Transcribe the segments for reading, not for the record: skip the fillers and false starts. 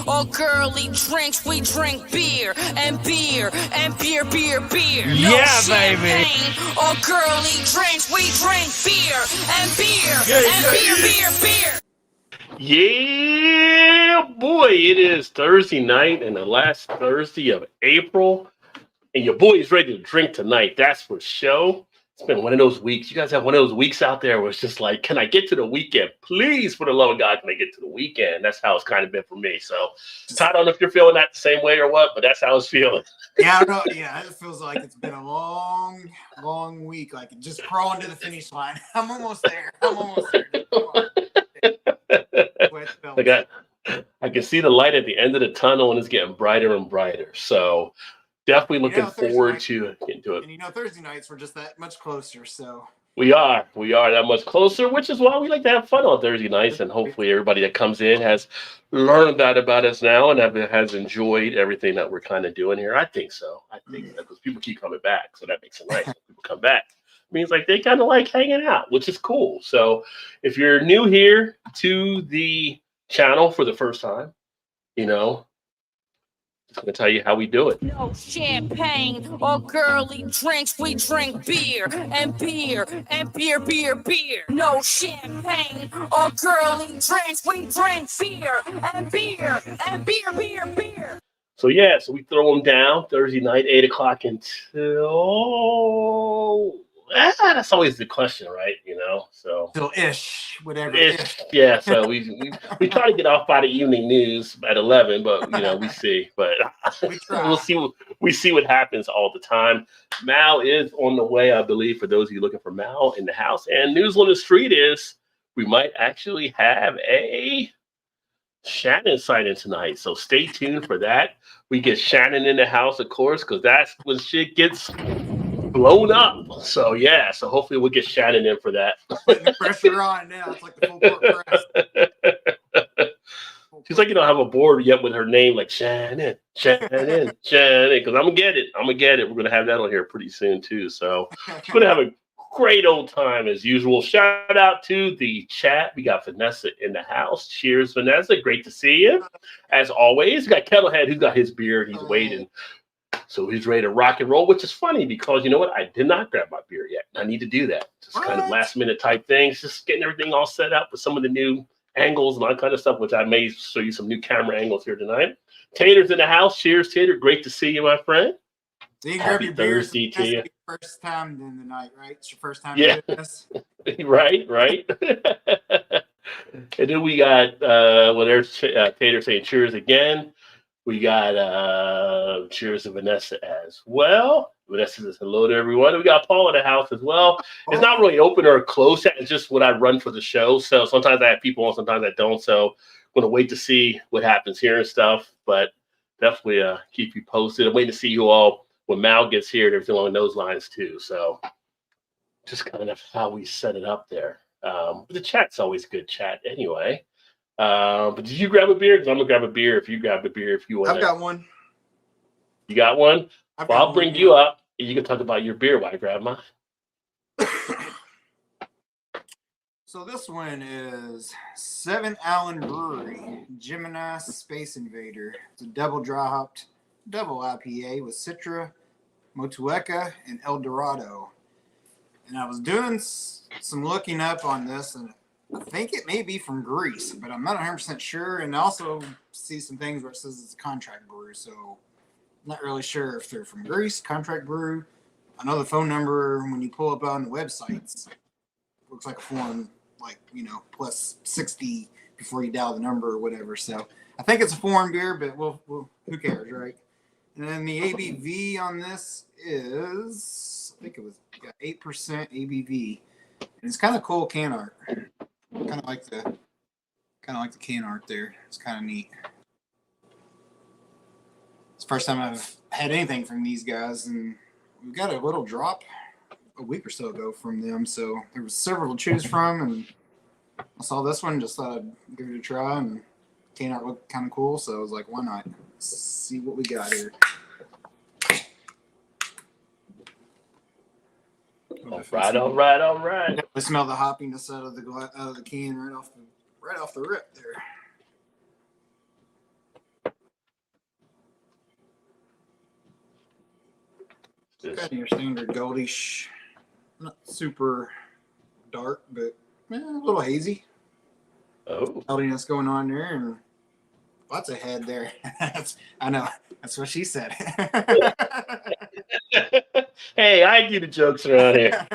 or girly drinks. We drink beer and beer and beer, beer, beer. No Yeah, champagne baby. or girly drinks. We drink beer and beer and beer, beer, beer. Yeah, boy, it is Thursday night and the last Thursday of April. And your boy is ready to drink tonight. That's for sure. It's been one of those weeks. You guys have one of those weeks out there where it's just like, can I get to the weekend? Please, for the love of God, can I get to the weekend? That's how it's kind of been for me. So, Todd, I don't know if you're feeling that the same way or what, but that's how it's feeling. Yeah, I don't know. Yeah, it feels like it's been a long, long week. Like just crawling to the finish line. I'm almost there. I can see the light at the end of the tunnel, and it's getting brighter and brighter. So, definitely looking forward to getting to it. And Thursday nights we're just that much closer. So we are that much closer, which is why we like to have fun on Thursday nights, and hopefully everybody that comes in has learned that about us now and has enjoyed everything that we're kind of doing here. I think so. I think that because people keep coming back, so that makes it nice. When people come back, it means like they kind of like hanging out, which is cool. So if you're new here to the channel for the first time, just going to tell you how we do it. No champagne or girly drinks. We drink beer and beer and beer, beer, beer. No champagne or girly drinks. We drink beer and beer and beer, beer, beer. So we throw them down Thursday night, 8 o'clock until... that's always the question, right? So till ish, whatever. Ish. Yeah. So we try to get off by the evening news at 11, but we see. But we'll see. We see what happens all the time. Mal is on the way, I believe. For those of you looking for Mal in the house, and news on the street is we might actually have a Shannon sighting tonight. So stay tuned for that. We get Shannon in the house, of course, because that's when shit gets blown up. So hopefully we'll get Shannon in for that. Putting the pressure on now. It's like the full court press. She's like, you don't have a board yet with her name, like Shannon, because I'm gonna get it. We're gonna have that on here pretty soon too. So we're gonna have a great old time as usual. Shout out to the chat. We got Vanessa in the house. Cheers, Vanessa. Great to see you. As always, we got Kettlehead who's got his beer. He's waiting. So he's ready to rock and roll, which is funny because you know what? I did not grab my beer yet. I need to do that. Just kind of last minute type things, just getting everything all set up with some of the new angles and all kind of stuff, which I may show you some new camera angles here tonight. Tater's in the house. Cheers, Tater. Great to see you, my friend. So you grab your beer. Thursday to you. First time in the night, right? It's your first time. Yeah. Doing this? right. And then we got there's Tater saying cheers again. We got cheers to Vanessa as well. Vanessa says hello to everyone. We got Paul in the house as well. It's not really open or closed. It's just what I run for the show. So sometimes I have people on, sometimes I don't. So I'm going to wait to see what happens here and stuff. But definitely keep you posted. I'm waiting to see you all when Mal gets here and everything along those lines too. So just kind of how we set it up there. But the chat's always good chat anyway. But did you grab a beer? Because I'm gonna grab a beer if you grab a beer if you want. I've got one. You got one? I'll bring you up and you can talk about your beer while I grab mine. So this one is 7 Allen Brewery Gemini Space Invader. It's a double dry hopped double IPA with Citra, Motueka, and El Dorado. And I was doing some looking up on this, and I think it may be from Greece, but I'm not 100% sure. And I also see some things where it says it's a contract brew, so I'm not really sure if they're from Greece, contract brew. I know the phone number when you pull up on the websites looks like a form, like, plus 60 before you dial the number or whatever. So I think it's a foreign beer, but we'll who cares, right? And then the ABV on this is, I think it was 8% ABV, and it's kind of cool can art. Kind of like the can art there. It's kind of neat. It's the first time I've had anything from these guys, and we got a little drop a week or so ago from them. So there was several to choose from, and I saw this one, just thought I'd give it a try, and can art looked kind of cool, so I was like, why not? Let's see what we got here. All right. I smell the hoppiness out of the can right off the rip there. this? Kind of your standard goldish, not super dark, but a little hazy. Oh. Goldiness going on there, and lots of head there. I know. That's what she said. Hey, I do the jokes around here.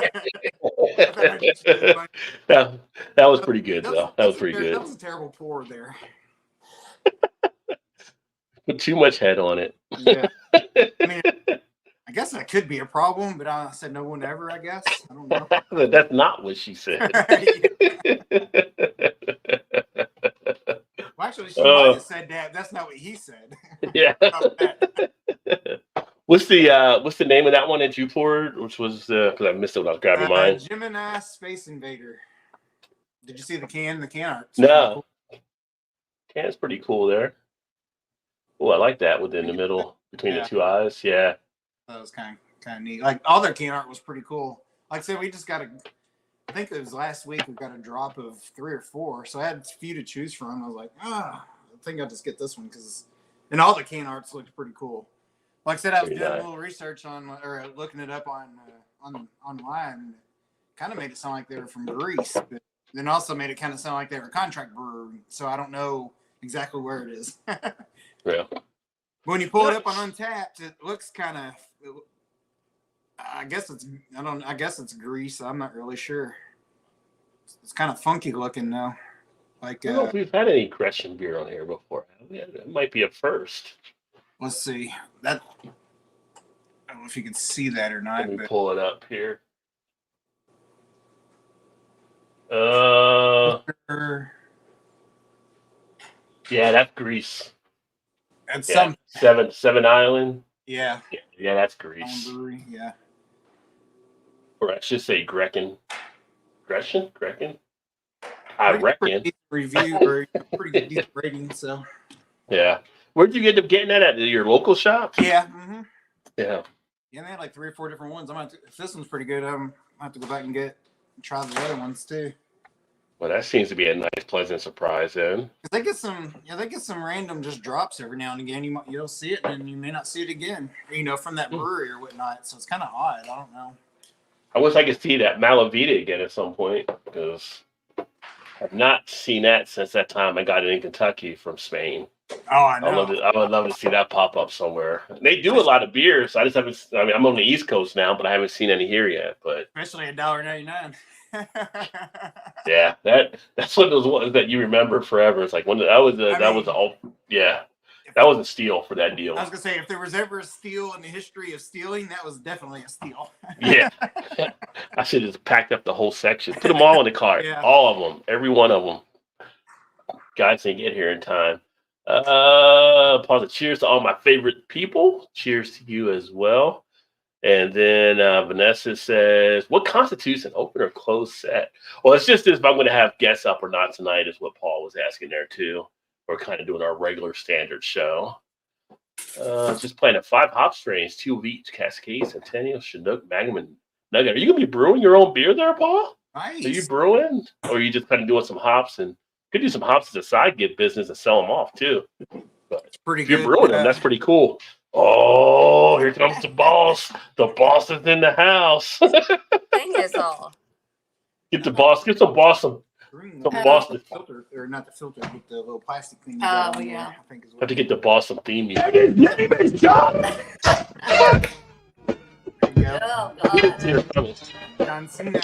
that, that was pretty good, though. That was pretty good. That was a terrible pour there. Put too much head on it. Yeah. I mean, I guess that could be a problem, but I said no one ever, I guess. I don't know. That's not what she said. Well, actually, she might have said that. That's not what he said. Yeah. What's the name of that one that you poured? Which was because I missed it when I was grabbing mine. Gemini Space Invader. Did you see the can? The can art. No. Can's pretty cool there. Oh, I like that within the middle between the two eyes. Yeah. That was kind of neat. Like all their can art was pretty cool. Like I said, we just got I think it was last week we got a drop of 3 or 4. So I had a few to choose from. I was like, I think I'll just get this one and all the can arts looked pretty cool. Like I said, I was doing a little research or looking it up on online. Kind of made it sound like they were from Greece, but then also made it kind of sound like they were a contract brewery. So I don't know exactly where it is. Yeah. When you pull it up on Untapped, it looks kind of. I guess it's Greece. I'm not really sure. It's kind of funky looking though. Like I don't know if we've had any Grecian beer on here before. It might be a first. Let's see that. I don't know if you can see that or not. Let me but pull it up here. Yeah, that's Greece. That's Seven Island. Yeah. Yeah, that's Greece. Brewery. Yeah. Or I should say Grecian. I reckon. Review or pretty decent rating. So. Yeah. Where'd you end up getting that at? Your local shop? Yeah. Mm-hmm. Yeah. Yeah, they had like 3 or 4 different ones. If this one's pretty good, I have to go back and try the other ones too. Well, that seems to be a nice, pleasant surprise then. They get some random just drops every now and again. You'll see it, and you may not see it again. From that brewery or whatnot. So it's kind of odd. I don't know. I wish I could see that Malavita again at some point because I've not seen that since that time I got it in Kentucky from Spain. Oh, I know. I would love to see that pop up somewhere. They do a lot of beers. I just haven't. I mean, I'm on the East Coast now, but I haven't seen any here yet. But especially $1.99. Yeah, that's one of those ones that you remember forever. It's like that was a steal for that deal. I was gonna say if there was ever a steal in the history of stealing, that was definitely a steal. Yeah, I should have just packed up the whole section, put them all in the cart, all of them, every one of them. Guys didn't get here in time. Pause. Cheers to all my favorite people. Cheers to you as well. And then Vanessa says, what constitutes an open or closed set? Well, it's just if I'm going to have guests up or not tonight is what Paul was asking there, too. We're kind of doing our regular standard show. Just playing at 5 hop strains, 2 of each, Cascade, Centennial, Chinook, Magnum, and Nugget. Are you going to be brewing your own beer there, Paul? Nice. Are you brewing? Or are you just kind of doing some hops? And could do some hops as a side gig business and sell them off, too. But it's pretty if good. You're brewing them, that's pretty cool. Oh, here comes the boss. The boss is in the house. Dang us all. Get some Boston. Filter, or not the filter, but the little plastic thing. Oh, yeah. I think is what Have to get the Boston theme music. There you go. Oh, God. John Cena.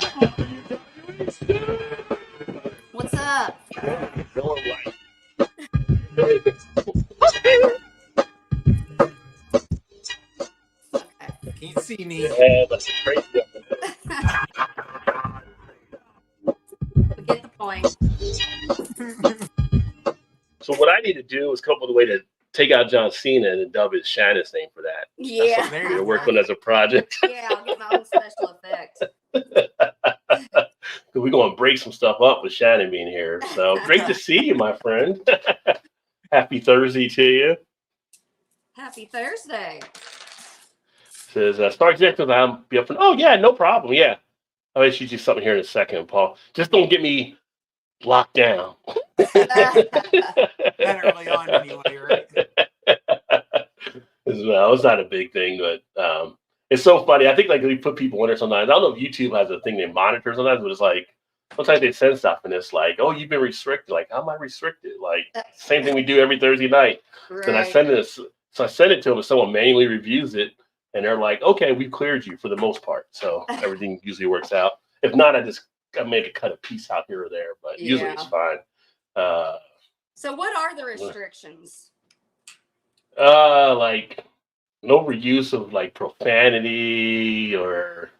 What's up? Can't see me. Yeah, that's crazy. We get the point. So what I need to do is come up with a way to take out John Cena and dub his Shannon's name for that. Yeah. That's what we're working as a project. Yeah, I'll get my own special effect. We're going to break some stuff up with Shannon being here. So great to see you, my friend. Happy Thursday to you. Happy Thursday. Says, Star Executive, I'll be up for. Oh, yeah, no problem. Yeah. I'll let you do something here in a second, Paul. Just don't get me locked down. That early on, anyway, right? Well, it's not a big thing, but It's so funny. I think like they put people in there sometimes. I don't know if YouTube has a thing they monitor sometimes, but it's like sometimes they send stuff and it's like, oh, you've been restricted. Like, how am I restricted? Like, same thing we do every Thursday night. Then I Right. send this, so I send it to them, and someone manually reviews it, and they're like, okay, we've cleared you for the most part. So everything usually works out. If not, I make a cut a piece out here or there, but usually it's Yeah. fine. So what are the restrictions? Like no reuse of like profanity or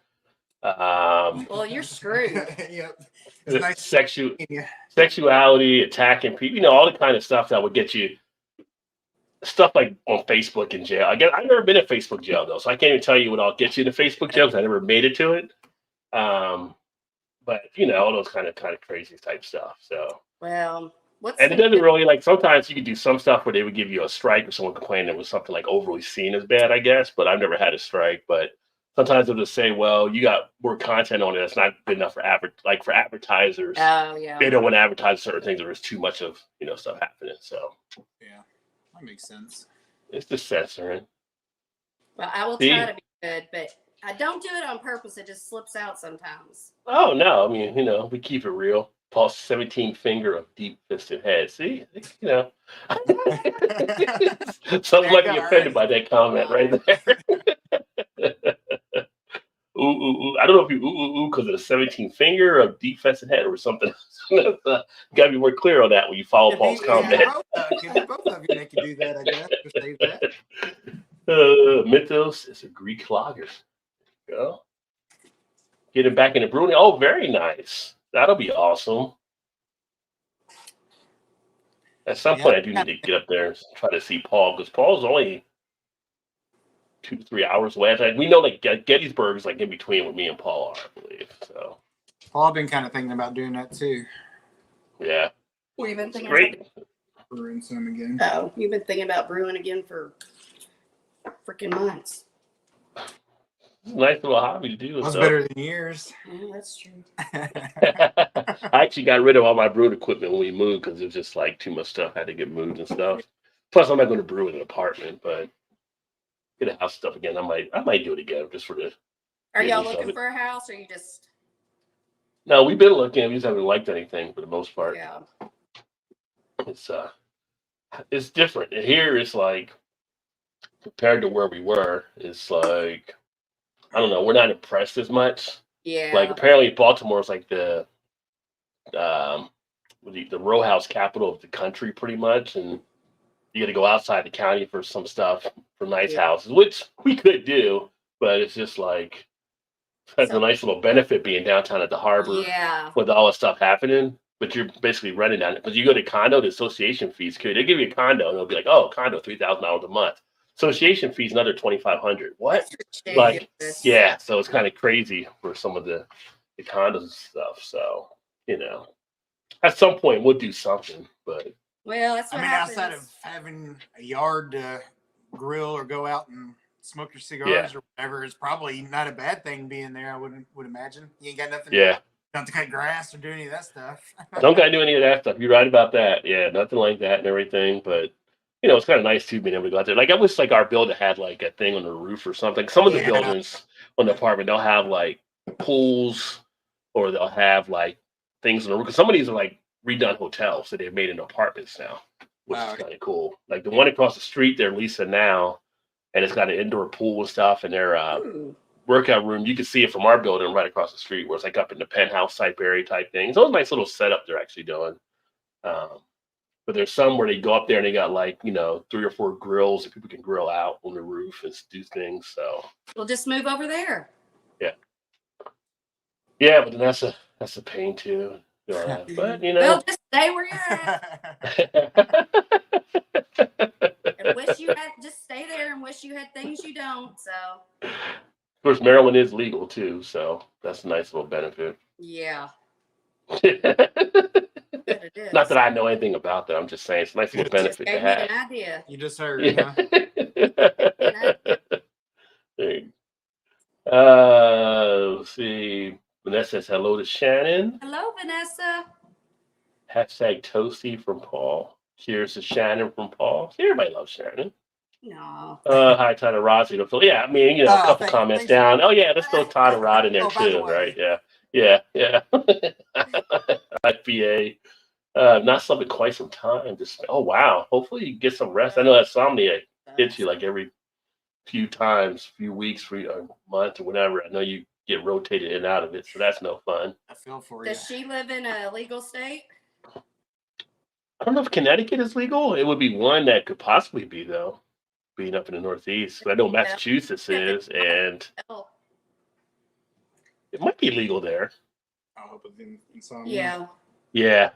Well, you're screwed. Yep. It's nice sexual seeing you. sexuality, attacking people, all the kind of stuff that would get you stuff like on Facebook in jail. I've never been in Facebook jail though, so I can't even tell you what all gets you to Facebook jail because I never made it to it. But all those kind of crazy type stuff. So Well, what's and it the doesn't really like sometimes you could do some stuff where they would give you a strike or someone complained it was something like overly seen as bad, I guess. But I've never had a strike. But sometimes they'll just say, well, you got more content on it that's not good enough for for advertisers. Oh yeah. They don't want to advertise certain things or there's too much of stuff happening. So Yeah, that makes sense. it's just censoring. Well, I will See? try to be good, but I don't do it on purpose. It just slips out sometimes. Oh no, I mean, we keep it real. Paul's 17 finger of deep fisted head. See, some There might you be go, offended right? by that comment right there. Ooh, ooh, ooh. I don't know if you ooh because of the 17 finger of deep fisted head or something. You gotta be more clear on that when you follow Paul's comment. Could be both of you that could do that, I guess. Just save that. Mythos is a Greek lager. Go. Getting back into brewing. Oh, very nice. That'll be awesome. At some point, I do need to get up there and try to see Paul because Paul's only 2 to 3 hours away. Like, we know like Gettysburg is like in between where me and Paul are, I believe. So Well, I've been kind of thinking about doing that too. yeah, We've been it's thinking great. Brewing some again. Oh, you've been thinking about brewing again for freaking months. Nice little hobby to do. What's So. better than yours? Yeah, that's true. I actually got rid of all my brewing equipment when we moved because it was just like too much stuff had to get moved and stuff. Plus, I'm not going to brew in an apartment, but get a house stuff again. I might do it again just for the. Are y'all business of looking it. for a house, or you just? No, we've been looking. We just haven't liked anything for the most part. Yeah. It's different. And here it's like compared to where we were, it's like I don't know. We're not impressed as much. Yeah. Like apparently Baltimore is like the row house capital of the country, pretty much, and you got to go outside the county for some stuff for nice houses, which we could do, but it's just like that's a nice little benefit being downtown at the harbor with all this stuff happening. But you're basically renting on it because you go to condo, the association fees. They give you a condo, and they'll be like, "Oh, condo, $3,000 a month." Association fees another $2,500. What? Like, yeah. So it's kind of crazy for some of the condos and stuff. So at some point we'll do something. But well, that's what happens. Outside of having a yard to grill or go out and smoke your cigars or whatever, it's probably not a bad thing being there. I would imagine. You ain't got nothing. Yeah. Not to cut grass or do any of that stuff. Don't gotta do any of that stuff. You're right about that. Yeah, nothing like that and everything. But it's kind of nice too being able to go out there. Like I wish like our building had like a thing on the roof or something. Some of the buildings on the apartment they'll have like pools or they'll have like things on the roof. Because some of these are like redone hotels that they've made into apartments now, which is kind of cool. Like the one across the street they're leasing now, and it's got an indoor pool and stuff, and their workout room, you can see it from our building right across the street where it's like up in the penthouse Siberia type thing. So it's a nice little setup they're actually doing. But there's some where they go up there and they got like, 3 or 4 grills that people can grill out on the roof and do things. So we'll just move over there. Yeah. Yeah, but then that's a pain too. But Well, just stay where you're at. And wish you had just stay there and wish you had things you don't. So of course Maryland is legal too, so that's a nice little benefit. Yeah. It is. Not that I know anything about that. I'm just saying it's a nice little benefit to have. An idea. You just heard, huh? Let's see. Vanessa says hello to Shannon. Hello, Vanessa. # toasty from Paul. Cheers to Shannon from Paul. See, everybody loves Shannon. No. Hi, Todd and Rod. So you don't feel, yeah, I mean, a couple comments thanks. down. Oh, yeah, let's throw Todd and Rod in there By the too, way. right? Yeah. IPA. Not slept in quite some time. Just, oh, wow. Hopefully you get some rest. I know insomnia hits you like every few times, few weeks, a month or whatever. I know you get rotated in and out of it, so that's no fun. I feel for you. Does she live in a legal state? I don't know if Connecticut is legal. It would be one that could possibly be, though, being up in the Northeast. I know Massachusetts is, and Oh, it might be legal there. I hope it's insomnia. yeah.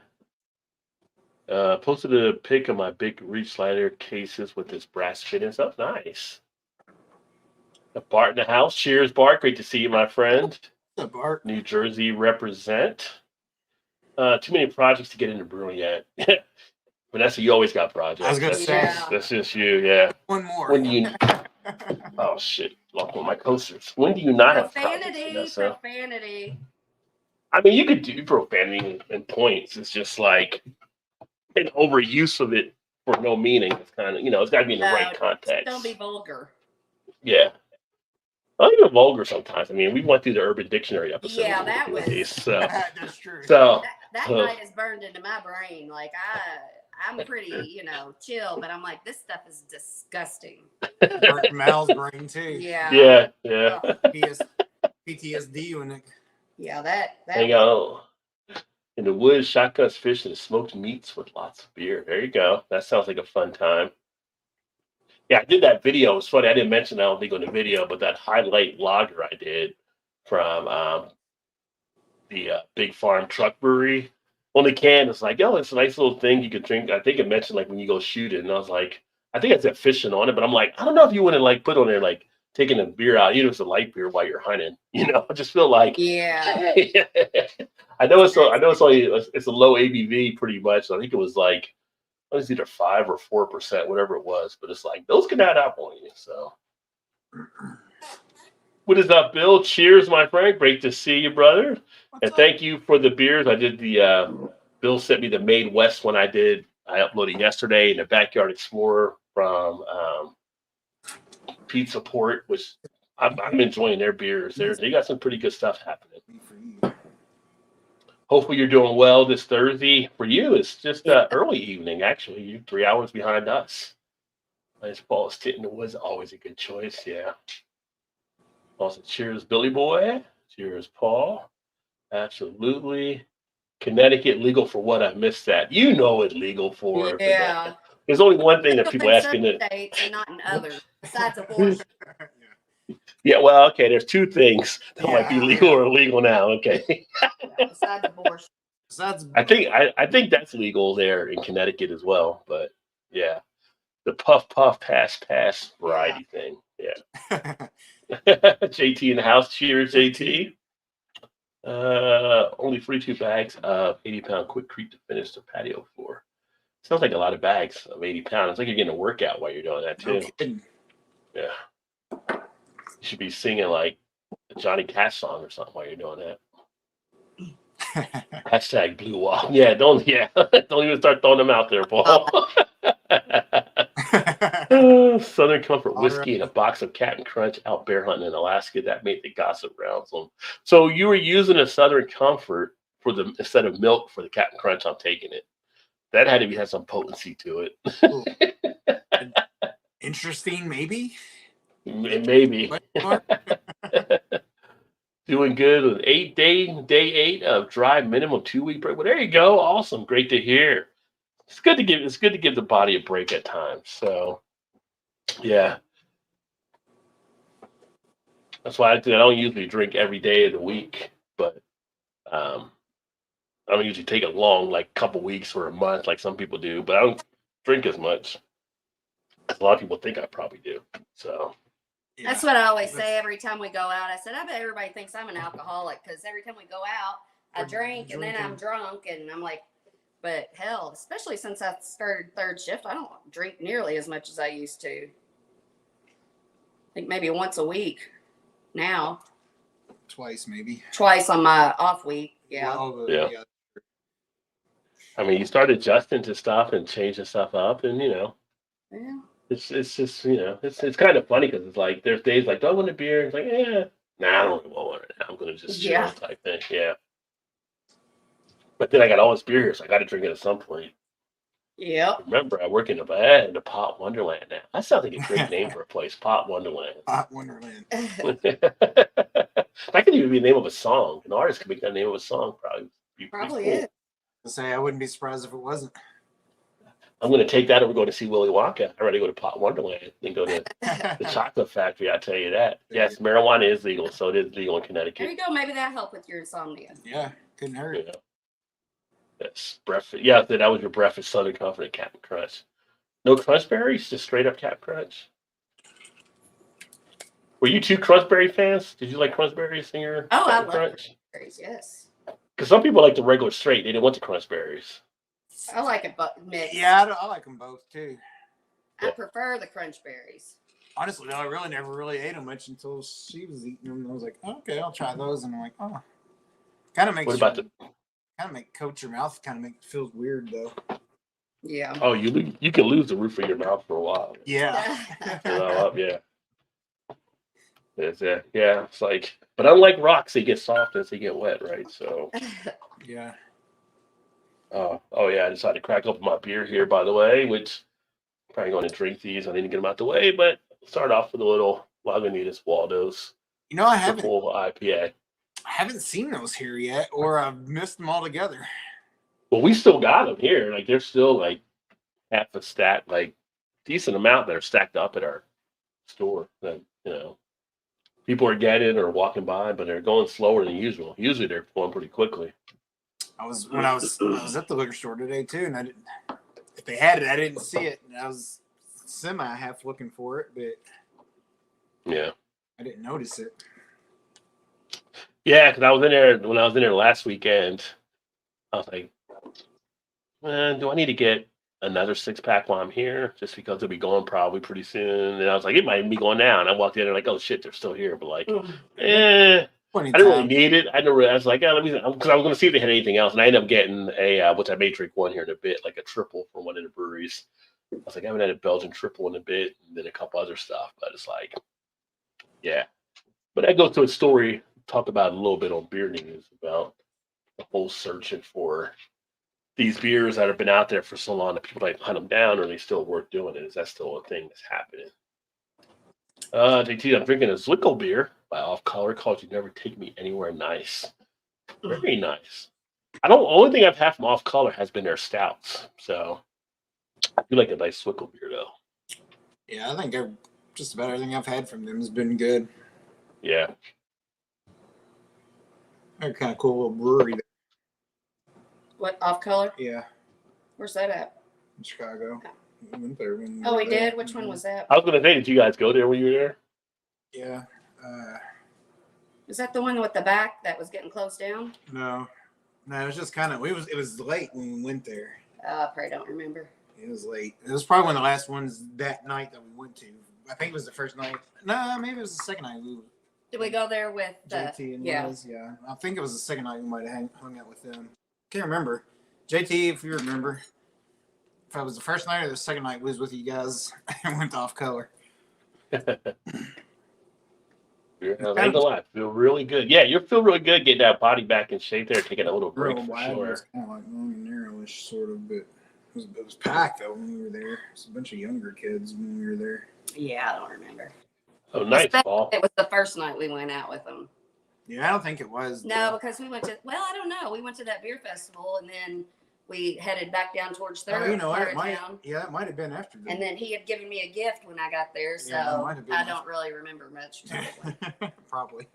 Yeah. Posted a pic of my big reach slider cases with this brass fit and stuff. Nice. Bart in the house. Cheers, Bart. Great to see you, my friend. What's up, Bart? New Jersey represent. Too many projects to get into brewing yet. Vanessa, you always got projects. I was gonna say. That's just you, yeah. One more. When do you? Oh shit! Lost one of my coasters. When do you not have projects, Vanessa? Profanity. I mean, you could do profanity and points. It's just like an overuse of it for no meaning. It's kind of, it's got to be in the right context. Don't be vulgar. Yeah. Well, even vulgar sometimes. I mean, we went through the Urban Dictionary episode. Yeah, that was. So, That's true. So that night is burned into my brain. Like I'm pretty, chill, but I'm like, this stuff is disgusting. Hurt Mal's brain too. Yeah. Yeah. PTSD when it. Yeah, that. Hang on. In the woods, shotguns, fish, and smoked meats with lots of beer. There you go. That sounds like a fun time. Yeah, I did that video. It was funny. I didn't mention that, I don't think, on the video, but that highlight lager I did from the Big Farm Truck Brewery. On the can, it's like, oh, it's a nice little thing you could drink. I think it mentioned like when you go shoot it, and I was like, I think it said fishing on it, but I'm like, I don't know if you want to like put on there like taking a beer out, even if it's a light beer while you're hunting. I just feel like, yeah. I know it's only it's a low ABV pretty much. So I think it was like, it was either 5 or 4%, whatever it was. But it's like those can add up on you. So, what is up, Bill? Cheers, my friend. Great to see you, brother. And thank you for the beers. I did the Bill sent me the Made West one. I uploaded yesterday, and the Backyard Explorer from Pizza Port, which I'm enjoying their beers. They got some pretty good stuff happening. Hopefully you're doing well this Thursday. For you, it's just early evening, actually. You're 3 hours behind us. Nice ball sit in the woods, always a good choice, yeah. Also, cheers, Billy Boy. Cheers, Paul. Absolutely. Connecticut legal for what? I missed that. You know it legal for. Yeah. There's only one thing that people asking it. States and not in others, besides abortion. Yeah, well, okay. There's two things that might be legal or illegal now. Okay. Besides abortion. I think that's legal there in Connecticut as well. But yeah, the puff pass variety thing. Yeah. JT in the house. Cheers, JT. Only 42 bags of 80-pound quick creep to finish the patio floor. Sounds like a lot of bags of 80 pounds. It's like you're getting a workout while you're doing that too. Okay. Yeah. You should be singing like a Johnny Cash song or something while you're doing that. Hashtag Blue Wall. Yeah, don't even start throwing them out there, Paul. Southern Comfort whiskey and a box of Captain Crunch out bear hunting in Alaska. That made the gossip rounds. So you were using a Southern Comfort instead of milk for the Captain Crunch. I'm taking it. That had to have some potency to it. Interesting, maybe. Maybe. Doing good with day 8 of dry minimum 2-week break. Well, there you go. Awesome. Great to hear. It's good to give the body a break at times. So yeah. That's why I don't usually drink every day of the week, but I don't usually take a long couple weeks or a month like some people do, but I don't drink as much. A lot of people think I probably do. So yeah, that's what I always say every time we go out. I said, I bet everybody thinks I'm an alcoholic because every time we go out, I drink and then I'm drunk and I'm like, but hell, especially since I started third shift, I don't drink nearly as much as I used to. I think maybe once a week now. Twice, maybe. Twice on my off week. Yeah. Well, yeah. I mean, you start adjusting to stuff and changing stuff up, and Yeah. It's just it's kind of funny because it's like there's days like, do I want a beer? It's like, yeah, nah, I don't really want one right now. I'm gonna just chill Yeah. type thing. Yeah. But then I got all this beer here, so I got to drink it at some point. Yep. Remember, I work in the Pot Wonderland now. That sounds like a great name for a place, Pot Wonderland. Hot Wonderland. That could even be the name of a song. An artist could make that name of a song, probably. Be pretty Probably cool. is. I say I wouldn't be surprised if it wasn't. I'm going to take that and we're going to see Willy Wonka. I'd rather go to Pot Wonderland than go to the chocolate factory, I tell you that. Yes, marijuana is legal, so it is legal in There Connecticut. you go. Maybe that'll help with your insomnia. Yeah, couldn't hurt. You know. That's breakfast. Yeah, that was your breakfast Southern Comfort Captain Crunch. No crunch berries, just straight up Captain Crunch. Were you two crunch berry fans? Did you like crunch berries in your Oh, I Captain love Crunch? berries. Yes. Because some people like the regular straight. They didn't want the crunch berries. I like it mixed. Yeah, I like them both too. I prefer the crunch berries. Honestly, though, I really never really ate them much until she was eating them. And I was like, oh, okay, I'll try those. And I'm like, oh, kind of makes What about the? kind of make coat your mouth. Kind of make feels weird though. Yeah. Oh, you can lose the roof of your mouth for a while. Yeah. Yeah. Yeah, it's like, but unlike rocks, they get soft as they get wet, right? So, Yeah. oh yeah, I decided to crack open my beer here, by the way, which I'm probably going to drink these. I need to get them out the way, but start off with a little Lagunitas Waldo's You know, I triple IPA. haven't seen those here yet, or I've missed them altogether. Well, we still got them here. Like they're still like half a stack, like decent amount that are stacked up at our store. That people are getting or walking by, but they're going slower than usual. Usually they're going pretty quickly. I was at the liquor store today too, and I didn't. If they had it, I didn't see it, and I was semi half looking for it, but Yeah. I didn't notice it. Yeah, because I was in there when I was in there last weekend. I was like, do I need to get another 6-pack while I'm here? Just because they'll be going probably pretty soon. And I was like, it might be going down. I walked in and like, oh shit, they're still here. But like, Plenty I of didn't really time. need it. I was like, let me, because I was going to see if they had anything else, and I ended up getting a which I may drink one here in a bit, like a triple from one of the breweries. I was like, I haven't had a Belgian triple in a bit, and then a couple other stuff. But it's like, yeah. But that goes to a story talked about a little bit on Beer News about the whole searching for these beers that have been out there for so long that people like hunt them down, or are they still worth doing it? Is that still a thing that's happening? JT, I'm drinking a Zwickle beer by Off Color called You Never Take Me Anywhere Nice. Very nice. Only thing I've had from Off Color has been their stouts. So I do like a nice Zwickle beer though. Yeah, I think just about everything I've had from them has been good. Yeah. They're kind of cool little brewery. What, Off Color? Yeah, Where's that at? in Chicago. We went there when Oh, were we there. did? Which one was that? I was gonna say, did you guys go there when you were there? Yeah. Is that the one with the back that was getting closed down? No, it was just kind of. It was late when we went there. I probably don't remember. It was late. It was probably one of the last ones that night that we went to. I think it was the first night. No, maybe it was the second night. Did we go there with JT and yeah. Liz, yeah. I think it was the second night we might have hung out with them. Can't remember. JT, if you remember, if I was the first night or the second night, we was with you guys and went Off Color. I ain't gonna lie, feel really good. Yeah, you feel really good getting that body back in shape there, taking a little break Real for wide, sure. it was kind of like long and narrowish, sort of, but it was packed though when we were there. It was a bunch of younger kids when we were there. Yeah, I don't remember. Oh, nice, Especially Paul. it was the first night we went out with them. Yeah, I don't think it was. No, because we went to, I don't know. We went to that beer festival and then we headed back down towards Oh, their you know, part it of might, town. yeah, it might have been after that. And then he had given me a gift when I got there, so Yeah, it might have been I after. don't really remember much. Probably.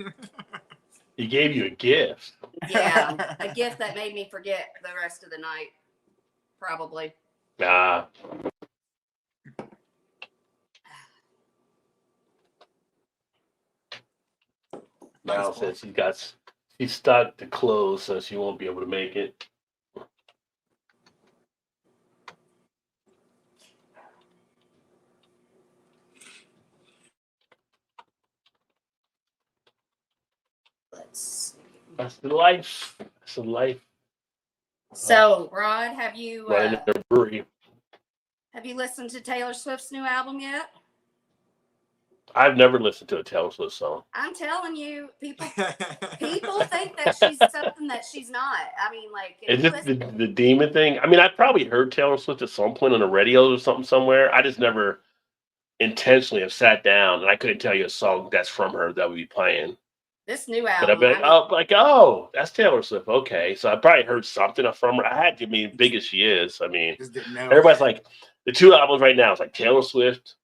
He gave you a gift. Yeah, a gift that made me forget the rest of the night, probably. Ah. Mal says she's stuck to close, so she won't be able to make it. Let's see. That's the life. That's the life. So, Rod, have you? Running their brewery. Have you listened to Taylor Swift's new album yet? I've never listened to a Taylor Swift song. I'm telling you, people think that she's something that she's not. I mean, like, if Is you this listen, the demon thing? I mean, I probably heard Taylor Swift at some point on the radio or something somewhere. I just never intentionally have sat down and I couldn't tell you a song that's from her that would be playing. this new But I've album, been oh, that's Taylor Swift. Okay, so I probably heard something from her. I had to mean, big as she is. I mean, Just didn't know. everybody's like the two albums right now is like Taylor Swift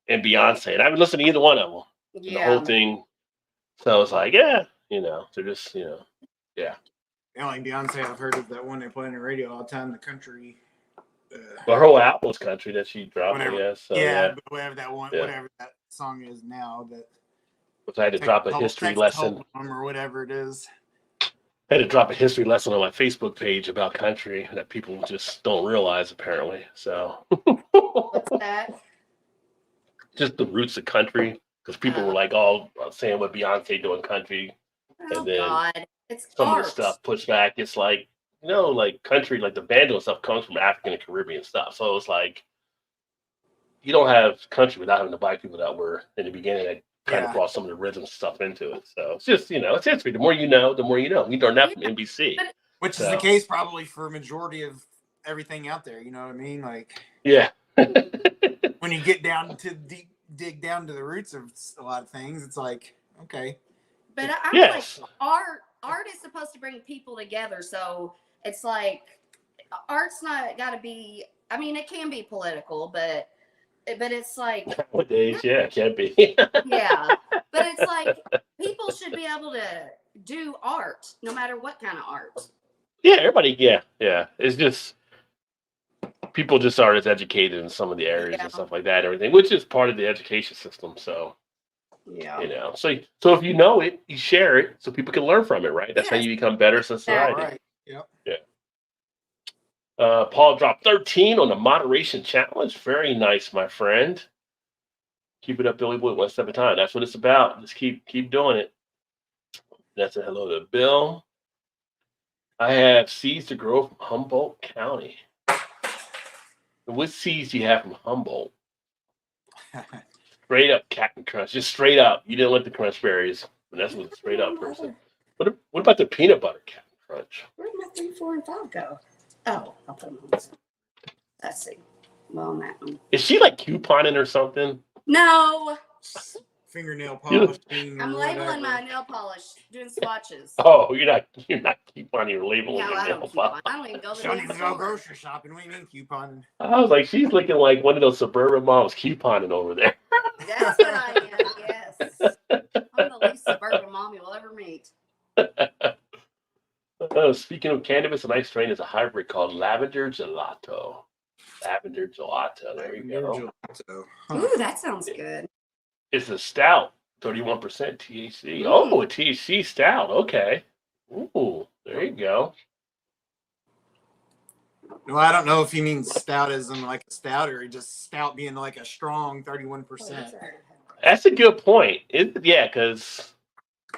and Beyonce, and I haven't listened to either one of them. The yeah. whole thing. So it's like, yeah, they're just, yeah. The only Beyonce I've heard is that one they play on the radio all the time, the country. Well, her whole album's country that she dropped, Whatever. I guess. So, yeah, but whatever that one, Yeah. whatever that song is now, that Which I had to drop a history lesson. or whatever it is. I had to drop a history lesson on my Facebook page about country that people just don't realize, apparently. So, What's that? just the roots of country, because people were like all saying what Beyonce doing country. Oh, And then God. It's Some art. of the stuff pushed back. It's like, like country, like the banjo stuff comes from African and Caribbean stuff. So it's like, you don't have country without having the black people that were in the beginning that kind of Yeah. brought some of the rhythm stuff into it. So it's just, it's history. The more you know, the more you know. We learned that from NBC. Which is the case probably for a majority of everything out there. You know what I mean? Like, Yeah. when you get down to dig down to the roots of a lot of things, it's like, okay. But I'm Yes. like, art is supposed to bring people together. So it's like, art's not got to be, I mean, it can be political, but it's like, Nowadays, yeah, it can be. yeah, but it's like, people should be able to do art, no matter what kind of art. Yeah, everybody, yeah. It's just, people just aren't as educated in some of the areas Yeah. and stuff like that and everything, which is part of the education system. So, Yeah. so if you know it, you share it so people can learn from it, right? That's how Yes. you become better All society. right. Yep. Paul dropped 13 on the moderation challenge. Very nice, my friend. Keep it up, Billy Boy, one step at a time. That's what it's about. Just keep doing it. That's a hello to Bill. I have seeds to grow from Humboldt County. What seeds do you have from Humboldt? Straight up Captain Crunch. Just straight up. You didn't like the crunch berries. And that's what straight up person. What about the peanut butter Captain Crunch? Where'd my 3, 4, and 5 go? Oh, I'll put them on this. Let's see. Well, on that one. Is she like couponing or something? No, Fingernail polishing. I'm or labeling my whatever. nail polish, doing swatches. Oh, you're not couponing or labeling No, your I nail don't polish. coupon. I don't even go to She don't the even store. go grocery shopping. What do you mean couponing? I was like, she's looking like one of those suburban moms couponing over there. That's what I am, yes. I'm the least suburban mom you'll ever meet. Speaking of cannabis, a nice strain is a hybrid called Lavender Gelato. Lavender Gelato. There you go. So, Ooh, that sounds good. It's a stout, 31% THC. Oh, a THC stout. Okay. Ooh, there you go. well, I don't know if he means stoutism like a stout or just stout being like a strong 31%. That's a good point. Yeah, because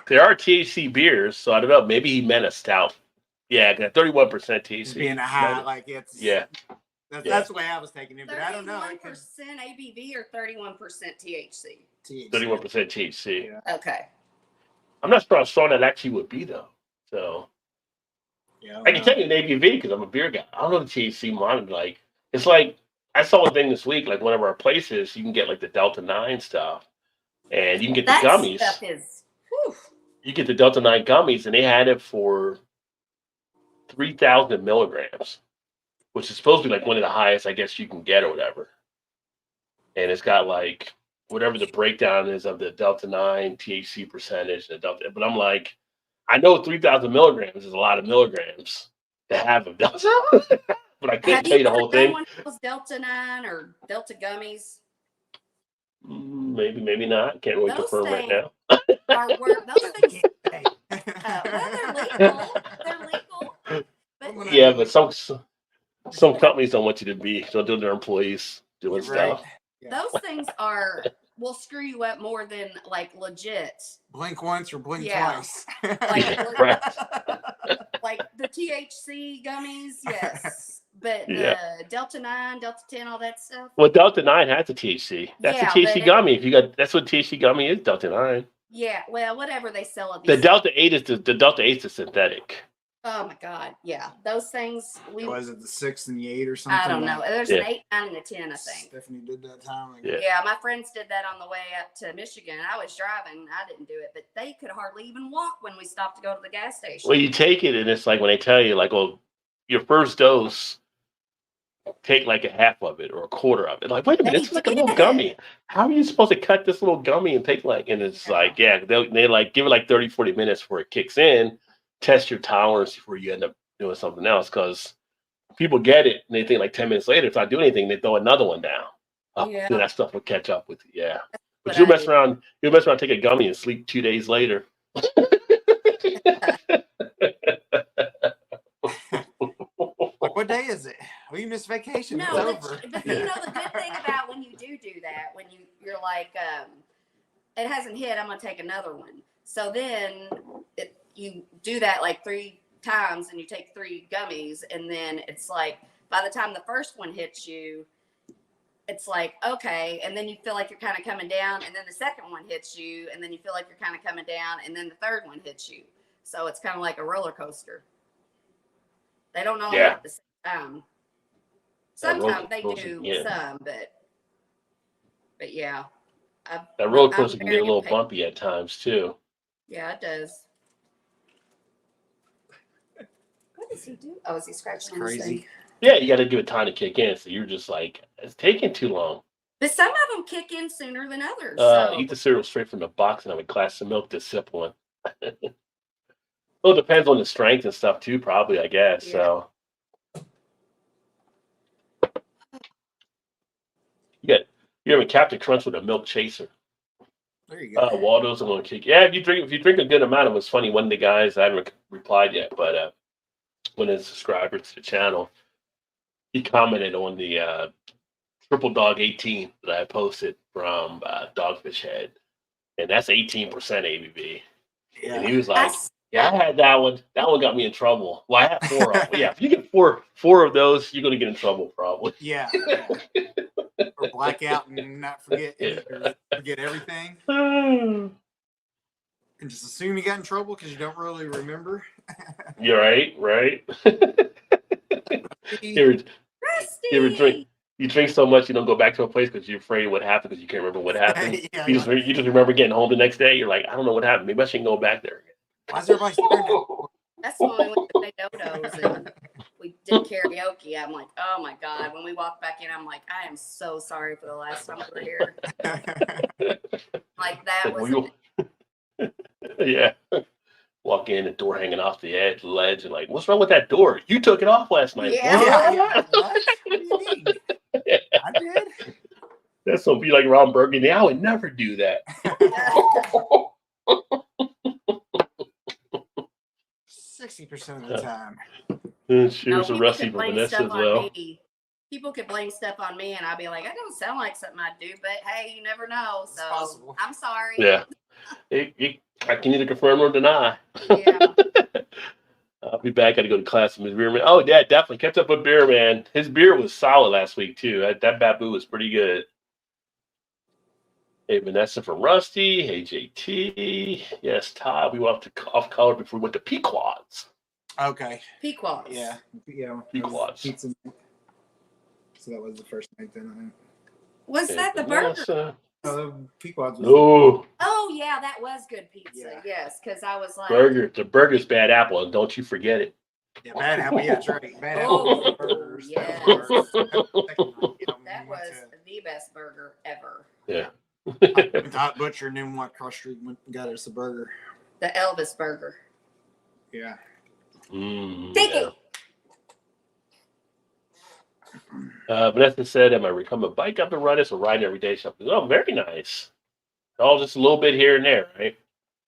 there are THC beers, so I don't know. Maybe he meant a stout. Yeah, 31% THC. Just being a high, like it's Yeah. That's the way I was taking it, but I don't know. 31% ABV or 31% THC? 31% THC. Yeah. Okay. I'm not sure how strong that actually would be, though. So Yeah, I can tell you an ABV because I'm a beer guy. I don't know the THC monitor. Like, it's like, I saw a thing this week, like one of our places, you can get like the Delta 9 stuff, and you can get the That gummies. stuff is, whew. You get the Delta 9 gummies, and they had it for 3,000 milligrams, which is supposed to be like one of the highest, I guess, you can get or whatever. And it's got like whatever the breakdown is of the Delta 9 THC percentage. But I'm like, I know 3,000 milligrams is a lot of milligrams to have of Delta, but I couldn't tell you the whole thing. One of those Delta 9 or Delta gummies? Maybe not. Can't really Those confirm right things now. Are worth, those things, Hey. well, they're legal. They're legal. But Yeah, but some companies don't want you to be, so do their employees doing Right. stuff. those things are will screw you up more than like legit. Blink once or blink Yeah. twice. Like, Right. like the THC gummies, yes. But Yeah. the Delta 9, Delta 10, all that stuff. Well, Delta 9 has a THC. That's Yeah, a THC but gummy. If you got, that's what THC gummy is. Delta 9. Yeah, well, whatever they sell at The these. Delta 8 is the Delta 8 is synthetic. Oh my God, yeah, those things. Was it the 6 and the 8 or something? I don't know. There's Yeah. an 8, 9, and a 10, I think. Stephanie did that time. Yeah. Yeah, my friends did that on the way up to Michigan. I was driving. I didn't do it, but they could hardly even walk when we stopped to go to the gas station. Well, you take it, and it's like when they tell you, like, well, your first dose, take like a half of it or a quarter of it. Like, wait a minute, it's like a little did. gummy. How are you supposed to cut this little gummy and take like, and it's like, yeah, they like give it like 30, 40 minutes before it kicks in, test your tolerance before you end up doing something else. Because people get it and they think like 10 minutes later, if I do anything, they throw another one down. Oh, Yeah. then that stuff will catch up with you. Yeah. But what you'll I mess do. around, take a gummy and sleep 2 days later. What day is it? We missed vacation. No, It's over. but you know the good thing about when you do that, when you're like, it hasn't hit, I'm gonna take another one. So then you do that like 3 times, and you take 3 gummies, and then it's like by the time the first one hits you, it's like okay, and then you feel like you're kind of coming down, and then the second one hits you, and then you feel like you're kind of coming down, and then the third one hits you. So it's kind of like a roller coaster. They don't all Yeah. hit the same time. That roller Sometimes they coaster, do yeah. some, but yeah. That roller I'm coaster can get very a little impatient. bumpy at times too. Yeah, it does. What does he do? Oh, is he scratching on his Crazy. thing? Yeah, you got to give it time to kick in. So you're just like, it's taking too long. But some of them kick in sooner than others. So Eat the cereal straight from the box and have a glass of milk to sip one. Well, it depends on the strength and stuff too, probably, I guess. Yeah. So you have a Captain Crunch with a milk chaser. There you go. Waldo's are going to kick. Yeah, if you drink a good amount, it was funny. One of the guys, I haven't replied yet, but one of the subscribers to the channel, he commented on the Triple Dog 18 that I posted from Dogfish Head, and that's 18% ABV. And he was like, that's, "Yeah, I had that one. That one got me in trouble. Well, I had 4 of them. Yeah, if you get four of those, you're going to get in trouble probably." Yeah. Or black out and not forget or forget everything. And just assume you got in trouble because you don't really remember. You're right. You drink so much you don't go back to a place because you're afraid of what happened because you can't remember what happened. Yeah, you just remember getting home the next day. You're like, I don't know what happened. Maybe I shouldn't go back there again. Why is everybody staring at me? that's when we went to Dodo's and we did karaoke. I'm like, oh my God. When we walked back in, I'm like, I am so sorry for the last time we were here. Like that was Yeah. Walk in, the door hanging off the ledge, and like, what's wrong with that door? You took it off last night. Yeah. Yeah. What do you mean? I did. That's gonna be like Ron Burgundy. I would never do that. 60% of the time. Cheers to people Rusty could for blame Vanessa stuff as on well. me. People could blame stuff on me, and I'd be like, I don't sound like something I'd do, but hey, you never know. It's So possible. I'm sorry. Yeah. I can either confirm or deny. Yeah. I'll be back. Got to go to class with Ms. Beerman. Oh, yeah, definitely. Kept up with Beer, man. His beer was solid last week, too. That Babu was pretty good. Hey, Vanessa from Rusty. Hey, JT. Yes, Todd. We went off color before we went to Pequod's. Okay. Pequods. Yeah. Pequod's. Pizza night. So that was the first night then, I think. Was Hey, that the burger? Vanessa. Pequod's was Oh, Oh yeah, that was good pizza. Yeah. Yes, because I was like, burger. The burger's bad apple, and don't you forget it. yeah, bad apple. Yeah, that's right. Bad Oh, apple burgers. yes. That was the second night, you know, when that we went was the best burger ever. Yeah. to Hot Butcher and then went across the street and went and got us a burger. The Elvis burger. Yeah. Take it. Vanessa said, am I become a bike up and riding or riding every day? Something. Oh, very nice. All just a little bit here and there, right?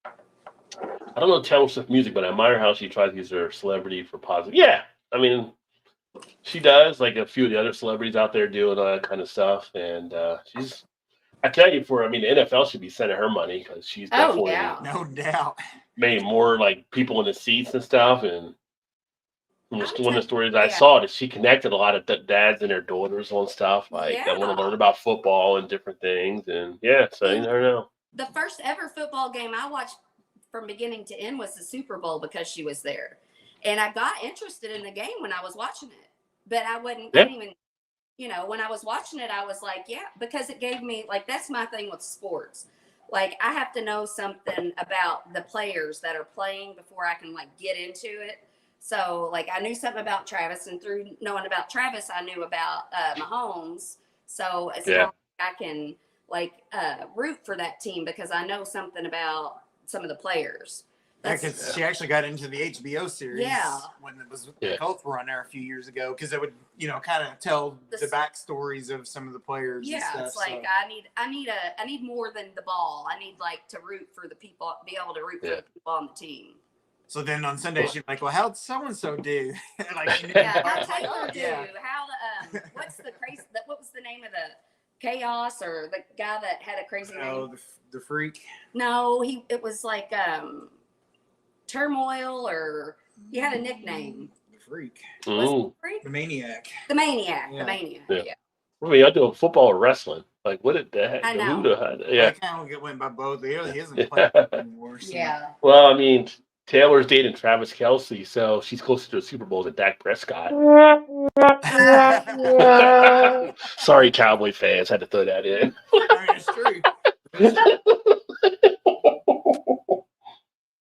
I don't know Taylor Swift music, but I admire how she tries to use her celebrity for positive. Yeah, I mean, she does, like a few of the other celebrities out there doing all that kind of stuff. And I tell you, the NFL should be sending her money because she's Oh, definitely yeah. No doubt. made more like people in the seats and stuff. And one of the stories I yeah. saw that she connected a lot of dads and their daughters on stuff like that want to Yeah. learn about football and different things. And yeah, so you never know. The first ever football game I watched from beginning to end was the Super Bowl because she was there. And I got interested in the game when I was watching it. But I didn't even, when I was watching it, I was like, yeah, because it gave me, like, that's my thing with sports. Like, I have to know something about the players that are playing before I can, like, get into it. So, like, I knew something about Travis, and through knowing about Travis, I knew about Mahomes. So it's kind of like I can, like, root for that team because I know something about some of the players. Because she actually got into the HBO series when it was the Colts were on there a few years ago, because it would, kind of tell the backstories of some of the players. Yeah, and stuff, it's like I need more than the ball. I need like to root for the people, be able to root for the people on the team. So then on Sunday she'd be like, "Well, how'd so and so do?" Like, how Taylor do? How what's the crazy? What was the name of the chaos or the guy that had a crazy name? Oh, the freak. No, it was like turmoil, or he had a nickname. The freak. Ooh. The maniac. The maniac. Yeah. The maniac. Yeah. I mean, I do football or wrestling. Like, what did that? I know. Yeah. I kind of went by both. He isn't playing anymore. So. Yeah. Well, I mean, Taylor's dating Travis Kelce, so she's closer to the Super Bowl than Dak Prescott. Sorry, Cowboy fans, had to throw that in. I mean, it's true.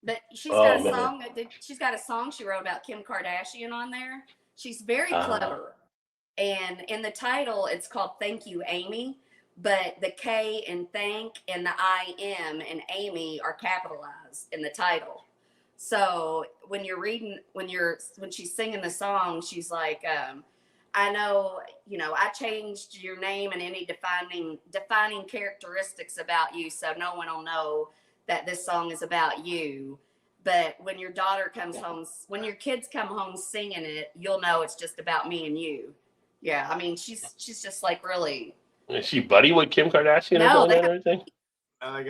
But she's got a song. She's got a song she wrote about Kim Kardashian on there. She's very clever, and in the title, it's called "Thank You, Amy." But the K in thank and the I-M in Amy are capitalized in the title. So when you're reading, when she's singing the song, she's like, I know, I changed your name and any defining characteristics about you, so no one will know that this song is about you. But when your daughter comes home, when your kids come home singing it, you'll know it's just about me and you. Yeah, I mean, she's just like really. Is she buddy with Kim Kardashian or something and everything? Oh, they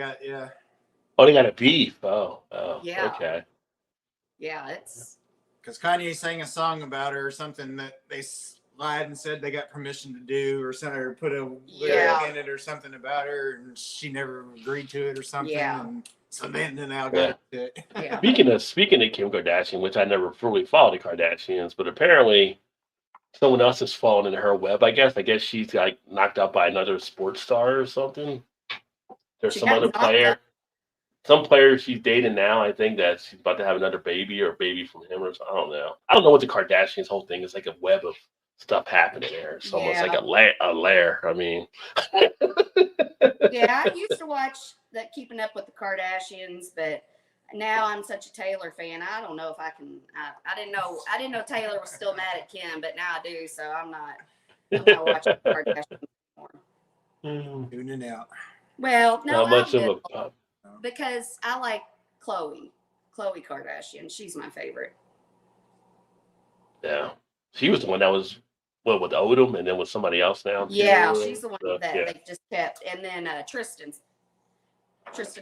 got a beef. Oh, yeah. Okay. Yeah, it's because Kanye sang a song about her or something that they lied and said they got permission to do or something, or put a lyric in it or something about her, and she never agreed to it or something. Yeah. And so then I got it. Yeah. Speaking of Kim Kardashian, which I never fully followed the Kardashians, but apparently someone else has fallen into her web. I guess she's like knocked out by another sports star or something. There's some other player. Some player she's dating now, I think that she's about to have another baby or a baby from him or something. I don't know. I don't know what the Kardashians' whole thing is, like a web of stuff happening there. It's almost like a lair. I mean. Yeah, I used to watch that Keeping Up with the Kardashians, but now I'm such a Taylor fan. I don't know if I can. I didn't know Taylor was still mad at Kim, but now I do. So I'm not watching the Kardashians anymore. Tuning out. Well, no, not much of a. Because I like Khloe Kardashian. She's my favorite. Yeah, she was the one that was with Odom, and then with somebody else now. Yeah, she's the one that they just kept, and then Tristan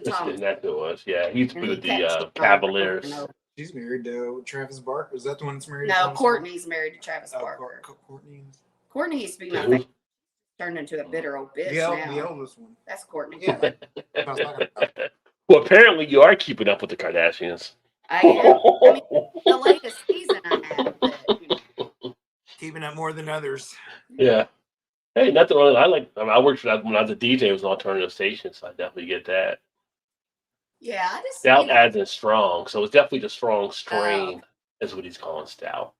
Thompson. That's who it was. Yeah, he's with the Cavaliers. She's married to Travis Barker. Is that the one that's married? No, Courtney's married to Travis Barker. Courtney used to be my favorite. Turned into a bitter old bitch now. The oldest one. That's Courtney. Yeah. Well, apparently you are keeping up with the Kardashians. I am. I mean, the latest season I have. But, keeping up more than others. Yeah. Hey, nothing wrong. I worked for that when I was a DJ. It was an alternative station, so I definitely get that. Yeah, I just Stout adds in strong, so it's definitely the strong strain. Is what he's calling stout.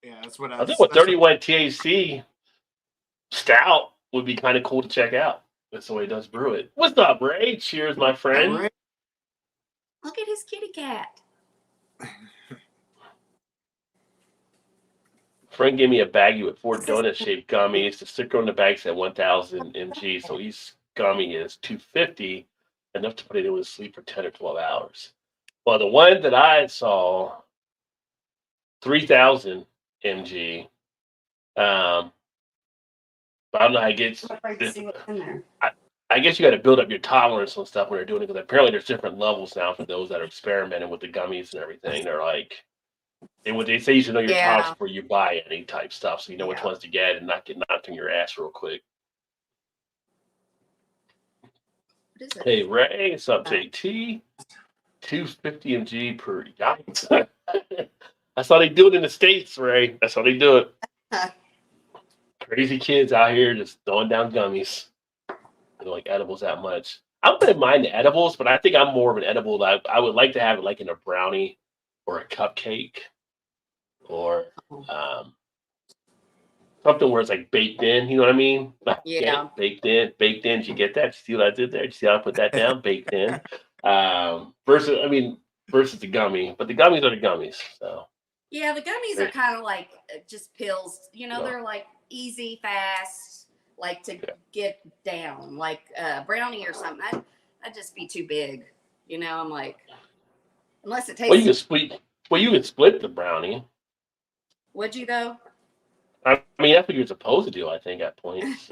Yeah, that's what I think with 31 THC, stout would be kind of cool to check out. That's the way he does brew it. What's up, Ray? Cheers, my friend. Ray. Look at his kitty cat. Friend gave me a baggie with 4 donut-shaped gummies. The sticker on the bag said 1,000 mg, so each gummy is 250, enough to put it in with sleep for 10 or 12 hours. Well, the one that I saw, 3,000 mg. But I don't know how it gets. I'm afraid to see what's in there. I guess you got to build up your tolerance and stuff when they're doing it because apparently there's different levels now for those that are experimenting with the gummies and everything. They're like, what they say you should know your tolerance Yeah. before you buy any type stuff, so you know which Yeah. ones to get and not get knocked on your ass real quick. What is it? Hey Ray, what's up, Oh. JT? 250 mg per yikes. That's how they do it in the States, Ray. That's how they do it. Crazy kids out here just throwing down gummies. They don't like edibles that much. I wouldn't mind the edibles, but I think I'm more of an edible. I would like to have it like in a brownie or a cupcake or something where it's like baked in. You know what I mean? Like, Yeah. baked in. Did you get that? Did you see what I did there? Did you see how I put that down? Baked in. Versus the gummy, but the gummies are the gummies. So Yeah, the gummies are kind of like just pills. You know, Yeah. they're like easy, fast, like to get down. Like brownie or something. That'd just be too big. You know, I'm like, unless it tastes. well, you can split. Well, you can split the brownie. Would you though? I mean, that's what you're supposed to do. I think at points.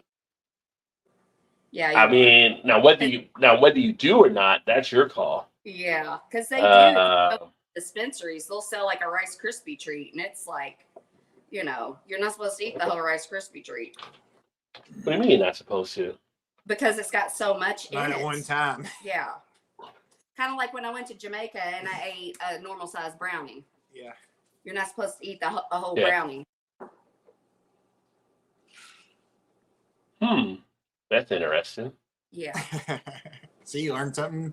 Yeah. I mean, now whether you do or not, that's your call. Yeah, because they Uh, do dispensaries. They'll sell like a Rice Krispie treat, and it's like, you know, you're not supposed to eat the whole Rice Krispie treat What do you mean you're not supposed to? because it's got so much in Not it. at one time. Yeah, kind of like when I went to Jamaica and I ate a normal size brownie. Yeah. You're not supposed to eat a whole Yeah. brownie. That's interesting. Yeah. See, you learn something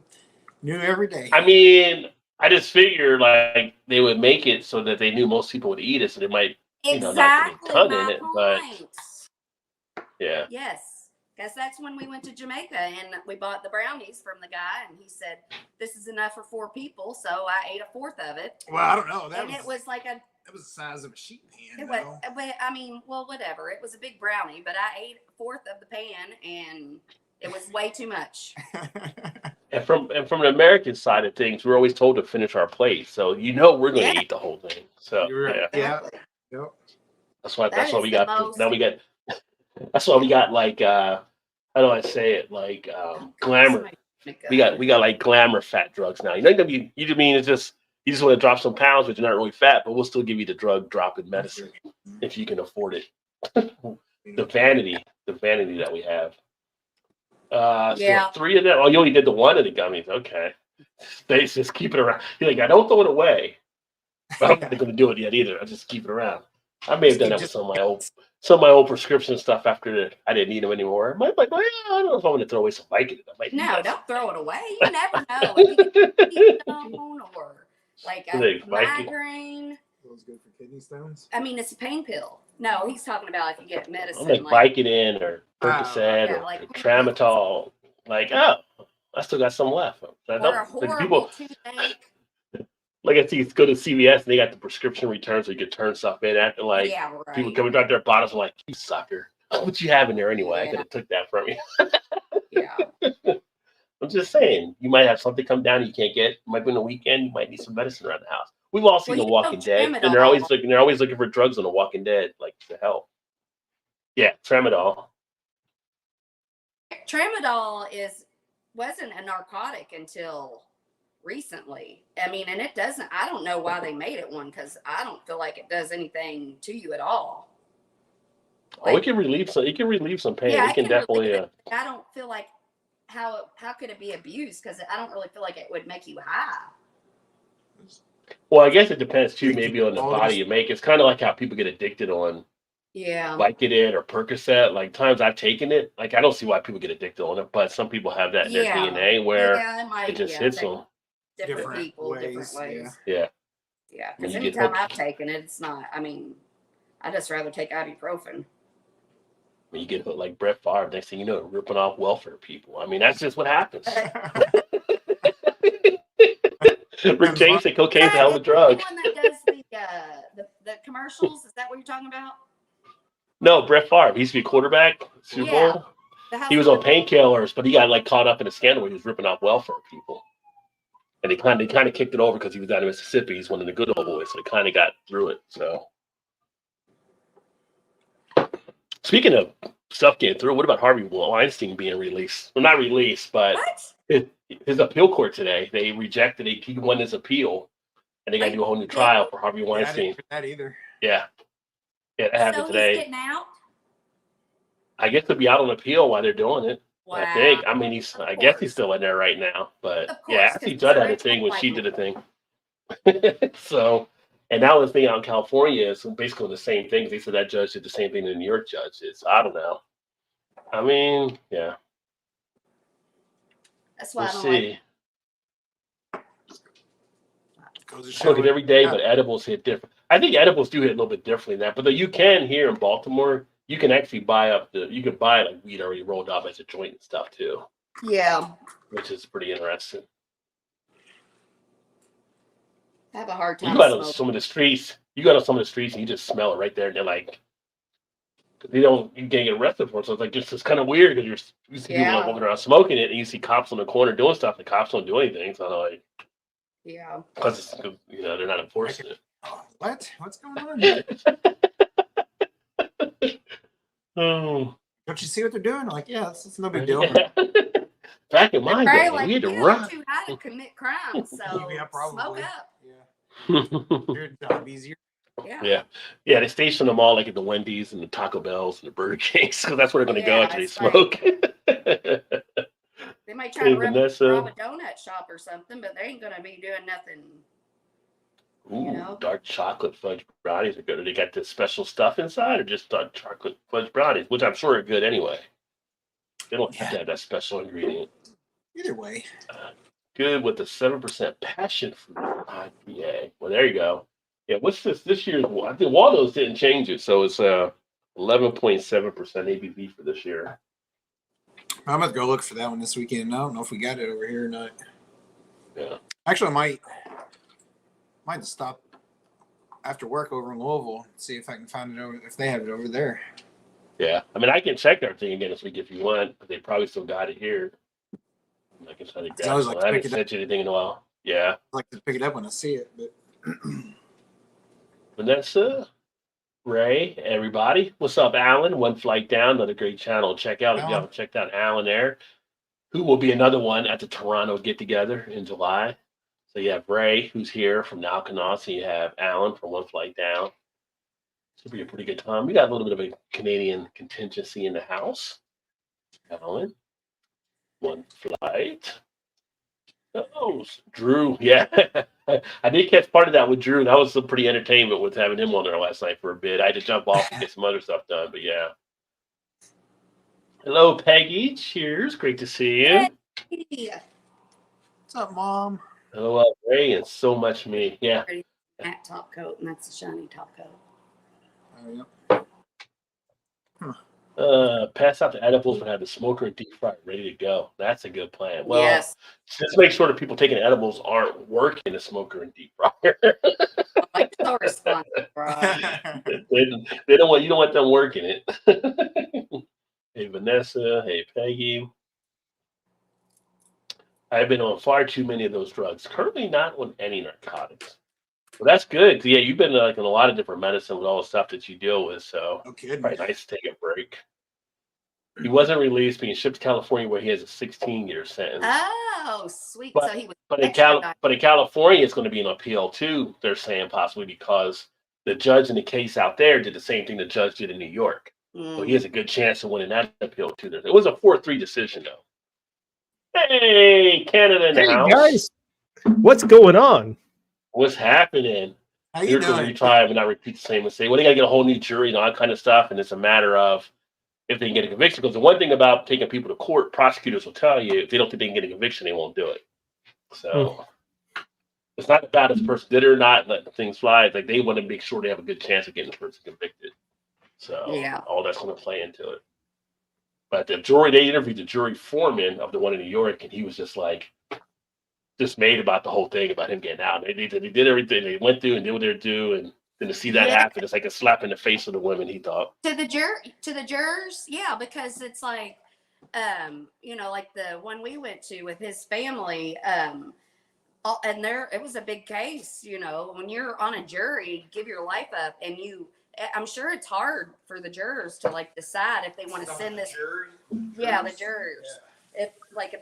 new every day. I mean, I just figured like they would make it so that they knew most people would eat it, so they might, not put a ton in it, but yeah. Yes, because that's when we went to Jamaica and we bought the brownies from the guy, and he said, "This is enough for 4 people." So I ate a fourth of it. Well, I don't know. It was like a. That was the size of a sheet pan. It was, but I mean, well, whatever. It was a big brownie, but I ate a fourth of the pan, and it was way too much. And from the American side of things, we're always told to finish our plate, so we're going to eat the whole thing. So You're right. Exactly. Yep. that's why That we is got. the most- Now we got. That's why we got like how do I say it, like glamour. We got like glamour fat drugs now. You mean it's just you just want to drop some pounds, but you're not really fat, but we'll still give you the drug dropping medicine if you can afford it. the vanity that we have. So 3 of them. Oh, you only did the 1 of the gummies. Okay. They just keep it around. You're like, I don't throw it away. But I'm not going to do it yet either. I just keep it around. I may have done that with some of my old prescription stuff after I didn't need them anymore. I might be like, well, yeah, I don't know if I'm going to throw away some Vicodin. No, don't throw it away. You never know. If you get kidney stone or like a migraine. Those good for kidney stones. I mean, it's a pain pill. No, he's talking about if you get medicine. I'm like Vicodin or Percocet or like Tramadol. Like, I still got some left. or a horrible toothache. Like I see, you go to CVS and they got the prescription returns so you can turn stuff in after people coming out their bottles and like, you sucker. What you have in there anyway? I could have took that from you. Yeah. I'm just saying, you might have something come down you can't get. It might be on the weekend, you might need some medicine around the house. We've all seen The Walking Dead, and they're always looking for drugs on The Walking Dead, like to help. Yeah, Tramadol. Tramadol wasn't a narcotic until recently. I mean, and I don't know why they made it one, because I don't feel like it does anything to you at all. It can relieve some pain. Yeah, it can definitely. I don't feel like how could it be abused, because I don't really feel like it would make you high. Well, I guess it depends too, maybe on the body you make. It's kind of like how people get addicted on Vicodin or Percocet. Like times I've taken it, like I don't see why people get addicted on it, but some people have that in their DNA where it just hits them. Different people, different ways. Yeah. Yeah, because anytime I've taken it, it's not. I mean, I just rather take ibuprofen. When you get hooked like Brett Favre, next thing you know, ripping off welfare people. I mean, that's just what happens. Rick James said cocaine's a hell of a drug. The one that does the commercials, is that what you're talking about? No, Brett Favre. He used to be quarterback, Super Bowl. He was on painkillers, but he got caught up in a scandal where he was ripping off welfare people. And they kind of kicked it over because he was down in Mississippi. He's one of the good old boys, so they kind of got through it. So, speaking of stuff getting through. What about Harvey Weinstein being released? Well, not released, but What? his appeal court today. They rejected it. He won his appeal, and they got to do a whole new trial for Harvey Yeah, I Weinstein. didn't hear that either. Yeah, that happened So today. he's getting out? I guess he'll be out on appeal while they're doing it. Wow. I think. I mean, I guess he's still in there right now. But yeah, Ashley Judd had a thing when she did a thing. So, and now the thing out in California is basically the same thing. They said that judge did the same thing the New York judge did. So I don't know. I mean, yeah. That's why We'll I don't see. Like Look at every day, but edibles hit different. I think edibles do hit a little bit differently than that. But you can here in Baltimore, you can actually you can buy like weed already rolled up as a joint and stuff too. Yeah. Which is pretty interesting. I have a hard time. You go out on some of the streets. You go out on some of the streets and you just smell it right there. And they're like, you can't get arrested for it. So it's like it's kind of weird because you see people like walking around smoking it, and you see cops on the corner doing stuff, and cops don't do anything. So like, yeah, because they're not enforcing it. What's going on here? Oh, don't you see what they're doing? Like, yeah, it's no big deal. Back in my day, like, we had to run. Too high to commit crimes, so Yeah, probably. smoke up. Yeah, your job easier. Yeah. They station them all like at the Wendy's and the Taco Bells and the Burger Kings because that's where they're going to go after they smoke. They might try to rob a donut shop or something, but they ain't going to be doing nothing. Ooh, dark chocolate fudge brownies are good. Or they got the special stuff inside, or just dark chocolate fudge brownies, which I'm sure are good anyway. They don't have to have that special ingredient. Either way, good with the 7% passion fruit IPA. Well, there you go. Yeah, what's this year's? I think Waldo's didn't change it, so it's 11.7% ABV for this year. I'm gonna go look for that one this weekend. I don't know if we got it over here or not. Yeah. Actually, I might stop after work over in Louisville and see if I can find it if they have it over there. Yeah, I mean, I can check everything again this week if you want, but they probably still got it here. I can try to grab it. I haven't sent you anything in a while. Yeah. I like to pick it up when I see it, but Vanessa, Ray, everybody. What's up, Alan? One Flight Down, another great channel. Check out if you haven't checked out Alan there. Who will be another one at the Toronto get together in July. So you have Ray, who's here from Nalkanawha. So you have Alan from One Flight Down. Should be a pretty good time. We got a little bit of a Canadian contingency in the house. Alan, One Flight. Oh, Drew. Yeah. I did catch part of that with Drew. That was some pretty entertainment with having him on there last night for a bit. I had to jump off and get some other stuff done, but yeah. Hello, Peggy. Cheers. Great to see you. Hey. What's up, Mom? Hello, Ray, and so much me. Yeah. That top coat, and that's a shiny top coat. Pass out the edibles but have the smoker and deep fry ready to go. That's a good plan. Well, yes. Just make sure that people taking edibles aren't working the smoker and deep fryer. Like so responsive, bro. They don't want you don't want them working it. Hey Vanessa, hey Peggy. I've been on far too many of those drugs. Currently not on any narcotics. Well, that's good. Yeah, you've been like in a lot of different medicine with all the stuff that you deal with. So probably nice to take a break. He wasn't released, being shipped to California where he has a 16-year sentence. Oh, sweet. But, so he was but in California, it's going to be an appeal too. They're saying possibly because the judge in the case out there did the same thing the judge did in New York. So he has a good chance of winning that appeal too. It was a 4-3 decision though. Hey, Canada in the house. Guys, what's going on? What's happening? How you They're doing? retry and not repeat the same mistake. Well, they got to get a whole new jury and all that kind of stuff, and it's a matter of if they can get a conviction. Because the one thing about taking people to court, prosecutors will tell you if they don't think they can get a conviction, they won't do it. So it's not about if the person did it or not, letting things fly. It's like they want to make sure they have a good chance of getting the person convicted. So all that's going to play into it. But the jury, they interviewed the jury foreman of the one in New York, and he was just like dismayed about the whole thing about him getting out. They did everything they went through and did what they're due, and then to see that happen, it's like a slap in the face of the women. He thought to the jurors, yeah, because it's like, like the one we went to with his family, and it was a big case. When you're on a jury, give your life up, and you I'm sure it's hard for the jurors to like decide if they want to send this. Yeah, the jurors. If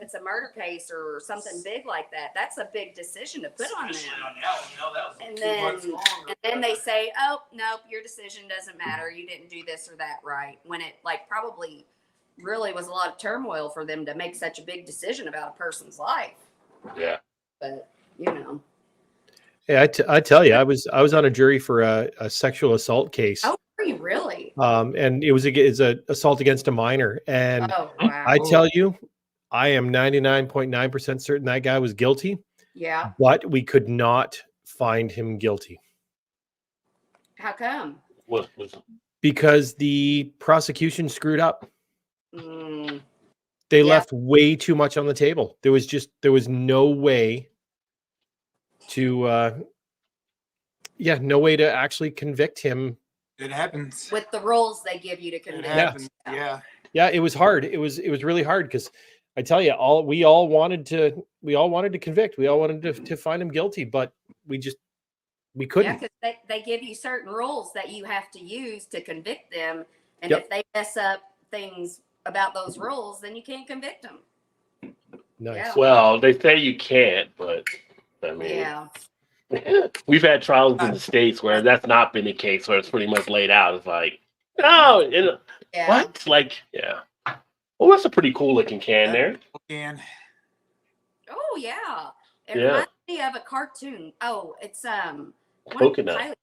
it's a murder case or something big like that, that's a big decision to put on them. And then they say, oh, nope, your decision doesn't matter. You didn't do this or that right. When it probably really was a lot of turmoil for them to make such a big decision about a person's life. Yeah. But, Yeah, I tell you, I was on a jury for a sexual assault case. Oh, are you really? And it's a assault against a minor. And Oh, wow. I tell you, I am 99.9% certain that guy was guilty. Yeah. But we could not find him guilty. How come? What? Because the prosecution screwed up. They Yeah. left way too much on the table. There was no way to no way to actually convict him. It happens. With the rules they give you to It convict. happens. Yeah. Yeah, it was hard. It was really hard because I tell you, we all wanted to convict. We all wanted to find him guilty, but we couldn't. Yeah, because they give you certain rules that you have to use to convict them. And Yep. if they mess up things about those rules, then you can't convict them. Nice. Yeah. Well, they say you can't, but I mean, Yeah. we've had trials in the States where that's not been the case, where it's pretty much laid out. It's like, no, Yeah. what? Like, yeah. Well, that's a pretty cool looking can there. And Oh, yeah. It Yeah. reminds me of a cartoon. Oh, it's one of Coconut. Tyler-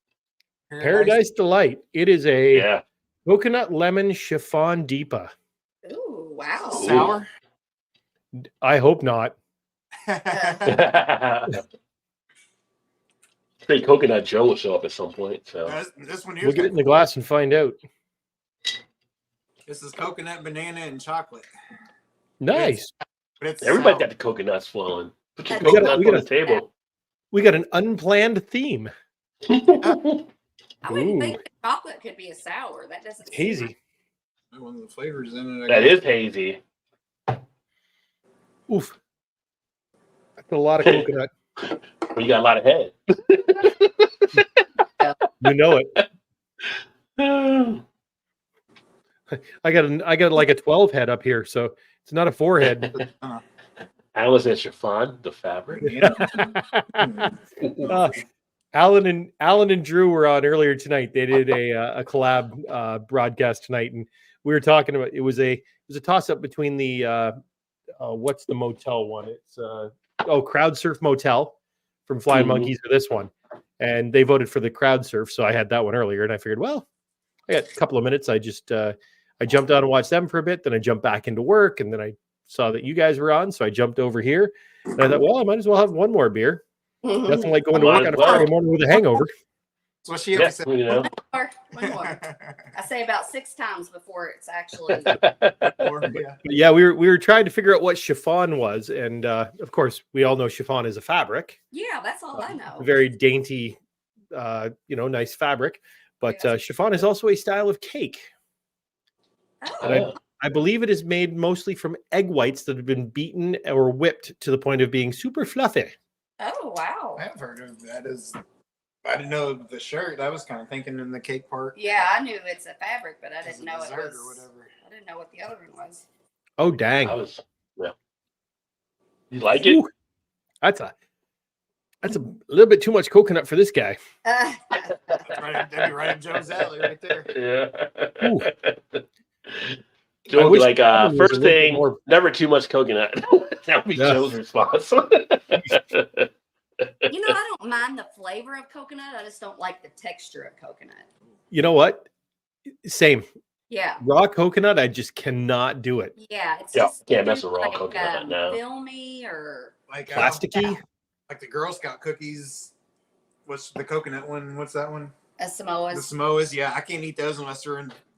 Paradise Delight. It is a Yeah. coconut lemon chiffon deepa. Ooh, wow. sour. I hope not. I think Coconut Joe will show up at some point. So This one We'll here's get it in the glass and find out. this is coconut, banana, and chocolate. Nice. But it's everybody sour. got the coconuts flowing. Put your We gotta- coconut we on gotta- the table. We got an unplanned theme. I wouldn't Ooh. think the chocolate could be a sour. That doesn't seem Hazy. One of the flavors in it. That is hazy. Oof. That's a lot of coconut. But you got a lot of head. You know it. I got like a 12 head up here, so it's not a 4 head. Alice and chiffon, the fabric. Alan and Drew were on earlier tonight. They did a collab broadcast tonight, and we were talking about it was a toss up between the what's the motel one? It's Crowd Surf Motel from Flying Mhm. Monkeys or this one, and they voted for the Crowd Surf. So I had that one earlier, and I figured, well, I got a couple of minutes. I just I jumped out and watched them for a bit, then I jumped back into work, and then I saw that you guys were on, so I jumped over here, and I thought, well, I might as well have one more beer. Nothing like going to work Might on a as well. Friday morning with a hangover. That's what she Yeah, always said. you know. One more. I say about 6 times before it's actually. But yeah, we were trying to figure out what chiffon was, and of course, we all know chiffon is a fabric, Yeah, that's all I know. very dainty, nice fabric. But Yeah. chiffon is also a style of cake. Oh, And I believe it is made mostly from egg whites that have been beaten or whipped to the point of being super fluffy. oh, wow. I have heard of that. I didn't know the shirt. I was kind of thinking in the cake part. Yeah, I knew it's a fabric, but I As a didn't know it dessert was. or whatever. I didn't know what the other one was. Oh dang! You like it? Ooh, that's a little bit too much coconut for this guy. That'd be right in Joe's alley right there. Yeah. I Joe would be wish like, lemon was a first little bit thing, more- never too much coconut. That would be Yeah. Joe's response. I don't mind the flavor of coconut. I just don't like the texture of coconut. You know what? Same. Yeah. Raw coconut, I just cannot do it. Yeah. It's Yeah, just can't mess too, with raw coconut, no. filmy or Like Plasticky. like the Girl Scout cookies. What's the coconut one? What's that one? a Samoa's. The Samoas. Yeah, I can't eat those unless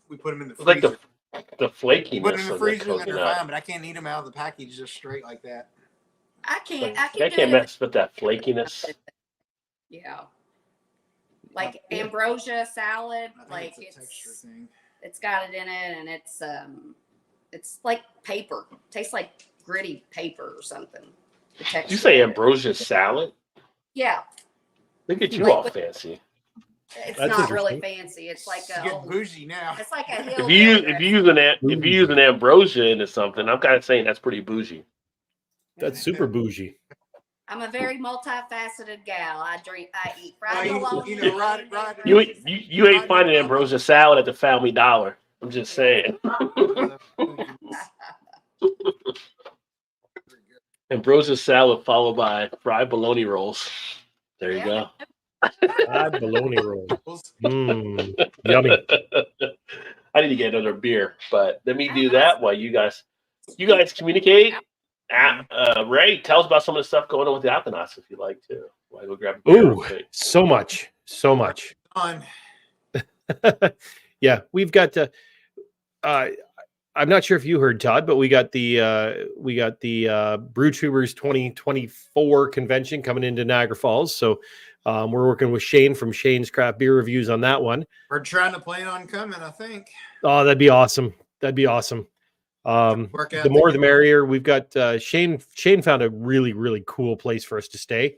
we put them in the It's like freezer. the Put them flakiness in the of the freezer and they're coconut. fine, but I can't eat them out of the package just straight like that. I can't I do can't it. mess with that flakiness. Yeah. Like ambrosia salad, I think like it's a texture thing. it's got it in it, and it's like paper. Tastes like gritty paper or something. The Did texture you say of it. ambrosia salad? Yeah. Look at you Like all with- fancy. It's That's not really interesting. fancy. It's like It's a getting bougie now. it's like a If hill. you use an ambrosia into something, I'm kind of saying that's pretty bougie. That's super bougie. I'm a very multifaceted gal. I eat fried Well, bologna. you know, Rod- and Rod- ambrosia. You ain't finding ambrosia salad at the Family Dollar. I'm just saying. Ambrosia salad followed by fried bologna rolls. There you Yeah. go. Fried bologna roll. Yummy. I need to get another beer, but let me do that while you guys communicate. Ray, tell us about some of the stuff going on with the Alkanauts if you'd like to. Why go grab a beer real Ooh, quick. so much. On. Yeah, we've got to. I'm not sure if you heard, Todd, but we got the Brew Tubers 2024 convention coming into Niagara Falls. So we're working with Shane from Shane's Craft Beer Reviews on that one. We're trying to plan on coming, I think. Oh, that'd be awesome. Work out The more the merrier. We've got Shane found a really cool place for us to stay.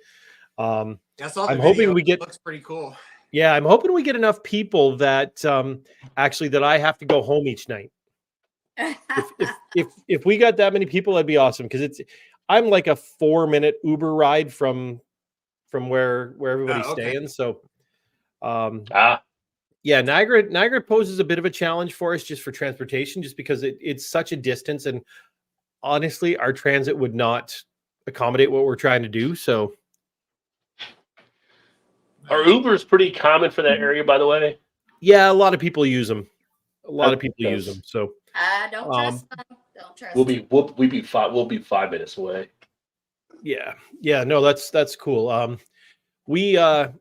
I saw the I'm video. hoping we get. It looks pretty cool. Yeah, I'm hoping we get enough people that actually that I have to go home each night. If we got that many people, that'd be awesome because I'm like a 4-minute Uber ride from where everybody's staying. So yeah, Niagara poses a bit of a challenge for us just for transportation, just because it's such a distance, and honestly, our transit would not accommodate what we're trying to do. So are Ubers pretty common for that area, by the way? yeah, a lot of people use them. Use them. So I don't trust them. Don't trust we'll them. be 5 minutes away. Yeah, no, that's cool. We've got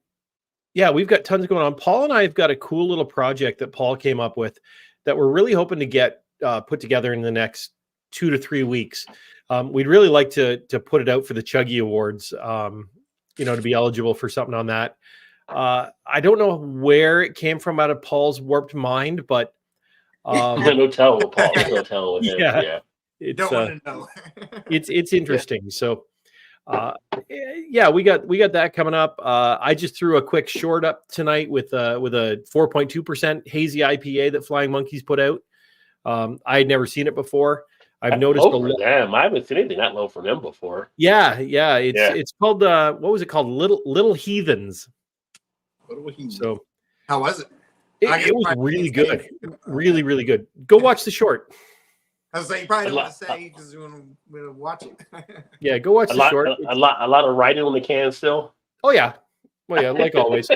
tons going on. Paul and I have got a cool little project that Paul came up with that we're really hoping to get put together in the next 2 to 3 weeks. We'd really like to put it out for the Chuggy Awards, to be eligible for something on that. I don't know where it came from out of Paul's warped mind, but no telling with Paul. No telling with him. Yeah. It's, don't want to know. it's interesting. Yeah. So we got that coming up. I just threw a quick short up tonight with a 4.2% hazy IPA that Flying Monkeys put out. I had never seen it before. I've noticed low for them. I haven't seen anything that low from them before. Yeah. It's called what was it called? Little Heathens. So how was it? It was really good. Really good. Go watch the short. I was like, you probably don't want to say because we want to watch it. Yeah, go watch the short. A lot of writing on the can still. Oh yeah, well yeah, like always.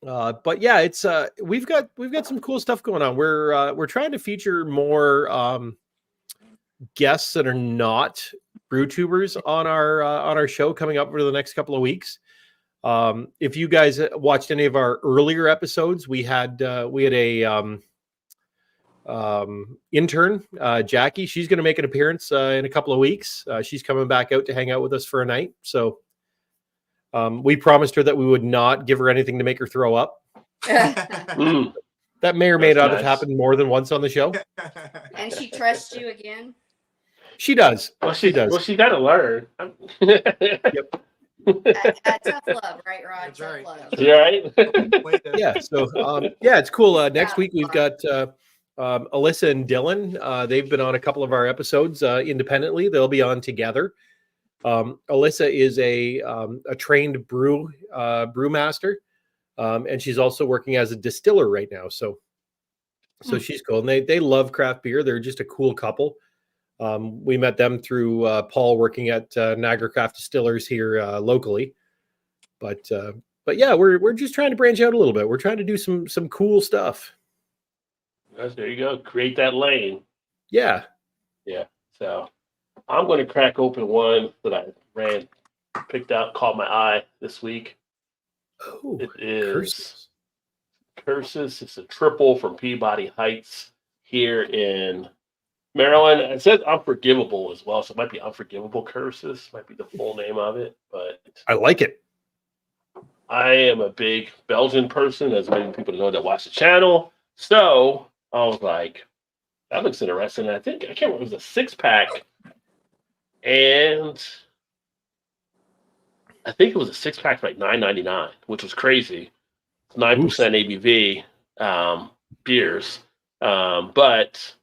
But yeah, it's we've got some cool stuff going on. We're trying to feature more guests that are not brew tubers on our show coming up over the next couple of weeks. If you guys watched any of our earlier episodes, we had a intern, Jackie. She's going to make an appearance in a couple of weeks. She's coming back out to hang out with us for a night. So we promised her that we would not give her anything to make her throw up. That may or may not have happened more than once on the show. And she trusts you again? She does. Well, she does. Well, she got to learn. Yep. Tough love, right, Rod? That's right. Love. You all right? Yeah. So it's cool. Next week we've got Alyssa and Dylan. They've been on a couple of our episodes independently. They'll be on together. Alyssa is a trained brewmaster, and she's also working as a distiller right now. So she's cool, and they love craft beer. They're just a cool couple. We met them through Paul working at Niagara Craft Distillers here locally. But yeah, we're just trying to branch out a little bit. We're trying to do some cool stuff. There you go. Create that lane. Yeah. So I'm going to crack open one that I picked out, caught my eye this week. Oh, it is Curses. It's a triple from Peabody Heights here in Maryland. It says Unforgivable as well, so it might be Unforgivable Curses. Might be the full name of it, but I like it. I am a big Belgian person, as many people know that watch the channel. So I was like, that looks interesting. I can't remember, it was a 6-pack. And I think it was a 6-pack for like $9.99, which was crazy. 9% ABV beers, but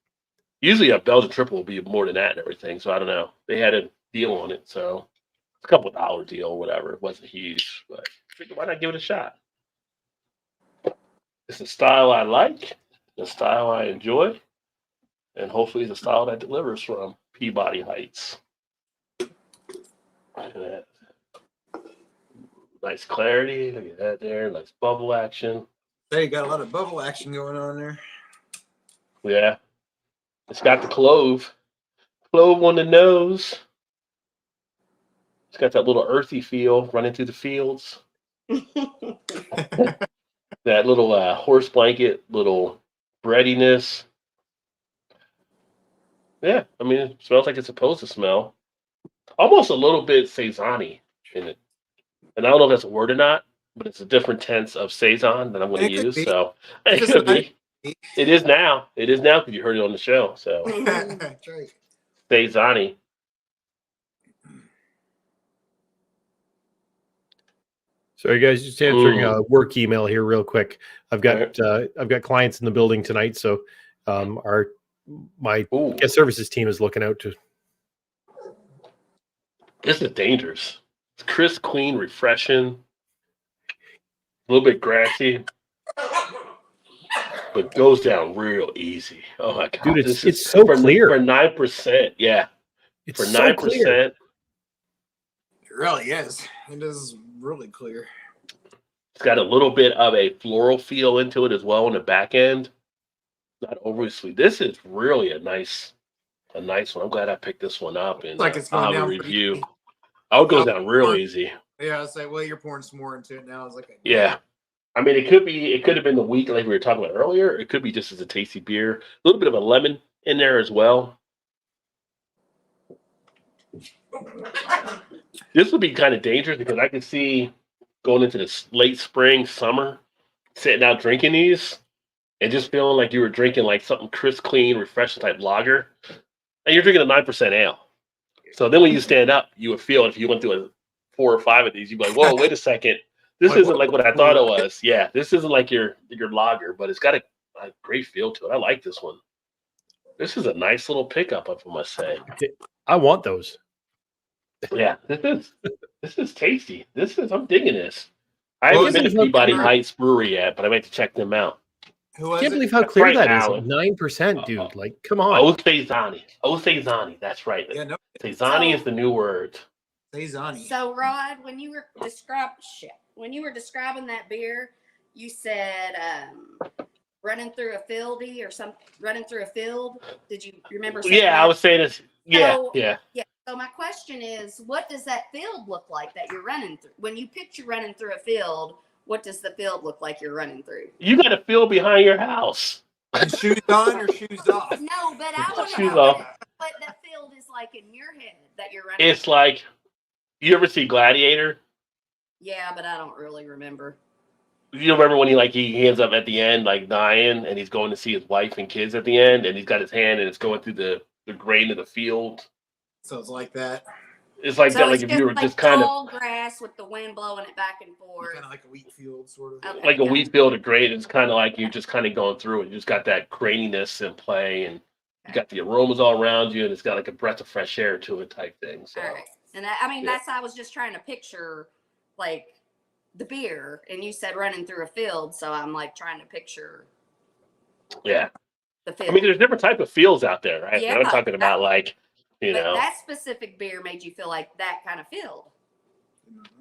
usually a Belgian triple will be more than that and everything. So I don't know. They had a deal on it, so a couple $1 deal or whatever. It wasn't huge, but I figured why not give it a shot? It's a style I like, the style I enjoy, and hopefully it's a style that delivers from Peabody Heights. Look at that. Nice clarity. Look at that there. Nice bubble action. Hey, you got a lot of bubble action going on there. Yeah. It's got the clove. Clove on the nose. It's got that little earthy feel running through the fields. That little horse blanket, little breadiness. Yeah, I mean, it smells like it's supposed to smell. Almost a little bit Saison-y in it. And I don't know if that's a word or not, but it's a different tense of Saison that I'm going to use. So it It's could just be. It is now. It is now because you heard it on the show. So That's right. Saison-y. So, you guys, just answering a work email here real quick. I've got clients in the building tonight, so my guest services team is looking out to. This is dangerous. It's crisp, clean, refreshing, a little bit grassy, but goes down real easy. Oh my god, Dude, it's so clear for 9%. Yeah, it's for so 9%. clear. It really is. It is really clear. It's got a little bit of a floral feel into it as well on the back end. Not overly sweet. This is really a nice one. I'm glad I picked this one up and Like it's I'll going have a down pretty review. easy. Oh, it goes down real easy. Yeah, I was like, well, you're pouring some more into it now. I was like, Yeah. I mean, it could have been the weak like we were talking about earlier. It could be just as a tasty beer. A little bit of a lemon in there as well. This would be kind of dangerous because I could see going into the late spring, summer, sitting out drinking these and just feeling like you were drinking like something crisp, clean, refreshing type lager. And you're drinking a 9% ale. So then when you stand up, you would feel if you went through 4 or 5 of these, you'd be like, whoa, wait a second. This isn't like what I thought it was. Yeah, this isn't like your lager, but it's got a great feel to it. I like this one. This is a nice little pickup, I must say. I want those. Yeah, this is tasty. I'm digging this. I haven't been to Peabody Heights Brewery yet, but I might have to check them out. I can't believe how clear that is. 9%, dude. Like, come on. Oh, Saison-y. That's right. Yeah, no. Saison-y is the new word. Saison-y. So, Rod, when you were describing that beer, you said running through a fieldy or something. Running through a field. Did you remember? Yeah, I was saying this. Yeah, yeah. So my question is, what does that field look like that you're running through? When you picture running through a field, what does the field look like you're running through? You got a field behind your house. Shoes on or shoes off? No, but I want to Shoes know off. what that field is like in your head that you're running. It's like, you ever see Gladiator? Yeah, but I don't really remember. You remember when he ends up at the end like dying and he's going to see his wife and kids at the end and he's got his hand and it's going through the grain of the field. So it's like that. It's like that, like if you were just kind of tall grass with the wind blowing it back and forth. Kind of like a wheat field, sort of. Okay, like a wheat field of grain. It's kind of like you're just kind of going through it. You just got that graininess in play, and you got the aromas all around you, and it's got like a breath of fresh air to it, type thing. So, all right, and that's I was just trying to picture like the beer, and you said running through a field, so I'm like trying to picture. Yeah, the field. I mean, there's different type of fields out there, right? Yeah, I'm talking about like. But that specific beer made you feel like that kind of field.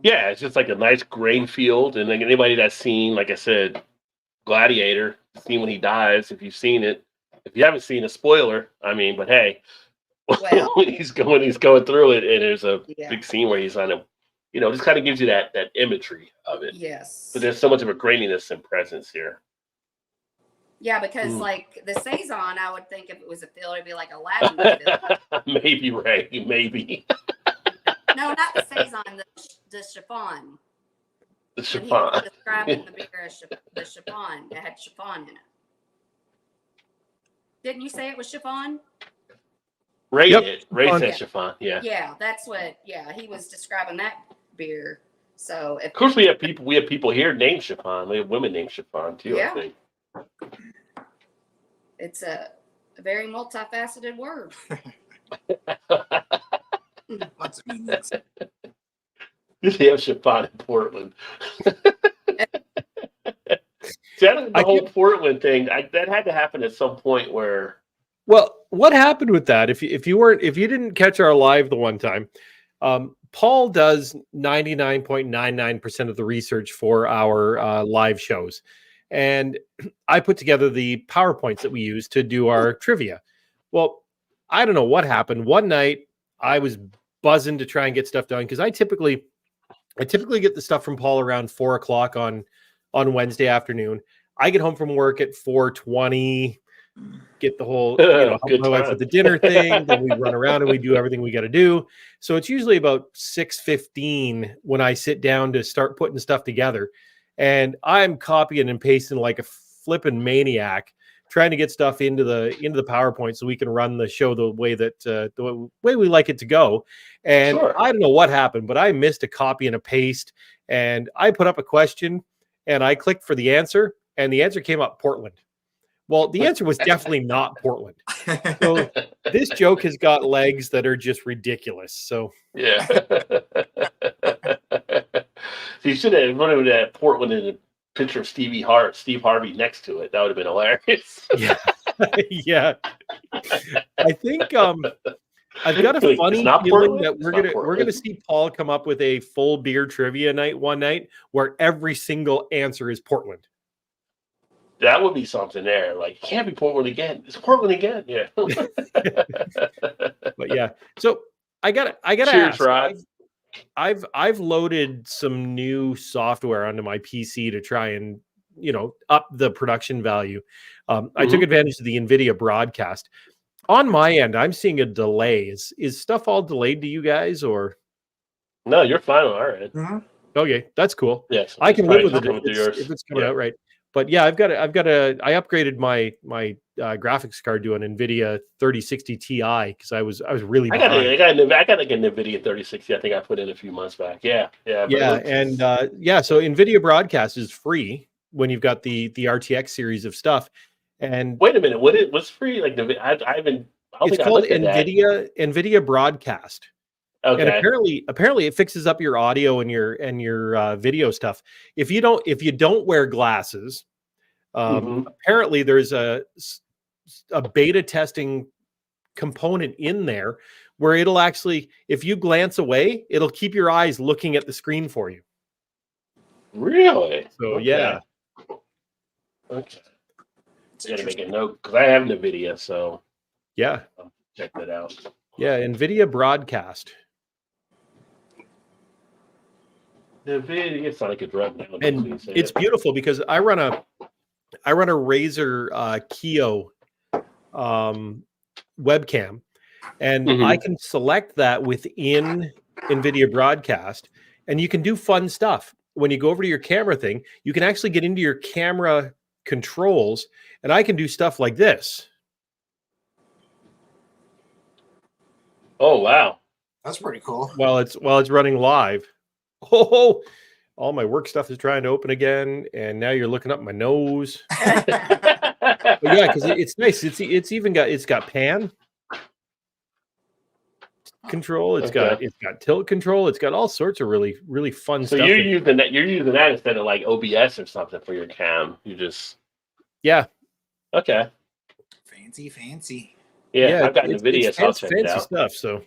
Yeah, it's just like a nice grain field, and like anybody that's seen, like I said, Gladiator, seen when he dies. If you've seen it, if you haven't seen a spoiler, I mean, but hey, well, he's going through it, and there's a big scene where he's on him. Just kind of gives you that imagery of it. Yes. But there's so much of a graininess and presence here. Yeah, because like the Saison, I would think if it was a field, it'd be like a lavender field. Maybe, Ray. Maybe. No, not the Saison, the chiffon. The chiffon. When he was describing the beer as the chiffon, it had chiffon in it. Didn't you say it was chiffon? Ray Yep. did. Ray said chiffon. Yeah. Yeah, that's what. Yeah, he was describing that beer So if Of course, we have people here named Chiffon. We have women named Chiffon too. Yeah. I think. it's a very multifaceted word. Lots of meanings. They have Chiffon in Portland. See, the whole Portland thing, that had to happen at some point where. Well, what happened with that? If you didn't catch our live the one time, Paul does 99.99% of the research for our live shows, and I put together the PowerPoints that we use to do our trivia. Well, I don't know what happened. One night I was buzzing to try and get stuff done because I typically get the stuff from Paul around 4:00 on Wednesday afternoon. I get home from work at 4:20. Get the whole, help my wife with the dinner thing. Then we run around and we do everything we got to do. So it's usually about 6:15 when I sit down to start putting stuff together. And I'm copying and pasting like a flipping maniac, trying to get stuff into the PowerPoint so we can run the show the way we like it to go. And Sure. I don't know what happened, but I missed a copy and a paste. And I put up a question and I clicked for the answer, and the answer came up Portland. Well, the answer was definitely not Portland. So this joke has got legs that are just ridiculous. So Yeah. So you should have run over that Portland in a picture of Steve Harvey next to it. That would have been hilarious. yeah, yeah. I think I've got a Like, funny it's not feeling Portland? that It's we're not gonna Portland. see Paul come up with a full beer trivia night one night where every single answer is Portland. That would be something there. Like, it can't be Portland again. It's Portland again. Yeah. But yeah, so I gotta Cheers, ask. Rod. I've loaded some new software onto my PC to try and up the production value. I took advantage of the NVIDIA broadcast. On my end, I'm seeing a delay. Is stuff all delayed to you guys, or? No, you're fine on our end. Mm-hmm. Okay, that's cool. Yes, I can live with it coming through yours. if it's coming out right. But yeah, I upgraded my graphics card to an NVIDIA 3060 Ti because I was really I behind. got like an NVIDIA 3060. I think I put in a few months back. Yeah. So NVIDIA broadcast is free when you've got the RTX series of stuff. And wait a minute, what's free? Like it's called NVIDIA broadcast. Okay. And apparently it fixes up your audio and your video stuff. If you don't wear glasses, apparently there's a beta testing component in there where it'll actually, if you glance away, it'll keep your eyes looking at the screen for you. Really? So okay. yeah. Okay. Gotta make a note because I have NVIDIA, so yeah, I'll check that out. Yeah, NVIDIA broadcast. NVIDIA, it's not like a drug now. And it's beautiful because I run a Razer Kio webcam, and I can select that within NVIDIA broadcast, and you can do fun stuff. When you go over to your camera thing, you can actually get into your camera controls, and I can do stuff like this. Oh wow, that's pretty cool. While it's running live. Oh, all my work stuff is trying to open again, and now you're looking up my nose. But yeah, because it's nice. It's got pan control. It's got tilt control. It's got all sorts of really, really fun stuff. So you're using that instead of like OBS or something for your cam. You just okay. Fancy. Yeah, I've got NVIDIA, so I'll check it out. Stuff. So,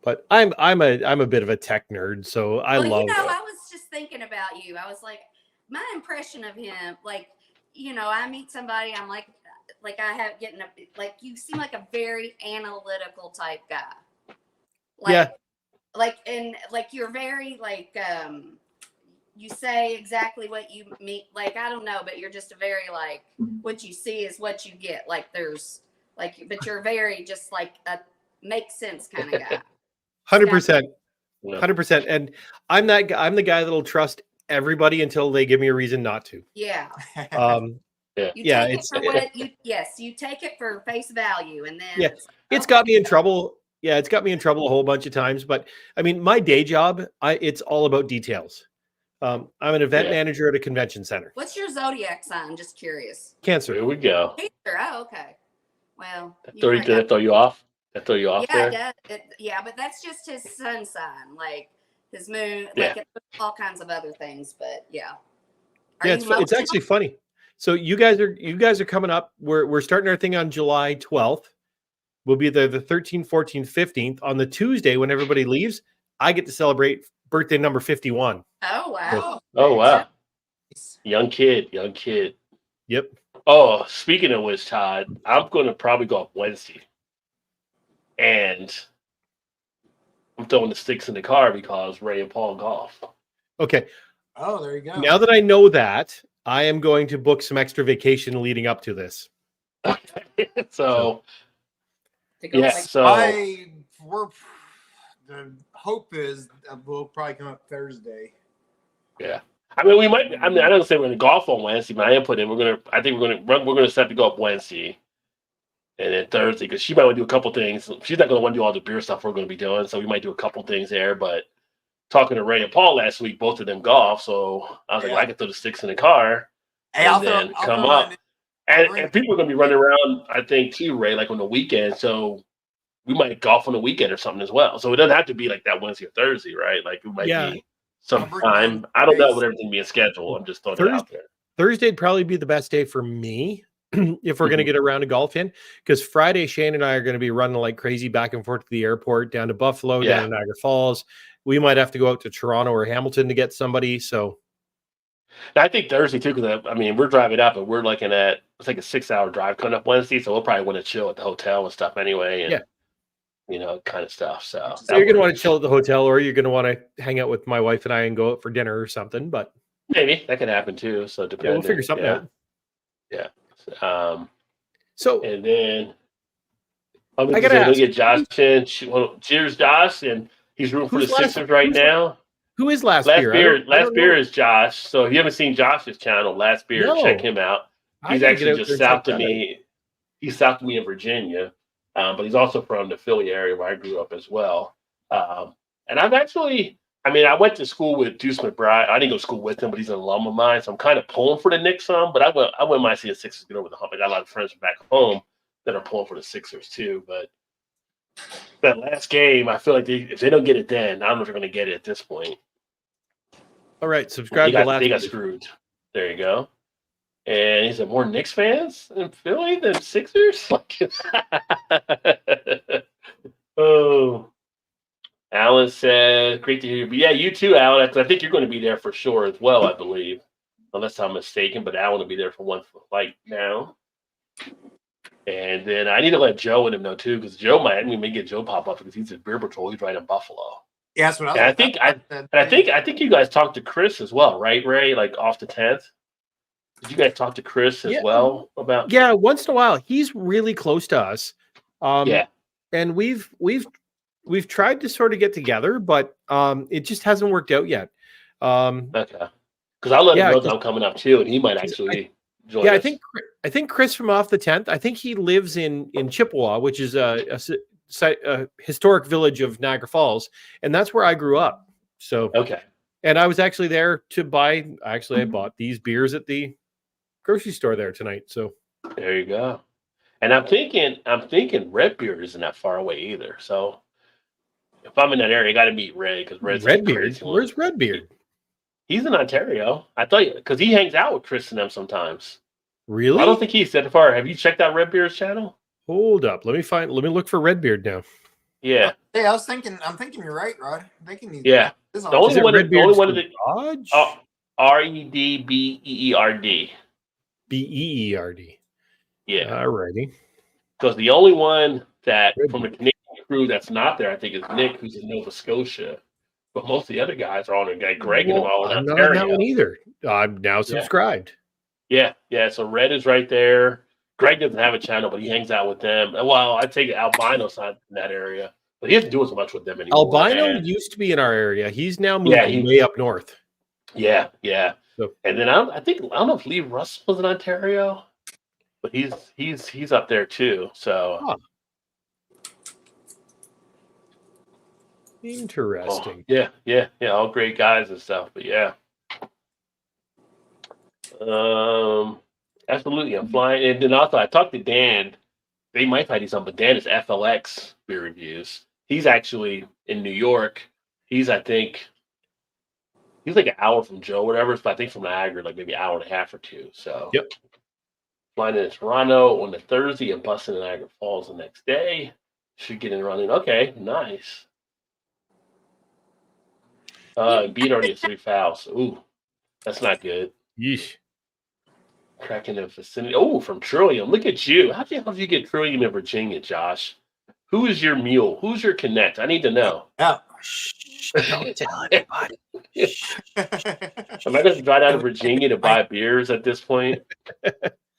but I'm a bit of a tech nerd, so I love. I was just thinking about you. I was like, my impression of him, like, I meet somebody, I'm like I have you seem like a very analytical type guy. You're very you say exactly what you mean. Like, I don't know, but you're just a very what you see is what you get. Like there's but you're very just like a make sense kind of guy. 100%. 100%. And I'm the guy that'll trust everybody until they give me a reason not to. Yeah. You take it for face value, and then it's got me in trouble Yeah, it's got me in trouble a whole bunch of times. But I mean, my day job, it's all about details. I'm an event Yeah. manager at a convention center. What's your zodiac sign? Just curious. Cancer. Here we go. Cancer. Oh, okay. Well, That you throw, might did have. that throw you off? That throw you off Yeah, it there? does. Yeah, but that's just his sun sign. Like his moon, Yeah. like it's all kinds of other things. But yeah. Are Yeah, you it's emotional? actually funny. So you guys are coming up. We're starting our thing on July 12th. We'll be there the 13th, 14th, 15th. On the Tuesday when everybody leaves, I get to celebrate birthday number 51. Oh wow. Oh wow. Nice. Young kid. Yep. Oh, speaking of which, Todd, I'm going to probably go up Wednesday, and I'm throwing the sticks in the car because Ray and Paul golf. Okay. Oh, there you go. Now that I know that, I am going to book some extra vacation leading up to this. So To go yeah, play- so The hope is that we'll probably come up Thursday. yeah. I mean, we might. I mean, I don't say we're going to golf on Wednesday, but I am putting. I think we're going to set to go up Wednesday, and then Thursday because she might want to do a couple things. She's not going to want to do all the beer stuff we're going to be doing, so we might do a couple things there. But talking to Ray and Paul last week, both of them golf, so I was like, Yeah. well, I can throw the sticks in the car Hey, and then I'll come throw up. mine And people are going to be running around, I think, too, Ray, like on the weekend. So we might golf on the weekend or something as well. So it doesn't have to be like that Wednesday or Thursday, right? Like it might Yeah. be I'll bring sometime. mine. I don't know with everything being scheduled. I'm just throwing it out there. Thursday'd probably be the best day for me if we're going to get around to golf in, because Friday Shane and I are going to be running like crazy back and forth to the airport, down to Buffalo, Yeah. down to Niagara Falls. We might have to go out to Toronto or Hamilton to get somebody. So Now, I think Thursday too, because I mean we're driving up and we're looking at it's like a 6-hour drive coming up Wednesday, so we'll probably want to chill at the hotel and stuff anyway, and Yeah. you know, kind of stuff. So you're going to want to chill at the hotel, or you're going to want to hang out with my wife and I and go out for dinner or something. But maybe that could happen too. So yeah, depending, we'll figure something out. Yeah. So And then I gotta gonna ask, get Josh in. Well, cheers, Josh, and he's rooting for the Who's last- Sixers right who's now. who is last Last beer? beer, I don't know. is Josh. So if you haven't seen Josh's channel, Last Beer, No. check him out. I He's gotta actually get out just there and south check of that out. me. He's south of me in Virginia, but he's also from the Philly area where I grew up as well. And I've actually, I mean, I went to school with Deuce McBride. I didn't go to school with him, but he's an alum of mine, so I'm kind of pulling for the Knicks some. But I wouldn't mind seeing the Sixers get over the hump. I got a lot of friends from back home that are pulling for the Sixers too. But that last game, I feel like if they don't get it then, I don't know if they're going to get it at this point. All right, subscribe to Last They got Beer. screwed. There you go. And he said, more Knicks fans in Philly than Sixers? Oh. Alan said, great to hear you. But yeah, you too, Alan. I think you're going to be there for sure as well, I believe. Unless I'm mistaken, but Alan will be there for one flight now. And then I need to let Joe and him know too, because Joe might, get Joe pop up because he's at Beer Patrol. He's right in Buffalo. Yeah, that's what I was. And I think you guys talked to Chris as well, right, Ray? Like off the 10th. Did you guys talk to Chris as well about? Yeah, once in a while. He's really close to us. Yeah. And we've tried to sort of get together, but it just hasn't worked out yet. Okay. Because I'll let him know that 'cause- I'm coming up too, and he might actually join Yeah, us. I think Chris from off the 10th. I think he lives in Chippewa, which is a historic village of Niagara Falls, and that's where I grew up. So Okay. and I was actually there to buy. Actually, I bought these beers at the grocery store there tonight. So There you go. And I'm thinking Red Beard isn't that far away either. So if I'm in that area, I got to meet Ray because Red's Redbeard, where's Redbeard? He's in Ontario. I thought because he hangs out with Chris and them sometimes. Really? I don't think he's that far. Have you checked out Red Beard's channel? Hold up. Let me look for Redbeard now. Yeah. Hey, I'm thinking you're right, Rod. I'm thinking he's. Yeah. This is The only Is it one. The Redbeard's only one of the Garage? REDBEERD. BEERD. Yeah. Alrighty. Because the only one that Red from the Canadian crew that's not there, I think, is Nick, who's in Nova Scotia. But most of the other guys are on there. Guy Greg and them all in I'm not on that Ontario. one either. I'm now subscribed. Yeah. So Red is right there. Greg doesn't have a channel, but he hangs out with them. Well, I take it Albino's not in that area, but he doesn't do as much with them anymore. Albino And- used to be in our area. He's now moved Yeah, he- way up north. Yeah. So- And then I don't know if Lee Russ was in Ontario, but he's up there too. So Huh. Interesting. Yeah. All great guys and stuff. But yeah. Absolutely. I'm flying. And then also I talked to Dan. They might find he's on, but Dan is FLX Beer Reviews. He's actually in New York. He's like an hour from Joe, whatever. But I think from Niagara, like maybe an hour and a half or two. So Yep. flying in Toronto on the Thursday and busting in Niagara Falls the next day. Should get in running. Okay, nice. Beat already at 3 fouls. Ooh, that's not good. Yeesh. Cracking the vicinity. Oh, from Trillium. Look at you. How the hell did you get Trillium in Virginia, Josh? Who is your mule? Who's your connect? I need to know. Oh. Don't tell anybody. Am I going to drive down to Virginia to buy beers at this point?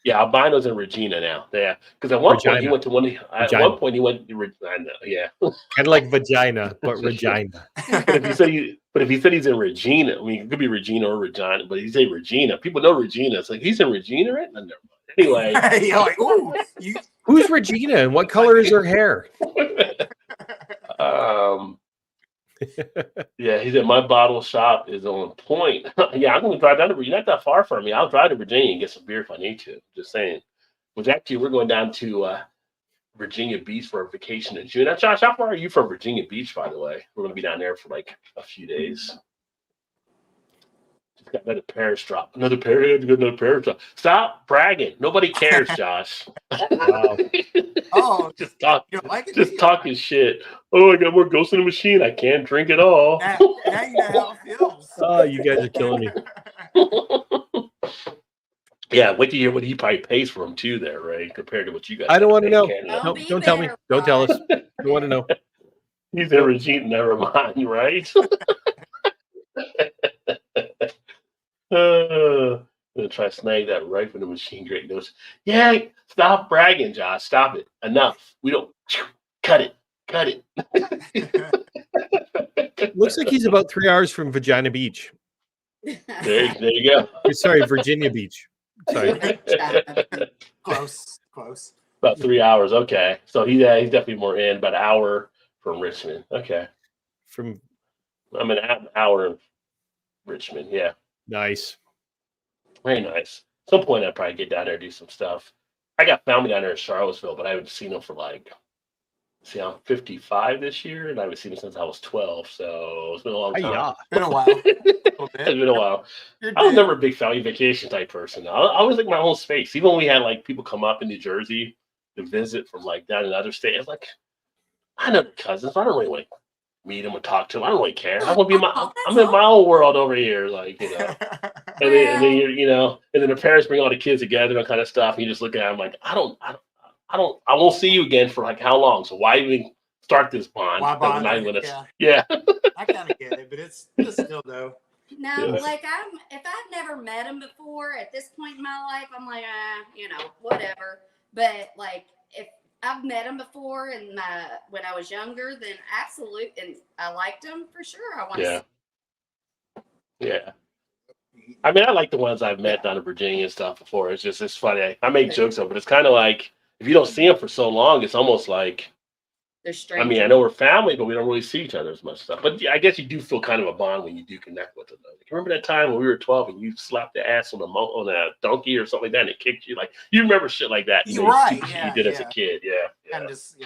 Yeah, albino's in Regina now. Yeah, because at one point he went to At one point he went to Regina. Yeah, kind of like vagina, but Regina. But if he said he's in Regina, I mean, it could be Regina or Regina. But he say Regina. People know Regina. It's like he's in Regina, right? Anyway, you're like, ooh, who's Regina and what color is her hair? Yeah, he said my bottle shop is on point. Yeah, I'm going to drive down to Virginia. Not that far from me. I'll drive to Virginia and get some beer if I need to. Just saying. Which actually, we're going down to Virginia Beach for a vacation in June. Now, Josh, how far are you from Virginia Beach, by the way? We're going to be down there for like a few days. Just got another Paris drop. Another Paris drop. Stop bragging. Nobody cares, Josh. Wow. oh, Just talk. you don't like it? Just talking shit. Oh, I got more Ghost in the Machine. I can't drink it all. Now you know how it feels. Oh, you guys are killing me. Yeah, wait to hear what he probably pays for them too there, right? Compared to what you guys. I don't want to know. Don't No, don't tell me. Don't tell us. I don't want to know. He's in Regina, never mind, right? I'm gonna try to snag that right from the machine. Great notes. Yeah, stop bragging, Josh. Stop it. Enough. We don't cut it. Cut it. Looks like he's about 3 hours from Vagina Beach. There you go. Sorry, Virginia Beach. Sorry. Close. About 3 hours. Okay, so he's definitely more in. About an hour from Richmond. Okay, I'm an hour in Richmond. Yeah, Nice. very nice. Some point I'd probably get down there and do some stuff. I got family down there in Charlottesville, but I haven't seen them for I'm 55 this year, and I haven't seen them since I was 12. So it's been a long time. Yeah. Been a while. It's been a while. I was never a big family vacation type person. I always like my own space. Even when we had like people come up in New Jersey to visit from like down in other states, like I know the cousins. But I don't really want to meet them or talk to them. I don't really care. I want to be I'm in my own world over here, like and then and then the parents bring all the kids together and kind of stuff. And you just look at them like I won't see you again for like how long? So why even start this bond? Why bond? Yeah. I kind of get it, but it's still though. No, Yeah. like if I've never met him before at this point in my life, I'm like, whatever. But like if I've met him before and when I was younger, then absolutely, and I liked him for sure. I want to. Yeah. I mean, I like the ones I've met down in Virginia and stuff before. It's funny. I make jokes of it, but it's kind of like if you don't see them for so long, it's almost like. They're strangers. I mean, I know we're family, but we don't really see each other as much stuff. But yeah, I guess you do feel kind of a bond when you do connect with them. Like, remember that time when we were 12 and you slapped the ass on a donkey or something like that and it kicked you? Like, you remember shit like that. You're right. You did as a kid. Yeah. And just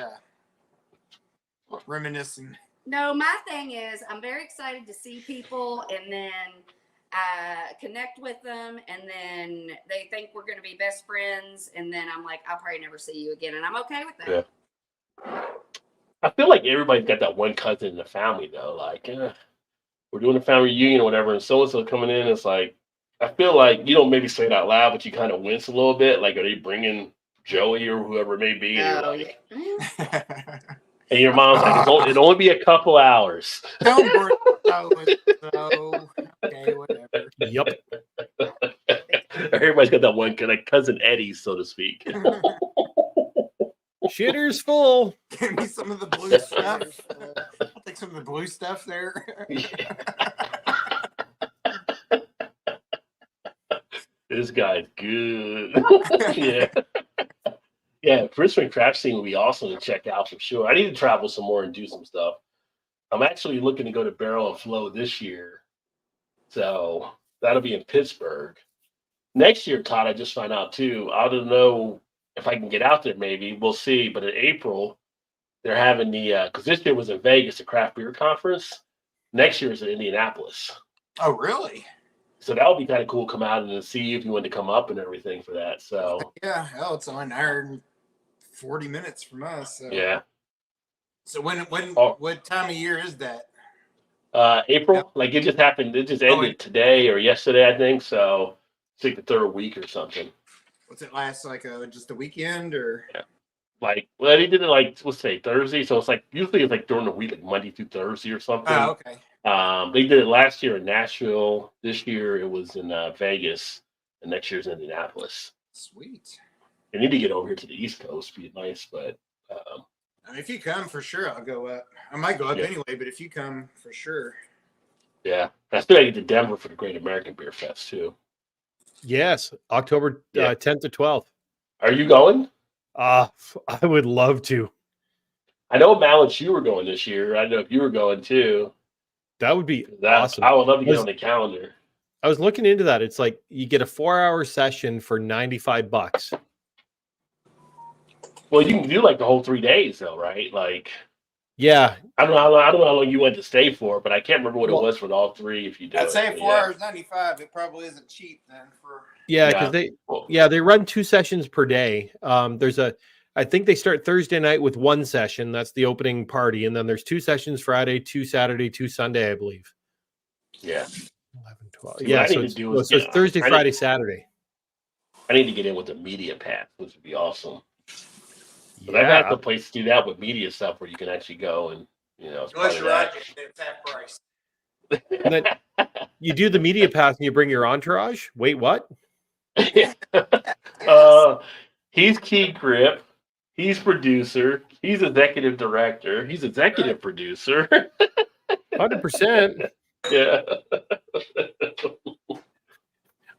reminiscing. No, my thing is I'm very excited to see people and then connect with them and then they think we're going to be best friends and then I'm like, I'll probably never see you again. And I'm okay with that. Yeah. I feel like everybody's got that one cousin in the family, though. Like, we're doing a family reunion or whatever, and so-and-so coming in. It's like, I feel like you don't maybe say it out loud, but you kind of wince a little bit. Like, are they bringing Joey or whoever it may be? And, and your mom's like, it'll only be a couple hours. Don't worry. Okay, whatever. Yep. Everybody's got that one cousin Eddie, so to speak. Shitter's full. Give me some of the blue stuff. I'll take some of the blue stuff there. This guy's good. Yeah. Yeah, Brisbane craft scene would be awesome to check out for sure. I need to travel some more and do some stuff. I'm actually looking to go to Barrel and Flow this year. So that'll be in Pittsburgh. Next year, Todd, I just found out too. I don't know if I can get out there, maybe. We'll see. But in April, they're having because this year was in Vegas, the craft beer conference. Next year is in Indianapolis. Oh, really? So that would be kind of cool. Come out and see if you want to come up and everything for that. So Yeah. Oh, it's on an hour and 40 minutes from us. So. yeah. So when Oh. what time of year is that? April, Yep. like it just happened. It just ended today or yesterday, I think. So it's like the third week or something. What's it last like? Just a weekend or? Yeah. Like, well, they did it like let's say Thursday. So it's like usually it's like during the week, like Monday through Thursday or something. Oh, okay. They did it last year in Nashville. This year it was in Vegas, and next year's in Indianapolis. Sweet. They need to get over here to the East Coast. Be nice, but I mean, if you come for sure, I'll go up. I might go up Yeah. anyway, but if you come for sure. yeah, I still got to get to Denver for the Great American Beer Fest too. Yes, October Yeah. 10th to 12th. Are you going? I would love to. I know, Mallett, you were going this year. I don't know if you were going too. That would be That, awesome. I would love to get Was- on the calendar. I was looking into that. It's like you get a 4-hour session for $95. Well, you can do like the whole 3 days though, right? Like Yeah, I don't know how long, I don't know how long you went to stay for, but I can't remember what Well, it was for all three. If you do, I'd say but 4 yeah. hours 95. It probably isn't cheap then for. yeah, Yeah. because they run 2 sessions per day. I think they start Thursday night with 1 session. That's the opening party, and then there's 2 sessions Friday, 2 Saturday, 2 Sunday, I believe. Yeah, 11, 12. See, Yeah, what I so need it's, to do is so it's get- Thursday, I need- Friday, Saturday. I need to get in with the media pass, which would be awesome. But I've had Yeah, the place to do that with media stuff where you can actually go and it's part Unless of you're that. right, it's that price. and then you do the media pass and you bring your entourage. Wait, what? He's key grip. He's producer. He's executive director. He's executive producer. 100%. Yeah.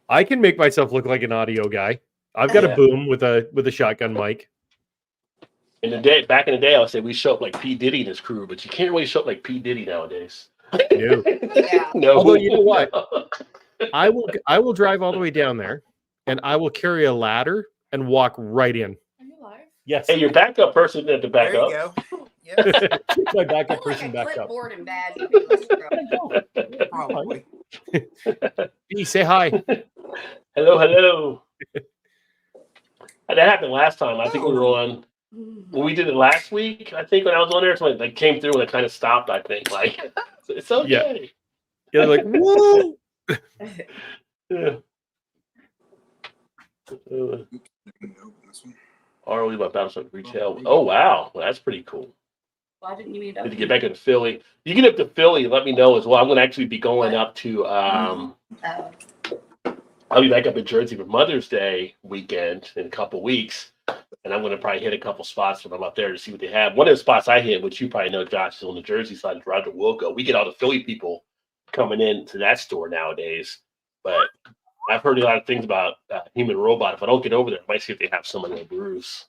I can make myself look like an audio guy. I've got Yeah. a boom with a shotgun mic. Back in the day, I would say we show up like P. Diddy and his crew, but you can't really show up like P. Diddy nowadays. No. Yeah. No. Although you know what? No. I will drive all the way down there, and I will carry a ladder and walk right in. Are you live? Yes. Hey, your backup person had to back There up. you go. Yeah, My backup Like person a back up. clipboard and badge. You can listen to it. probably. B, say hi. Hello. That happened last time. I think we were on. Mhm. When we did it last week, I think when I was on there, so it came through and it kind of stopped. I think like it's okay. Yeah, they're like, whoa. Yeah. Open this one. ROE by Battleship Retail. Oh wow, well, that's pretty cool. Why didn't you mean Need to get back into Philly. You get up to Philly, let me know as well. I'm going to actually be going up to. I'll be back up in Jersey for Mother's Day weekend in a couple weeks, and I'm going to probably hit a couple spots when I'm up there to see what they have. One of the spots I hit, which you probably know, Josh, is on the Jersey side, is Roger Wilco. We get all the Philly people coming in to that store nowadays, but I've heard a lot of things about Human Robot. If I don't get over there, I might see if they have some of their brews.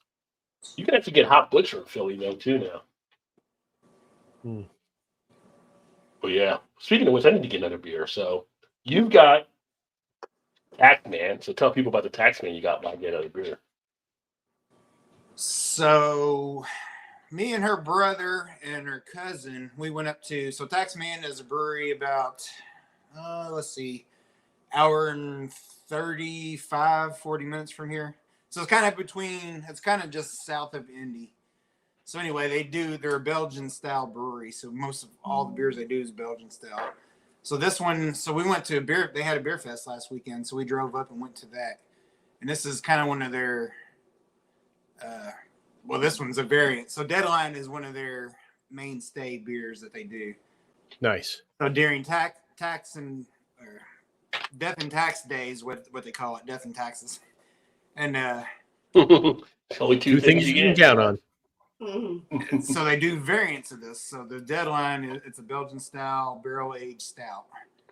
You can actually get hot butcher in Philly though too now. Hmm. Well, yeah. Speaking of which, I need to get another beer. So you've got Taxman. So tell people about the Taxman you got by getting another beer. So, me and her brother and her cousin, we went up to. So, Taxman is a brewery about, let's see, hour and 40 minutes from here. So it's kind of it's kind of just south of Indy. So anyway, they're a Belgian style brewery. So most of all the beers they do is Belgian style. So this one, so we went to they had a beer fest last weekend. So we drove up and went to that. And this is kind of one of their, this one's a variant. So Deadline is one of their mainstay beers that they do. Nice. So during tax and death and tax days, what they call it, death and taxes. And Only Two things you can count on. Mhm. so they do variants of this. So the Deadline, it's a Belgian style barrel aged stout,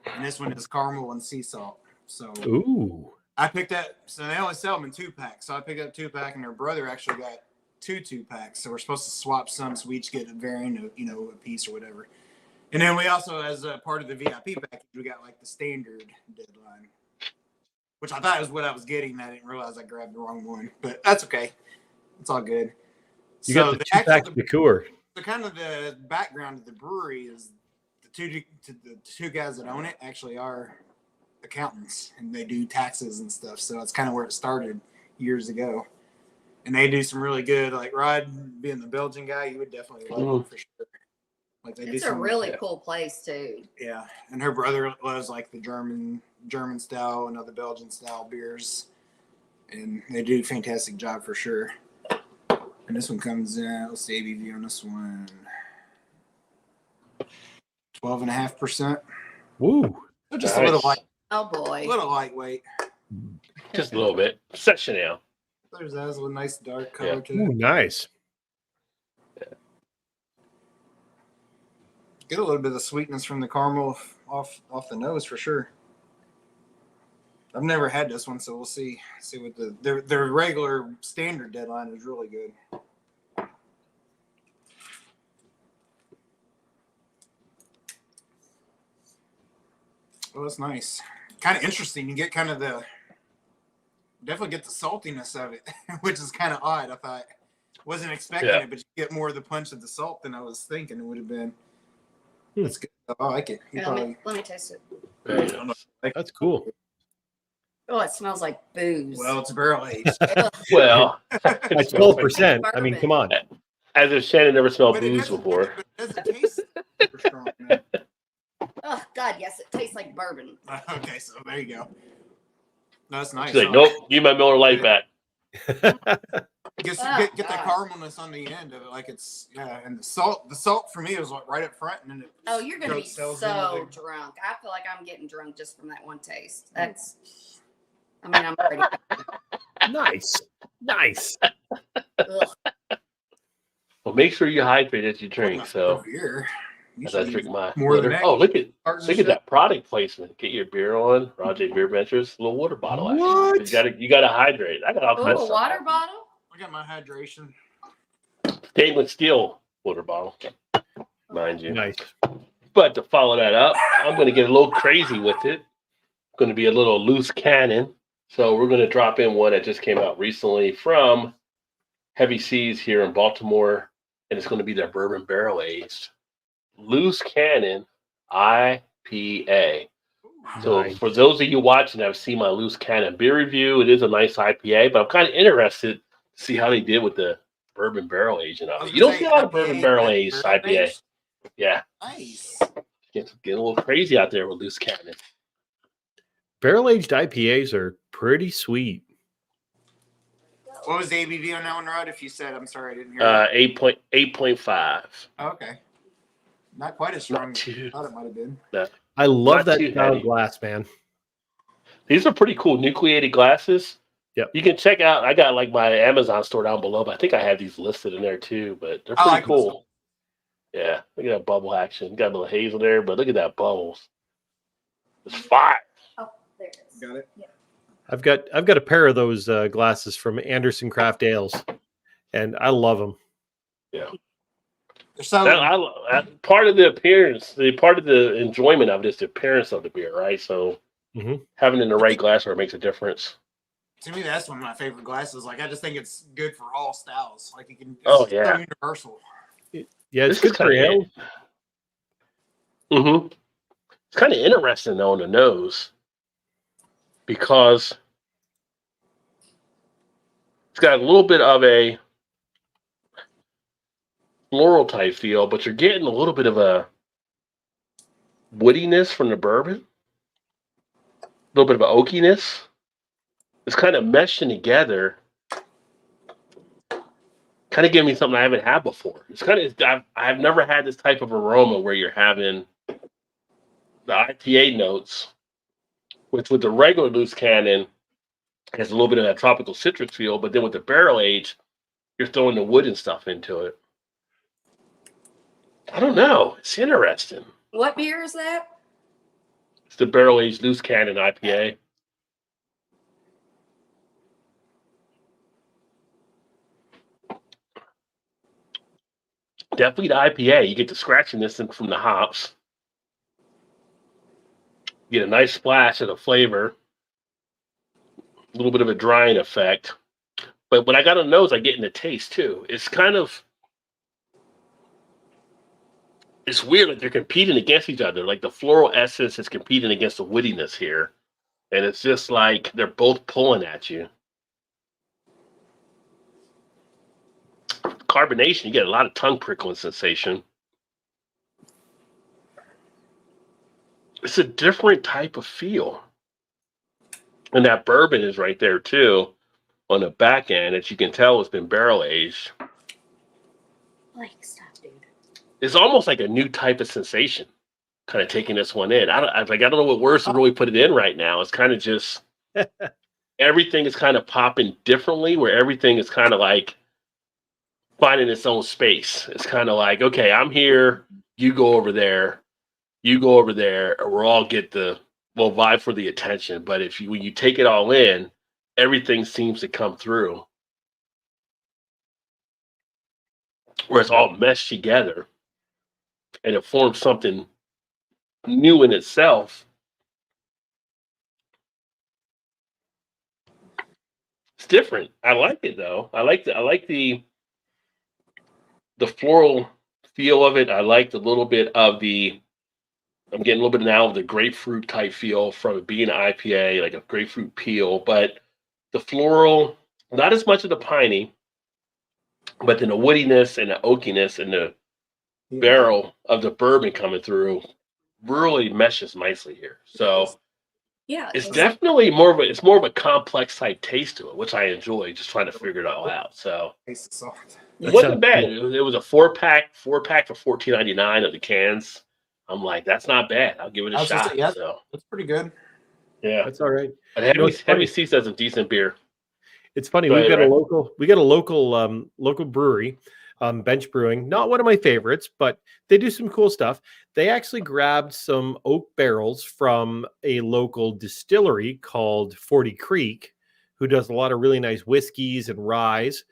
and this one is caramel and sea salt. So Ooh. I picked up. So they only sell them in 2-packs. So I picked up 2-pack, and her brother actually got 2 2-packs. So we're supposed to swap some, so we each get a variant of a piece or whatever. And then we also, as a part of the VIP package, we got like the standard deadline, which I thought was what I was getting. I didn't realize I grabbed the wrong one, but that's okay. It's all good. You got the 2-pack liqueur. So kind of the background of the brewery is the two guys that own it actually are accountants, and they do taxes and stuff. So it's kind of where it started years ago. And they do some really good, like Rod being the Belgian guy, you would definitely love it for sure. Like they It's do a really cool place too. Yeah, and her brother loves like the German style and other Belgian style beers, and they do a fantastic job for sure. And this one comes in. What's the ABV on this one? 12.5%. Woo! So just Nice. a little light, Oh boy. a little lightweight. Just a little bit. Section now. There's that. A nice dark color Yeah. to Ooh, it. nice. Get a little bit of sweetness from the caramel off the nose for sure. I've never had this one, so we'll see. See what their regular standard deadline is really good. Oh, that's nice. Kind of interesting. You get kind of definitely get the saltiness of it, which is kind of odd. I thought wasn't expecting it, but you get more of the punch of the salt than I was thinking it would have been. That's good. I like it. Yeah, let me taste it. Very nice. That's cool. Oh, it smells like booze. Well, it's barrel aged. Well, At 12%. I mean, come on. as if Shannon never smelled But it booze doesn't- before. But it doesn't taste super strong, man. Oh God, yes, it tastes like bourbon. Okay, so there you go. No, that's nice. She's like, nope, give my Miller Lite back. Get Oh, that God. caramelness on the end of it, like it's and the salt for me was like right up front, and then it. Oh, you're gonna be sells so into drunk. I feel like I'm getting drunk just from that one taste. That's. I mean, I'm already. Nice. Ugh. Well, make sure you hydrate as you the drink. So beer. as I drink my more than water. that. Oh, look at Partnership. that product placement. Get your beer on. Roger BeerVentures. Little water bottle. Actually. What? You gotta hydrate. I got all kinds Oh, of a water stuff. bottle? I got my hydration. Stainless steel water bottle, mind you. Nice. But to follow that up, I'm going to get a little crazy with it. Going to be a little loose cannon. So we're going to drop in one that just came out recently from Heavy Seas here in Baltimore, and it's going to be their bourbon barrel aged loose cannon IPA. So Nice. for those of you watching that have seen my loose cannon beer review, it is a nice IPA, but I'm kind of interested to see how they did with the bourbon barrel aging of it. You don't see a lot of bourbon barrel aged IPA. Yeah. Nice. Getting a little crazy out there with loose cannon. Barrel-aged IPAs are pretty sweet. What was the ABV on that one, Rod? If you said, I'm sorry, I didn't hear. That. 8.5. Oh, okay. Not quite as strong Not as too. I thought it might have been. I love Not that too style heavy. glass, man. These are pretty cool nucleated glasses. Yep. You can check out. I got like my Amazon store down below, but I think I have these listed in there too. But they're I pretty like those. cool. Yeah, look at that bubble action. Got a little haze in there, but look at that bubbles. It's fire. Oh, there it is. Got it. I've got a pair of those glasses from Anderson Craft Ales, and I love them. Yeah. They're so Part of the appearance, part of the enjoyment of it is the appearance of the beer, right? So Mhm. having it in the right glassware makes a difference. to me, that's one of my favorite glasses. Like, I just think it's good for all styles. Like, you can. It's Oh, so yeah. universal. Yeah, it's This good is for kinda ale. Mm-hmm. It's kind of interesting though on the nose because it's got a little bit of a floral type feel, but you're getting a little bit of a woodiness from the bourbon, a little bit of an oakiness. It's kind of meshing together, kind of giving me something I haven't had before. It's kind of I've never had this type of aroma where you're having the IPA notes, which with the regular loose cannon has a little bit of that tropical citrus feel, but then with the barrel age, you're throwing the wood and stuff into it. I don't know. It's interesting. What beer is that? It's the barrel aged loose cannon IPA. Definitely the IPA. You get the scratchiness from the hops. Get a nice splash of the flavor, a little bit of a drying effect. But what I got on the nose, I get in the taste too. It's kind of, it's weird that they're competing against each other. Like the floral essence is competing against the woodiness here. And it's just like they're both pulling at you. Carbonation, you get a lot of tongue prickling sensation. It's a different type of feel. And that bourbon is right there too on the back end that you can tell has been barrel aged. Like, stop, dude. It's almost like a new type of sensation, kind of taking this one in. I don't know what words to really put it in right now. It's kind of just everything is kind of popping differently, where everything is kind of like finding its own space. It's kind of like, okay, I'm here, you go over there, or we'll all get we'll vie for the attention. But when you take it all in, everything seems to come through, where it's all meshed together, and it forms something new in itself. It's different. I like it though. I like the floral feel of it. I like a little bit of I'm getting a little bit now of the grapefruit type feel from it being an IPA, like a grapefruit peel, but the floral, not as much of the piney, but then the woodiness and the oakiness and the barrel of the bourbon coming through really meshes nicely here. So Yeah, it's definitely more of a complex type taste to it, which I enjoy, just trying to figure it all out. So Taste the salt. it wasn't bad. It was a 4-pack for $14.99 of the cans. I'm like, that's not bad. I'll give it a shot. Yeah, so that's pretty good. yeah, That's all right. but it's funny. Heavy Seas has a decent beer. It's funny. Go We've ahead, got Ray. a local brewery, Bench Brewing. Not one of my favorites, but they do some cool stuff. They actually grabbed some oak barrels from a local distillery called 40 Creek, who does a lot of really nice whiskeys and ryes.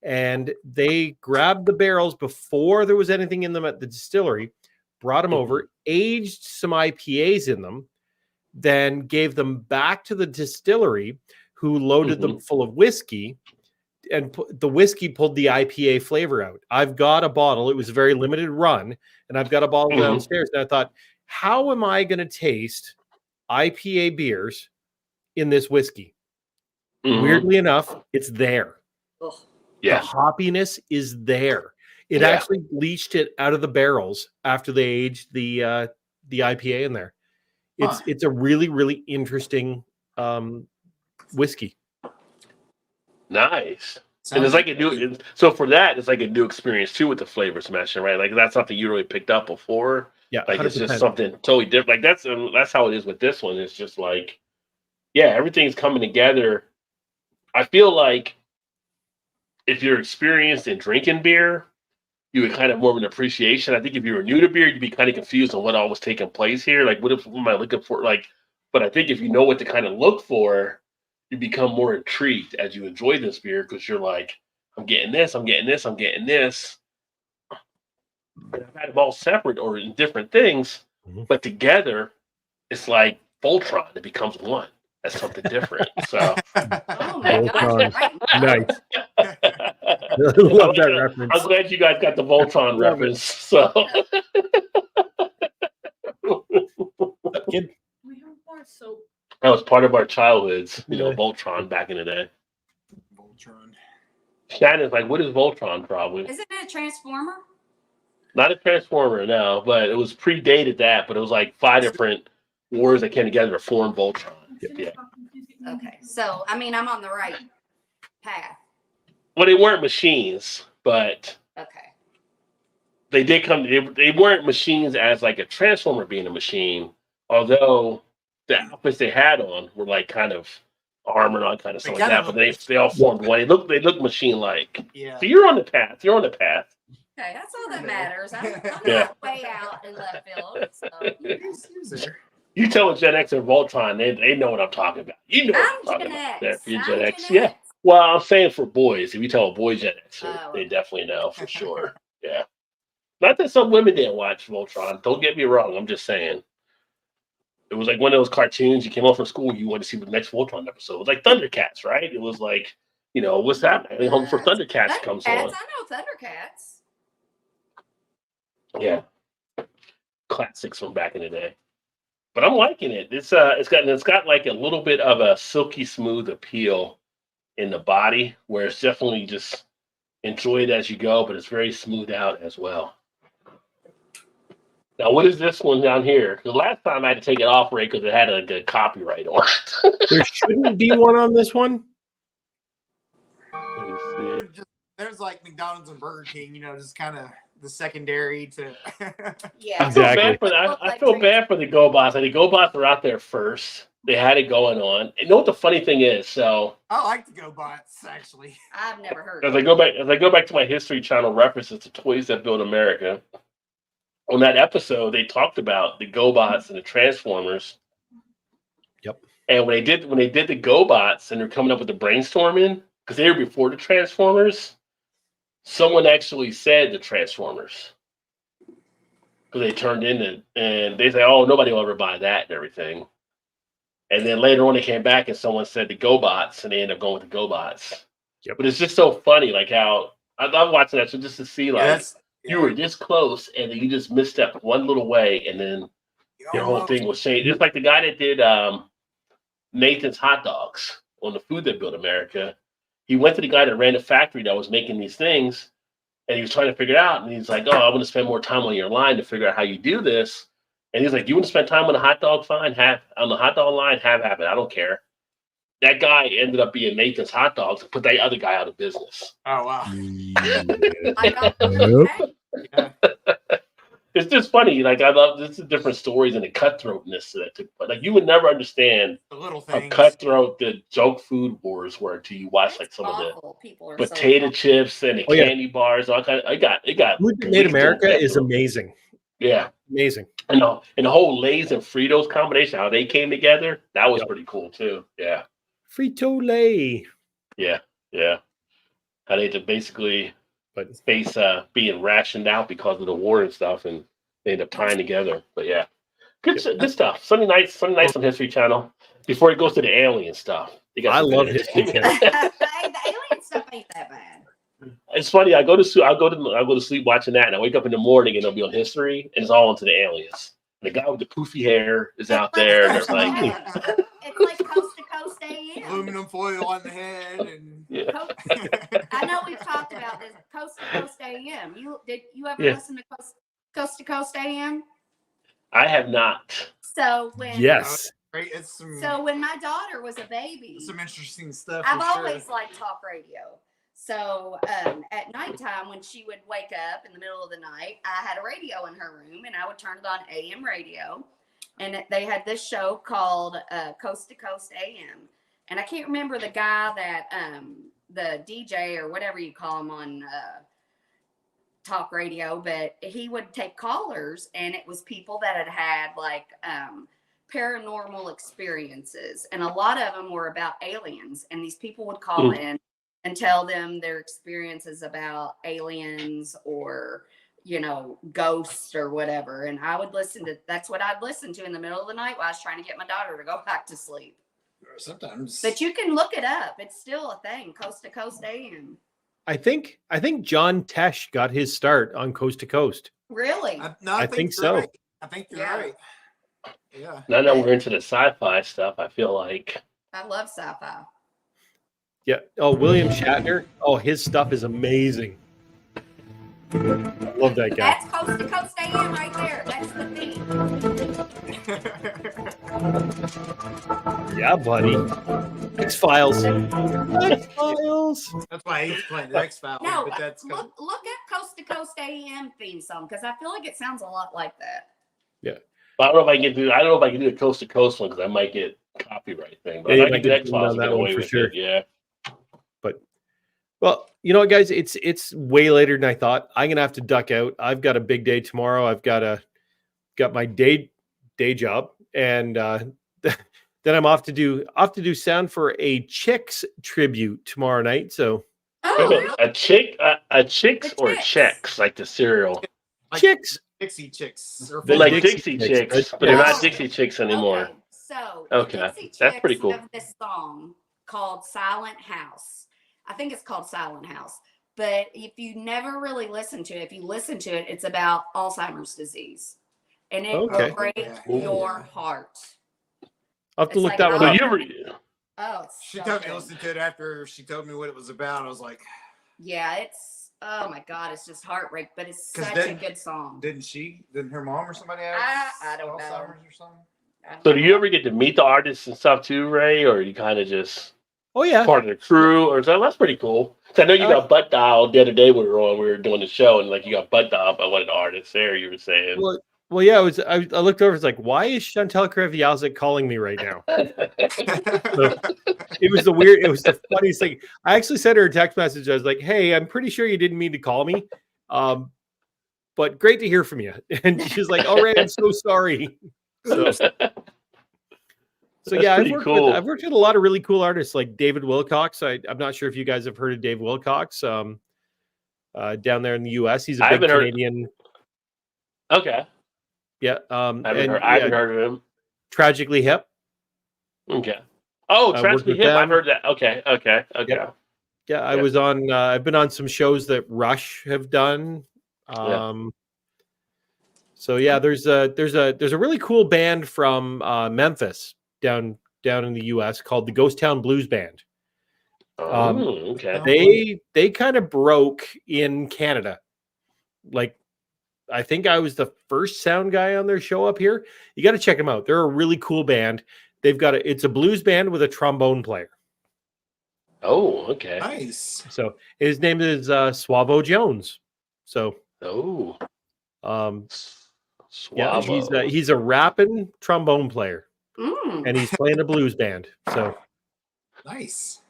And they grabbed the barrels before there was anything in them at the distillery, brought them over, aged some IPAs in them, then gave them back to the distillery, who loaded them full of whiskey, and the whiskey pulled the IPA flavor out. I've got a bottle. It was a very limited run, and I've got a bottle downstairs. And I thought, how am I going to taste IPA beers in this whiskey? Weirdly enough, it's there. Ugh. Yeah. The hoppiness is there. It actually bleached it out of the barrels after they aged the IPA in there. It's a really, really interesting whiskey. Nice. And it's like a new, so for that, it's like a new experience too with the flavor smashing, right? Like that's something you really picked up before. Yeah, like 100%. It's just something totally different. Like that's how it is with this one. It's just like, yeah, everything's coming together. I feel like if you're experienced in drinking beer, you would kind of more of an appreciation. I think if you were new to beer, you'd be kind of confused on what all was taking place here. Like, what am I looking for? Like, but I think if you know what to kind of look for, you become more intrigued as you enjoy this beer, because you're like, I'm getting this, I'm getting this, I'm getting this. And I've had them all separate or in different things, but together, it's like Voltron. It becomes one. That's something different. So, Oh my gosh. Right. Nice. Love that reference. I'm glad you guys got the Voltron reference. So, that was part of our childhoods, Voltron back in the day. Voltron. Shannon's like, what is Voltron? Probably. Isn't it a transformer? Not a transformer, no, but it was predated that. But it was like 5 different wars that came together to form Voltron. Yeah. Okay, so I mean, I'm on the right path. Well, they weren't machines, but Okay. they did come. They weren't machines as like a transformer being a machine, although the outfits they had on were like kind of armor on kind of stuff like that. But they all formed one. They look machine like. Yeah. So you're on the path. You're on the path. Okay, that's all that matters. I'm Yeah. not way out in left field. So. You tell a Gen X or Voltron, they know what I'm talking about. You know what I'm I'm talking Gen about. X. You're I'm Gen X. Gen Yeah. X. Well, I'm saying for boys. If you tell a boy Gen X, Oh. they definitely know for sure. Yeah. Not that some women didn't watch Voltron. Don't get me wrong. I'm just saying. It was like one of those cartoons. You came home from school, you wanted to see the next Voltron episode. It was like Thundercats, right? It was like, what's happening? Home for Thundercats comes on. I know Thundercats. Yeah, classics from back in the day. But I'm liking it. It's got like a little bit of a silky smooth appeal in the body, where it's definitely just enjoy it as you go, but it's very smooth out as well. Now, what is this one down here? The last time I had to take it off, Ray, because it had a copyright on it. There shouldn't be one on this one. Let me see. There's like McDonald's and Burger King, just kind of the secondary to. Yeah. Exactly. I feel bad for the GoBots. Like, the GoBots are out there first. They had it going on. And you know what the funny thing is? So I like the GoBots actually. I've never heard. as I go back to my History Channel references to Toys That Build America, on that episode they talked about the GoBots and the Transformers. Yep. And when they did the GoBots and they're coming up with the brainstorming, because they were before the Transformers, someone actually said the Transformers. Because they turned in it, and they say, "Oh, nobody will ever buy that," and everything. And then later on, they came back and someone said the GoBots, and they ended up going with the GoBots. Yep. But it's just so funny, like how I love watching that, so just to see like Yeah, you were this close, and then you just misstepped one little way, and then your whole thing was changed. Just like the guy that did Nathan's hot dogs on the Food That Built America. He went to the guy that ran the factory that was making these things, and he was trying to figure it out. And he's like, "Oh, I want to spend more time on your line to figure out how you do this." And he's like, "You want to spend time on the hot dog line? On the hot dog line? Have it. I don't care." That guy ended up being Nathan's hot dogs and put that other guy out of business. Oh wow. I don't Yeah. It's just funny. Like, I love this is different stories and the cutthroatness that took place. Like, you would never understand The little how things. cutthroat the junk food wars were until you watch like some of the People are potato so chips and the Oh, yeah. candy bars. All kind of, it got. Food That Made America is amazing. Yeah, Amazing. and the whole Lay's and Fritos combination, how they came together, that was Yep. pretty cool too. Yeah, Frito-Lay. yeah. How they had to basically But face being rationed out because of the war and stuff, and they end up tying together. But yeah, good stuff. Sunday nights on History Channel before it goes to the alien stuff. They got I some love good History editing. Channel. The alien stuff ain't that bad. It's funny. I go to sleep watching that, and I wake up in the morning, and it'll be on History, and it's all into the aliens. And the guy with the poofy hair is out there, and it's like, It's like Coast to Coast AM. Aluminum foil on the head and yeah. I know we've talked about this. Coast to Coast AM. Did you ever Yeah. listen to Coast to Coast AM? I have not. So when yes. right, it's some when my daughter was a baby, some interesting stuff. I've for sure. always liked talk radio. So at nighttime, when she would wake up in the middle of the night, I had a radio in her room, and I would turn it on AM radio, and they had this show called Coast to Coast AM, and I can't remember the guy that the DJ or whatever you call him on talk radio, but he would take callers, and it was people that had like paranormal experiences, and a lot of them were about aliens, and these people would call in and tell them their experiences about aliens or, ghosts or whatever. And I would that's what I'd listen to in the middle of the night while I was trying to get my daughter to go back to sleep. Sometimes. But you can look it up. It's still a thing, Coast to Coast AM. I think John Tesh got his start on Coast to Coast. Really? I think you're so. right. I think you're right. Yeah. Now that we're into the sci-fi stuff, I feel like I love sci-fi. Yeah. Oh, William Shatner. Oh, his stuff is amazing. I love that guy. That's Coast to Coast AM right there. That's the thing. Yeah, buddy. X-Files. X-Files. That's why he's playing the X-Files. No, but that's look at Coast to Coast AM theme song, because I feel like it sounds a lot like that. I don't know if I can do the Coast to Coast one because I might get copyright thing. But Yeah, I you can might do get X-Files on that get one away for with sure. it. Yeah. Well, you know what, guys? It's way later than I thought. I'm gonna have to duck out. I've got a big day tomorrow. I've got my day job, and then I'm off to do sound for a Chicks tribute tomorrow night. So Oh, Wait a really? minute, a chicks The or Chicks. checks like the cereal? Chicks. Dixie Chicks. Or The Like Dixie Dixie Chicks. Chicks, but Yeah. they're not Dixie Chicks anymore. Okay, so Okay, the Dixie that's Chicks pretty cool. have this song called Silent House. I think it's called Silent House. But if you never really listen to it, if you listen to it, it's about Alzheimer's disease. And it Okay. will break your heart. I'll have to It's look like, that one So up. you ever, Oh, it's She so told me to good. listen to it after she told me what it was about. I was like, Yeah, it's oh my god, it's just heartbreak, but it's 'Cause such then- a good song. didn't her mom or somebody have I don't know. Alzheimer's or something? I don't so do know. you ever get to meet the artists and stuff too, Ray, or you kind of just Oh yeah. part of the crew, or so? That's pretty cool. 'Cause I know you got butt dialed the other day when we were doing the show, and like you got butt dialed by one of the artists there. You were saying, Well, yeah. I looked over. It's like, why is Chantal Kreviazek calling me right now? It was the funniest thing. I actually sent her a text message. I was like, "Hey, I'm pretty sure you didn't mean to call me, but great to hear from you." And she's like, "All right, I'm so sorry." So That's yeah, pretty cool. I've worked with a lot of really cool artists like David Wilcox. I'm not sure if you guys have heard of Dave Wilcox. Down there in the U.S., he's a I big haven't heard- Canadian. okay, Yeah, I haven't heard of him. Tragically Hip. Okay. Oh, I Tragically worked with Hip. I've them. heard that. Okay. Yeah, I Yeah. was on. I've been on some shows that Rush have done. So yeah, there's a really cool band from Memphis down in the U.S. called the Ghost Town Blues Band. Okay. They kind of broke in Canada. Like, I think I was the first sound guy on their show up here. You got to check them out. They're a really cool band. They've got it's a blues band with a trombone player. Oh, okay. Nice. So his name is Suavo Jones. So Oh, yeah, Suavo. he's a rapping trombone player, Mm. and he's playing a blues band. So Nice.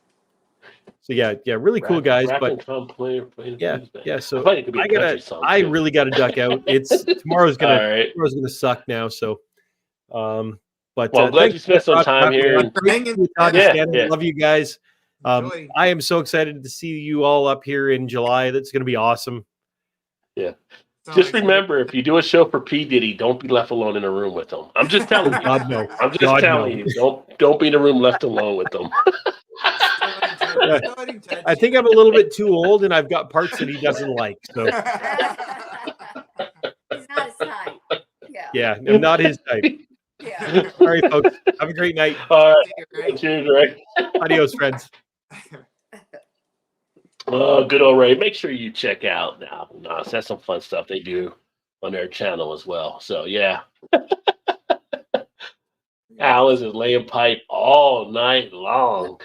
yeah, really cool guys. Rapping But drum player playing yeah. blues band. So I thought it could be a country song, I too. really got to duck out. It's tomorrow's All right. gonna suck now. So, but Well, I'm glad thanks you spent some for time here. having me on. Great to see you, Todd and Yeah, Shannon. yeah. Love you guys. Enjoy. I am so excited to see you all up here in July. That's going to be awesome. Yeah. Sounds Just like- remember, if you do a show for P. Diddy, don't be left alone in a room with him. I'm just telling you. God no. I'm just God, telling no. you. Don't be in a room left alone with them. I think I'm a little bit too old, and I've got parts that he doesn't like. So He's not his type. Yeah. yeah, I'm not his type. Yeah. All right, folks. Have a great night. All right. Cheers, Ray. Adios, friends. Oh, good old Ray. Make sure you check out now. That's some fun stuff they do on their channel as well. So yeah. Alice is laying pipe all night long.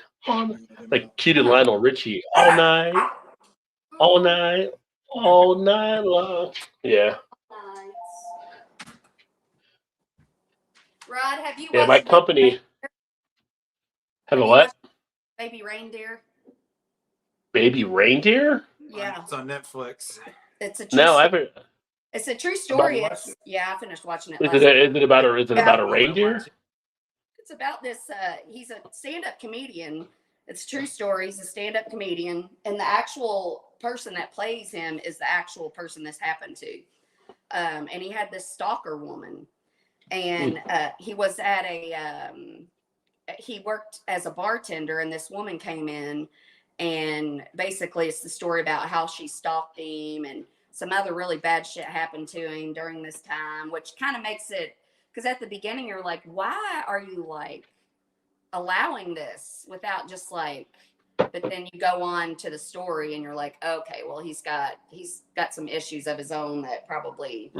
Like cute and Lionel Richie. All night long. Yeah. Nice. Rod, have you Yeah, my watched company. Have a you what? watched Baby Reindeer? Baby reindeer? Yeah. It's on Netflix. It's a true No, I haven't. It's a true story. About It's, yeah, I finished watching it. Is last it about a reindeer? It's about this. He's a stand-up comedian. It's a true story. He's a stand-up comedian, and the actual person that plays him is the actual person this happened to. And he had this stalker woman, and he was at he worked as a bartender, and this woman came in, and basically it's the story about how she stalked him, and some other really bad shit happened to him during this time, which kind of makes it, because at the beginning you're like, why are you like allowing this without just like, but then you go on to the story and you're like, okay, well he's got some issues of his own that probably,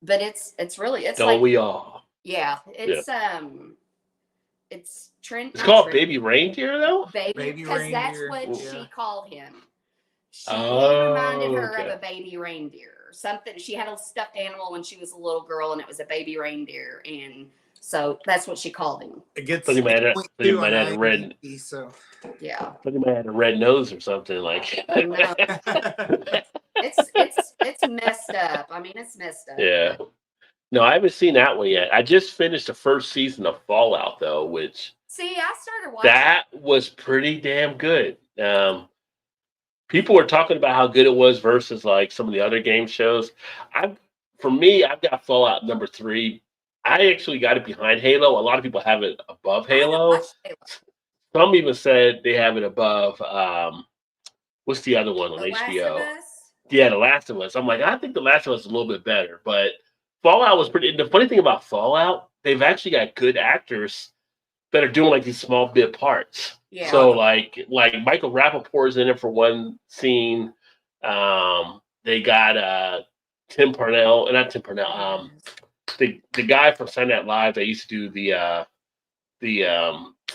but it's really, it's Don't like, we all? yeah, it's It's called Baby Reindeer though? Baby, because that's reindeer, what yeah. she called him. She Oh, reminded her okay. of a baby reindeer. Something, she had a stuffed animal when she was a little girl, and it was a baby reindeer, and so that's what she called him. It gets Pretty much had 8.2 a on red. IMDb, so Yeah, Pretty much had a red nose or something like. I know. It's messed up. I mean, it's messed up. Yeah. No, I haven't seen that one yet. I just finished the first season of Fallout though, which See, I started watching. that was pretty damn good. people were talking about how good it was versus like some of the other game shows. For me, I've got Fallout number 3. I actually got it behind Halo. A lot of people have it above I haven't Halo. watched Halo. Some even said they have it above. What's the other one on The Last of HBO? Us. Yeah, The Last of Us. I'm like, I think The Last of Us is a little bit better, but Fallout was pretty. The funny thing about Fallout, they've actually got good actors that are doing like these small bit parts. Yeah. So like Michael Rappaport's in it for one scene. They got Tim Parnell, not Tim Parnell. The guy from Saturday Night Live that used to do the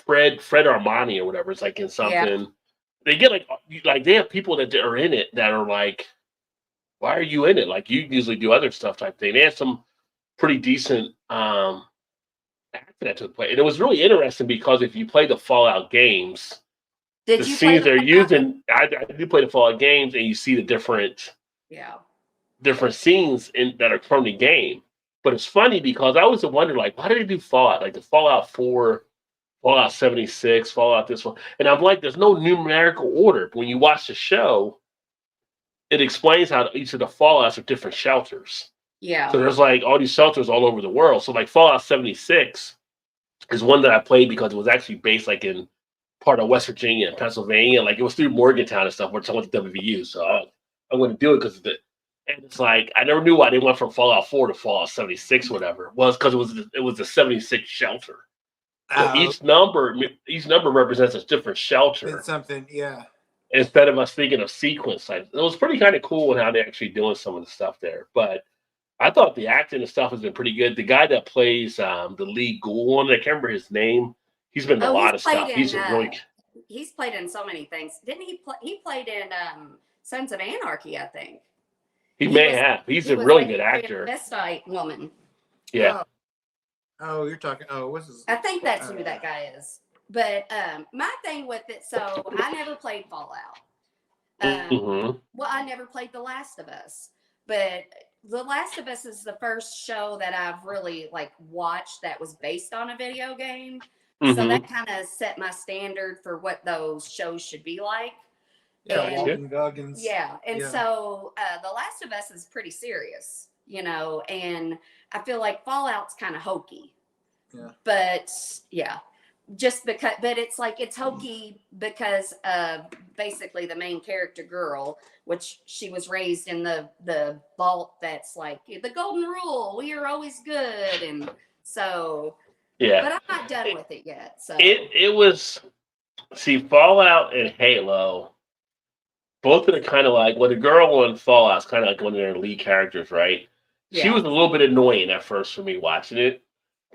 Fred Armani or whatever. It's like in something. Yeah. They get like they have people that are in it that are like, why are you in it? Like you usually do other stuff type thing. They had some pretty decent acting that took place, and it was really interesting because if you play the Fallout games, the scenes they're using, I do play the Fallout games, and you see the different scenes that are from the game. But it's funny because I always wonder, like, why did they do Fallout? Like the Fallout 4, Fallout 76, Fallout this one. And I'm like, there's no numerical order. But when you watch the show, it explains how each of the Fallouts are different shelters. Yeah. So there's like all these shelters all over the world. So like Fallout 76 is one that I played because it was actually based like in part of West Virginia and Pennsylvania. Like it was through Morgantown and stuff, which I went to WVU. So I'm going to do it because of it. And it's like, I never knew why they went from Fallout 4 to Fallout 76 or whatever. Well, it's because it was the 76 shelter. So each number represents a different shelter. It's something, yeah. Instead of us thinking of sequence. It was pretty kind of cool in how they're actually doing some of the stuff there. But I thought the acting and stuff has been pretty good. The guy that plays the lead ghoul one, I can't remember his name. He's been in a lot of stuff. He's played in so many things. Didn't he play? He played in Sons of Anarchy, I think. He may have. He's a really good actor. Transvestite woman. Yeah. Oh, you're talking. Oh, what's his? I think that's who that guy is. But my thing with it, so I never played Fallout. Well, I never played The Last of Us, but The Last of Us is the first show that I've really like watched that was based on a video game. So that kind of set my standard for what those shows should be like. Yeah, Walton Goggins. Yeah, and so The Last of Us is pretty serious, you know, and I feel like Fallout's kind of hokey. Yeah. But yeah, just because, but it's like it's hokey because of basically the main character girl, which she was raised in the vault that's like the golden rule, we are always good, and so yeah. But I'm not done with it yet. So it was Fallout and Halo. Both of them kind of like, well, the girl on Fallout's kind of like one of their lead characters, right? Yeah. She was a little bit annoying at first for me watching it,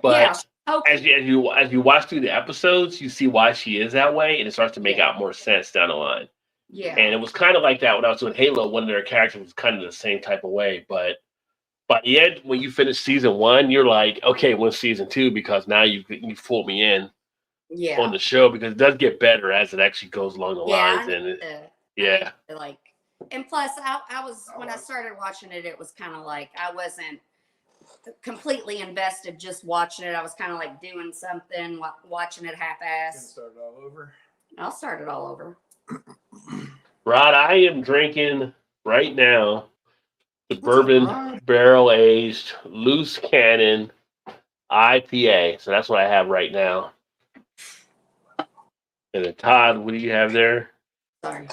but as you watch through the episodes, you see why she is that way, and it starts to make out more sense down the line. Yeah, and it was kind of like that when I was doing Halo. One of their characters was kind of the same type of way, but by the end, when you finish season 1, you're like, okay, when's season 2? Because now you pulled me in on the show because it does get better as it actually goes along the lines, and like, and plus I was when I started watching it, it was kind of like I wasn't completely invested just watching it. I was kind of like doing something, watching it half-assed. Start it all over. I'll start it all over. Rod, I am drinking right now the bourbon barrel-aged Loose Cannon IPA. So that's what I have right now. And then Todd, what do you have there? Sorry.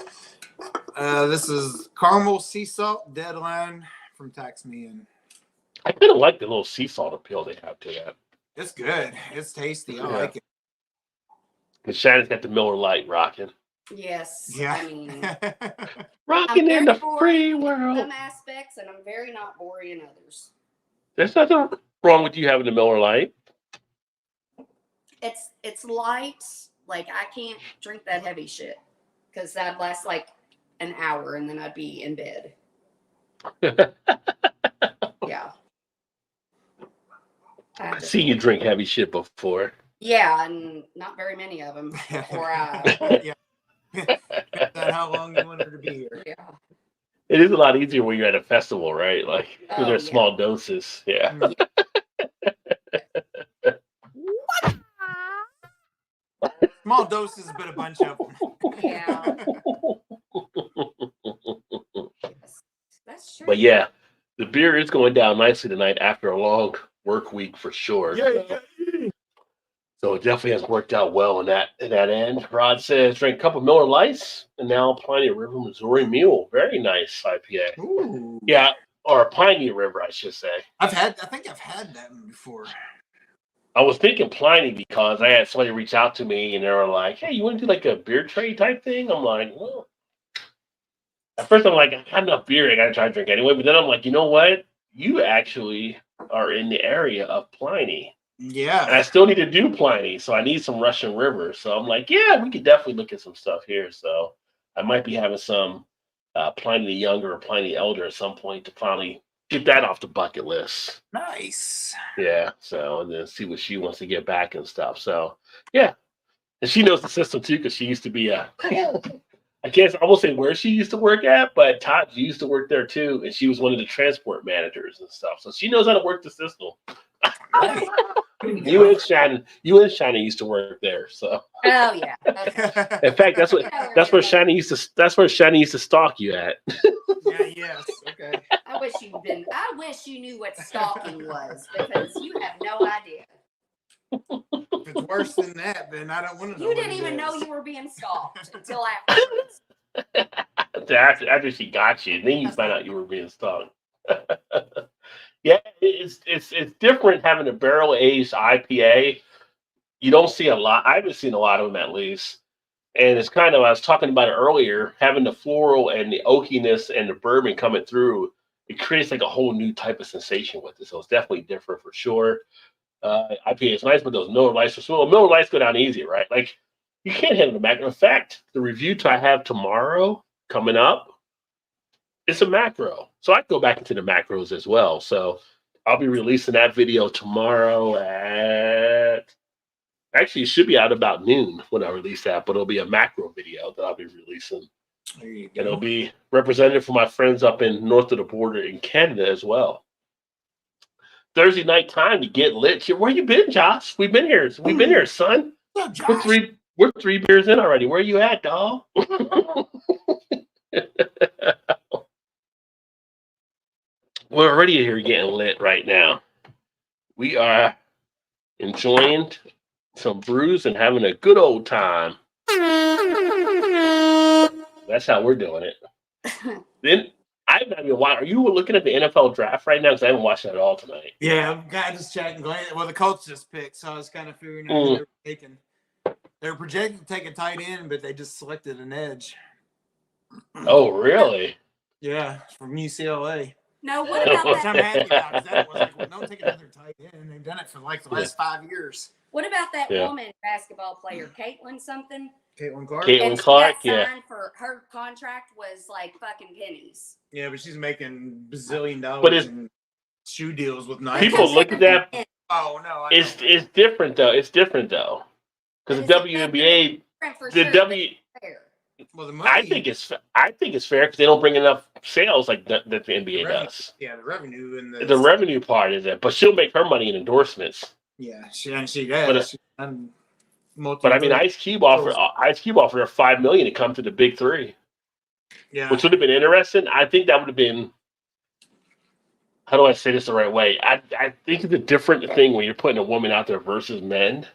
This is caramel sea salt deadline from Tax Me In. I kind of like the little sea salt appeal they have to that. It's good. It's tasty. I like it. And Shannon's got the Miller Lite rocking. Yes. Yeah. I mean, rocking in the free world. Some aspects, and I'm very not boring in others. There's nothing wrong with you having the Miller Lite. It's light. Like I can't drink that heavy shit because that'd last like an hour, and then I'd be in bed. Yeah. I've seen you drink heavy shit before. Yeah, and not very many of them before I. Yeah. Depends on how long you want her to be here. Yeah. It is a lot easier when you're at a festival, right? Like, because there's small doses. Yeah. Small doses, but a bunch of them. Yeah. But yeah, the beer is going down nicely tonight after a long work week for sure. So it definitely has worked out well in that end. Rod says drink a couple Miller Lights and now Piney River Missouri Mule. Very nice IPA. Ooh. Yeah, or Piney River, I should say. I think I've had that one before. I was thinking Pliny because I had somebody reach out to me and they were like, "Hey, you want to do like a beer trade type thing?" I'm like, "Well," at first I'm like, "I had enough beer, I gotta try to drink anyway." But then I'm like, you know what? You actually are in the area of Pliny. Yeah. And I still need to do Pliny, so I need some Russian River. So I'm like, yeah, we could definitely look at some stuff here. So I might be having some Pliny the Younger or Pliny the Elder at some point to finally get that off the bucket list. Nice. Yeah. So and then see what she wants to get back and stuff. So yeah, and she knows the system too because she used to be a. I guess I won't say where she used to work at, but Todd used to work there too, and she was one of the transport managers and stuff. So she knows how to work the system. Right. You and Shannon used to work there. So Oh yeah. Okay. in fact, that's where Shannon used to stalk you at. Yeah, yes. Okay. I wish you knew what stalking was because you have no idea. If it's worse than that, then I don't want to know. You didn't even know you were being stalked until afterwards. after she got you, then you find out you were being stalked. Yeah, it's different having a barrel aged IPA. You don't see a lot. I haven't seen a lot of them at least. And it's kind of, I was talking about it earlier, having the floral and the oakiness and the bourbon coming through, it creates like a whole new type of sensation with it. So it's definitely different for sure. IPA is nice, but those Miller Lights are small. Miller Lights go down easy, right? Like you can't handle the macro. In fact, the review I have tomorrow coming up, it's a macro. So I go back into the macros as well. So I'll be releasing that video tomorrow at, actually it should be out about noon when I release that, but it'll be a macro video that I'll be releasing. There you And go. it'll be representative for my friends up in north of the border in Canada as well. Thursday night time to get lit. Where you been, Josh? We've been here, son. What's up, Josh? We're three beers in already. Where you at, dog? We're already here getting lit right now. We are enjoying some brews and having a good old time. That's how we're doing it. Then I've not even watched. Are you looking at the NFL draft right now? Because I haven't watched it at all tonight. Yeah, I just chatting. Well, the Colts just picked, so I was kind of figuring out who they were taking. They were projected to take a tight end, but they just selected an edge. Oh, really? Yeah, from UCLA. No, what about Which I'm that? happy about because that was like, well, don't take another tight end. They've done it for like the last 5 years. What about that Yeah. woman basketball player, Caitlin something? Caitlin Clark. Caitlin And she Clark, got yeah. signed for her contract was like fucking pennies. Yeah, but she's making $bazillion But it's- in shoe deals with Nike. People look at that. Oh no, It's different though. It's different though, because the WNBA, For the sure, W. but fair. Well, the money. I think it's fair because they don't bring enough sales like that the NBA revenue. does. Yeah, the revenue and The revenue part is it, but she'll make her money in endorsements. Yeah, she does. But I mean, Ice Cube offered her $5 million to come to the Big Three, yeah, which would have been interesting. I think that would have been. How do I say this the right way? I think it's a different thing when you're putting a woman out there versus men.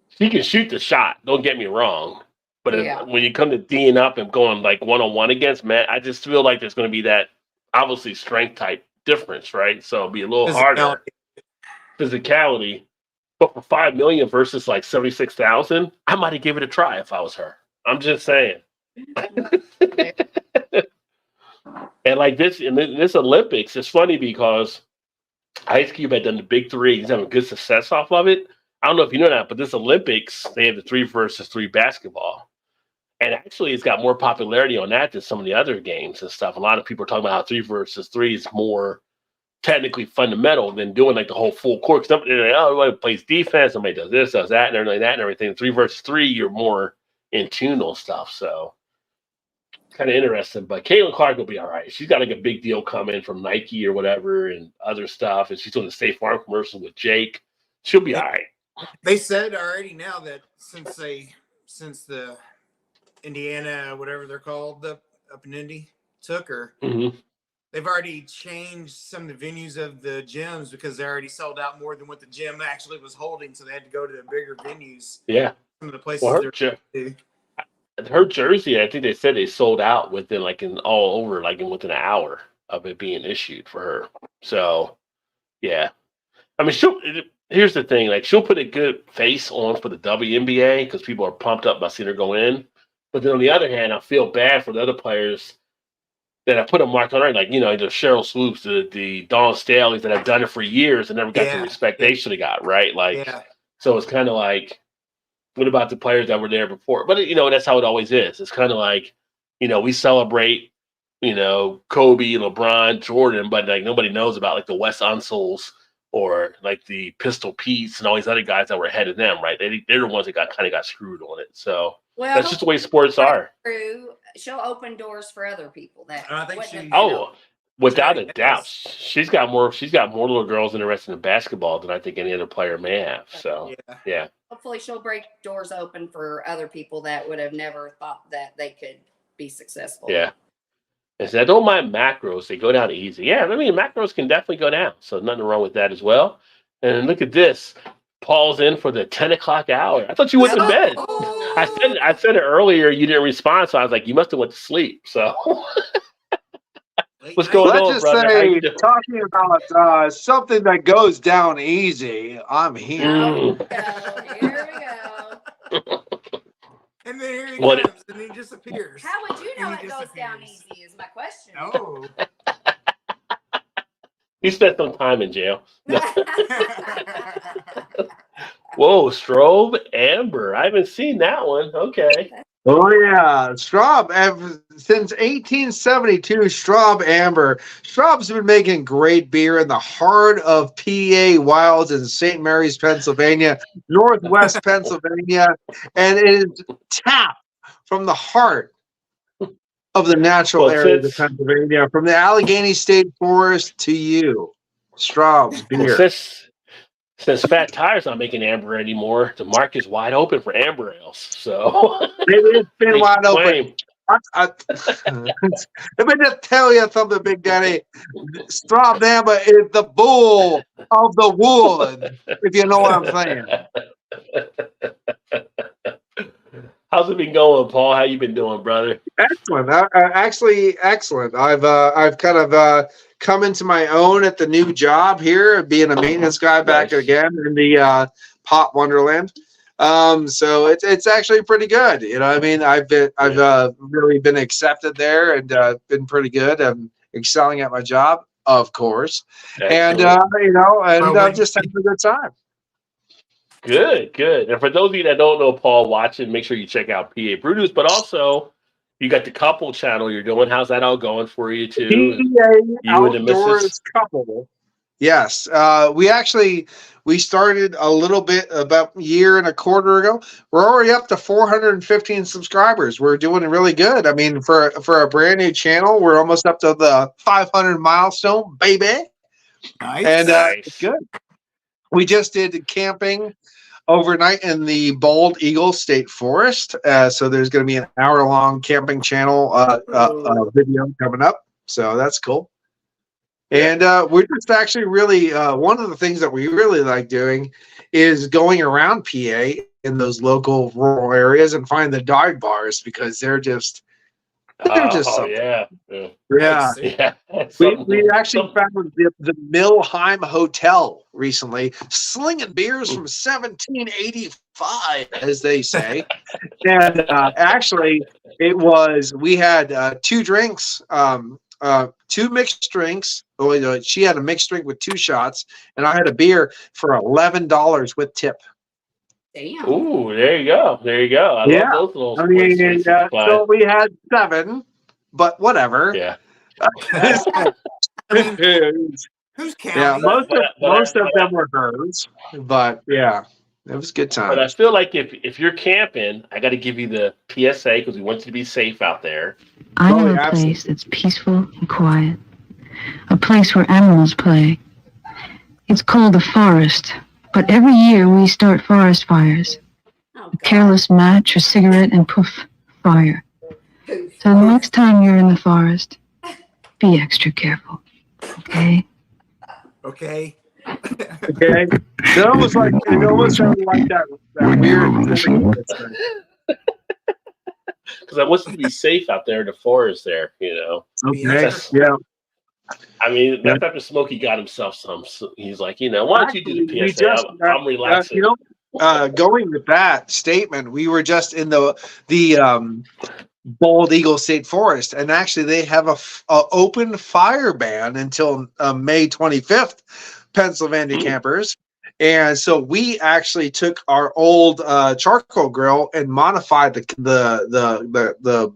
She can shoot the shot. Don't get me wrong. But Yeah. when you come to D'ing up and going like one-on-one against men, I just feel like there's going to be that obviously strength type difference, right? So it'll be a little harder physicality. But for $5 million versus like 76,000, I might have given it a try if I was her. I'm just saying. And like this in this Olympics, it's funny because Ice Cube had done the Big Three. He's having good success off of it. I don't know if you know that, but this Olympics, they have the 3 versus 3 basketball. And actually, it's got more popularity on that than some of the other games and stuff. A lot of people are talking about how 3 versus 3 is more technically fundamental than doing like the whole full court. Because everybody plays defense, somebody does this, does that, and everything like that and everything. 3 versus 3, you're more in tune on stuff. So kind of interesting. But Caitlin Clark will be all right. She's got like a big deal coming from Nike or whatever and other stuff. And she's doing the State Farm commercial with Jake. She'll be all right. They said already now that since the Indiana, whatever they're called, up in Indy, took her, Mm-hmm. they've already changed some of the venues of the gyms because they already sold out more than what the gym actually was holding. So they had to go to the bigger venues. Yeah. Some of the places Well, they're to. her jersey, I think they said they sold out within all over, within an hour of it being issued for her. So, yeah. I mean, here's the thing, she'll put a good face on for the WNBA because people are pumped up by seeing her go in. But then on the other hand, I feel bad for the other players that have put a mark on her, the Cheryl Swoops, the Dawn Staleys that have done it for years and never got the respect they should have got, right? So it's kind of like, what about the players that were there before? But, that's how it always is. It's kind of like, we celebrate, Kobe, LeBron, Jordan, but nobody knows about the Wes Unsel's or the Pistol Pete's and all these other guys that were ahead of them, right? They're the ones that got screwed on it. So that's just the way sports are. She'll open doors for other people. I think she. Without a doubt, she's got more little girls interested in basketball than I think any other player may have. So yeah. Hopefully, she'll break doors open for other people that would have never thought that they could be successful. Yeah. And so I don't mind macros; they go down easy. Yeah, I mean macros can definitely go down, so nothing wrong with that as well. And look at this, Paul's in for the 10:00 hour. I thought you went to bed. I said it earlier. You didn't respond, so I was like, you must have went to sleep. So. What's going on, Let's just brother? say, talking about something that goes down easy, I'm here. Here we go. And then here he comes, and he disappears. How would you know it goes down easy is my question. Oh. You spent some time in jail. Whoa, Strobe Amber. I haven't seen that one. Okay. Oh yeah, Straub. Since 1872, Straub Amber. Straub's been making great beer in the heart of PA wilds in St. Mary's, Pennsylvania, Northwest Pennsylvania, and it is tapped from the heart of the natural areas of Pennsylvania, from the Allegheny State Forest to you. Straub's beer. Since Fat Tire's not making amber anymore, the market is wide open for amber ales. So it's been wide open. Let me just tell you something, Big Daddy. Straub Amber is the bull of the wood, if you know what I'm saying. How's it been going, Paul? How you been doing, brother? Excellent. Actually, excellent. I've kind of come into my own at the new job here, being a maintenance guy back again in the Pot Wonderland. So it's actually pretty good. You know, I mean, I've really been accepted there and been pretty good. I'm excelling at my job, of course, and I'm just having a good time. Good. And for those of you that don't know Paul watching, make sure you check out PA Brew. But also, you got the couple channel you're doing. How's that all going for you too? PA Outdoors Couple. Yes, we started a little bit about a year and a quarter ago. We're already up to 415 subscribers. We're doing really good. I mean, for a brand new channel, we're almost up to the 500 milestone, baby. Nice. And it's good. We just did camping overnight in the Bald Eagle State Forest. So there's going to be an hour-long camping channel video coming up. So that's cool. And we're just actually really one of the things that we really like doing is going around PA in those local rural areas and find the dive bars because they're just something. Yeah. We actually found the Milheim Hotel recently, slinging beers from 1785, as they say. And actually, we had two drinks, two mixed drinks. Oh, she had a mixed drink with 2 shots, and I had a beer for $11 with tip. Damn. Ooh, there you go. I love those little so we had 7, but whatever. Yeah. Who's counting? Yeah, most of them were hers, but yeah, it was a good time. But I feel like if you're camping, I got to give you the PSA because we want you to be safe out there. I know a place that's peaceful and quiet, a place where animals play. It's called the forest, but every year we start forest fires. A careless match or cigarette and poof, fire. So the next time you're in the forest, Be extra careful, okay? Okay. Okay. It almost sounded like that weird thing. Because I want you to be safe out there in the forest there, you know. Be Okay. extra Yeah. I mean, Yeah. that's after Smokey got himself some. So he's like, you know, why don't you do Actually, we the PSA? just I'm relaxing. going with that statement, we were just in the Bald Eagle State Forest, and actually they have a open fire ban until May 25th, Pennsylvania campers. And so we actually took our old charcoal grill and modified the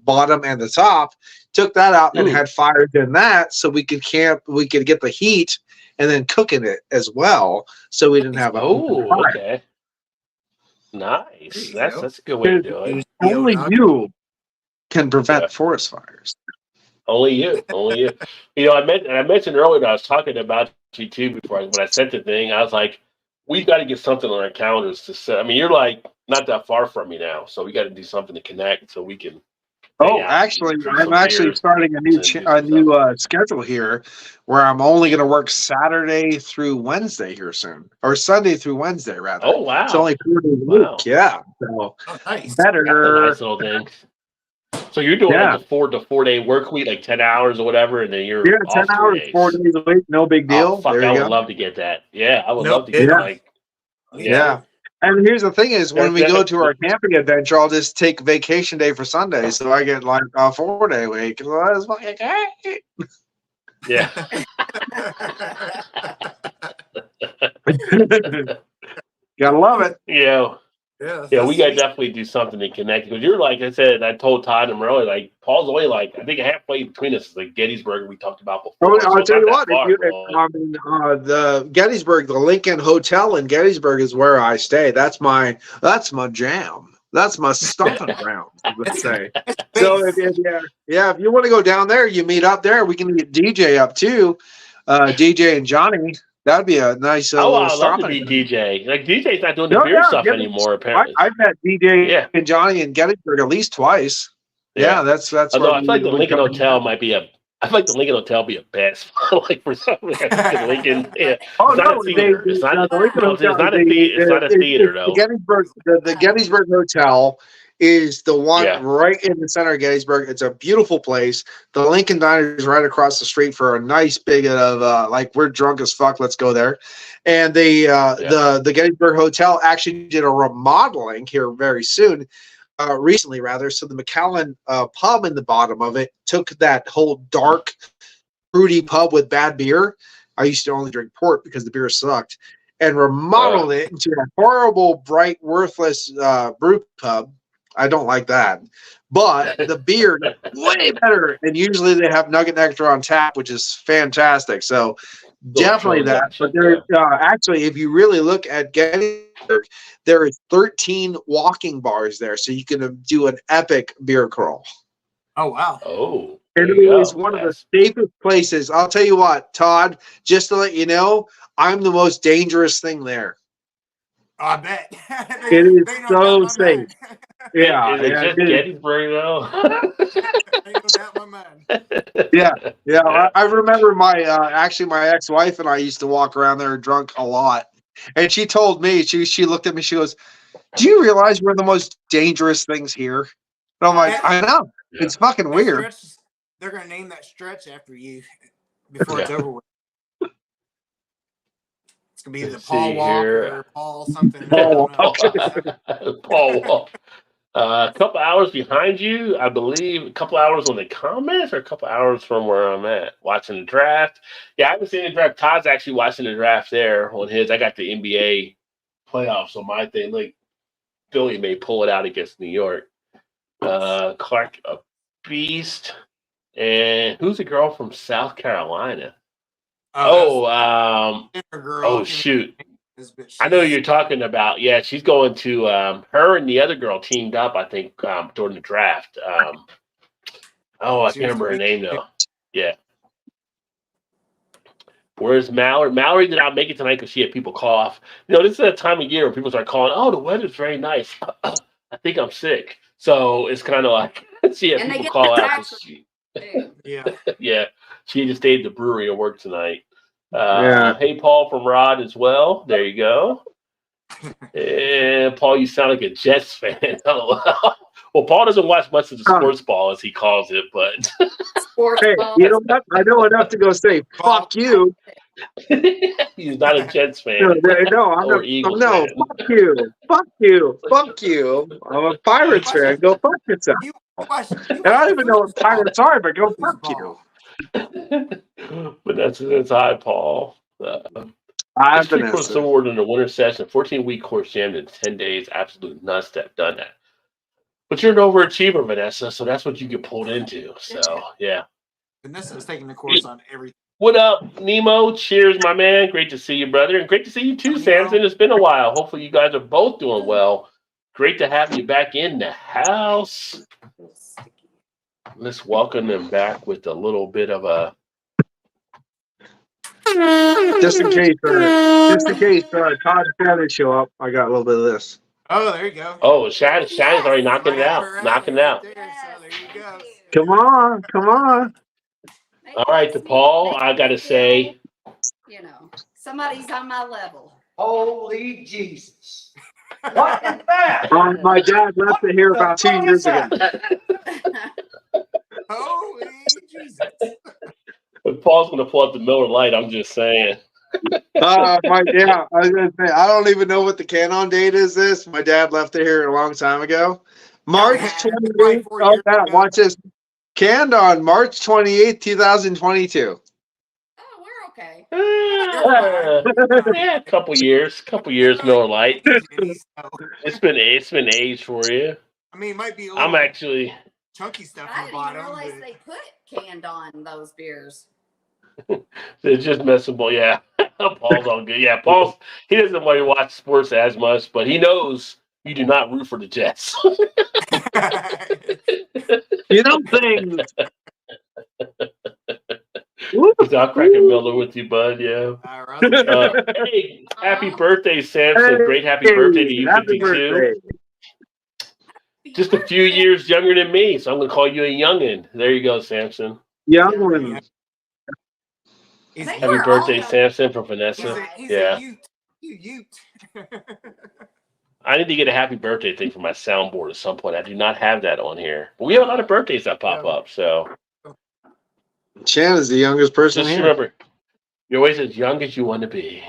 bottom and the top, took that out and had fires in that, so we could get the heat and then cook in it as well, so we didn't have an open fire. Okay. Nice. There you go. That's a good way to do it. Only you can prevent Yeah. forest fires. Only you. You know, I mentioned earlier that I was talking about you too before when I sent the thing. I was like, we've got to get something on our calendars to set. I mean, you're like not that far from me now, so we got to do something to connect so we can. Oh, actually, I'm actually starting a new schedule here, where I'm only going to work Saturday through Wednesday here soon, or Sunday through Wednesday rather. Oh wow! It's only 4 days a week. Yeah, so nice. Better. That's a nice little thing. So you're doing like the 4 day work week, like 10 hours or whatever, and then you're 10 hours, 4 days a week, no big deal. Oh, fuck, I would love to get that. Yeah, I would love to get like. Yeah. And here's the thing is, when we go to our camping adventure, I'll just take vacation day for Sunday, so I get like a 4 day week. So that's fucking great. Yeah. Gotta love it. Yeah. Yeah, we gotta definitely do something to connect, because you're like I said, I told Todd and earlier, like Paul's only like I think halfway between us is like Gettysburg we talked about before. I'll tell you what, the Gettysburg, the Lincoln Hotel in Gettysburg is where I stay. That's my jam. That's my stomping ground, let's say. So if you want to go down there, you meet up there. We can get DJ up too, DJ and Johnny. That'd be a nice. I'd love to be DJ. Like DJ's not doing the beer stuff anymore. Apparently, I've met DJ and Johnny in Gettysburg at least twice. Yeah, that's. Although I feel like the Lincoln Hotel might be a. I feel like the Lincoln Hotel be a bad spot. Like for some reason, Lincoln. Yeah. Oh, it's not a theater. It's not a theater though. The Gettysburg Hotel is the one right in the center of Gettysburg. It's a beautiful place. The Lincoln Diner is right across the street for a nice big of like, we're drunk as fuck, let's go there. And the Gettysburg Hotel actually did a remodeling here very soon, recently rather. So the McAllen pub in the bottom of it took that whole dark, fruity pub with bad beer. I used to only drink port because the beer sucked, and remodeled it into a horrible, bright, worthless brew pub. I don't like that, but the beer way better. And usually they have Nugget Nectar on tap, which is fantastic. So definitely that. But there, actually, if you really look at Gettysburg, there is 13 walking bars there, so you can do an epic beer crawl. Oh wow! Oh, and it is one of the safest places. I'll tell you what, Todd. Just to let you know, I'm the most dangerous thing there. I bet. It is so safe. Yeah. Is it just Gettysburg though? Yeah. I remember my ex-wife and I used to walk around there drunk a lot. And she told me, she looked at me, she goes, "Do you realize we're the most dangerous things here?" And I'm like, I know. Yeah. It's fucking weird. They're gonna name that stretch after you before it's over with. It's gonna be the Paul Walker or Paul something. Paul Walker. A couple hours behind you, I believe. A couple hours on the comments, or a couple hours from where I'm at watching the draft. Yeah, I haven't seen the draft. Todd's actually watching the draft there on his. I got the NBA playoffs on my thing. Like Philly may pull it out against New York. Clark, a beast. And who's the girl from South Carolina? Oh shoot. I know who you're talking about. Yeah, she's going to her and the other girl teamed up, I think, during the draft. I can't remember her name though. Yeah. Where's Mallory? Mallory did not make it tonight because she had people cough. You know, this is a time of year where people start calling, "Oh, the weather's very nice." I think I'm sick. So it's kind of like she had people call out. Yeah. She just stayed at the brewery and work tonight. Yeah. Hey, Paul from Rod as well. There you go. And Paul, you sound like a Jets fan. Well, Paul doesn't watch much of the sports ball, as he calls it, but Sports Hey, ball. you know what? I know enough to go say fuck you. he's not a Jets fan No, I'm or not. Eagles No, fan. fuck you, fuck you, fuck you. I'm a Pirates fan. Go fuck yourself. You watch And I don't even know what football, Pirates are, but go fuck you. football. But that's hi, Paul. I'm History course Vanessa. award in the winter session, 14-week course jammed in 10 days. Absolute nuts to have done that. But you're an overachiever, Vanessa, so that's what you get pulled into. So, yeah. Vanessa's taking the course on everything. What up, Nemo? Cheers, my man. Great to see you, brother. And great to see you too, Nemo. Samson. It's been a while. Hopefully you guys are both doing well. Great to have you back in the house. Let's welcome them back with a little bit of a... Just in case Todd and Shannon show up, I got a little bit of this. Oh, there you go. Oh, Shannon's already knocking it out. Knocking it out. There, so there you go. Come on, come on. All right, to Paul, I got to say... You know, somebody's on my level. Holy Jesus. What is that? My dad left it here about 2 years ago. Holy Jesus. If Paul's going to pull up the Miller Lite, I'm just saying. I was gonna say I don't even know what the canon date is. This my dad left it here a long time ago. March 28th. Oh, Dad, watch this. Canned on March 28th, 2022. Oh, we're okay. Yeah, a couple years, Miller Lite. It's been aged for you. I mean, it might be a I'm little actually chunky stuff I on the didn't even bottom. realize But... they put canned on those beers. it's just messable. Yeah, Paul's all good. Yeah, he doesn't want to watch sports as much, but he knows you do not root for the Jets. You know things. He's out cracking Miller with you, bud. Yeah. Hey, happy birthday, Samson. Great happy birthday to you, Happy 52. birthday. Just a few years younger than me, so I'm going to call you a youngin. There you go, Samson. Young one. Happy birthday, Samson, from Vanessa. He's a Ute. I need to get a happy birthday thing for my soundboard at some point. I do not have that on here. But we have a lot of birthdays that pop up, so. Shannon's the youngest person Just here. remember, you're always as young as you want to be.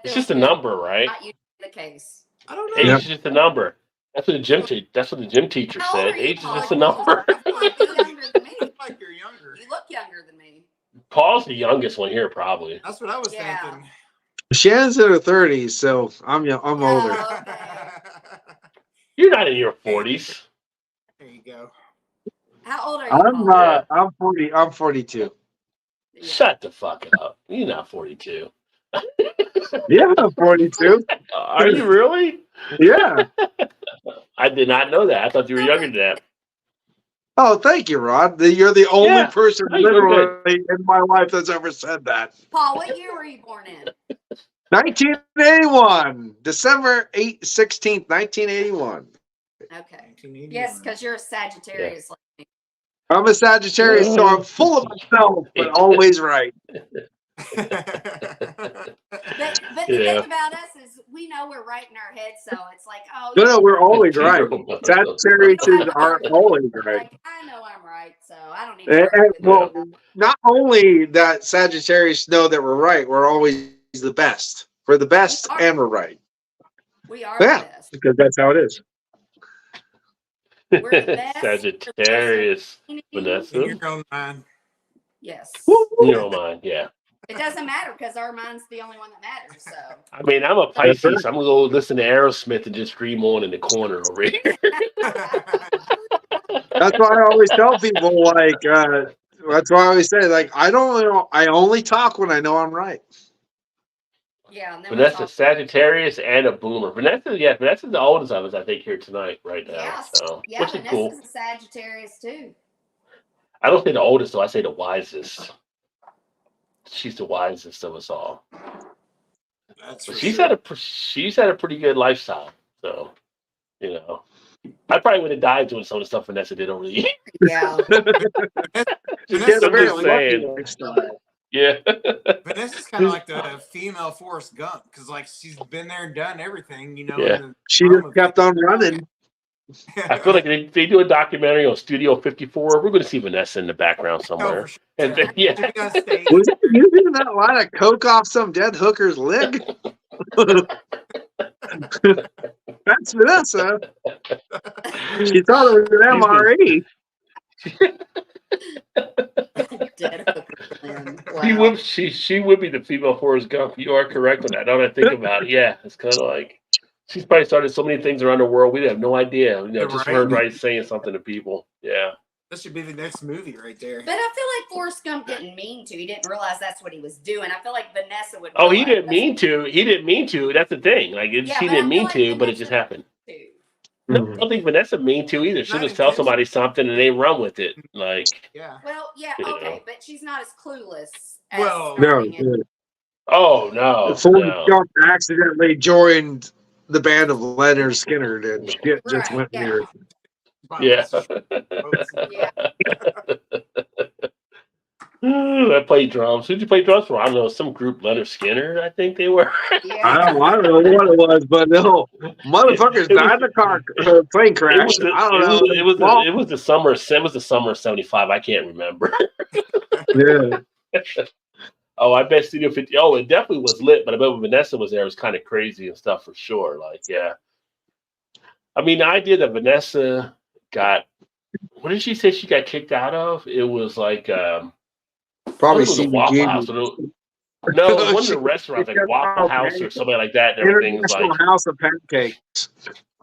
It's just a number, right? Not usually the case. I don't know. Age is just a number. That's what the gym teacher How old said. are you, Age is Paul? just a number. You look younger than me. Like you're younger. You look younger than me. Paul's the youngest one here, probably. That's what I was Yeah. thinking. Shannon's in her 30s, so I'm older. Oh, okay. You're not in your 40s. There you go. How old are you? Paul? I'm 40. I'm 42. Yeah. Shut the fuck up. You're not 42. Yeah, I'm 42. Are you really? Yeah. I did not know that. I thought you were younger than that. Oh, thank you, Rod. You're the only Yeah. person Hey, you're literally in my life that's ever said that. Paul, what year were you born in? 1981, December 16th, 1981. Okay. Yes, because you're a Sagittarius. Like me. I'm a Sagittarius, so I'm full of myself, but always right. But the Yeah. thing about us is we know we're right in our heads, so it's like, oh, No, we're always right. Sagittarius are always right. Like, I know I'm right, so I don't need to. Well, not only that Sagittarius know that we're right, we're always the best. We're the best and we're right. We are Yeah, the best. because that's how it is. We're the best. Sagittarius, Vanessa. In your own mind. Yes. In your own mind, yeah. It doesn't matter because our mind's the only one that matters. So. I mean, I'm a Pisces. So I'm going to go listen to Aerosmith and just scream on in the corner over here. That's why I always tell people, like, that's why I always say, like, I only talk when I know I'm right. Yeah. And then Vanessa, Sagittarius, and a boomer. Vanessa's the oldest of us, I think, here tonight, right now. Yeah. So, Yeah. which is cool. Vanessa's a Sagittarius too. I don't say the oldest, though. I say the wisest. She's the wisest of us all. That's But for she's sure. had a pretty good lifestyle. So, you know. I probably would have died doing some of the stuff Vanessa did over the years. Yeah. She Vanessa's had a very just lucky saying. lifestyle. Yeah. Vanessa's kind of like the female Forrest Gump because like she's been there and done everything, you know. Yeah. in the She realm just of kept it. on running. I feel like if they do a documentary on Studio 54, we're going to see Vanessa in the background Oh, somewhere. for sure. And then, She'll yeah. be on stage. Was it you doing that line of coke off some dead hooker's leg? That's Vanessa. She thought it was an MRE. Dead hooker plan. She Wow. would, she would be the female Forrest Gump. You are correct on that. Now that I think about it, yeah, it's kind of like she's probably started so many things around the world. We have no idea. You know, just Right. her right saying something to people. Yeah. That should be the next movie right there. But I feel like Forrest Gump didn't mean to. He didn't realize that's what he was doing. I feel like Vanessa would. Oh, he realize didn't mean to. He didn't mean to. That's the thing. Like Yeah, she but I didn't mean feel like to, but it Vanessa just happened. too. No, I don't think Vanessa mean to either. She'll Not just tell somebody intentionally. something and they run with it. Like, Yeah. Well, yeah, You okay, know. but she's not as clueless as Well, No, starting it. oh no, Forrest no. Gump accidentally joined the band of Leonard Skinner, and shit just Right, went yeah. weird. Yeah. Yeah. I played drums. Who'd you play drums for? I don't know. Some group, Leonard Skinner, I think they were. Yeah. I don't know what it was, but no, motherfuckers It was- died in the car plane crash. I don't know. It was the summer. It was the summer of '75. I can't remember. Yeah. Oh, I bet Studio 50. Oh, it definitely was lit. But I bet when Vanessa was there, it was kind of crazy and stuff for sure. Like, yeah. I mean, the idea that Vanessa got, what did she say she got kicked out of? It was like, Probably it was a Waffle CBG. House. No, it wasn't a restaurant, like Waffle House or something like that. And everything's International like, House of Pancakes.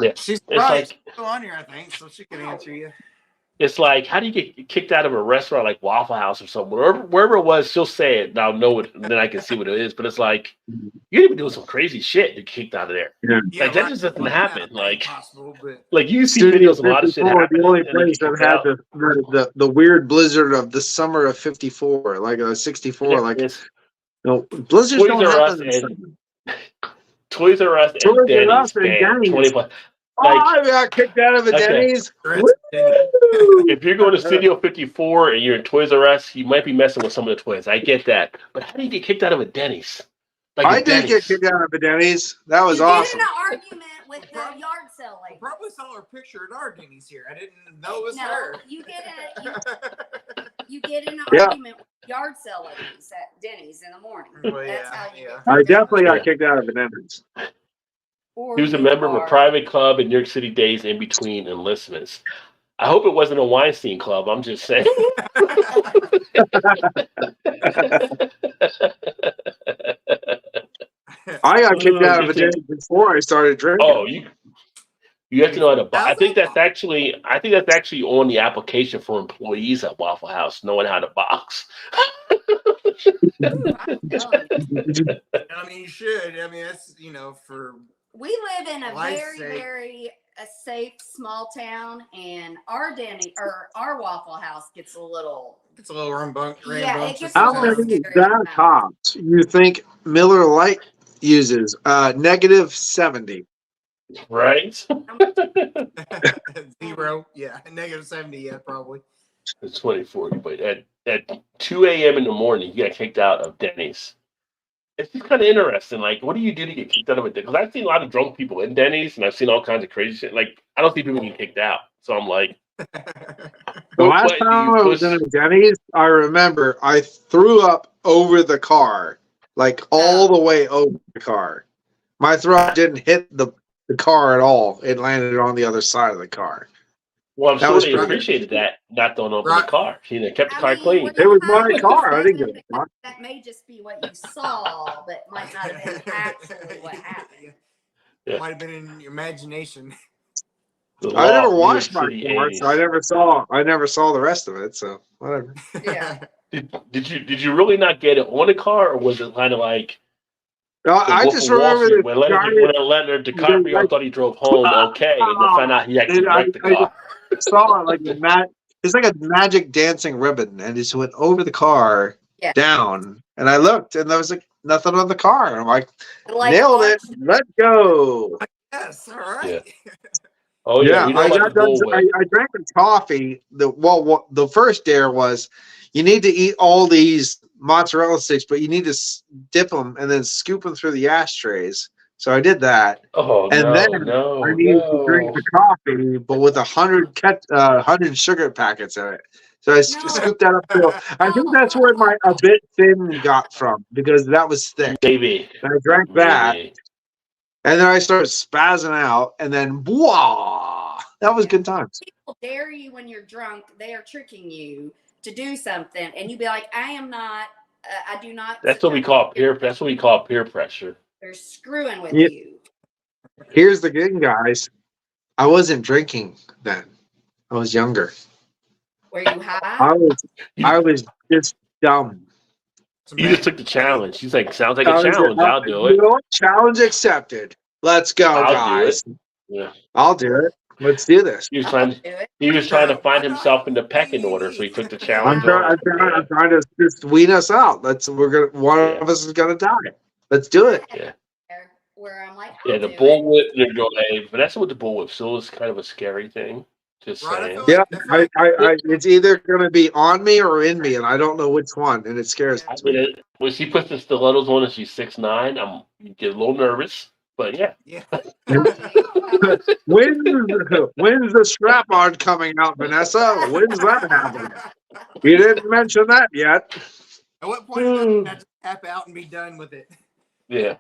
yeah. She's It's probably like, still on here, I think, so she can answer you. it's like, how do you get kicked out of a restaurant like Waffle House or something? Wherever it was, she'll say it, and I'll know it, and then I can see what it is. But it's like, you'd be doing some crazy shit to get kicked out of there. Yeah, Like, that just doesn't happen. Like, possible, but like you see Studio videos of a lot of shit 54, happen. the only and they place get that kicked had out. the weird blizzard of the summer of '54, like a '64, Yeah, like it's no blizzards Toys don't R Us happen in the and summer. Toys R Us Toys R and Denny's, Us and man. Denny's. 20 plus. Oh, Like, I got kicked out of a Okay. Denny's. Rest in it. Woo! if you're going to Studio 54 and you're in Toys R Us, you might be messing with some of the toys. I get that. But how do you get kicked out of a Denny's? Like I a did Denny's. get kicked out of a Denny's. That was you awesome. get in an argument with the yard sale I lady. probably saw her picture at our Denny's here. I didn't know it was No, her. you get in an Yeah. argument with yard sale ladies at Denny's in the morning. Well, That's yeah, how you yeah. get I kicked out. definitely got Yeah. kicked out of a Denny's. Or He was a you member of a are- private club in New York City days in between enlistments. I hope it wasn't a Weinstein club. I'm just saying. I got kicked Oh, out of a just Denny's before I started drinking. Oh, you have to know how to box. I think that's actually on the application for employees at Waffle House, knowing how to box. Ooh, I'm telling you. I mean, you should. I mean, that's, you know, for We live in a Life's very, sake. very safe small town, and our Denny or our Waffle House gets a little. it's a little rambunctious. Yeah, it gets How a little many scary dad now. hops you think Miller Lite uses? Negative 70. Right? Zero. Yeah. Negative 70. Yeah, probably. It's 2040, but at 2 a.m. in the morning, you got kicked out of Denny's. It's just kind of interesting. Like, what do you do to get kicked out of a Denny's? Because I've seen a lot of drunk people in Denny's, and I've seen all kinds of crazy shit. Like, I don't see people getting kicked out. So I'm like, The what last button do time you I was push? in a Denny's, I remember I threw up over the car, like all the way over the car. My throat didn't hit the car at all. It landed on the other side of the car. Well, I'm That sure was they pretty- appreciate that, not throwing over Right. the car. You know, kept the I car mean, clean. well, It was you my have- car. I didn't get it. That may just be what you saw, but might not have been actually what happened. Yeah. Might have been in your imagination. The I law never of New washed York my City car, A's. so I never saw the rest of it. So whatever. Yeah. Did you really not get it on the car, or was it kind of like No, the I Wolf just of Wall remember Street, the when giant. Leonard DiCaprio thought he drove home okay, and then found out he actually Dude, wrecked the car? I saw it like it's like a magic dancing ribbon, and it just went over the car Yeah. down. And I looked, and there was like nothing on the car. And I'm like, Like nailed it. watch- Let's go. Yes. All right. Oh yeah, we know I about the got done. bullwhip. I drank the coffee. The first dare was you need to eat all these mozzarella sticks, but you need to dip them and then scoop them through the ashtrays. So I did that, Oh and then no, I no, needed to drink no. the coffee, but with 100 sugar packets in it. So I No. scooped that up. Too. I think that's where my a bit thin got from because that was thick. Maybe, And I drank that, maybe. and then I started spazzing out, and then wah, that was Yeah. good times. People dare you when you're drunk. They are tricking you to do something, and you be like, "I am not. I do not." That's what we call peer. That's what we call peer pressure. They're screwing with Yeah. you. Here's the thing, guys. I wasn't drinking then. I was younger. Were you high? I was just dumb. You just took the challenge. She's like, sounds like a I was, challenge. I'll do you it. know what? Challenge accepted. Let's go, I'll do it. guys. Yeah. I'll do it. Let's do this. He was I'll trying. do it. He was trying to find himself in the pecking order, so he took the challenge on. I'm trying to just wean us out. One of us is gonna die. Let's do it. Yeah. Where I'm like, Yeah, I'll the do it. bullwhip. Vanessa with the bullwhip still is kind of a scary thing. Just Right, I saying. feel Yeah, like it's either gonna be on me or in me, and I don't know which one, and it scares I me. mean, when she puts the stilettos on and she's 6'9", you get a little nervous, but yeah. When's the strap on coming out, Vanessa? When's that happening? You didn't mention that yet. At what point does that just tap out and be done with it? Yeah.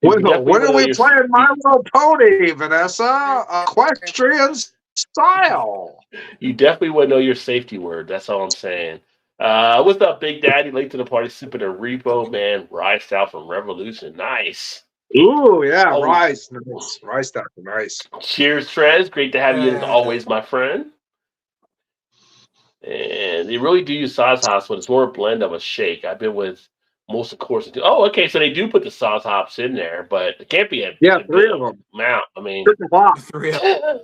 When are we playing My Little Pony, Vanessa? Equestrian style. You definitely want to know your safety word. That's all I'm saying. What's up, Big Daddy? Late to the party, sipping a repo, man. Rye style from Revolution. Nice. Ooh, yeah, Oh. rice. Nice. Rice stuff, nice. Cheers, Trez. Great to have you as always, my friend. And they really do use sauce hops, but it's more a blend of a shake. I've been with most of the courses. Oh, okay, so they do put the sauce hops in there, but it can't be a three of them. amount. I mean, Three of them.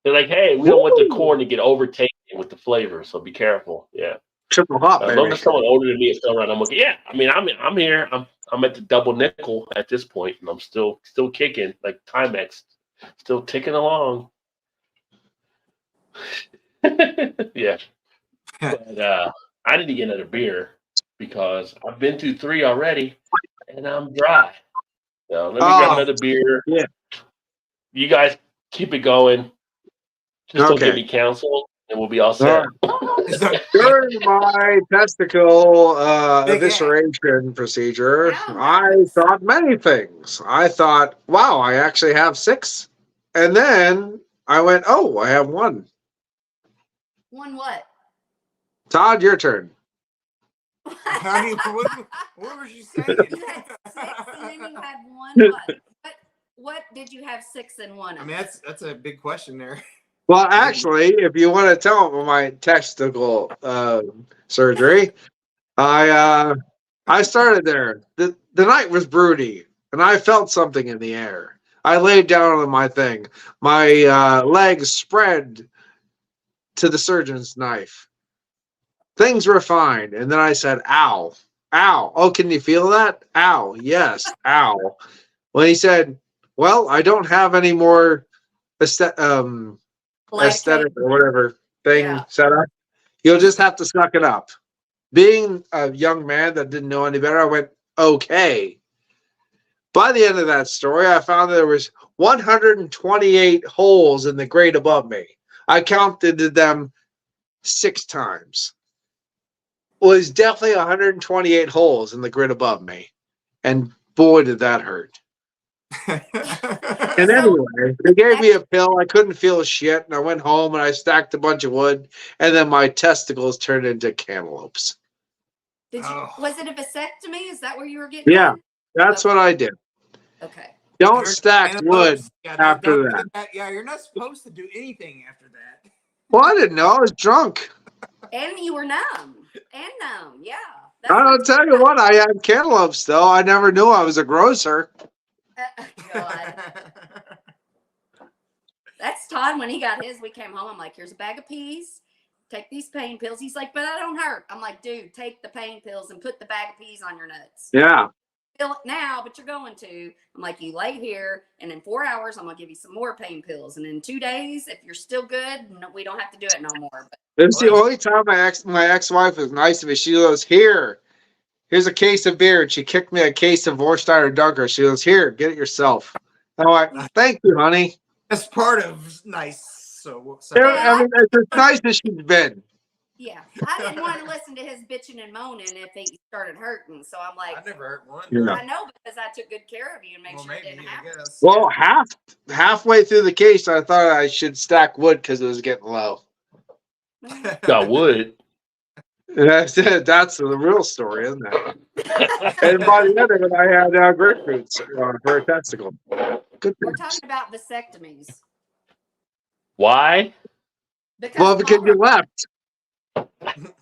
they're like, hey, we don't want the corn to get overtaken with the flavor, so be careful. Yeah. Triple hop, As long as someone older than me is still around, I'm okay. Yeah, I mean, I'm here. I'm at the double nickel at this point, and I'm still kicking like Timex, still ticking along. Yeah, but I need to get another beer because I've been through 3 already, and I'm dry. So let me grab another beer. Yeah. You guys keep it going. Just don't give me counsel, and we'll be all set. During my testicle evisceration procedure, I thought many things. I thought, wow, I actually have 6. And then I went, oh, I have 1. One what? Todd, your turn. I mean, what were you saying? You had 6 and then you had 1 what? What did you have 6 and 1 of? I mean, that's a big question there. Well, actually, if you want to tell about my testicle surgery, I started there. The night was broody, and I felt something in the air. I laid down on my thing. My legs spread to the surgeon's knife. Things were fine, and then I said, "Ow, ow! Oh, can you feel that? Ow! Yes, ow." When he said, "Well, I don't have any more aesthetic or whatever thing set up. You'll just have to suck it up." Being a young man that didn't know any better, I went, okay. By the end of that story, I found there was 128 holes in the grate above me. I counted them 6 times. It was definitely 128 holes in the grid above me. And boy, did that hurt. And anyway, they gave me a pill. I couldn't feel shit. And I went home and I stacked a bunch of wood. And then my testicles turned into cantaloupes. Did you? Was it a vasectomy? Is that where you were getting? Yeah, that's what I did. Okay. Don't stack wood after that. Yeah, you're not supposed to do anything after that. Well, I didn't know. I was drunk. And you were numb. And numb. Yeah. I'll tell you what. I had cantaloupes, though. I never knew I was a grocer. God. That's Todd. When he got his, we came home. I'm like, here's a bag of peas. Take these pain pills. He's like, but I don't hurt. I'm like, dude, take the pain pills and put the bag of peas on your nuts. Yeah. feel it now, but you're going to. I'm like, you lay here, and in 4 hours, I'm gonna give you some more pain pills. And in 2 days, if you're still good, no, we don't have to do it no more. But It's the only time my ex-wife was nice to me. She goes, here's a case of beer. And she kicked me a case of Vorsteiner Dunker. She goes, here, get it yourself. I'm like, thank you, honey. That's part of nice. So I mean, it's as nice as she's been. yeah, I didn't want to listen to his bitching and moaning if he started hurting. So I'm like, I never hurt one. Yeah. I know because I took good care of you and made Well, sure it maybe, didn't I happen. guess. Well, halfway through the case, I thought I should stack wood because it was getting low. Got wood. That's it. That's the real story, isn't it? And by the end of it, I had grapefruits for a testicle. Good. We're talking about vasectomies. Why? Well, because you left.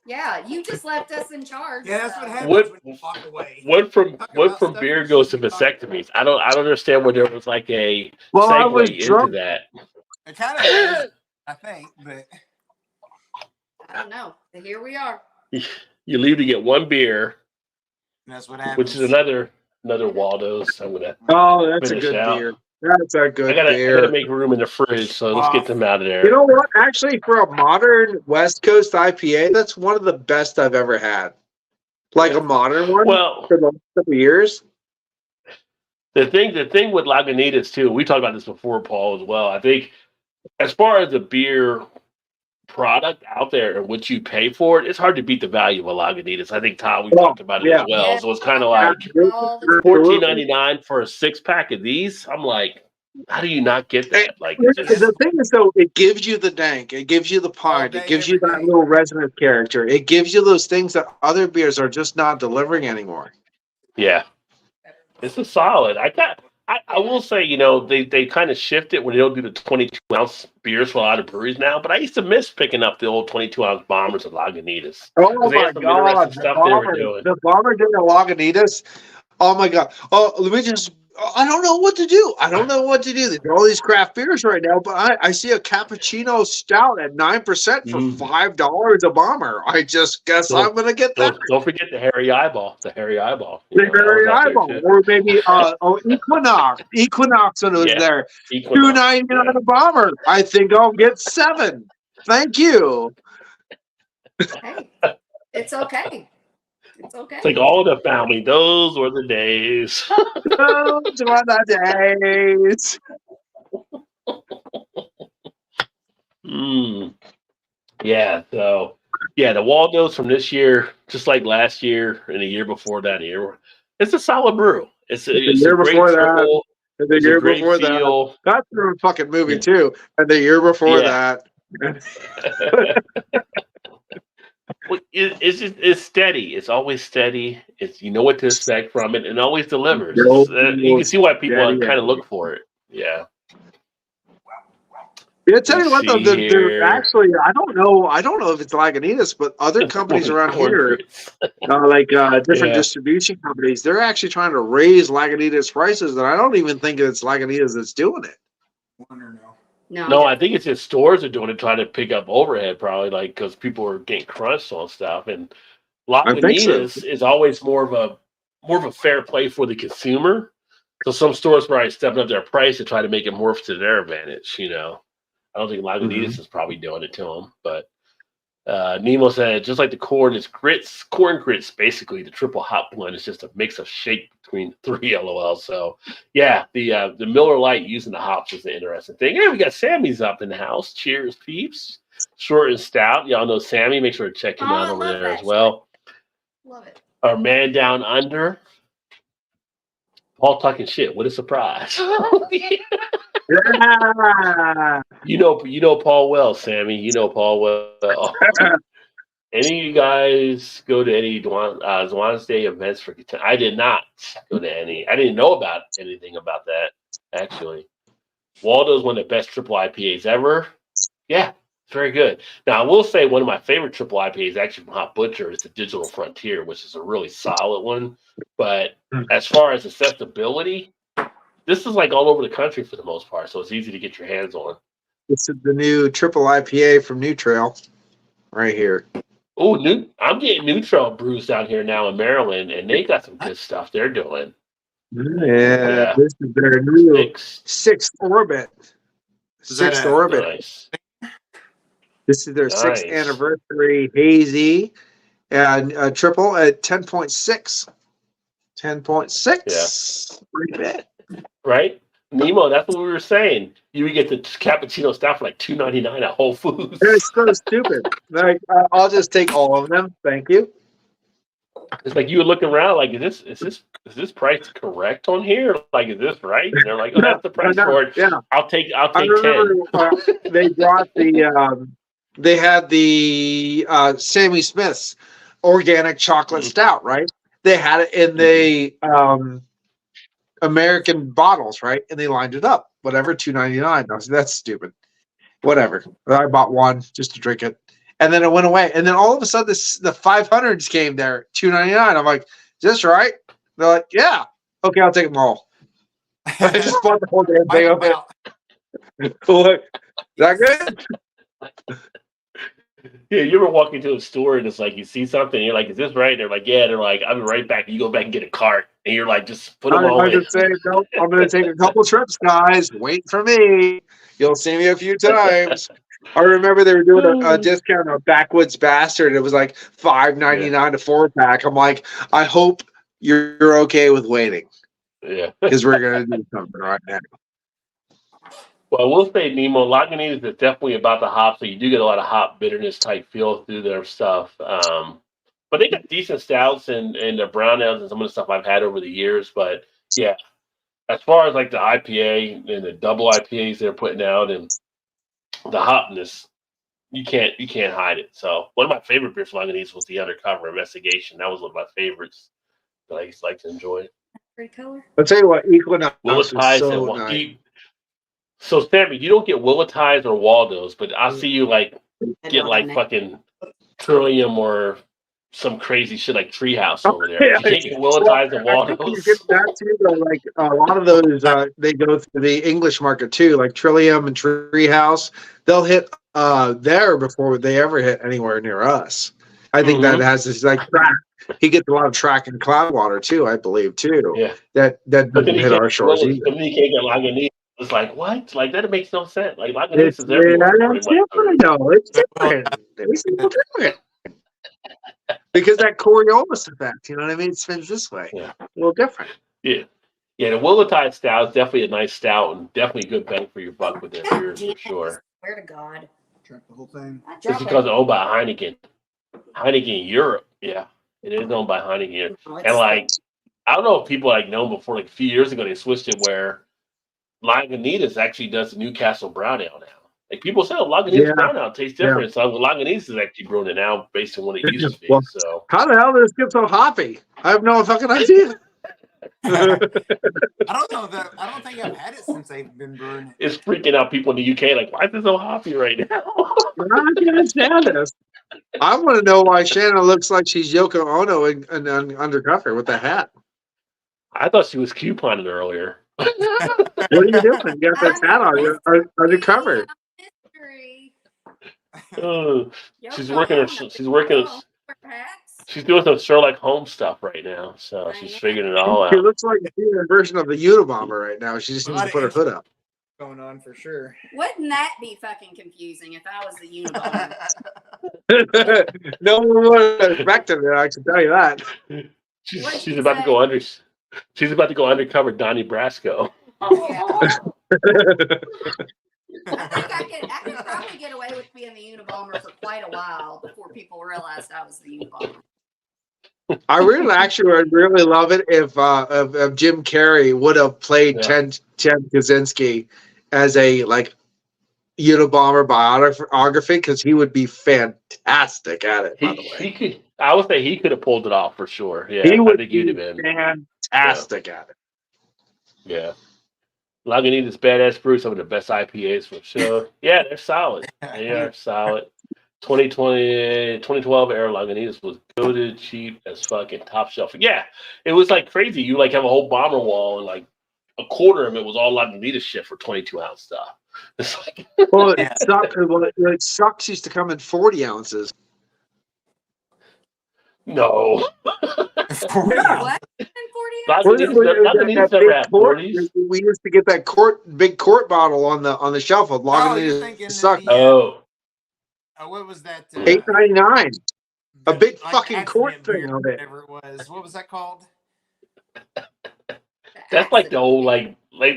Yeah, you just left us in charge. Yeah, that's what so- happens What- when you walk away. What from Talk what about from stuff beer you goes to shouldn't talk about. vasectomies? I don't understand where there was like a Well, I was segue into drunk. that. It kind of is, I think, but I don't know. But here we are. You leave to get one beer, that's what happens. which is another Waldo's. I'm gonna Oh, that's a finish good out. beer. That's a good I gotta beer. make room in the fridge, so let's get them out of there. You know what? Actually, for a modern West Coast IPA, that's one of the best I've ever had. Like a modern one Well, for the last couple of years. the thing with Lagunitas too, we talked about this before, Paul, as well. I think as far as the beer product out there and what you pay for it, it's hard to beat the value of a Lagunitas. I think Todd, we talked about it yeah. as well. Yeah. So it's kind of like All the $14.99 for a 6-pack of these. I'm like, how do you not get that? Like, it's just, The thing is, though, it gives you the dank, it gives you the pint, day, it gives you every that day. little resonant character, it gives you those things that other beers are just not delivering anymore. yeah, it's a solid. I will say, they kind of shifted when they don't do the 22-ounce beers for a lot of breweries now. But I used to miss picking up the old 22-ounce bombers of Lagunitas. Oh They my had some god, interesting stuff they were doing. the bomber doing a Lagunitas. Oh my god. Oh, let me just. I don't know what to do. I don't know what to do. There's all these craft beers right now, but I see a cappuccino stout at 9% for $5 a bomber. I just guess I'm gonna get that. Don't forget the hairy eyeball. The hairy eyeball. The That was very out there, eyeball, too. or maybe Equinox when it was Yeah. there. Equinox, $2.99 a bomber. I think I'll get 7. Thank you. Hey, it's okay. It's okay. It's like all the family. Those were the days. Those were the days. Yeah. So, yeah, the Waldos from this year, just like last year and the year before that year, it's a solid brew. It's a year great before that. triple. And the It's a year great before feel. that. That's a fucking movie too. And the year before Yeah. that. Well, it's steady. It's always steady. It's you know what to expect from it, and always delivers. You can see why people kind of look for it. Yeah. Yeah, tell you what though, see they're here. actually I don't know if it's Lagunitas, but other companies around here, different distribution companies, they're actually trying to raise Lagunitas prices, and I don't even think it's Lagunitas that's doing it. No, I think it's just stores are doing it, trying to pick up overhead, probably because people are getting crunched on stuff. And I think so. Lagunitas is always more of a fair play for the consumer. So some stores probably stepping up their price to try to make it more to their advantage. I don't think Lagunitas is probably doing it to them, but Nemo said just like the corn grits, basically the triple hop blend is just a mix of shake between 3 LOL. So yeah, the Miller Lite using the hops is the interesting thing. Hey, we got Sammy's up in the house. Cheers, peeps. Short and stout. Y'all know Sammy. Make sure to check him out over there as well. Love it. Our man down under. Paul talking shit. What a surprise. Yeah. You know Paul well, Sammy. You know Paul well. Any of you guys go to any Zwan's Day events for Kentucky? I did not go to any. I didn't know about anything about that, actually. Waldo's one of the best triple IPAs ever. Yeah, it's very good. Now, I will say one of my favorite triple IPAs actually from Hot Butcher is the Digital Frontier, which is a really solid one. But as far as accessibility, this is like all over the country for the most part, so it's easy to get your hands on. This is the new triple IPA from New Trail right here. Oh, I'm getting New Trail brews down here now in Maryland, and they got some good stuff they're doing. Yeah, this is their new sixth orbit. Sixth orbit. Nice. This is their sixth Nice. anniversary hazy and triple at 10.6. 10.6. Pretty bit. Right? Nemo, that's what we were saying. You would get the cappuccino stuff for like $2.99 at Whole Foods. It's so stupid. Like, I'll just take all of them. Thank you. It's like you would look around like, is this price correct on here? Like, is this right? And they're like, oh, that's the price for it. Yeah. I'll take I 10. remember they brought they had the Sammy Smith's organic chocolate stout, right? They had it in the American bottles, right? And they lined it up, whatever, $2.99. I was like, that's stupid. Whatever. I bought one just to drink it. And then it went away. And then all of a sudden, the 500s came there, $2.99. I'm like, is this right? They're like, yeah. Okay, I'll take them all. I just bought the whole damn thing of it. Look, is that good? Yeah, you ever walk into a store and it's like you see something, and you're like, is this right? And they're like, yeah. They're like, I'll be right back. And you go back and get a cart. And you're like, just put them all I'm in. just saying, no, I'm going to take a couple trips, guys. Wait for me. You'll see me a few times. I remember they were doing a discount on Backwoods Bastard. It was like $5.99 a 4-pack. I'm like, I hope you're okay with waiting. Yeah. Because we're going to do something right now. Well, we'll say, Nemo, Lagunitas is definitely about the hop, so you do get a lot of hop bitterness type feel through their stuff. But they got decent stouts and their brown ales and some of the stuff I've had over the years. But yeah, as far as like the IPA and the double IPAs they're putting out and the hopness, you can't hide it. So one of my favorite beers from Lagunitas was the Undercover Investigation. That was one of my favorites that I used to like to enjoy. Pretty color. I'll tell you what, Equinox Willis is Ties so and nice. So Sammy, you don't get Willatides or Waldos, but I'll see you like get like fucking Trillium or some crazy shit like Treehouse over there. You can't get Willatides and Waldos. You get that too, though. Like a lot of those, they go through the English market too, like Trillium and Treehouse. They'll hit there before they ever hit anywhere near us. I think that has this like track. He gets a lot of track in Cloudwater too, I believe too. Yeah, that doesn't hit our shores either. Then you can't get Lagunitas. It's like what? Like that makes no sense. Like Lagunitas It's is everywhere. different, though. It's different. It's different. Because that Coriolis effect, you know what I mean? It spins this way. Yeah. A little different. Yeah. Yeah, the Willatide stout is definitely a nice stout and definitely a good bang for your buck with their beers for sure. Swear to God. Drink the whole thing. Just because it's owned by Heineken. Heineken Europe. Yeah. It is owned by Heineken. And like I don't know if people like know before, like a few years ago they switched it where Lagunitas actually does the Newcastle Brown Ale now. Like people say, Lagunitas Brown Ale tastes different. So Lagunitas is actually brewing it now based on what it used to be. Well, so how the hell did this get so hoppy? I have no fucking idea. I don't know that. I don't think I've had it since they've been brewing it. It's freaking out people in the UK. Like, why is it so hoppy right now? I can't stand this. I want to know why Shannon looks like she's Yoko Ono in Undercover with the hat. I thought she was couponing earlier. What are you doing? You got this hat on. You're undercover. She's working. She's doing some Sherlock Holmes stuff right now, so she's figuring it all out. She looks like a female version of the Unabomber right now. She just needs to put her hood up. Going on for sure. Wouldn't that be fucking confusing if I was the Unabomber? No one would have expected it. I can tell you that. She's about to go under. She's about to go undercover Donnie Brasco. I think I could probably get away with being the Unabomber for quite a while before people realized I was the Unabomber. I would really love it if Jim Carrey would have played Chen Kaczynski as a like Unabomber biography, because he would be fantastic at it. By the way, he could. I would say he could have pulled it off for sure. Yeah, he would I think he'd have been fantastic at it. Yeah. Lagunitas Badass Brew, some of the best IPAs for sure. Yeah, they're solid. They are solid. 2012 era Lagunitas was goated, cheap as fucking top shelf. Yeah, it was like crazy. You like have a whole bomber wall and like a quarter of it was all Lagunitas shit for 22-ounce stuff. It's like well, it sucks used to come in 40 ounces. No. What? In 40 Lagunitas never big had quart? 40s. We used to get that big quart bottle on the shelf of Oh, you're Lagunitas thinking of suck. the Oh, what was that? $8.99. A big like fucking quart accident thing beer, of it. whatever it was. What was that called? that's like the Accident. old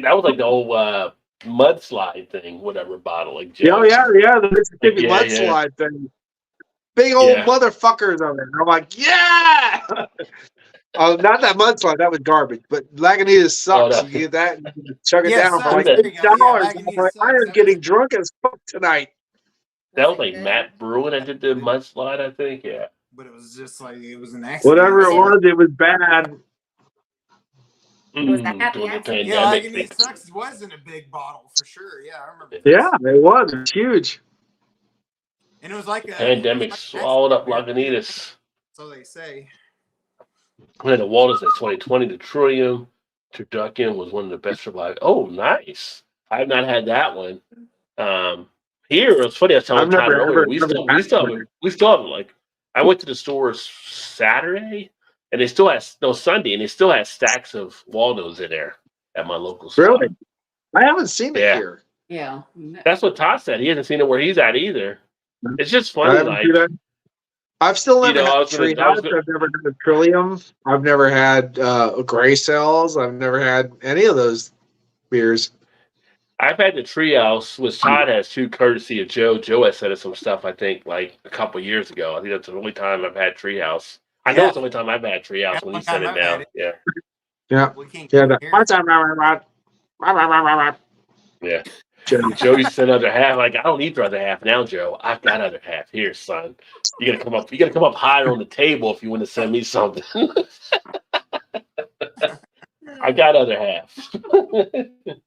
that was like the old mudslide thing, whatever bottle, like Yeah, Joe. the Mississippi Yeah, yeah, mudslide thing. Big old yeah. motherfuckers of it. And I'm like, yeah. Oh, not that mudslide. That was garbage. But Lagunitas Oh, sucks. no. You get that and you chug it Yeah, down for What was like sucks. that? There you go. Yeah, $8. I'm Lagunitas like, I sucks. am getting drunk as fuck tonight. That Was was it like good? Matt Bruin that did the mudslide, I think. Yeah. But it was just like it was an accident. Whatever it It, was, it was bad. it was a happy During the accident. Yeah, pandemic thing. Lagunitas sucks was in a big bottle for sure. Yeah, I remember Yeah, this. it was. It was huge. And it was like Pandemic an swallowed up accident beer. Lagunitas. So they say. When the Walters in 2020, the Trillium Turducken was one of the best survived. Oh, nice. I've not had that one. Here it was funny. I was telling I've Todd never earlier. ever never had We still have like. I went to the store Saturday, and they still had Sunday, and they still had stacks of Waldos in there at my local spot. Really? I haven't seen it Yeah. here. Yeah. That's what Todd said. He hasn't seen it where he's at either. It's just I funny, haven't like seen that. I've still you never know, I had was gonna, I Treehouse. was gonna, I've never had a Trillium. I've never had Gray Cells. I've never had any of those beers. I've had the Treehouse, which Todd has too, courtesy of Joe. Joe has sent us some stuff, I think, like a couple years ago. I think that's the only time I've had Treehouse. I know Yeah. it's the only time I've had Treehouse That's when one he sent time it I've had down. it. Yeah. Yeah, We can't yeah. get it here. Yeah. Joe used to send other half. Like, I don't need the other half now, Joe. I've got other half here, son. You gotta come up higher on the table if you want to send me something. I got other half.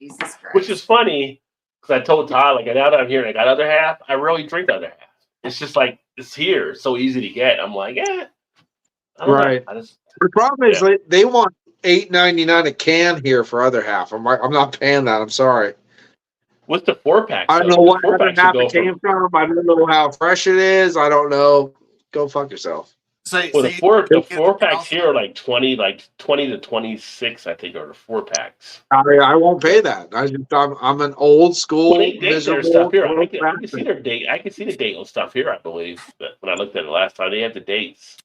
Jesus Christ. Which is funny because I told Todd, like, now that I'm here and I got other half, I rarely drink the other half. It's just like it's here, it's so easy to get. I'm like, I don't Right. know. The problem is they want $8.99 a can here for other half. I'm not paying that. I'm sorry. What's the 4-pack? I don't know what other half it came from. I don't know how fresh it is. I don't know. Go fuck yourself. Well, the 4-packs here are like 20 to 26, I think, are the 4-packs. I won't pay that. I'm an old school. Well, they date their stuff here. I can bastard. see their date. I can see the date on stuff here. I believe but when I looked at it last time, they have the dates.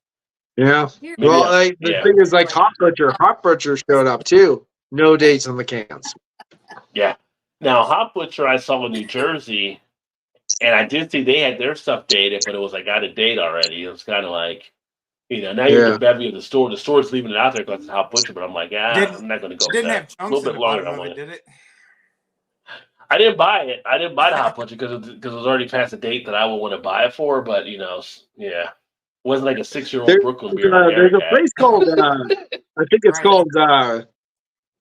Yeah. Here- Maybe Well, the thing is, like Hot Butcher showed up too. No dates on the cans. Yeah. Now, Hot Butcher, I saw in New Jersey, and I did see they had their stuff dated, but it was like out of date already. It was kind of like, now you're in the bevy of the store. The store's leaving it out there because it's Hot Butcher, but I'm like, I'm not going to go. Didn't have a chunks little in bit the longer. bottom of it, did it? I didn't buy it. I didn't buy the Hot Butcher because it was already past the date that I would want to buy it for. But yeah, it wasn't like a 6-year-old Brooklyn beer. There's a place called I think it's called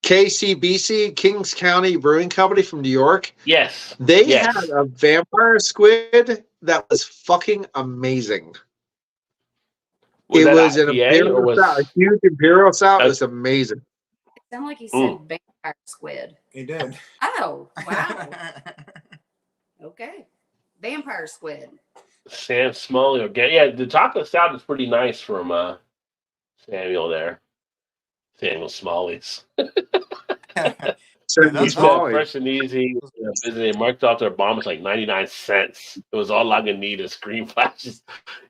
KCBC, Kings County Brewing Company from New York. Yes. They had a vampire squid that was fucking amazing. Was it was an IPA or imperial stout, a huge imperial stout. It was amazing. It sounded like he said vampire squid. He did. Oh, wow. Okay. Vampire squid. Sam Smalley again. Yeah, the chocolate stout is pretty nice from Samuel there. Samuel Smalley's. He said fresh and easy. They marked off their bomb. It's like 99 cents. It was all Lagunitas, green flashes.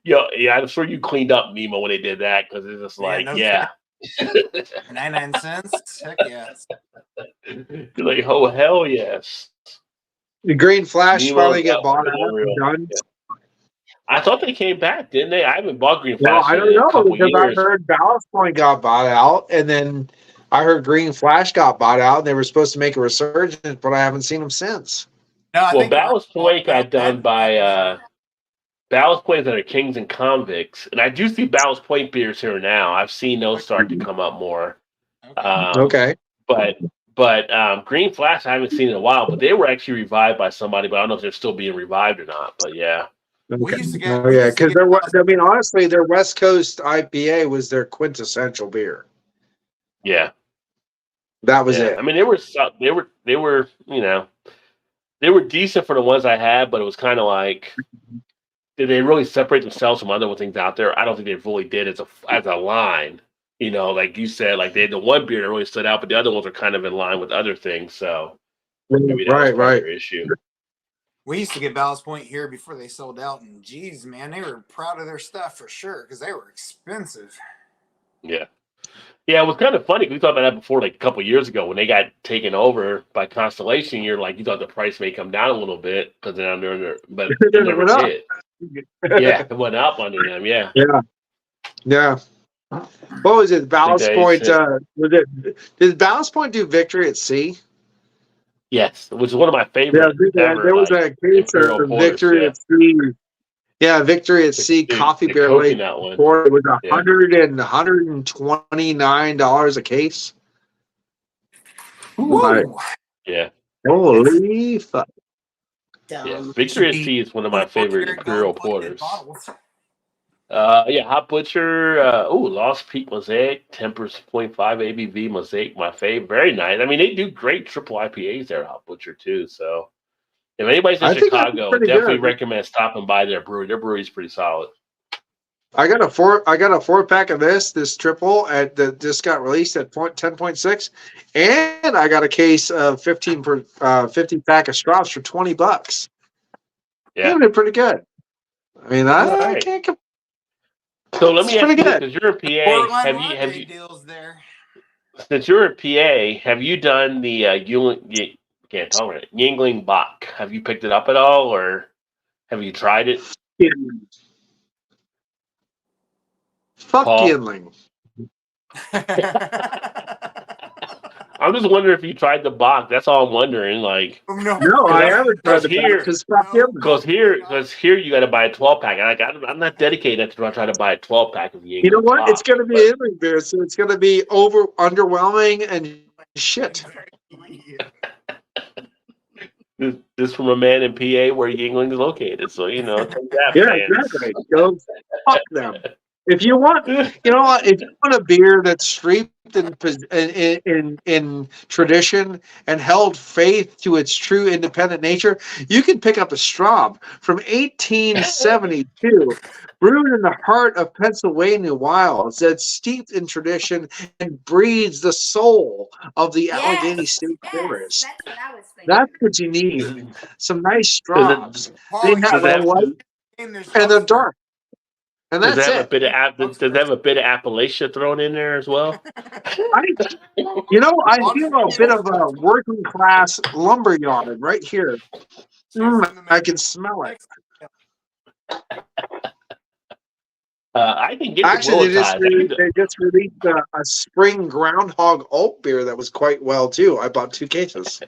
I'm sure you cleaned up Nemo when they did that because it's just like, 99 cents? Heck yes. You're like, oh, hell yes. The green flash Nemo finally get bought out and done. Yeah. I thought they came back, didn't they? I haven't bought Green Well, Flash I don't in a know couple because years. I heard Ballast Point got bought out, and then I heard Green Flash got bought out, and they were supposed to make a resurgence, but I haven't seen them since. Well, Ballast Point got done by Ballast Point that are Kings and Convicts, and I do see Ballast Point beers here now. I've seen those start to come up more. Okay. But Green Flash I haven't seen in a while, but they were actually revived by somebody, but I don't know if they're still being revived or not. But yeah. Okay. Because honestly, their West Coast IPA was their quintessential beer. Yeah, that was it. I mean, they were decent for the ones I had, but it was kind of like, did they really separate themselves from other things out there? I don't think they really did as a line. you know, like you said, like they had the one beer that really stood out, but the other ones are kind of in line with other things. So maybe that was part of their issue. We used to get Ballast Point here before they sold out, and geez, man, they were proud of their stuff for sure because they were expensive. Yeah. Yeah, it was kind of funny. We talked about that before, like a couple of years ago when they got taken over by Constellation. You're like, you thought the price may come down a little bit because they're under there, but it never did. Yeah, it went up under them. Yeah. Yeah. What was it? Ballast Point. Did Ballast Point do Victory at Sea? Yes, which is one of my favorite. There was a case of Victory at Sea. Yeah, Victory at Sea coffee beer late. It was $129 a case. Yeah. Holy fuck. Yeah. Victory at Sea is one of my favorite Imperial Porters. Hot Butcher. Lost Peak Mosaic, 10.5 ABV Mosaic, my fave. Very nice. I mean, they do great triple IPAs there, Hot Butcher too. So if anybody's in Chicago, definitely recommend stopping by their brewery. Their brewery's pretty solid. I got a 4-pack of this triple that just got released at 10.6, and I got a case of 50 pack of straws for $20. Yeah, they're pretty good. I mean, I can't. So let me ask you, because you're in PA, have you deals there? Since you're in PA, have you done the Yingling Bach? Have you picked it up at all, or have you tried it? Yeah. Fuck Yingling. I'm just wondering if you tried the Bach. That's all I'm wondering. Like, no, I haven't tried the Bach because here you got to buy a 12-pack. I'm not dedicated to try to buy a 12-pack of Yingling. You know what? Bach, it's going to be Yingling beer, so it's going to be underwhelming and shit. This from a man in PA where Yingling is located, so you know. Exactly. Go fuck them. If you want, you know what? If you want a beer that's steeped in tradition and held faith to its true independent nature, you can pick up a Straub from 1872, brewed in the heart of Pennsylvania wilds, that's steeped in tradition and breathes the soul of the Allegheny State Forest. That's what I was thinking. That's what you need. Some nice Straubs. They have a light and they're dark. And that's does it have a bit of Appalachia thrown in there as well? I feel a bit of a working class lumberyard right here. I can smell it. I can get actually they just released a spring groundhog alt beer that was quite well too. I bought 2 cases.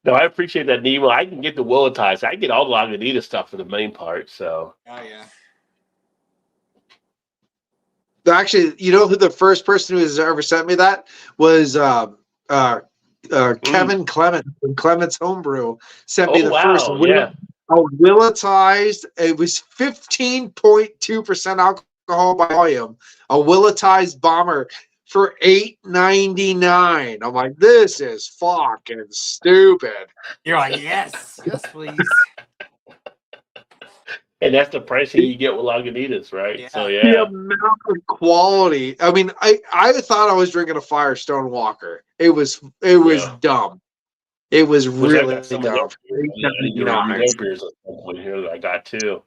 No, I appreciate that, Nemo. I can get the Willatize. I get all the Lagunitas stuff for the main part. So. Oh yeah. Actually, you know who the first person who has ever sent me that was? Kevin Clement from Clement's Homebrew sent me the first Willetized. It was 15.2% alcohol by volume. A Willetized bomber for $8.99. I'm like, this is fucking stupid. You're like, yes, please. And that's the pricing you get with Lagunitas, right? Yeah. So the amount of quality. I mean, I thought I was drinking a Firestone Walker. It was dumb. It was really dumb. I got too.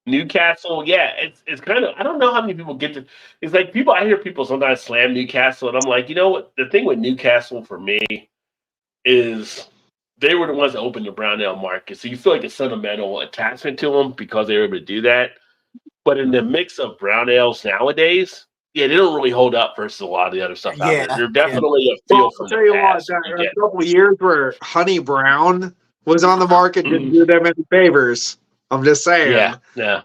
Newcastle, it's kind of, I don't know how many people get to. It's like I hear people sometimes slam Newcastle, and I'm like, you know what? The thing with Newcastle for me is they were the ones that opened the brown ale market, so you feel like a sentimental attachment to them because they were able to do that. But in the mix of brown ales nowadays, they don't really hold up versus a lot of the other stuff out there. They're definitely a feel from the past. I'll tell you what, a couple of years where Honey Brown was on the market, didn't do them any favors. I'm just saying. Yeah.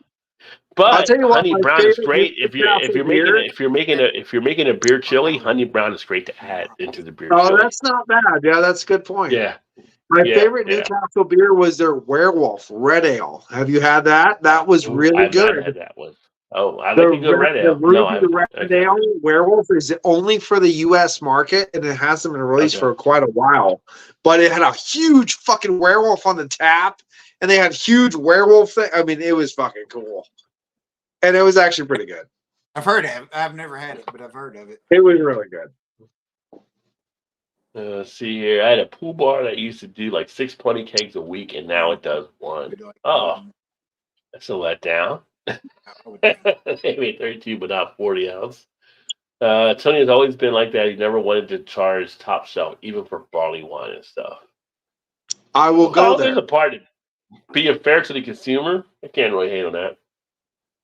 But I'll tell you Honey what, Brown is great if you're making a beer chili. Honey Brown is great to add into the beer. Oh, that's not bad. Yeah, that's a good point. Yeah. My favorite Newcastle beer was their Werewolf Red Ale. Have you had that? That was really good. I've had that one. Oh, I like a good red ale. The red ale Werewolf is only for the U.S. market, and it hasn't been released for quite a while. But it had a huge fucking werewolf on the tap, and they had huge werewolf thing. I mean, it was fucking cool. and it was actually pretty good. I've heard of it. I've never had it, but I've heard of it. It was really good. Let's see here. I had a pool bar that used to do like 6 20 kegs a week, and now it does one. Oh, that's a letdown. They made 32, but not 40 ounce. Tony has always been like that. He never wanted to charge top shelf, even for barley wine and stuff. I will go There's there. a part of being fair to the consumer. I can't really hate on that.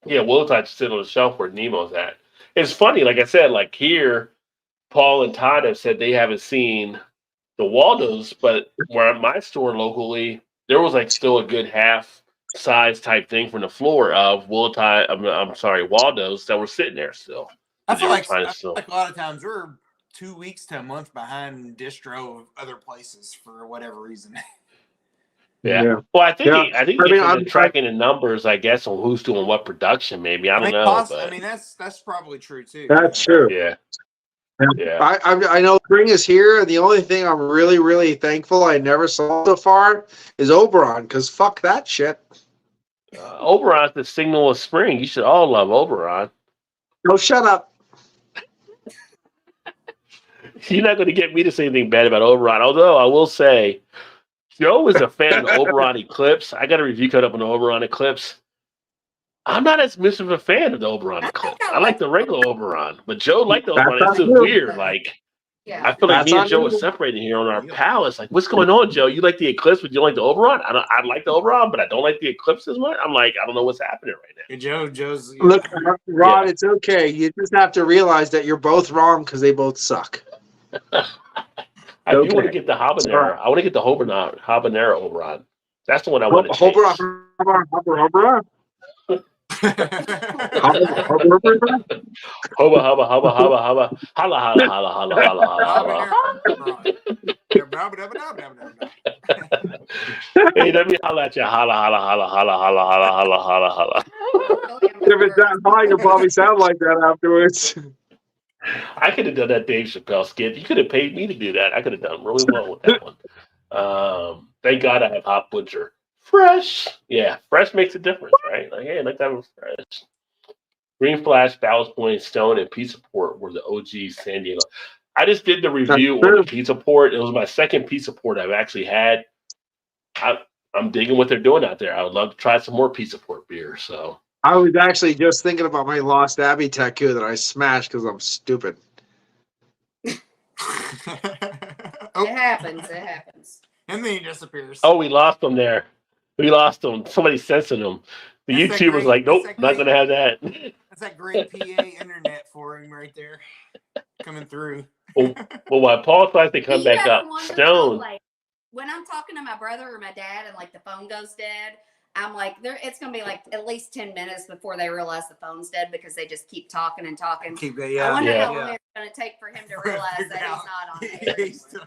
Yeah, Willowtide sit on the shelf where Nemo's at. It's funny, like I said, like here, Paul and Todd have said they haven't seen the Waldos, but where at my store locally, there was like still a good half size type thing from the floor of Willowtide. I'm sorry, Waldos that were sitting there still. I feel like a lot of times we're 2 weeks to a month behind distro of other places for whatever reason. Yeah. Well, I think I'm tracking the numbers, I guess, on who's doing what production. Maybe I don't know. I mean, that's probably true too. That's true. Yeah. Yeah. I know spring is here, and the only thing I'm really, really thankful I never saw so far is Oberon, because fuck that shit. Oberon's the signal of spring. You should all love Oberon. No, shut up. You're not going to get me to say anything bad about Oberon, although I will say, Joe is a fan of the Oberon Eclipse. I got a review cut up on the Oberon Eclipse. I'm not as much of a fan of the Oberon Eclipse. I like the regular Oberon, but Joe liked the Oberon. It's just weird. Like, I feel like me and Joe are separated here on our palates. Like, what's going on, Joe? You like the Eclipse, but you don't like the Oberon? I like the Oberon, but I don't like the Eclipse as much. I'm like, I don't know what's happening right now. Joe's. Look, Rod, it's okay. You just have to realize that you're both wrong because they both suck. I do want to get the habanero. I want to get the habanero Oberon. That's the one I want to taste. Oberon. Hubba hubba hubba hubba hubba holla holla holla holla holla holla. Hey, let me holla at you. Holla holla holla holla holla holla holla holla holla. If it's that high, you'll probably sound like that afterwards. I could have done that Dave Chappelle skit. You could have paid me to do that. I could have done really well with that one. Thank God I have Hot Butcher. Fresh. Yeah, fresh makes a difference, right? Like, hey, like that was fresh. Green Flash, Ballast Point, Stone, and Pizza Port were the OG San Diego. I just did the review on the Pizza Port. It was my second Pizza Port I've actually had. I'm digging what they're doing out there. I would love to try some more Pizza Port beer. So I was actually just thinking about my Lost Abbey tattoo that I smashed because I'm stupid. It happens. It happens. And then he disappears. Oh, we lost him there. We lost him. Somebody censored him. The YouTuber was like, nope, not going to have that. That's that great PA internet for him right there. Coming through. Well, while Paul tries to come back up, Stone. Like, when I'm talking to my brother or my dad and like the phone goes dead, I'm like, it's going to be like at least 10 minutes before they realize the phone's dead because they just keep talking and talking. I wonder how long it's going to take for him to realize that he's not on air. Still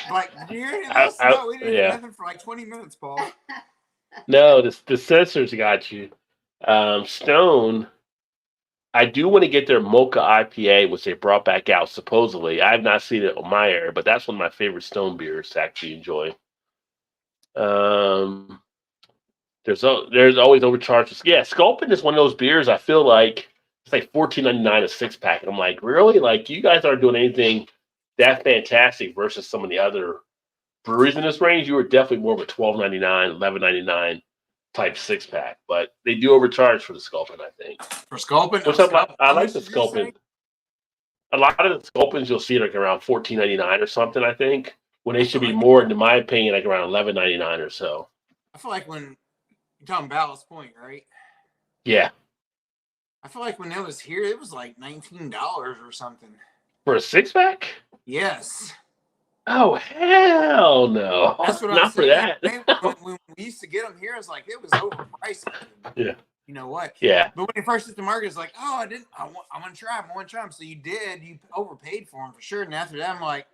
like, do you hear this? No, we didn't do nothing for like 20 minutes, Paul. No, the censors got you. Stone, I do want to get their Mocha IPA, which they brought back out, supposedly. I have not seen it on my air, but that's one of my favorite Stone beers to actually enjoy. There's always overcharges. Yeah, Sculpin is one of those beers I feel like it's like $14.99 a 6-pack. And I'm like, really? Like, you guys aren't doing anything that fantastic versus some of the other breweries in this range. You were definitely more of a $12.99, $11.99 type 6-pack, but they do overcharge for the Sculpin, I think. For Sculpin? I like the Sculpin. A lot of the Sculpins you'll see like around $14.99 or something, I think, when they should be more, in my opinion, like around $11.99 or so. I feel like when you're talking Ballast Point, right? Yeah. I feel like when it was here, it was like $19 or something. For a 6-pack? Yes. Oh, hell no. That's what Not for that. When we used to get them here, it's like it was overpriced. Yeah. You know what? Yeah. But when it first hit the market, it's like, oh, I want to try them. So you did. You overpaid for them for sure. And after that, I'm like,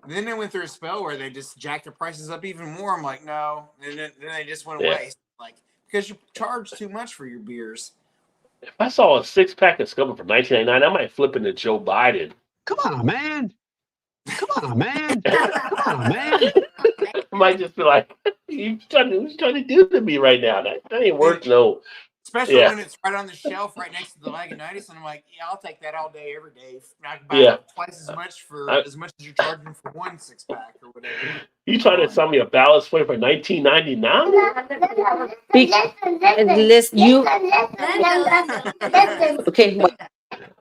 then they went through a spell where they just jacked the prices up even more. I'm like, no. And then they just went away. Like, because you charge too much for your beers. If I saw a 6-pack of Sculpin for $19.99, I might flip into Joe Biden. Come on, man. Come on, man. Come on, man. might just be like, "Who's trying to do to me right now? That ain't worth no." Especially Yeah, when it's right on the shelf right next to the Lagunitas, and I'm like, yeah, I'll take that all day, every day. I can buy yeah. twice as much for I, as much as you're charging for one 6-pack or whatever. you trying to Fine. sell me a ballast point for $19.99? Listen, you okay?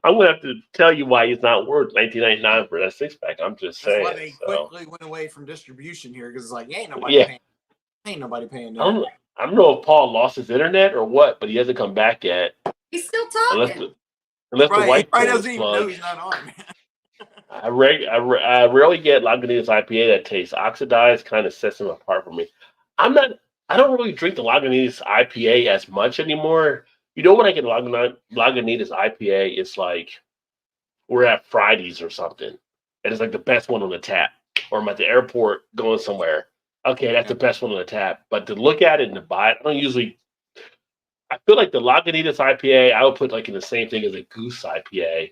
I'm gonna have to tell you why it's not worth $19.99 for that 6-pack. I'm just That's why saying. they So quickly went away from distribution here, because it's like, yeah, ain't nobody paying I that. don't know if Paul lost his internet or what, but he hasn't come back yet. He's still Unless talking. unless the Right, he white probably cord is doesn't even know plugged. he's not on, man. I rarely get Lagunitas IPA that tastes oxidized. Kind of sets them apart from me. I'm not. I don't really drink the Lagunitas IPA as much anymore. You know, when I get Lagunitas IPA, it's like we're at Fridays or something, and it's like the best one on the tap, or I'm at the airport going somewhere. Okay, that's the best one on the tap. But to look at it and to buy it, I don't usually. I feel like the Lagunitas IPA, I would put like in the same thing as a Goose IPA.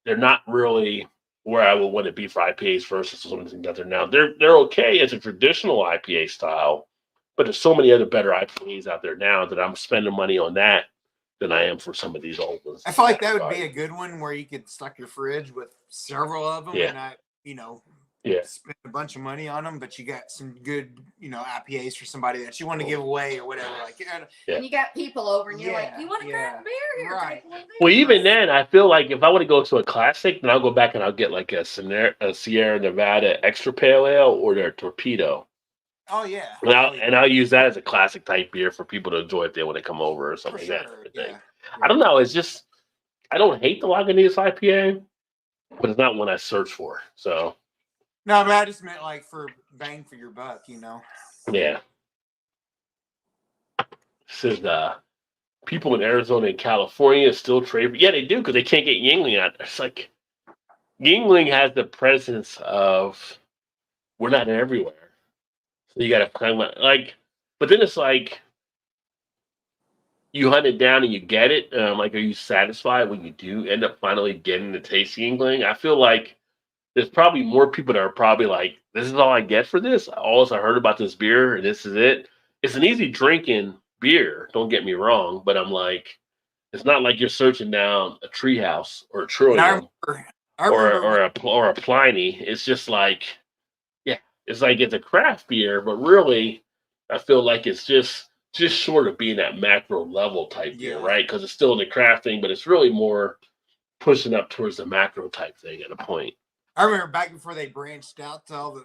They're not really where I would want to be for IPAs versus something that they're now. They're okay as a traditional IPA style, but there's so many other better IPAs out there now that I'm spending money on that than I am for some of these old ones. I feel like that would be a good one where you could stock your fridge with several of them Yeah. and not, Yeah. spend a bunch of money on them, but you got some good, IPAs for somebody that you want to give away or whatever. Like, And you got people over, and you're like, Yeah, "You want to grab a beer here? right. Take one beer." Well, even then, I feel like if I want to go to a classic, then I'll go back and I'll get like a Sierra Nevada Extra Pale Ale or their Torpedo. Oh yeah. And I'll use that as a classic type beer for people to enjoy if they want to come over or For something sure. like that. Yeah. I don't know. It's just I don't hate the Lagunitas IPA, but it's not one I search for. So No, but I just meant like for bang for your buck, yeah. Says people in Arizona and California still trade. Yeah, they do because they can't get Yingling out there. It's like Yingling has the presence of we're not everywhere, so you got to kind of like. But then it's like you hunt it down and you get it. Like, are you satisfied when you do end up finally getting the taste Yingling? I feel like there's probably more people that are probably like, this is all I get for this. All I heard about this beer and this is it. It's an easy drinking beer. Don't get me wrong, but I'm like, it's not like you're searching down a Treehouse or a Trillium I remember or a Pliny. It's just like, yeah, it's like it's a craft beer, but really, I feel like it's just short of being that macro level type beer, right? Because it's still in the craft thing, but it's really more pushing up towards the macro type thing at a point. I remember back before they branched out to all the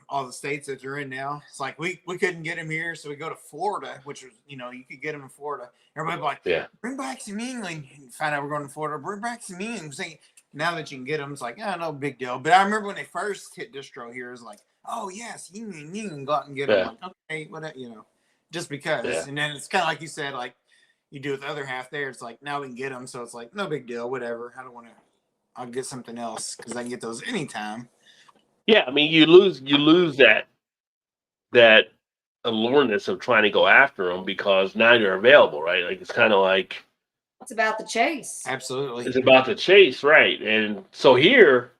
all the states that they're in now. It's like we couldn't get them here, so we go to Florida, which was you could get them in Florida. Everybody like, yeah, bring back some England. And find out we're going to Florida. Bring back some England. Saying now that you can get them, it's like no big deal. But I remember when they first hit distro here, it was like, oh yes, England, go out and get them. Yeah. Like okay, what just because. Yeah. And then it's kind of like you said, like you do with the other half there. It's like now we can get them, so it's like no big deal, whatever. I don't want to. I'll get something else because I can get those anytime. Yeah, I mean, you lose that allureness of trying to go after them because now you're available, right? Like it's kind of like It's about the chase. Absolutely. it's about the chase, right? And so here,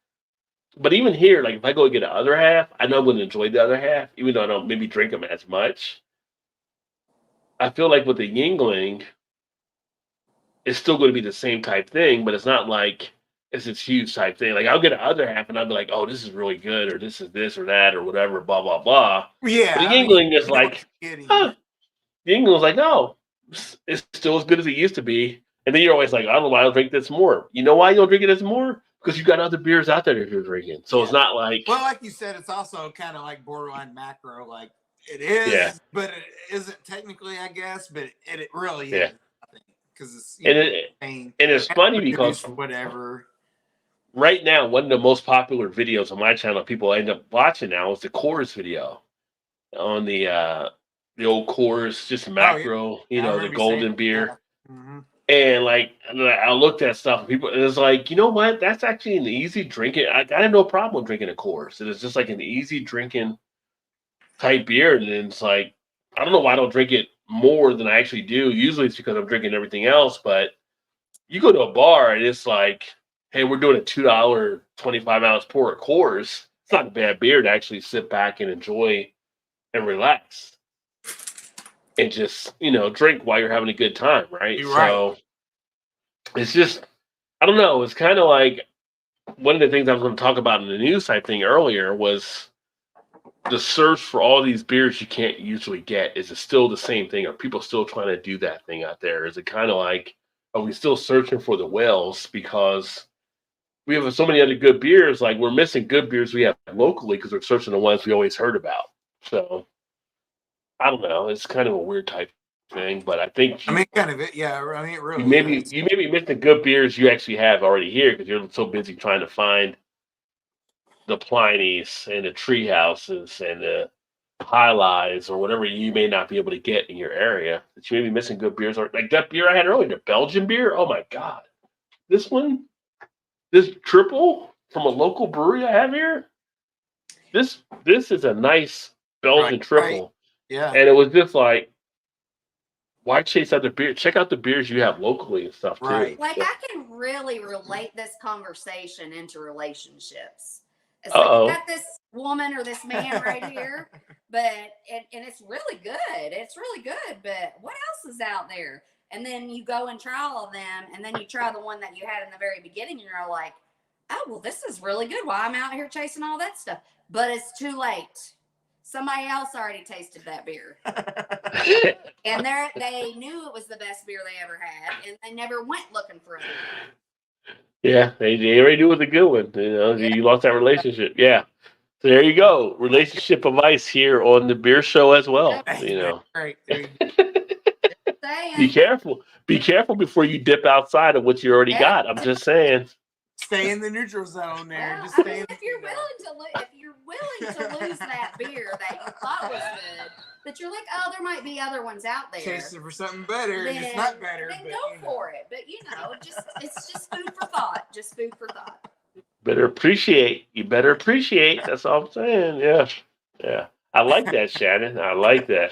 but even here, like if I go get the other half, I know I'm going to enjoy the other half, even though I don't maybe drink them as much. I feel like with the Yingling, it's still going to be the same type thing, but it's not like it's this huge type thing. Like I'll get the other half and I'll be like, oh, this is really good, or this is this or that, or whatever, blah, blah, blah. Yeah. But the Yingling is like, huh. The Yingling's like, no, it's still as good as it used to be. And then you're always like, I don't know why I don't drink this more. You know why you don't drink it as more? Because you got other beers out there that you're drinking. So it's not like. Well, like you said, it's also kind of like borderline macro. Like it is, but it isn't technically, I guess, but it really is. I think because it's and it's funny because whatever. Right now, one of the most popular videos on my channel people end up watching now is the Coors video on the old Coors, just macro, the golden beer. Mm-hmm. And like I looked at stuff, and people, it was like, you know what? That's actually an easy drinking. I had no problem drinking a Coors. It was just like an easy drinking type beer, and it's like I don't know why I don't drink it more than I actually do. Usually, it's because I'm drinking everything else. But you go to a bar, and it's like, hey, we're doing a $2 25-ounce pour of Coors. It's not a bad beer to actually sit back and enjoy and relax and just, drink while you're having a good time, right? You're right. So it's just, I don't know. It's kind of like one of the things I was going to talk about in the news type thing earlier was the search for all these beers you can't usually get. Is it still the same thing? Are people still trying to do that thing out there? Is it kind of like, are we still searching for the whales because we have so many other good beers? Like we're missing good beers we have locally because we're searching the ones we always heard about. So I don't know. It's kind of a weird type thing, but I think kind of it. Yeah, I mean, it you really is. you maybe miss the good beers you actually have already here because you're so busy trying to find the Pliny's and the Tree Houses and the High Lives or whatever you may not be able to get in your area. That you may be missing good beers, or like that beer I had earlier, the Belgian beer. Oh my god, this triple from a local brewery I have here. This is a nice Belgian triple, Yeah. and it was just like, why chase other beer? Check out the beers you have locally and stuff too. Right. Like I can really relate this conversation into relationships. It's like Uh-oh. you got this woman or this man right here, but and it's really good. It's really good, but what else is out there? And then you go and try all of them, and then you try the one that you had in the very beginning, and you're like, oh well, this is really good. Why I'm out here chasing all that stuff? But it's too late. Somebody else already tasted that beer. And they knew it was the best beer they ever had, and they never went looking for it. Yeah, they already knew it was a good one. You lost that relationship. Yeah. So there you go. Relationship advice here on the beer show as well. Right. Be careful. Be careful before you dip outside of what you already got. I'm just saying. Stay in the neutral zone there. Well, Just stay in if you're willing to lose that beer that you thought was good, but you're like, oh, there might be other ones out there. chasing for something better, and Then, it's not better. then but, go for it. But it's just food for thought. Just food for thought. Better appreciate. You better appreciate. That's all I'm saying. Yeah. Yeah. I like that, Shannon. I like that.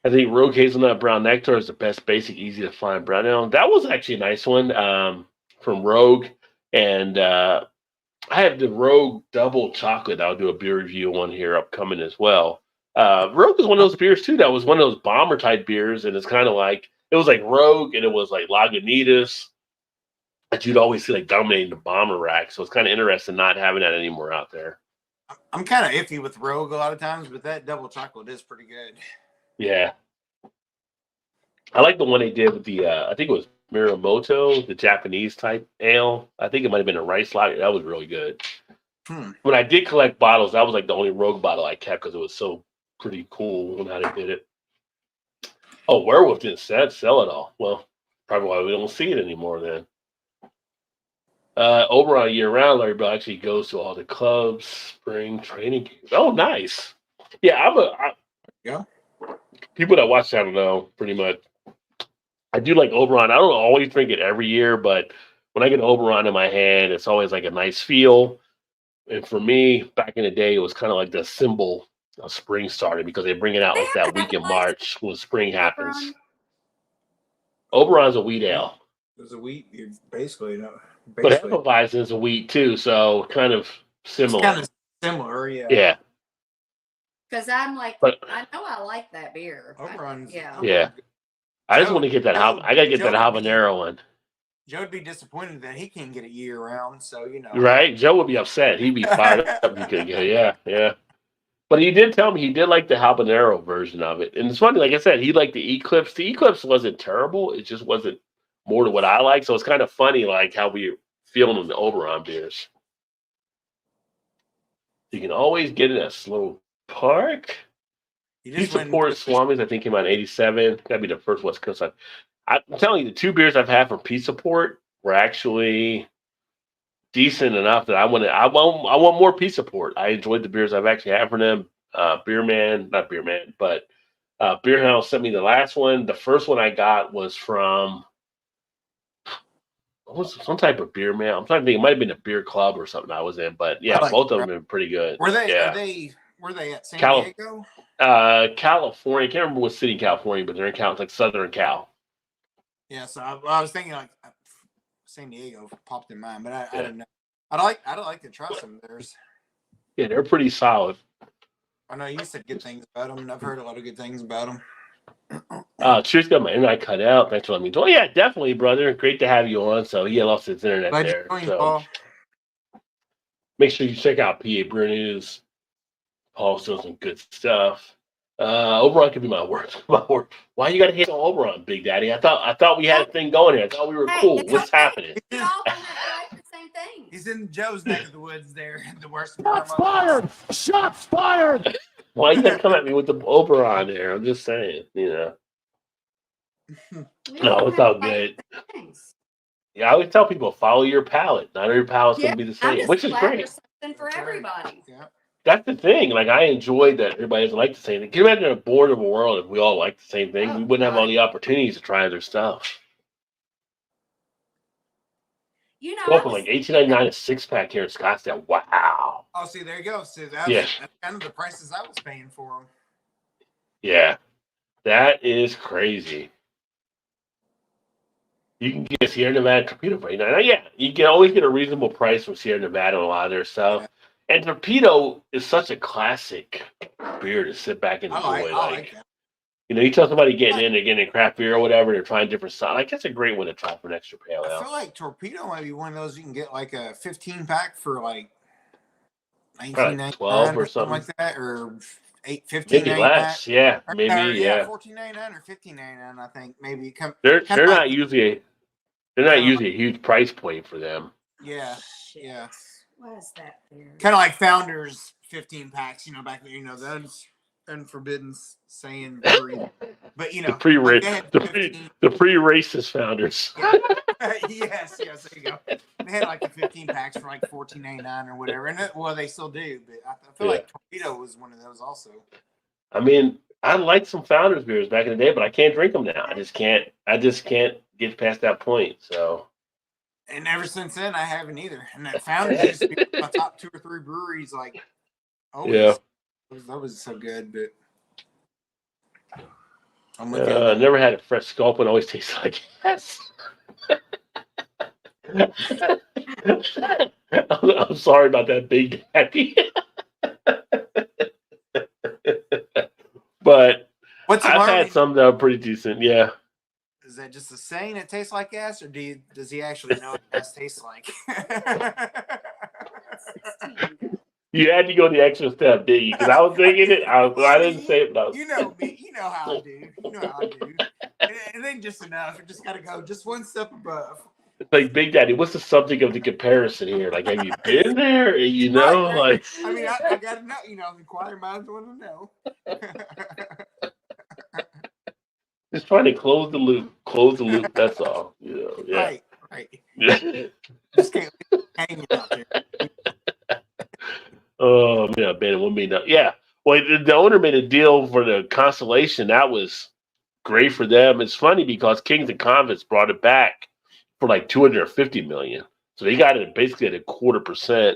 I think Rogue Hazelnut Brown Nectar is the best basic, easy to find brown ale. That was actually a nice one from Rogue. And I have the Rogue Double Chocolate. I'll do a beer review on here upcoming as well. Rogue is one of those beers, too. That was one of those bomber type beers. And it's kind of like, it was like Rogue and it was like Lagunitas that you'd always see like dominating the bomber rack. So it's kind of interesting not having that anymore out there. I'm kind of iffy with Rogue a lot of times, but that double chocolate is pretty good. Yeah. I like the one they did with the, I think it was Miramoto, the Japanese type ale. I think it might have been a rice lager. That was really good. When I did collect bottles, that was like the only Rogue bottle I kept because it was so pretty cool on how they did it. Oh, Werewolf didn't sell it all. Well, probably why we don't see it anymore then. Over on year round, Larry Bell actually goes to all the clubs, spring training games. Oh, nice. Yeah, Yeah. People that watch, I don't know, pretty much. I do like Oberon. I don't always drink it every year, but when I get Oberon in my hand, it's always like a nice feel. And for me, back in the day, it was kind of like the symbol of spring starting because they bring it out like that week in March when spring happens. Oberon's a wheat ale. There's a wheat, basically. But Hefeweizen is a wheat too, so kind of similar. It's kind of similar, yeah. Yeah. Because I'm like, but, I know I like that beer. Oberon's, yeah. I just want to get that. I gotta get that habanero one. Joe would be disappointed that he can't get it year round. So right? Joe would be upset. He'd be fired up. If he couldn't get it. Yeah. But he did tell me he did like the habanero version of it, and it's funny. Like I said, he liked the Eclipse. The Eclipse wasn't terrible. It just wasn't more to what I like. So it's kind of funny, like how we feeling on the Oberon beers. You can always get it at Slow Park. He supports Swami's. I think came out in '87. That'd be the first West Coast. I'm telling you, the two beers I've had from Peace Support were actually decent enough that I want more Peace Support. I enjoyed the beers I've actually had from them. Beer House sent me the last one. The first one I got was from some type of beer man. I'm trying to think. It might have been a beer club or something I was in, but yeah, both of them have been pretty good. Were they? Yeah. Were they at San Diego? California. I can't remember what city in California, but they're in like Southern Cal. Yeah, so I was thinking like San Diego popped in mind, but I didn't know. I'd like to try some of theirs. Yeah, they're pretty solid. I know you said good things about him, and I've heard a lot of good things about him. Cheers, got my internet cut out. Thanks for letting me join. Yeah, definitely, brother. Great to have you on. So he lost his internet Glad you there. joined, So Paul. make sure you check out PA Brew News. Paul's doing some good stuff. Oberon could be my worst. Why you got to hate on Oberon, Big Daddy? I thought we had a thing going here. I thought we were Hey, cool. it's What's okay. happening? We all come here for like the same thing. He's in Joe's neck of the woods there, the worst Shots Burma. fired! Shots fired! Why you gotta come at me with the Oberon there? I'm just saying, We No, all it's have all like good. the things. Yeah, I always tell people follow your palate. Not every palate's Yeah, gonna be the I'm same, just which is glad great. there's something for That's right. everybody. Yeah. That's the thing. Like I enjoyed that everybody doesn't like the same thing. Can you imagine a board of a world if we all liked the same thing? Oh, We wouldn't have all God. the opportunities to try other stuff. You know, Go I from was like $18.99 a 6-pack here in Scottsdale. Wow. Oh, see, there you go. See, that's Yeah. kind of the prices I was paying for them. Yeah. That is crazy. You can get Sierra Nevada Torpedo for $89. Now, yeah, you can always get a reasonable price from Sierra Nevada on a lot of their stuff. Yeah. And Torpedo is such a classic beer to sit back and I enjoy. like that. You tell somebody getting in, they're getting a craft beer or whatever, they're trying different stuff. Like, that's a great one to try for an extra pale I ale. feel like Torpedo might be one of those you can get like a 15-pack for like $19.99 12 or or something like something. that, or Maybe $15.99. less. Yeah, maybe, yeah. $14.99 or $15.99. I think maybe. They're kinda not like- usually a huge price point for them. Yeah, Shit. yeah. What is that beer? Kind of like Founders 15 packs. Back there. Those unforbidden saying brewery. But The like they had the 15 pre-racist founders. yes, there you go. They had like the 15 packs for like $14.99 or whatever, and they still do. But I feel like Torpedo was one of those also. I mean, I liked some founders beers back in the day, but I can't drink them now. I just can't get past that point. So. And ever since then, I haven't either. And that Founders used to be my top 2 or 3 breweries. Like, always. Yeah. That was so good, but I'm with you. Never had a fresh sculpin. Always tastes like yes. I'm sorry about that, Big Daddy. But What's I've had some that are pretty decent. Yeah. Is that just a saying it tastes like gas, or does he actually know what gas tastes like? You had to go the extra step, didn't you? Because I was thinking it. I didn't say it, but I was... You know me. You know how I do. It ain't just enough. It just got to go just one step above. It's like, Big Daddy, what's the subject of the comparison here? Like, have you been there? Right. Like... I mean, I got to know. The inquiring minds want to know. Just trying to close the loop. That's all. Yeah. Right. Yeah. Just can't leave it hanging out there. Oh, yeah, man, it wouldn't be enough. Yeah. Well, the owner made a deal for the Constellation. That was great for them. It's funny because Kings and Convents brought it back for like $250 million. So they got it basically at 0.25%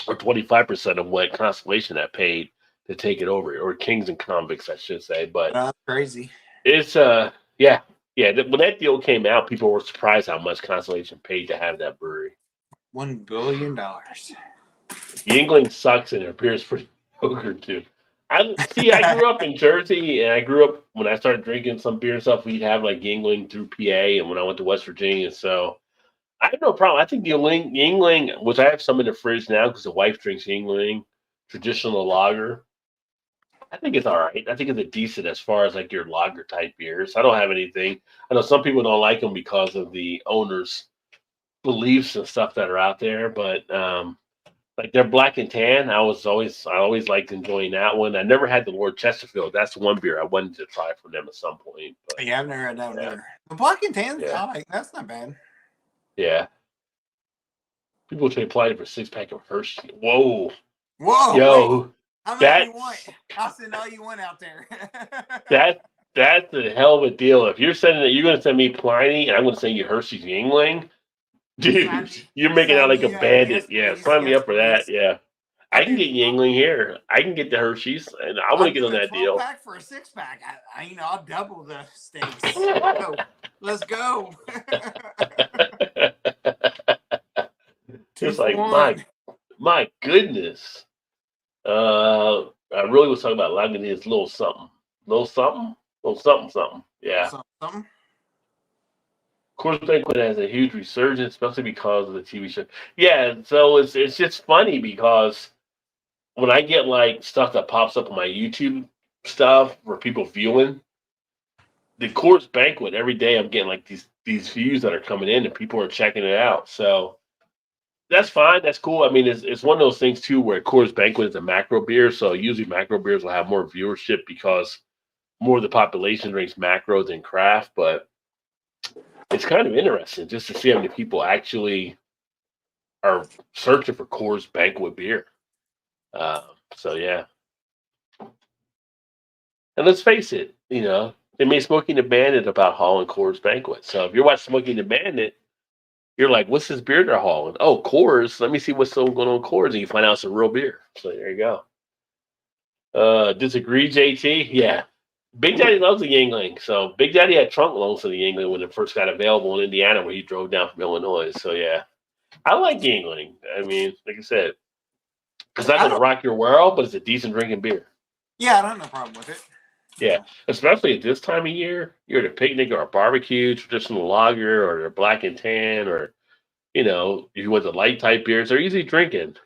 or 25% of what Constellation had paid to take it over, or Kings and Convicts, I should say. But That's crazy. it's yeah. When that deal came out, people were surprised how much Constellation paid to have that brewery. $1 billion. Yingling sucks and it appears pretty mediocre too. I grew up in Jersey, and I grew up when I started drinking some beer and stuff. We'd have like Yingling through PA, and when I went to West Virginia, so I have no problem. I think Yingling, which I have some in the fridge now because the wife drinks Yingling, traditional lager. I think it's all right. I think it's a decent as far as like your lager type beers. I don't have anything. I know some people don't like them because of the owner's beliefs and stuff that are out there, but like their black and tan, I always liked enjoying that one. I never had the Lord Chesterfield. That's one beer I wanted to try from them at some point. But, Yeah, I've never had that one either. The black and tan, that's not bad. yeah. People should apply it for 6-pack of Hershey. Whoa. Yo. Wait. How many do you want? I'll send all you want out there. That's a hell of a deal. If you're going to send me Pliny, and I'm going to send you Hershey's Yingling, dude, you're making out like a bandit. Sign me up for that. Yeah. I can get Yingling here. I can get the Hershey's, and I want to get on that deal. Pack for a 6-pack. I'll double the stakes. Let's go. It's like my goodness. I really was talking about Lagunitas little something. Little something? Little something something. Yeah. Something. Course Banquet has a huge resurgence, especially because of the TV show. Yeah, so it's just funny because when I get like stuff that pops up on my YouTube stuff for people viewing, the Course Banquet every day I'm getting like these views that are coming in and people are checking it out. So that's fine. That's cool. I mean, it's one of those things too where Coors Banquet is a macro beer, so usually macro beers will have more viewership because more of the population drinks macro than craft. But it's kind of interesting just to see how many people actually are searching for Coors Banquet beer. Uh, so yeah, and let's face it, they made Smoking the Bandit about hauling Coors Banquet. So if you're watching Smoking the Bandit, you're like, what's this beer they're hauling? Oh, Coors. Let me see what's still going on with Coors, and you find out it's a real beer. So there you go. Disagree, JT? Yeah. Big Daddy loves the Yingling. So Big Daddy had trunk loans for the Yingling when it first got available in Indiana, where he drove down from Illinois. So yeah, I like Yingling. I mean, like I said, it's not going to rock your world, but it's a decent drinking beer. Yeah, I don't have no problem with it. Yeah, especially at this time of year, you're at a picnic or a barbecue, traditional lager or a black and tan, or if you want the light type beers, they're easy drinking.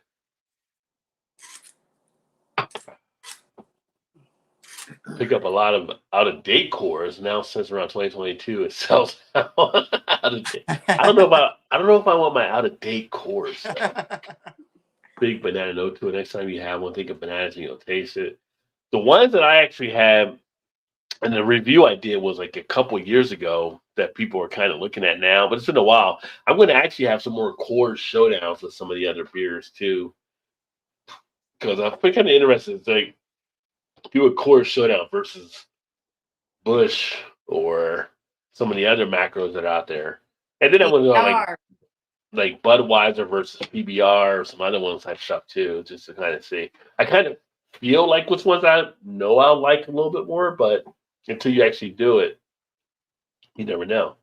Pick up a lot of out of date cores now since around 2022. It sells out of date. I don't know if I want my out of date cores. Big banana note to it. Next time you have one, think of bananas and you'll taste it. The ones that I actually have, and the review I did was like a couple years ago that people are kind of looking at now, but it's been a while. I'm going to actually have some more core showdowns with some of the other beers too, because I'm kind of interested. It's like do a core showdown versus Bush or some of the other macros that are out there, and then I'm going to go like Budweiser versus PBR or some other ones type stuff too, just to kind of see. I kind of feel like which ones I know I'll like a little bit more, but until you actually do it, you never know.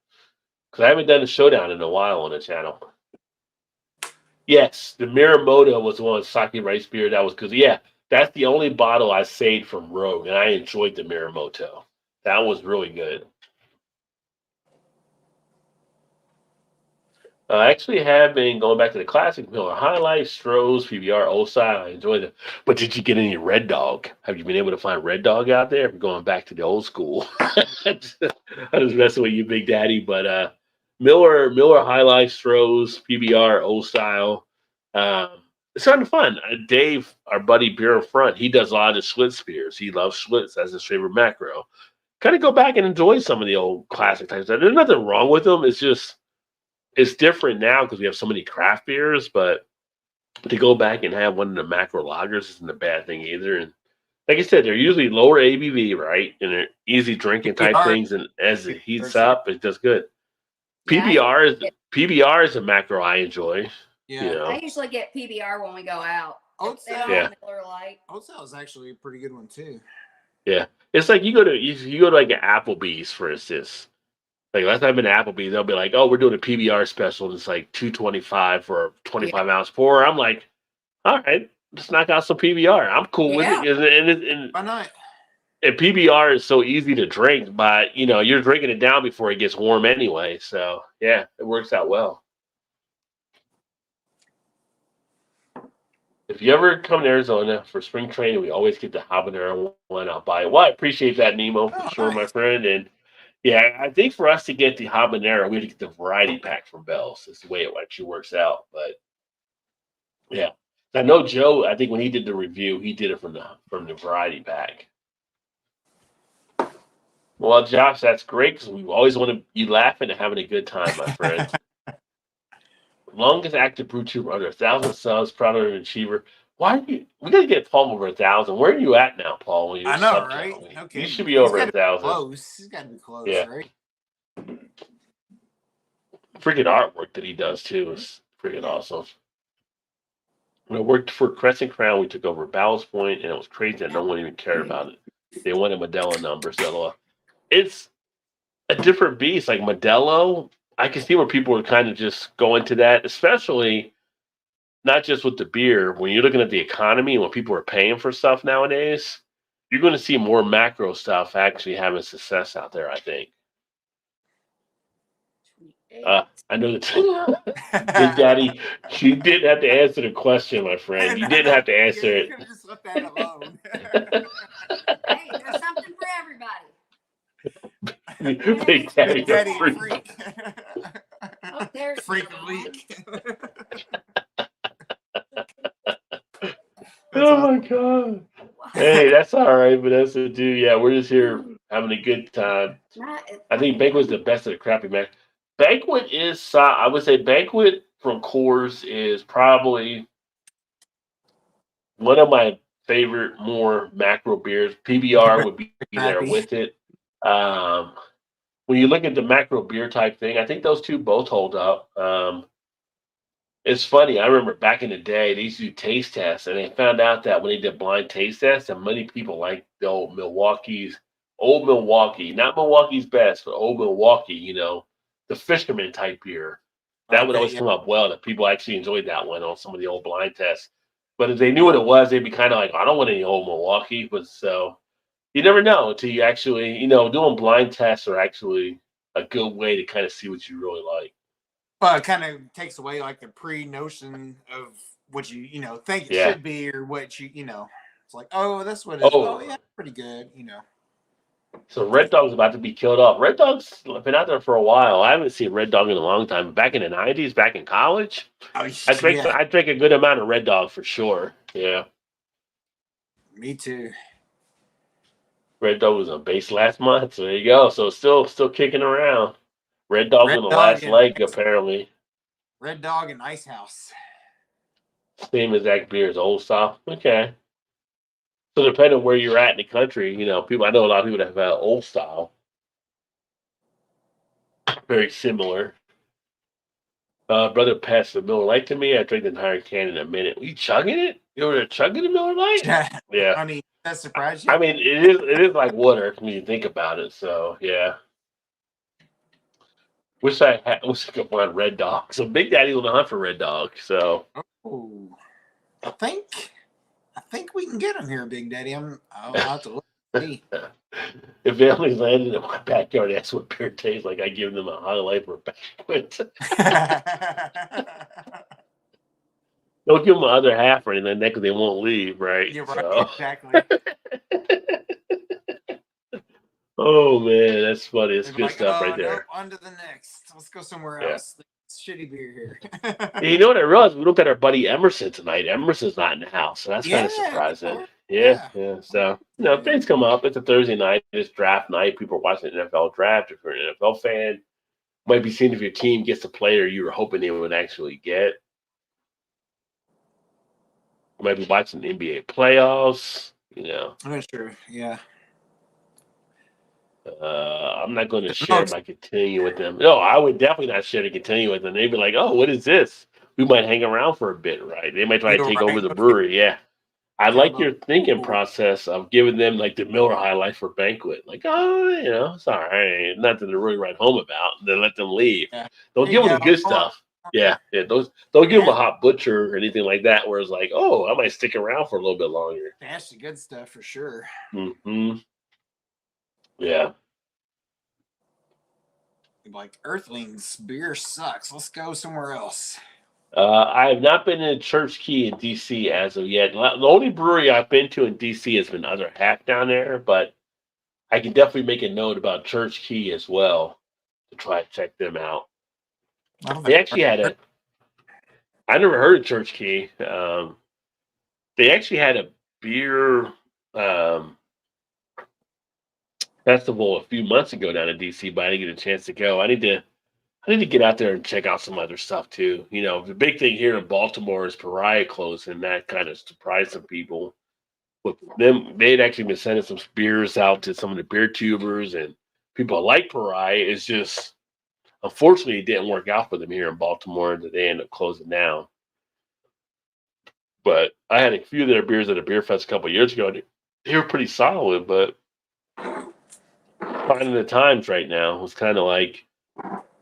Because I haven't done a showdown in a while on the channel. Yes, the Miramoto was one sake rice beer. That was because, yeah, that's the only bottle I saved from Rogue, and I enjoyed the Miramoto. That was really good. I actually have been going back to the classic Miller High Life, Stroh's, PBR, Old Style. I enjoyed it. But did you get any Red Dog? Have you been able to find Red Dog out there? We're going back to the old school. I was messing with you, Big Daddy. But Miller High Life, Stroh's, PBR, Old Style. It's kind of fun. Dave, our buddy Beer in Front, he does a lot of the Schlitz beers. He loves Schlitz. That's his favorite macro. Kind of go back and enjoy some of the old classic types. There's nothing wrong with them. It's just it's different now because we have so many craft beers, but to go back and have one of the macro lagers isn't a bad thing either. And like I said, they're usually lower ABV, right? And they're easy drinking type things. And as it heats up, it does good. PBR is a macro I enjoy. Yeah. I usually get PBR when we go out. Old Style is actually a pretty good one too. Yeah. It's like you go to like an Applebee's, for instance. Like last time I've been to Applebee's, they'll be like, "Oh, we're doing a PBR special, and it's like $2.25 for a 25-ounce pour." I'm like, "All right, let's knock out some PBR. I'm cool with it." And why not? And PBR is so easy to drink, but you're drinking it down before it gets warm anyway. So yeah, it works out well. If you ever come to Arizona for spring training, we always get the habanero one. I'll buy it. Well, I appreciate that, Nemo, for sure, my friend. And yeah, I think for us to get the habanero, we have to get the variety pack from Bell's. That's the way it actually works out. But yeah, I know Joe. I think when he did the review, he did it from the variety pack. Well, Josh, that's great because we always want you laughing and having a good time, my friend. Longest active brew tuber under 1,000 subs, proud of an achiever. Why we gotta get Paul over 1,000? Where are you at now, Paul? When I know, right? Okay, you should be over 1,000. Close. He's got to be close, right? Freaking artwork that he does too is freaking awesome. When I worked for Crescent Crown, we took over Ballast Point, and it was crazy that no one even cared about it. They wanted Modelo numbers. It's a different beast. Like Modelo, I can see where people are kind of just going to that, especially not just with the beer. When you're looking at the economy and when people are paying for stuff nowadays, you're going to see more macro stuff actually having success out there, I think. I know that Big Daddy, you didn't have to answer the question, my friend. You didn't have to answer You it. could have just left that alone. Hey, there's something for everybody. Big Daddy, Big Daddy freak. freak. Oh, there's Freak the of the one. week. Oh my God. Hey, that's all right, Vanessa, dude. Yeah, we're just here having a good time. I think Banquet's the best of the crappy man. Banquet is, I would say, Banquet from Coors is probably one of my favorite more macro beers. PBR would be there Crappy. with it. Um, when you look at the macro beer type thing, I think those two both hold up. It's funny. I remember back in the day, they used to do taste tests, and they found out that when they did blind taste tests, that many people like the old Milwaukee, not Milwaukee's best, but old Milwaukee, the fisherman type beer. That would Okay, always yeah. come up well, that people actually enjoyed that one on some of the old blind tests. But if they knew what it was, they'd be kind of like, I don't want any old Milwaukee. But so you never know until you actually, doing blind tests are actually a good way to kind of see what you really like. Well, it kind of takes away like the pre-notion of what you think it Yeah. should be, or what it's like, oh, that's what it is. Oh, yeah, pretty good. So Red Dog's about to be killed off. Red Dog's been out there for a while. I haven't seen Red Dog in a long time. Back in the 90s, back in college, Oh, I drank yeah, I drank a good amount of Red Dog for sure. Yeah. me too. Red Dog was on base last month. So there you go. So still kicking around. Red Dog's Red on the Dog last and leg, apparently. Red Dog and Ice House. Same exact beer as Old Style. Okay. So depending on where you're at in the country, people, I know a lot of people that have Old Style. Very similar. Brother passed the Miller Lite to me. I drank the entire can in a minute. Were you chugging it? You were chugging the Miller Lite? Yeah. I mean, that surprised you? I mean, it is like water when you think about it. So yeah. Wish I could find Red Dog. So Big Daddy's on the hunt for Red Dog. So Oh, I think we can get them here, Big Daddy. I'll have to look and see. if they only landed in my backyard, that's what beer tastes like. I give them a highlight for a banquet. Don't give them the other half or anything because they won't leave, right? You're right, So. exactly. Oh man, that's funny. It's They'd be good like, stuff oh, right there. Nope, on to the next. Let's go somewhere Yeah. else. It's shitty beer here. And you know what I realized? We looked at our buddy Emerson tonight. Emerson's not in the house, so that's kind of surprising. Yeah. So things come up. It's a Thursday night. It's draft night. People are watching the NFL draft. If you're an NFL fan, might be seeing if your team gets a player you were hoping they would actually get. Might be watching the NBA playoffs. I'm not sure. Yeah. I'm not going to share my continue with them. No, I would definitely not share the continue with them. They'd be like, "Oh, what is this?" We might hang around for a bit, right? They might try to take over the brewery. Yeah, I like your thinking process of giving them like the Miller highlight for banquet. Like, oh, it's all right. Nothing to really write home about. Then let them leave. Yeah. Don't give them the good stuff. Yeah. Those don't give them a hot butcher or anything like that. Where it's like, oh, I might stick around for a little bit longer. That's the good stuff for sure. Mm-hmm. Yeah. Like Earthlings, beer sucks. Let's go somewhere else. I have not been in Church Key in DC as of yet. The only brewery I've been to in DC has been Other Half down there, but I can definitely make a note about Church Key as well to try to check them out. They actually had I never heard of Church Key. They actually had a beer festival a few months ago down in DC, but I didn't get a chance to go. I need to get out there and check out some other stuff too. The big thing here in Baltimore is Pariah closing. That kind of surprised some people. With them, they'd actually been sending some beers out to some of the beer tubers and people like Pariah. It's just, unfortunately, it didn't work out for them here in Baltimore that they ended up closing down. But I had a few of their beers at a beer fest a couple of years ago. They were pretty solid, but finding the times right now was kind of like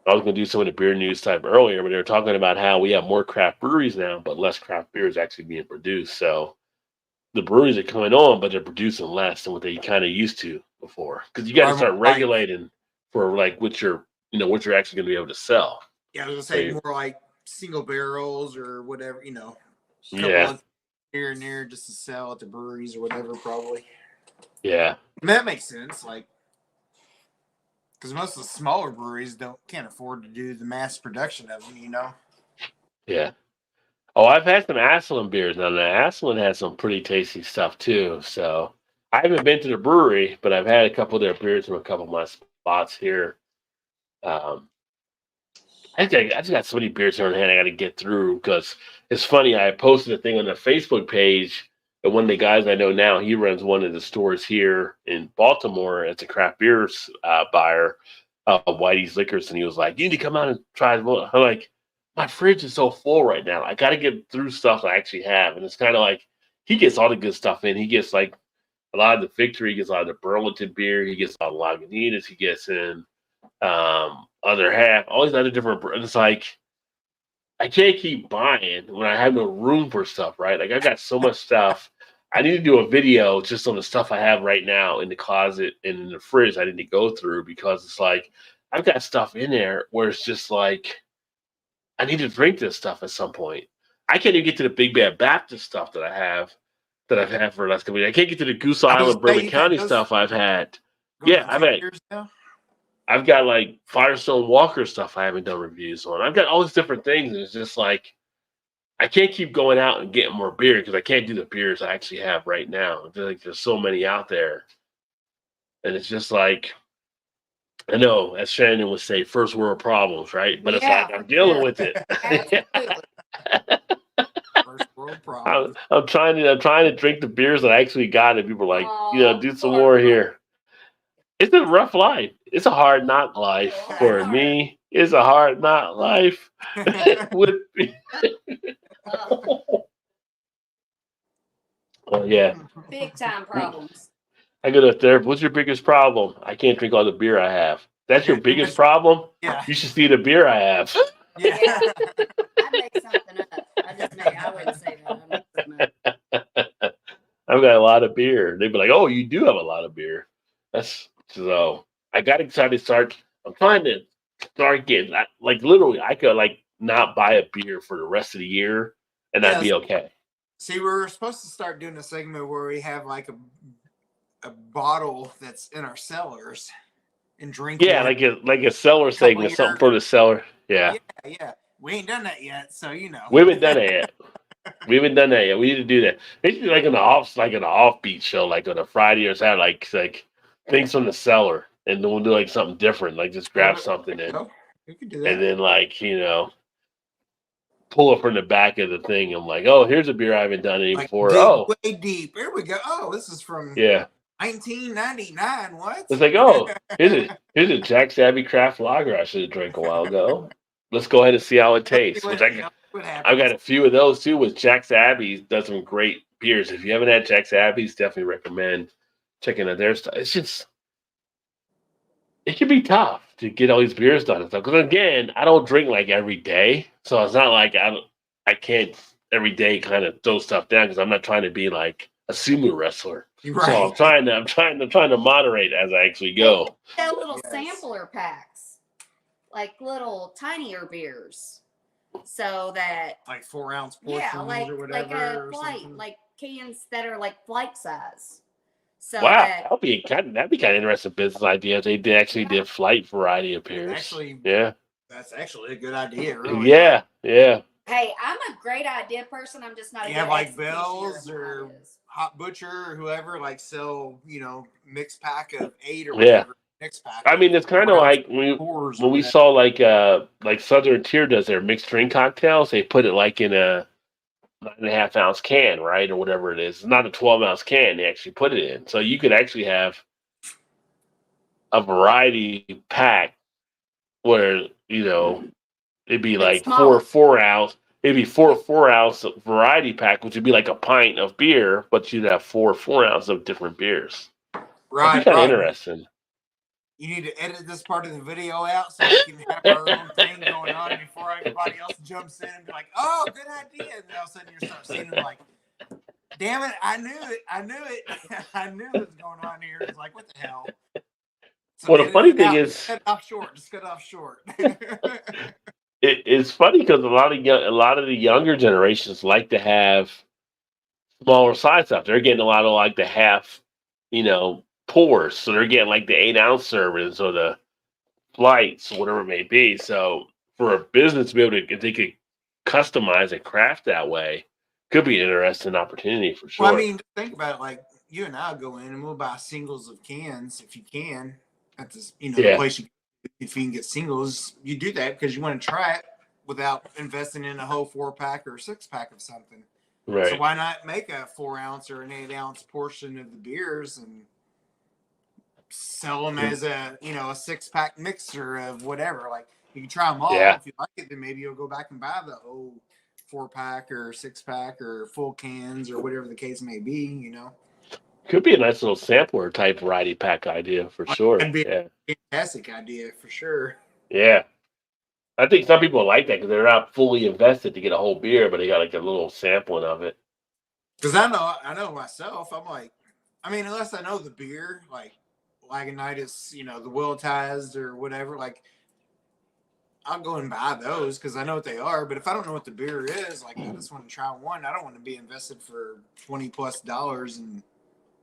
I was going to do some of the beer news type earlier, but they were talking about how we have more craft breweries now, but less craft beer is actually being produced. So the breweries are coming on, but they're producing less than what they kind of used to before. Because you got to Or start more like, regulating for like what you're actually going to be able to sell. yeah, I was gonna So say more like single barrels or whatever, a couple yeah, of here and there just to sell at the breweries or whatever, probably. yeah, And that makes sense, like because most of the smaller breweries can't afford to do the mass production of them. yeah. Oh, I've had some Ashland beers. Now, the Ashland has some pretty tasty stuff too. So I haven't been to the brewery, but I've had a couple of their beers from a couple of my spots here. Um, I just got so many beers here in hand I got to get through because it's funny. I posted a thing on the Facebook page, and one of the guys I know now, he runs one of the stores here in Baltimore as a craft beers buyer of Whitey's Liquors, and he was like, "You need to come out and try." I'm like, "My fridge is so full right now. I got to get through stuff I actually have," and it's kind of like he gets all the good stuff in. He gets like a lot of the Victory, he gets a lot of the Burlington beer, he gets a lot of Lagunitas, he gets in other half, all these other different. It's like I can't keep buying when I have no room for stuff, right? Like I got so much stuff. I need to do a video just on the stuff I have right now in the closet and in the fridge. I need to go through because it's like I've got stuff in there where it's just like I need to drink this stuff at some point. I can't even get to the Big Bad Baptist stuff that I've had for the last couple of years. I can't get to the Goose I was Island, gonna say Bourbon you've had County those stuff I've had. going Yeah, on 2 years now. I've got like Firestone Walker stuff I haven't done reviews on. I've got all these different things, and it's just like I can't keep going out and getting more beer because I can't do the beers I actually have right now. I feel like there's so many out there, and it's just like I know, as Shannon would say, first world problems, right? But it's Yeah, like I'm for dealing sure. with it. Absolutely. First world I'm, problems. I'm trying to drink the beers that I actually got, and people are like, Oh, do some poor more Mike. here. It's a rough life. It's a hard knock life for me. It's a hard knock life with me. Oh yeah, Big time problems. I go to therapy. What's your biggest problem? I can't drink all the beer I have. That's your biggest problem? Yeah. You should see the beer I have. Yeah. I make something up. I wouldn't say that. I make something up. I've got a lot of beer. They'd be like, "Oh, you do have a lot of beer." That's so. I got excited to start. I'm trying to start getting like literally. I could like not buy a beer for the rest of the year, and I'd Yes. be okay. See, we're supposed to start doing a segment where we have like a bottle that's in our cellars and drink Yeah, one like a seller a couple segment, years. something for the seller. Yeah, Yeah. We ain't done that yet, so we haven't done it yet. We haven't done that yet. We need to do that. Maybe like an offbeat show, like on a Friday or Saturday, like things from the cellar, and then we'll do like something different, like just grab something in, Oh, we could do and that. then like pull it from the back of the thing. I'm like, oh, here's a beer I haven't done any Like before. dig Oh, way deep. Here we go. Oh, this is from yeah. 1999. What? It's like, oh, here's a Jack Savvy Craft Lager I should have drank a while ago. Let's go ahead and see how it tastes. Which I've got a few of those too. With Jack's Abbey's does some great beers. If you haven't had Jack's Abbey's, definitely recommend checking out their stuff. It's just it can be tough to get all these beers done and stuff. Because again, I don't drink like every day, so it's not like I can't every day kind of throw stuff down because I'm not trying to be like a sumo wrestler. Right. So I'm trying to moderate as I actually go. They're little Yes. sampler packs, like little tinier beers, so that Like 4-ounce portions yeah, like or whatever. a or flight, something. like cans that are like flight size. So Wow, that that'd be kind of interesting business idea. If they did flight variety of beers. Actually, Yeah, that's actually a good idea. Really. yeah, yeah. hey, I'm a great idea person. I'm just not. You a have good like executioner Bell's of or ideas. Hot Butcher or whoever like sell mixed pack of 8 or Yeah. whatever. Mixed pack. I mean, it's kind of like when we saw like Southern Tier does their mixed drink cocktails. They put it like in a 9.5 ounce can, right, or whatever it is. It's not a 12-ounce can. They actually put it in, so you could actually have a variety pack where it'd be It's like smaller. 4 ounce. It'd be 4 ounce variety pack, which would be like a pint of beer, but you'd have 4 ounce of different beers. That'd be Right. kind of interesting. you need to edit this part of the video out so we can have our own thing going on before everybody else jumps in and be like, oh, good idea. And then all of a sudden you start seeing them like, damn it, I knew it. I knew it. I knew what was going on here. It's like, what the hell? So Well, the funny thing is, just cut it off short. Just cut it off short. it's funny because a lot of the younger generations like to have smaller size stuff. They're getting a lot of like the half, pours. So they're getting like the 8-ounce servings or the flights, whatever it may be. So for a business to be able to, if they could customize and craft that way, could be an interesting opportunity for sure. Well, I mean, think about it. Like you and I'll go in and we'll buy singles of cans if you can. At this, the place if you can get singles, you do that because you want to try it without investing in a whole 4-pack or 6-pack of something. Right. So why not make a 4-ounce or an 8-ounce portion of the beers and sell them as a 6-pack mixer of whatever? Like you can try them all. Yeah. If you like it, then maybe you'll go back and buy the whole 4-pack or 6-pack or full cans or whatever the case may be. Could be a nice little sampler type variety pack idea for sure. That'd be a fantastic idea for sure. Yeah. I think some people like that because they're not fully invested to get a whole beer, but they got like a little sampling of it. Because I know myself. I'm like, unless I know the beer, like Lagunitas, the Willitized or whatever, like I'll go and buy those because I know what they are. But if I don't know what the beer is, like I just want to try one. I don't want to be invested for $20+ and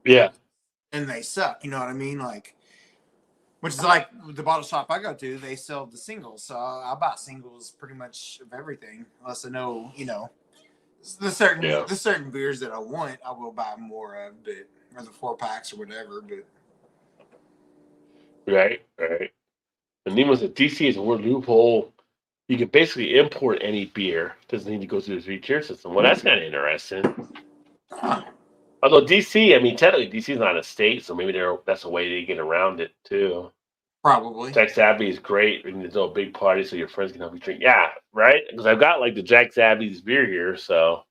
and they suck. You know what I mean? Like, which is like the bottle shop I go to, they sell the singles, so I buy singles pretty much of everything, unless I know the certain beers that I want, I will buy more of, or the 4-packs or whatever. But right. And needless to DC is a word loophole. You can basically import any beer. Doesn't need to go through the 3-tier system. Well, that's kind of interesting. Although DC, technically DC is not a state, so maybe that's a way to get around it too. Probably. Jack Savvy's great. There's a big party so your friends can help you drink. Yeah, right? Because I've got like the Jack Savvy's beer here, so.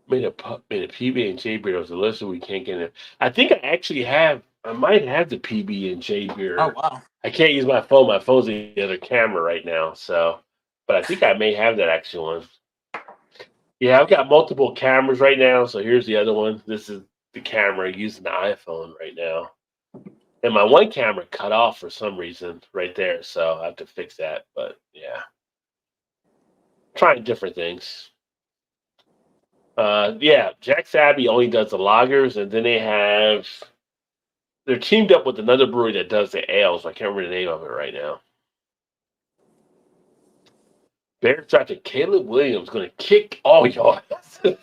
Made a PB&J beer. It was delicious. We can't get it. I think I might have the PB&J beer. Oh, wow. I can't use my phone. My phone's in the other camera right now, so. But I think I may have that actual one. Yeah, I've got multiple cameras right now. So here's the other one. This is the camera using the iPhone right now. And my one camera cut off for some reason right there. So I have to fix that. But yeah. Trying different things. Jack Savvy only does the lagers. And then they're teamed up with another brewery that does the ales. I can't remember the name of it right now. Bear Doctor Caleb Williams going to kick all y'all asses.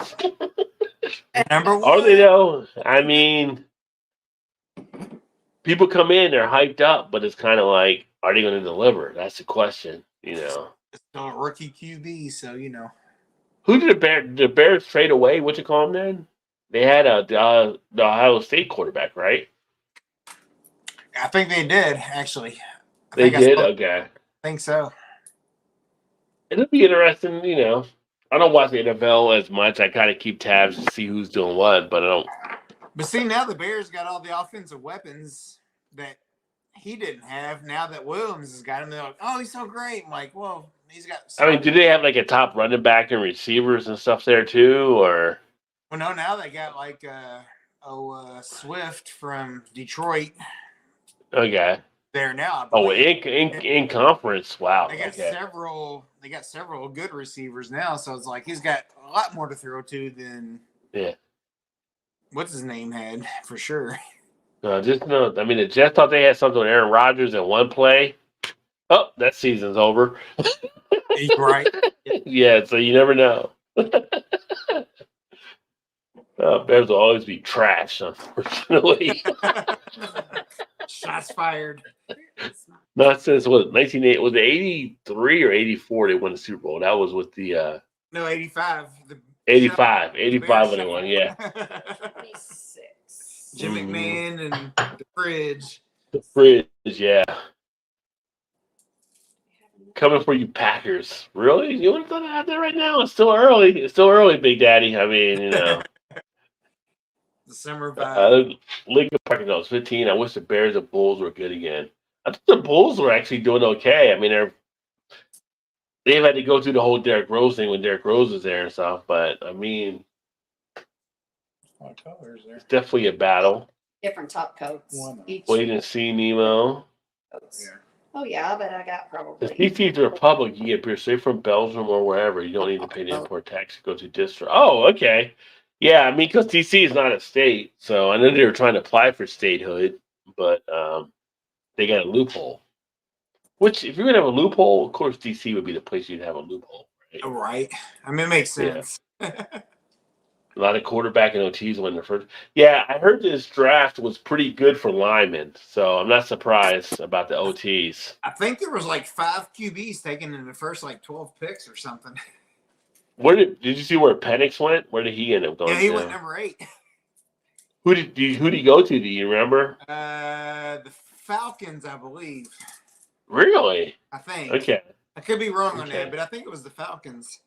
Number one. Are they though? People come in, they're hyped up, but it's kind of like, are they going to deliver? That's the question, It's still a rookie QB, so Who did the Bears trade away? What you call them then? They had the Ohio State quarterback, right? I think they did actually. They did. Okay. I think so. It'll be interesting, I don't watch the NFL as much. I kind of keep tabs to see who's doing what, but I don't. But see, now the Bears got all the offensive weapons that he didn't have. Now that Williams has got him, they're like, "Oh, he's so great." I'm like, "Well, he's got." Do they have like a top running back and receivers and stuff there too, or? Well, no. Now they got like Swift from Detroit. Okay. There now. In conference. Wow. They got several. They got several good receivers now, so it's like he's got a lot more to throw to than what's his name had for sure. The Jets thought they had something with Aaron Rodgers in one play. Oh, that season's over. Right. Yeah, so you never know. Bears will always be trash, unfortunately. Shots fired. Not since 1980 was it 83 or 84 they won the Super Bowl. That was with the 85. 85 when they won, yeah. 26. Jim McMahon and the Fridge. The Fridge, yeah. Coming for you, Packers. Really? You want to throw that out there right now? It's still early. Big Daddy. The summer vibe. Lincoln Park when I was 15. I wish the Bears and Bulls were good again. I think the Bulls were actually doing okay. I mean, they've had to go through the whole Derrick Rose thing when Derrick Rose was there and stuff. But I mean, What color is there? it's definitely a battle. Different top coats. Each. Wait and see, Nemo. Coats. Oh yeah, I bet I got The probably. DC the Republic, you get beer straight from Belgium or wherever. You don't need to pay the import tax to go to distro. Oh, okay. Yeah, I mean, because DC is not a state, so I know they were trying to apply for statehood, but they got a loophole. Which, if you're gonna have a loophole, of course, DC would be the place you'd have a loophole. Right? Right. I mean, it makes sense. A lot of quarterback and OTs win the first. Yeah, I heard this draft was pretty good for linemen, so I'm not surprised about the OTs. I think there was like 5 QBs taken in the first like 12 picks or something. Where did you see where Penix went? Where did he end up going? Yeah, he to? went number 8. Who did he go to? Do you remember? The Falcons, I believe. Really? I think. Okay. I could be wrong on Okay. that, but I think it was the Falcons.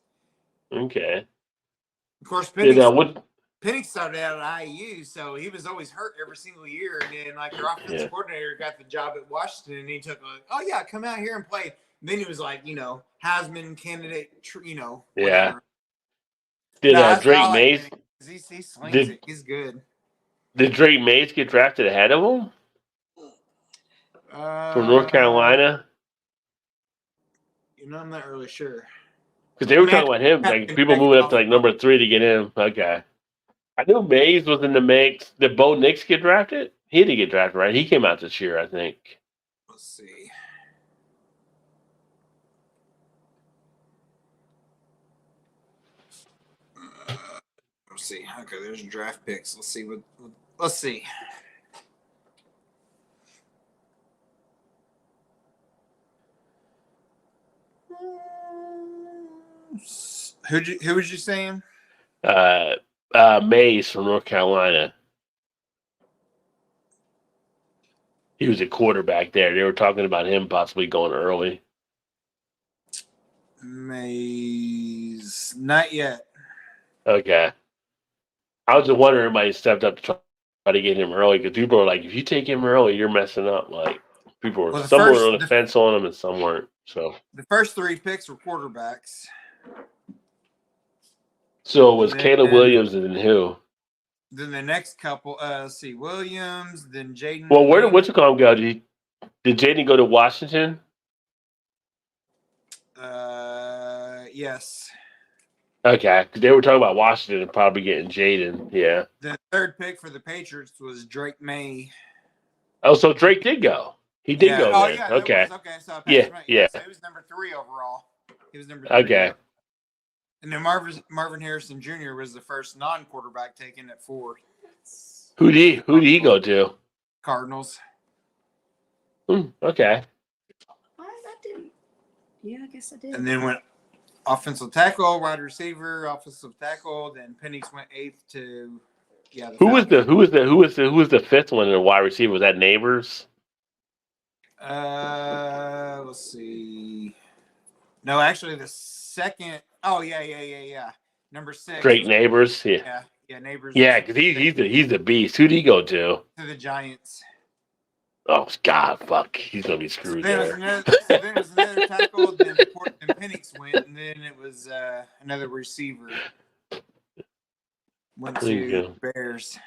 Okay. Of course, Penix started out at IU, so he was always hurt every single year. And then, like, their offensive coordinator got the job at Washington, and he took like, oh yeah, come out here and play. And then he was like, Heisman candidate, whatever. Yeah. Did Drake Mays? He slings it. He's good. Did Drake Mays get drafted ahead of him from North Carolina? I'm not really sure. Because they were talking about him, like people moving up to like number 3 to get him. Okay. I knew Mays was in the mix. Did Bo Nix get drafted? He didn't get drafted, right? He came out this year, I think. Let's see. Let's see. Okay, there's draft picks. Let's see let's see. Who was you saying? Mays from North Carolina. He was a quarterback there. They were talking about him possibly going early. Mays, not yet. Okay. I was just wondering if everybody stepped up to try to get him early because people were like, if you take him early, you're messing up. Like, people were some were on the fence on him and some weren't. So the first 3 picks were quarterbacks. So it was Caleb Williams and then who? Then the next couple, let's see, Williams, then Jaden. Well, where did Wichita go? Did Jaden go to Washington? Yes. Okay, because they were talking about Washington and probably getting Jaden. Yeah. The 3rd pick for the Patriots was Drake May. Oh, so Drake did go. He did go. Oh, there. yeah. Okay. So Yeah. So he was number 3 overall. He was number 3. Okay. And then Marvin Harrison Jr. was the first non-quarterback taken at 4. Who did he go to? Cardinals. Okay. I didn't. Yeah, I guess I did. And then went offensive tackle, wide receiver, offensive tackle. Then Penix went 8th to Who was the 5th one in the wide receiver? Was that Neighbors? Let's see. No, actually the second. Oh yeah. Number 6. Drake Neighbors. Yeah. Yeah, Neighbors. Yeah, because he's the beast. Who'd he go to? To the Giants. Oh God, fuck! He's gonna be screwed there. Then it was another tackle. Then Penix went, and then it was another receiver. Went to Bears.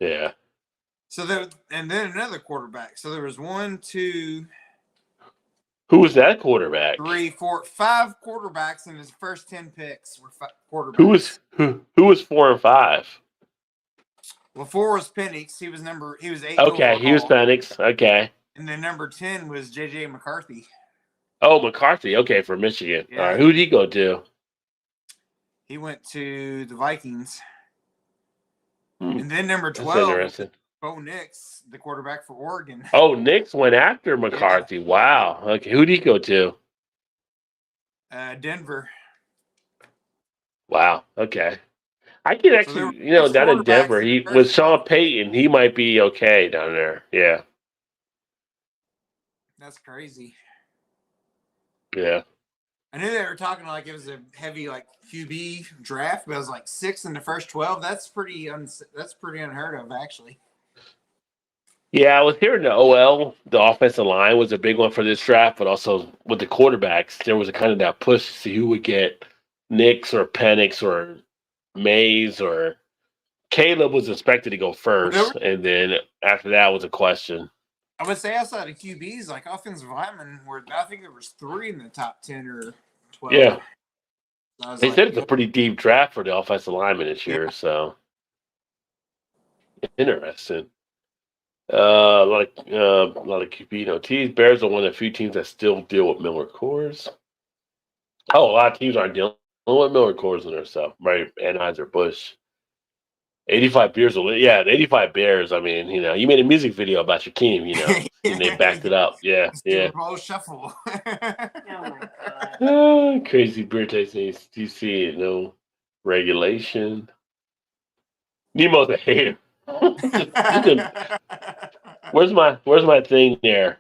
Yeah. So and then another quarterback. So there was 1, 2. Who was that quarterback? 3, 4, 5 quarterbacks in his first 10 picks were quarterbacks. Who was 4 and 5? Well, 4 was Penix. He was 8. Okay, he was Penix. Okay. And then number 10 was J.J. McCarthy. Oh, McCarthy. Okay, from Michigan. Yeah. All right. Who'd he go to? He went to the Vikings. Hmm. And then number That's 12, interesting. Bo Nix, the quarterback for Oregon. Oh, Nix went after McCarthy. Yeah. Wow. Okay, who'd he go to? Denver. Wow. Okay. I could actually, down in Denver, with Sean Payton, he might be okay down there. Yeah. That's crazy. Yeah. I knew they were talking like it was a heavy like QB draft, but it was like 6 in the first 12. That's pretty unheard of, actually. Yeah, I was hearing the OL, the offensive line was a big one for this draft, but also with the quarterbacks, there was a kind of that push to see who would get Nix or Penix or Mays or Caleb was expected to go first, and then after that was a question. I would say outside of QBs, like offensive linemen, were I think there was 3 in the top 10 or 12. Yeah, So they said it's a pretty deep draft for the offensive lineman this year, Yeah. so interesting. A lot of QB teams. Bears are one of the few teams that still deal with Miller cores. Oh, a lot of teams aren't dealing with Miller cores in their stuff, right? Anheuser-Busch. 85 Bears will, yeah, the 85 Bears. I mean, you made a music video about your team, and they backed it up. Yeah, yeah. Super Bowl shuffle. Oh my god. Crazy beer tasting. You see it, no regulation. Nemo's a hater. Where's my thing there?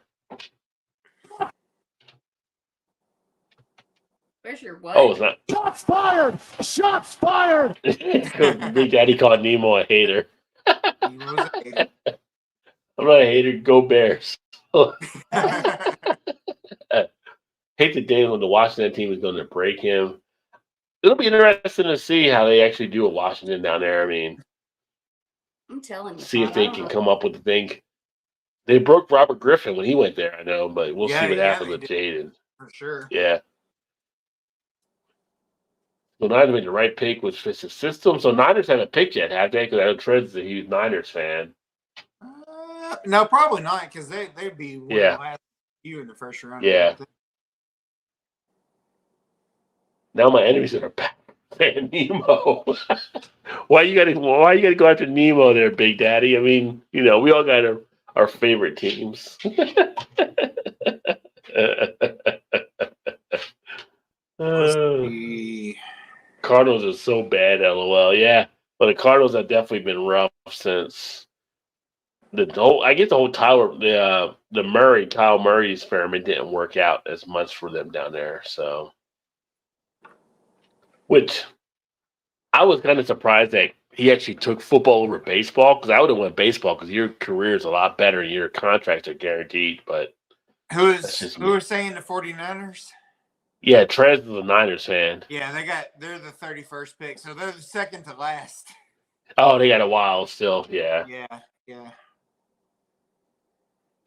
Where's your what? Oh, it's not. Shots fired! Shots fired! Big Daddy called Nemo a hater. Nemo's a hater. I'm not a hater. Go Bears. Hate the day when the Washington team is going to break him. It'll be interesting to see how they actually do at Washington down there. I mean, I'm telling you. see if Bob, they I don't can know. come up with the thing. They broke Robert Griffin when he went there, I know, but we'll see what happens they with did, Jaden. for sure. Yeah. So Niners made the right pick, which fits the system. So Niners haven't picked yet, have they? Because I know Trent's a huge Niners fan. No, probably not, because they'd be one of Yeah. the last few in the first round. Yeah. Now my enemies are back. Man, Nemo. Why you gotta go after Nemo there, Big Daddy? I mean, we all got our favorite teams. Cardinals are so bad, LOL. Yeah, but the Cardinals have definitely been rough since the whole Kyle Murray experiment didn't work out as much for them down there. So, which I was kind of surprised that he actually took football over baseball, because I would have went baseball because your career is a lot better and your contracts are guaranteed. But Who are saying the 49ers? Yeah, Trez is a Niners fan. Yeah, they're the 31st pick, so they're the second to last. Oh, they got a while still. Yeah. Yeah.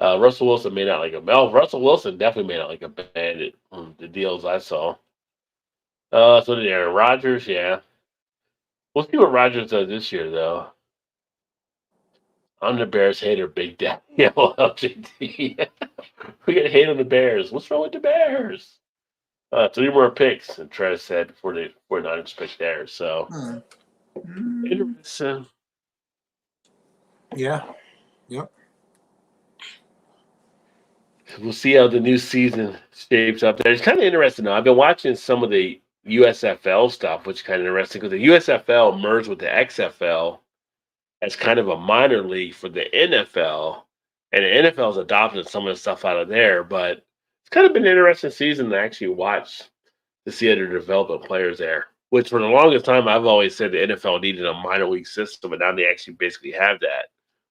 Russell Wilson made out like a Russell Wilson definitely made out like a bandit on the deals I saw. So did Aaron Rodgers, yeah. We'll see what Rodgers does this year, though. I'm the Bears hater, Big Daddy. Yeah, well, LJD. We got to hate on the Bears. What's wrong with the Bears? 3 more picks, and Trez said before the 49ers picked theirs. So, interesting. Yeah. Yep. We'll see how the new season shapes up there. It's kind of interesting, though. I've been watching some of the USFL stuff, which is kind of interesting because the USFL merged with the XFL as kind of a minor league for the NFL, and the NFL's adopted some of the stuff out of there. But it's kind of been an interesting season to actually watch to see how they're developing players there. Which for the longest time, I've always said the NFL needed a minor league system, and now they actually basically have that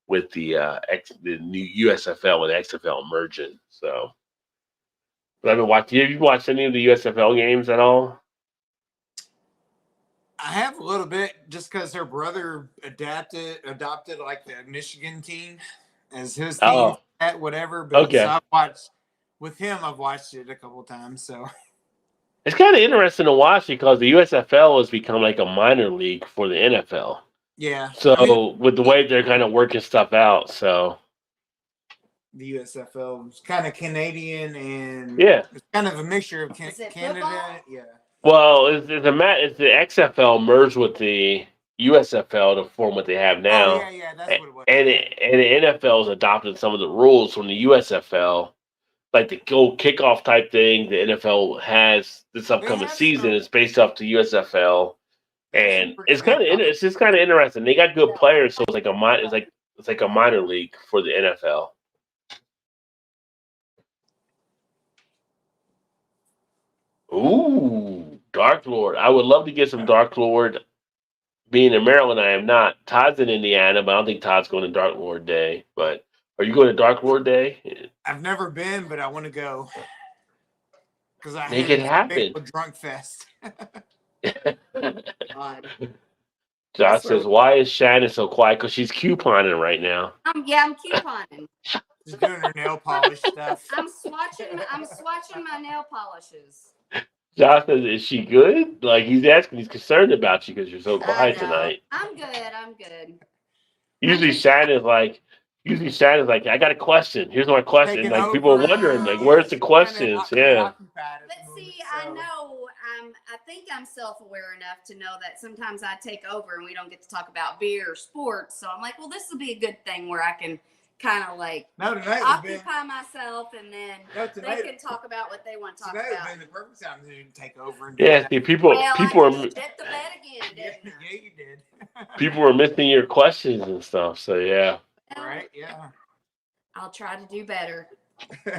with the new USFL and XFL merging. So, but I've been watching. Have you watched any of the USFL games at all? I have a little bit, just because her brother adopted like the Michigan team as his team at whatever. But Okay. so I've watched it a couple times. So It's kind of interesting to watch because the USFL has become like a minor league for the NFL. yeah. So with the way they're kind of working stuff out, so the USFL is kind of Canadian and yeah. it's kind of a mixture of Is it Canada. football? Yeah. Well, it's the XFL merged with the USFL to form what they have now. Oh, yeah, that's what it was. And the NFL has adopted some of the rules from the USFL, like the goal kickoff type thing. The NFL has this upcoming season is based off the USFL, and it's just kind of interesting. They got good players, so it's like a minor league for the NFL. Ooh, Dark Lord. I would love to get some Dark Lord. Being in Maryland, I am not. Todd's in Indiana, but I don't think Todd's going to Dark Lord Day. But are you going to Dark Lord Day? I've never been, but I want to go because I Make had it a happen. big drunk fest. God. Josh That's where says, "Why is Shannon so quiet? Because she's couponing right now." I'm couponing. Just doing her nail polish stuff. I'm swatching my nail polishes. Josh says, "Is she good?" Like he's asking, he's concerned about you because you're so I quiet know. tonight. I'm good. Usually Shannon's like, "I got a question. Here's my question." Taking Like people are over. wondering, like, "Where's the questions?" Yeah. But see, I know I think I'm self-aware enough to know that sometimes I take over and we don't get to talk about beer or sports. So I'm like, well, this will be a good thing where I can kind of like occupy myself, and then they can talk about what they want to talk Today about. would have been the perfect time to take over and do Yeah. that. See, people Well, I are just shit the bed again, didn't I? Yeah, you did. people are missing your questions and stuff. So yeah. Well, Right? Yeah. I'll try to do better.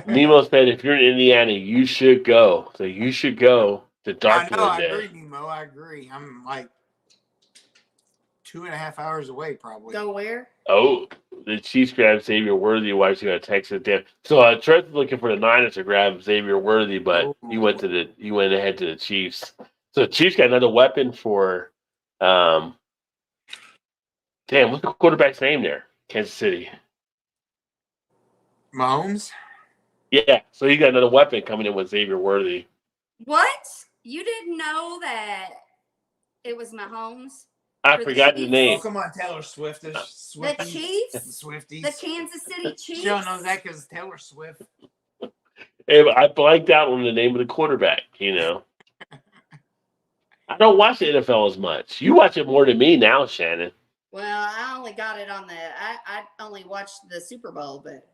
Nemo said, "If you're in Indiana, you should go. So you should go to Dark I know. Lord I Day." agree, Nemo. I agree. I'm like 2.5 hours away, probably. Go where? Oh, the Chiefs grab Xavier Worthy. Why is he going to Texas? Damn. So Trent's looking for the Niners to grab Xavier Worthy, but he went ahead to the Chiefs. So the Chiefs got another weapon for damn, what's the quarterback's name there? Kansas City. Mahomes? Yeah, so he got another weapon coming in with Xavier Worthy. What? You didn't know that it was Mahomes? I For the forgot the Chiefs? name. Oh, come on, Taylor Swift. The Swifties. Chiefs? The Swifties. The Kansas City Chiefs? She don't know that because Taylor Swift. I blanked out on the name of the quarterback, you know. I don't watch the NFL as much. You watch it more than me now, Shannon. Well, I only got it on I only watched the Super Bowl, but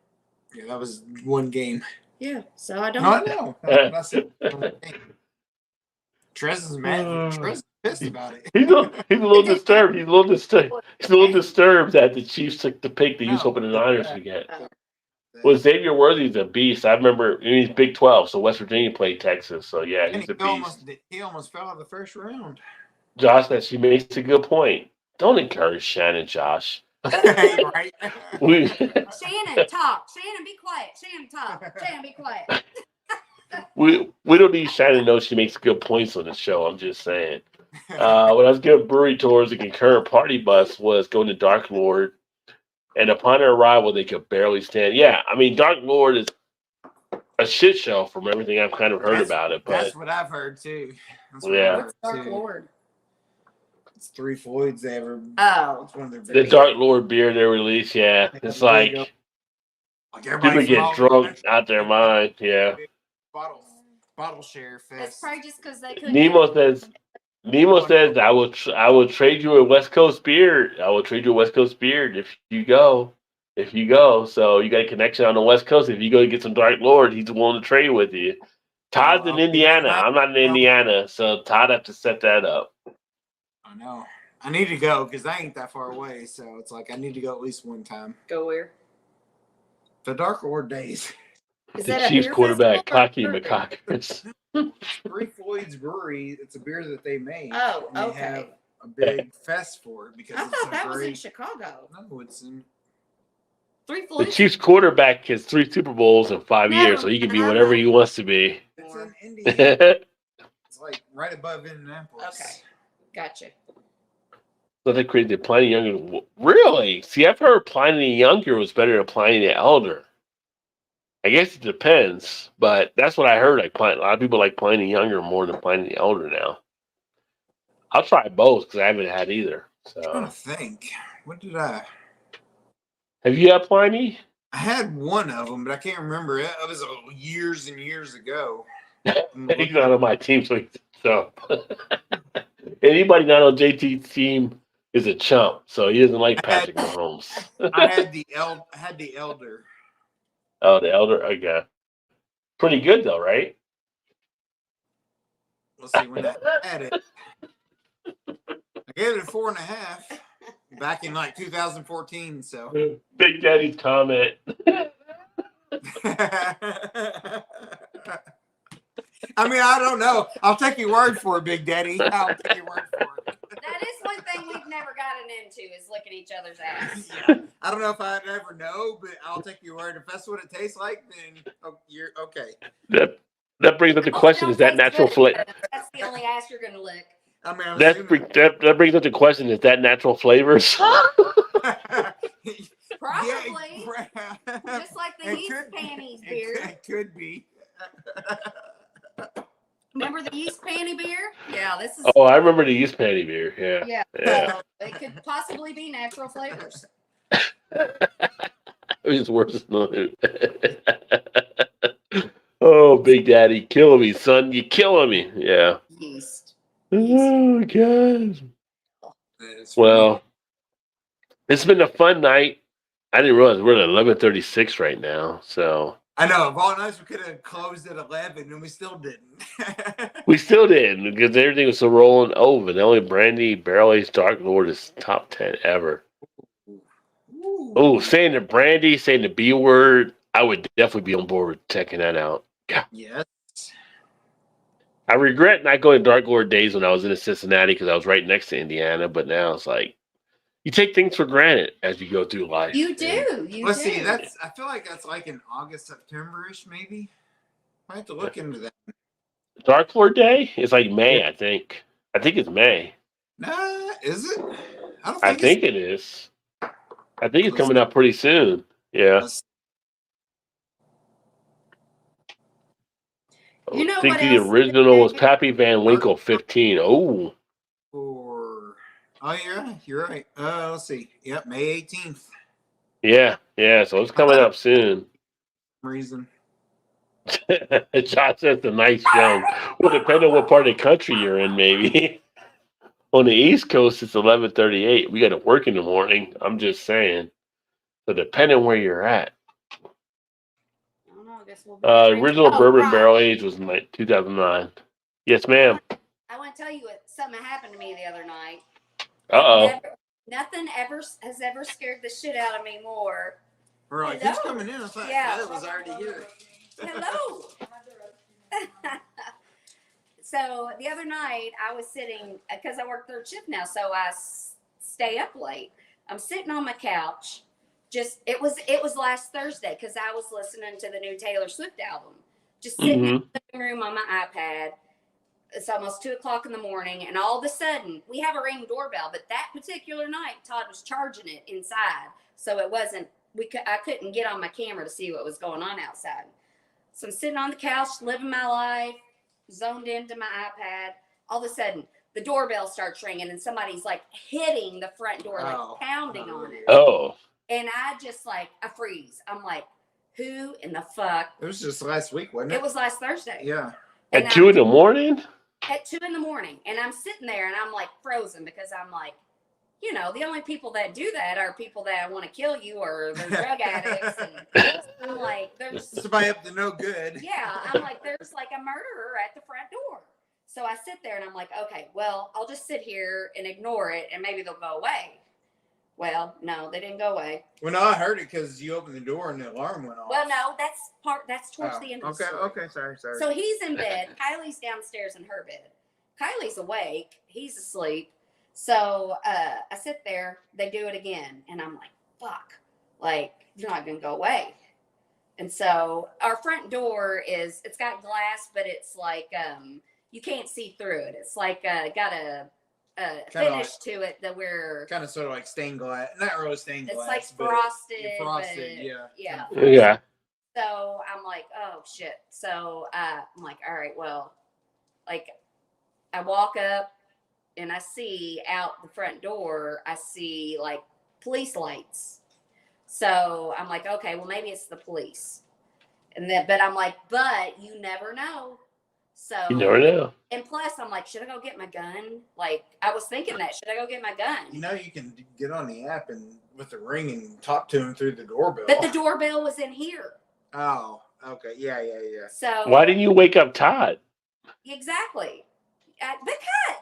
Yeah, that was one game. yeah, so I don't No, I know. know. That's it. Trez is mad. Trez is pissed about it. He's a little disturbed. He's a little disturbed that the Chiefs took the pick that he was hoping the Niners would get. Well, Xavier Worthy's a beast. I remember he's Big 12, so West Virginia played Texas. So yeah, he's a beast. He almost fell out of the first round. Josh, that she makes a good point. Don't encourage Shannon, Josh. Right? Shannon, talk. Shannon, be quiet. Shannon, talk. Shannon, be quiet. we don't need Shannon to know she makes good points on the show. I'm just saying. When I was giving brewery tours, the concurrent party bus was going to Dark Lord, and upon their arrival, they could barely stand. Yeah, I mean, Dark Lord is a shit show from everything I've kind of heard about it. But that's what I've heard too. What's Dark Lord? It's 3 Floyds they ever. Oh, It's one of their the Dark Lord beer they release, yeah, it's like people get drunk out their mind. Yeah. Bottle share fest. it's probably just because they couldn't. Nemo says, I will trade you a West Coast beer. I will trade you a West Coast beer if you go. So you got a connection on the West Coast. If you go to get some Dark Lord, he's willing to trade with you. Todd's in Indiana. I'm not in Indiana, so Todd have to set that up. I know. I need to go because I ain't that far away. So it's like I need to go at least one time. Go where? The Dark Lord days. Is The that a Chiefs beer quarterback, festival or Cocky a brewery? McCockers. 3 Floyds Brewery. It's a beer that they make. Oh, and they okay. have a big fest for it because I it's thought a that was in great. Chicago. No, it's in. 3 The Floyds. Chiefs quarterback has 3 Super Bowls in 5 No, years, so he can be I whatever know. he wants to be. It's in Indiana. It's like right above Indianapolis. Okay, gotcha. So they created Pliny the Younger. Really? See, I've heard Pliny the Younger was better than Pliny the Elder. I guess it depends, but that's what I heard. Like a lot of people like Pliny the Younger more than Pliny the Elder now. I'll try both because I haven't had either. I'm trying So, to think. What did I? have you had Pliny? I had one of them, but I can't remember it. It was years and years ago. He's not on my team, so anybody not on JT's team is a chump. So he doesn't like Patrick Mahomes. I had the elder. Oh, the Elder. Okay, pretty good though, right? Let's see when I had it. I gave it a 4.5 back in like 2014. So Big Daddy's comment. I mean, I don't know. I'll take your word for it, Big Daddy. I'll take your word for it. That is one thing we've never gotten into is licking each other's ass. Yeah. I don't know if I'd ever know, but I'll take your word. If that's what it tastes like, then you're okay. That brings up the Oh, it question: don't is that taste natural good, flavor? That's the only ass you're gonna lick. I mean, I'm That assuming. that brings up the question: is that natural flavors? Probably. Yeah, Just like the yeast panties beer. It could be. Remember the yeast panty beer? Yeah, this is. Oh, I remember the yeast panty beer. Yeah. Yeah. Yeah. So it could possibly be natural flavors. It's worse than Oh, Big Daddy, killing me, son. You're killing me. Yeah. Yeast. Oh, God. It's Well, it's been a fun night. I didn't realize we're at 11:36 right now. So I know. Of all nights, we could have closed at 11, and we still didn't. we still didn't because everything was so rolling over. The only brandy barrel aged Dark Lord is top 10 ever. Oh, saying the brandy, saying the B word, I would definitely be on board with checking that out. Yeah. Yes. I regret not going to Dark Lord days when I was in Cincinnati because I was right next to Indiana, but now it's like you take things for granted as you go through life. You do. You Let's do. see. I feel like that's like in August, September-ish, maybe. I have to look into that. Dark Lord Day is like May, I think. I think it's May. Nah, is it? I don't I think think it is. I think it's Let's- coming out pretty soon. Yeah. it's. You know I think what the else? original was Pappy Van Winkle 15. Oh. Oh, yeah, you're right. Let's see. Yep, May 18th. Yeah. Yeah. So it's coming up soon. Reason. Josh says a nice young. Well, depending on what part of the country you're in, maybe. On the East Coast, it's 11:38. We got to work in the morning. I'm just saying. So depending on where you're at. I don't know. I guess we'll be drinking. Original Oh, bourbon right. barrel age was 2009. Yes, ma'am. I want to tell you what something happened to me the other night. Uh-oh. Nothing ever has ever scared the shit out of me more. We're like, Hello. who's coming in? I thought Yeah. Tyler was already here. Hello. So the other night I was sitting because I work third shift now, so I stay up late. I'm sitting on my couch. It was last Thursday because I was listening to the new Taylor Swift album. Just sitting in the living room on my iPad. It's almost 2:00 in the morning, and all of a sudden we have a Ring doorbell. But that particular night, Todd was charging it inside, so it wasn't. I couldn't get on my camera to see what was going on outside. So I'm sitting on the couch, living my life, zoned into my iPad. All of a sudden, the doorbell starts ringing, and somebody's like hitting the front door, like pounding on it. Oh. And I freeze. I'm like, who in the fuck? It was just last week, wasn't it? It was last Thursday. Yeah. And At 2 in the morning? At 2 in the morning. And I'm sitting there and I'm like frozen because I'm like, you know, the only people that do that are people that want to kill you or they're drug addicts. And I'm like, there's somebody up to no good. Yeah. I'm like, there's like a murderer at the front door. So I sit there and I'm like, okay, well, I'll just sit here and ignore it and maybe they'll go away. Well, no, they didn't go away. Well, no, I heard it because you opened the door and the alarm went off. Well, no, that's towards the end of the story. Okay, sorry. So he's in bed. Kylie's downstairs in her bed. Kylie's awake. He's asleep. So I sit there. They do it again. And I'm like, fuck. Like, you're not going to go away. And so our front door it's got glass, but it's like you can't see through it. It's like got a finish to it that we're kind of sort of like stained glass, not really stained glass. It's like but frosted. Frosted, but, yeah. Yeah. So I'm like, oh shit. So I'm like, all right, well, like I walk up and I see out the front door, I see like police lights. So I'm like, okay, well maybe it's the police. But I'm like, but you never know. So You never know. And plus, I'm like, should I go get my gun? Like, I was thinking that. Should I go get my gun? You know, you can get on the app and with the ring and talk to him through the doorbell. But the doorbell was in here. Oh, okay. Yeah. So Why didn't you wake up Todd? Exactly. Because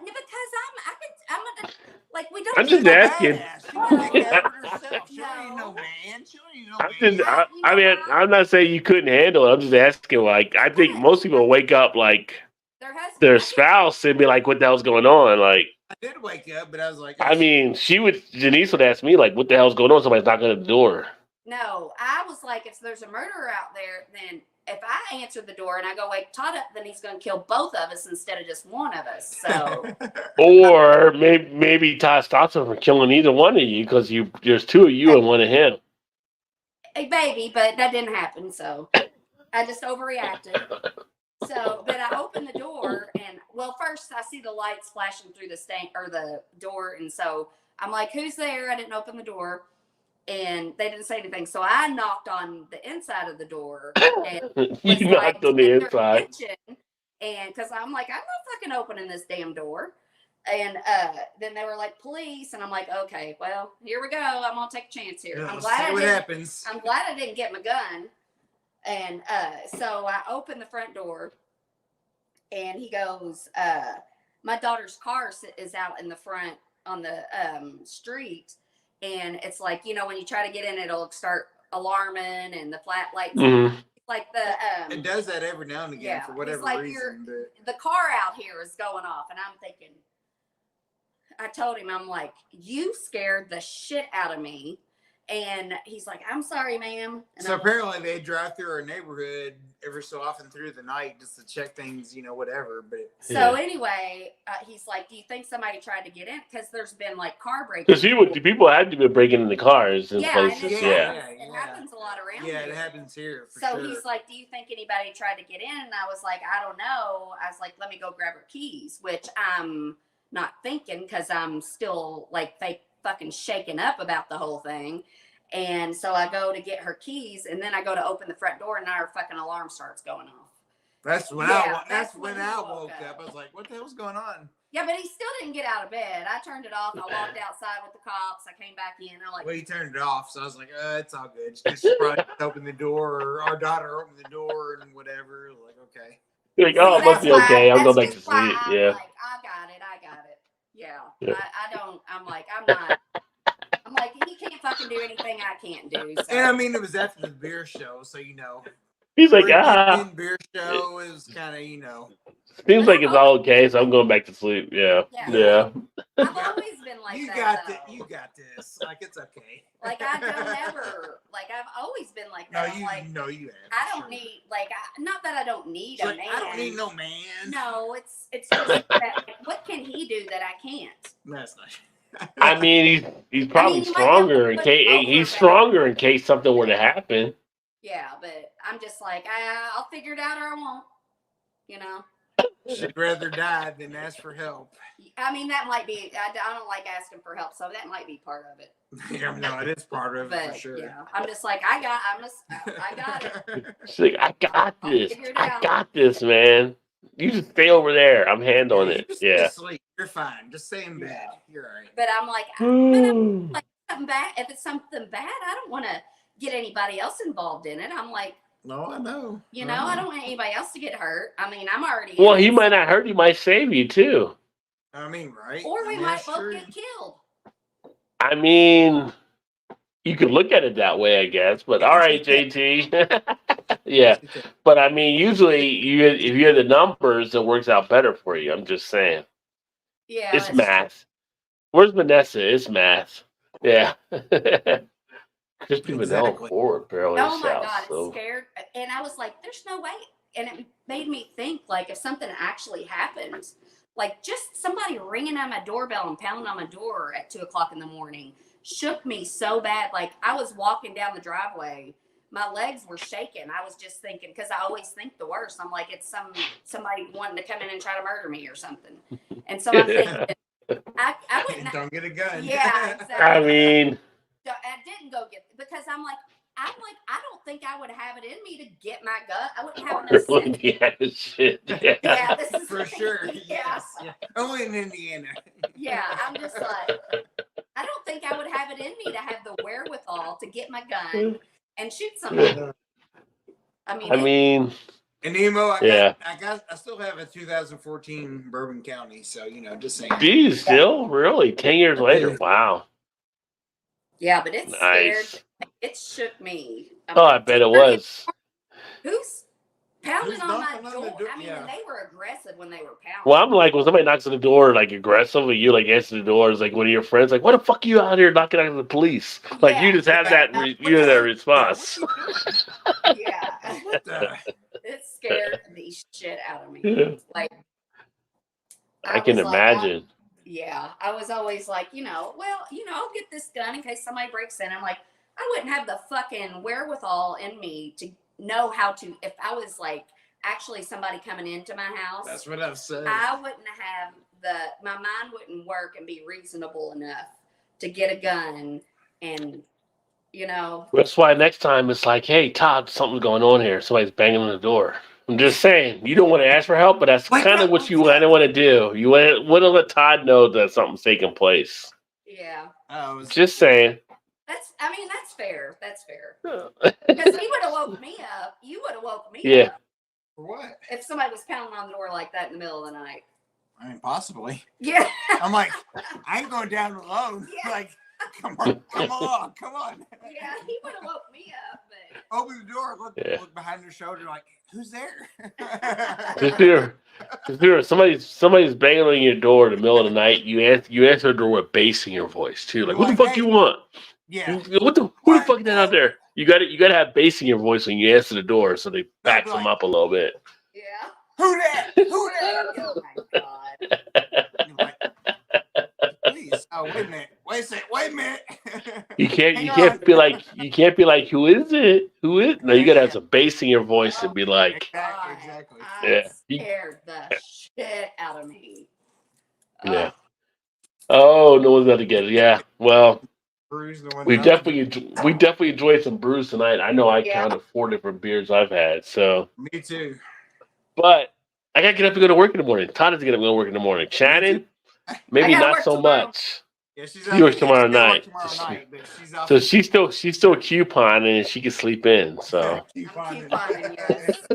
Like we don't. I'm just do that. asking. Badass. She can take care of it herself. She don't need no No. man. She don't need no I'm man. just, You I know mean, why? I'm not saying you couldn't handle it. I'm just asking. Like, I think But most people wake up like there has. their I think spouse and be like, "What the hell's going on?" Like, I did wake up, but I was like, I mean, Janice would ask me like, "What the hell's going on?" Somebody's knocking at the door. no. I was like, if there's a murderer out there, then if I answer the door and I go wake Todd up, then he's going to kill both of us instead of just one of us. So Or maybe Todd stops him from killing either one of you because there's two of you and one of him. hey, baby, but that didn't happen. So I just overreacted. So, but I opened the door, and well, first I see the lights flashing through the door, and so I'm like, "Who's there?" I didn't open the door, and they didn't say anything. So I knocked on the inside of the door, and You was like, knocked on to the get their inside. attention, and because I'm like, I'm not fucking opening this damn door. And then they were like, "Police," and I'm like, "Okay, well, here we go. I'm gonna take a chance here. I'm let's glad see I what didn't. happens. I'm glad I didn't get my gun." And so I opened the front door, and he goes, my daughter's car is out in the front on the street. And it's like, when you try to get in, it'll start alarming and the flat lights. Mm-hmm. Like It does that every now and again yeah, for whatever it's like reason. But the car out here is going off. And I'm thinking, I told him, I'm like, you scared the shit out of me. And he's like, "I'm sorry, ma'am." And so I'm apparently they drive through our neighborhood every so often through the night just to check things, whatever. But so anyway, he's like, "Do you think somebody tried to get in?" Because there's been like car breaks. Because people had to be breaking into cars in Yeah, places. and it happens a lot around yeah, here. it happens here. For So sure. he's like, "Do you think anybody tried to get in?" And I was like, "I don't know." I was like, "Let me go grab her keys," which I'm not thinking because I'm still like fucking shaken up about the whole thing. And so I go to get her keys, and then I go to open the front door, and now her fucking alarm starts going off. That's when Yeah, that's when he I woke up. I was like, "What the hell's going on?" Yeah, but he still didn't get out of bed. I turned it off. I walked outside with the cops. I came back in. I'm like, Well, he turned it off, so I was like, "It's all good." She probably opened the door, or our daughter opened the door, and whatever. Like, okay. You're like, see, oh, it must that's be why- okay. I'll go that's back to just why sleep. I'm Yeah. like, I got it. Yeah. Yeah. I don't. I'm like, I'm not. I'm like, he can't fucking do anything I can't do. So. And I mean, it was after the beer show, so He's like, Reunion beer show is kind of seems like it's all okay, so I'm going back to sleep. Yeah. Yeah. I've always been like you that. got though. you got this. Like, it's okay. Like I don't ever. Like I've always been like No, that. you like, know you have. I don't need not that I don't need It's a like, man. I don't need no man. No, it's just that, what can he do that I can't? That's not. I mean, he's probably you might have to stronger in put case over he's that. stronger in case something were to happen. Yeah, but I'm just like I'll figure it out or I won't. She'd rather die than ask for help. I mean, that might be. I don't like asking for help, so that might be part of it. Yeah, no, it is part of it But for sure. yeah, I'm just like I got it. She's like, I got I'll this. figure it I out. got this, man. You just stay over there. I'm handling You it. just Yeah. sleep. You're fine. Just stay in bed. Yeah. You're all right. But I'm like, like something bad. If it's something bad, I don't want to get anybody else involved in it. I'm like, No, I know. I don't want anybody else to get hurt. I mean, I'm already. Well, in he it, might not hurt. He might save you too. I mean, right? or we I mean, might that's both true. get killed. I mean, you could look at it that way, I guess. But all right, JT. Yeah. But I mean, usually, if you have the numbers, it works out better for you. I'm just saying. Yeah, It's that's math. Where's Vanessa? It's math. Yeah. Crispy vanilla Exactly. forward barely oh my south. god, So. it scared, and I was like, "There's no way," and it made me think like if something actually happened, like just somebody ringing on my doorbell and pounding on my door at 2:00 in the morning shook me so bad. Like I was walking down the driveway, my legs were shaking. I was just thinking because I always think the worst. I'm like, it's somebody wanting to come in and try to murder me or something, and so I'm thinking, I wouldn't. Don't get a gun. Yeah, exactly. I mean, I didn't go get because I'm like I don't think I would have it in me to get my gun. I wouldn't have enough sense. Indiana shit. Yeah. Yeah, this is For sure. Yeah. Yes. Yeah. Only in Indiana. Yeah, I'm just like I don't think I would have it in me to have the wherewithal to get my gun and shoot somebody. I mean, And Nemo, Yeah. I still have a 2014 Bourbon County, so just saying. Geez, still really 10 years later. Wow. Yeah, but it scared. Nice. It shook me. I'm Oh, I like, bet it was. who's pounding Who's on my knocking on the door? door? I mean, Yeah. and they were aggressive when they were pounding. Well, I'm like, when somebody knocks on the door, like aggressive, and you like answer the door, it's like one of your friends, like, "What the fuck are you out here knocking out the police?" Like you just have that, you have that response. Yeah. What the? It scared the shit out of me. Yeah. Like, I can was like, imagine. I was always like, I'll get this gun in case somebody breaks in. I'm like, I wouldn't have the fucking wherewithal in me to know how to, if I was like actually somebody coming into my house. That's what I've said. I wouldn't have my mind wouldn't work and be reasonable enough to get a gun and, That's why next time it's like, "Hey, Todd, something's going on here. Somebody's banging on the door." I'm just saying, you don't want to ask for help, but that's kind of what you want to do. You want to let Todd know that something's taking place. Yeah. Just saying. That's fair. That's fair. Because he would have woke me up. You would have woke me Yeah. up. For what? If somebody was pounding on the door like that in the middle of the night. I mean, possibly. Yeah. I'm like, I ain't going down alone. Yeah. Like, come on. Yeah, he would have woke me up, but Open the door, look behind your shoulder, like, who's there? Just do it. Somebody's banging on your door in the middle of the night. You answer the door with bass in your voice too. Like, what the fuck you want? Yeah. Who the fuck is that out there? You gotta have bass in your voice when you answer the door, so they back them up a little bit. yeah. Who that? Who that? Oh my god. You're like, please. Oh, wait a minute. Wait a minute. You can't be like, who is it? No, you gotta have some bass in your voice and be like, Exactly. Scared the shit out of me. yeah. Oh, no one's gonna get it. Yeah. Well, we definitely enjoyed some brews tonight. I know I counted 4 different beers I've had. So me too. But I gotta get up and go to work in the morning. Todd has to get up and go to work in the morning. Shannon, maybe not so much. Yeah, she's she works tomorrow she's night. But she's off. So she's still couponing and she can sleep in. So Couponing, yes.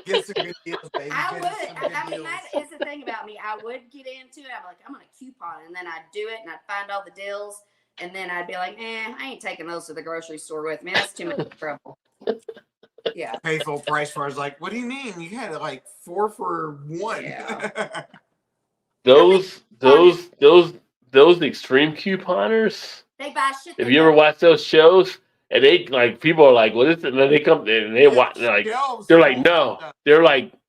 Get some good deals, baby. I would. I mean, that is the thing about me. I would get into it. I'm like, I'm gonna coupon, and then I'd do it, and I'd find all the deals, and then I'd be like, I ain't taking those to the grocery store with me. That's too much trouble. Yeah. Pay full price for. I was like, what do you mean? You had like 4 for 1. Yeah. those extreme couponers. They buy shit. If you ever watch those shows, and they like people are like, "What is it?" And then they come and they watch. They're like,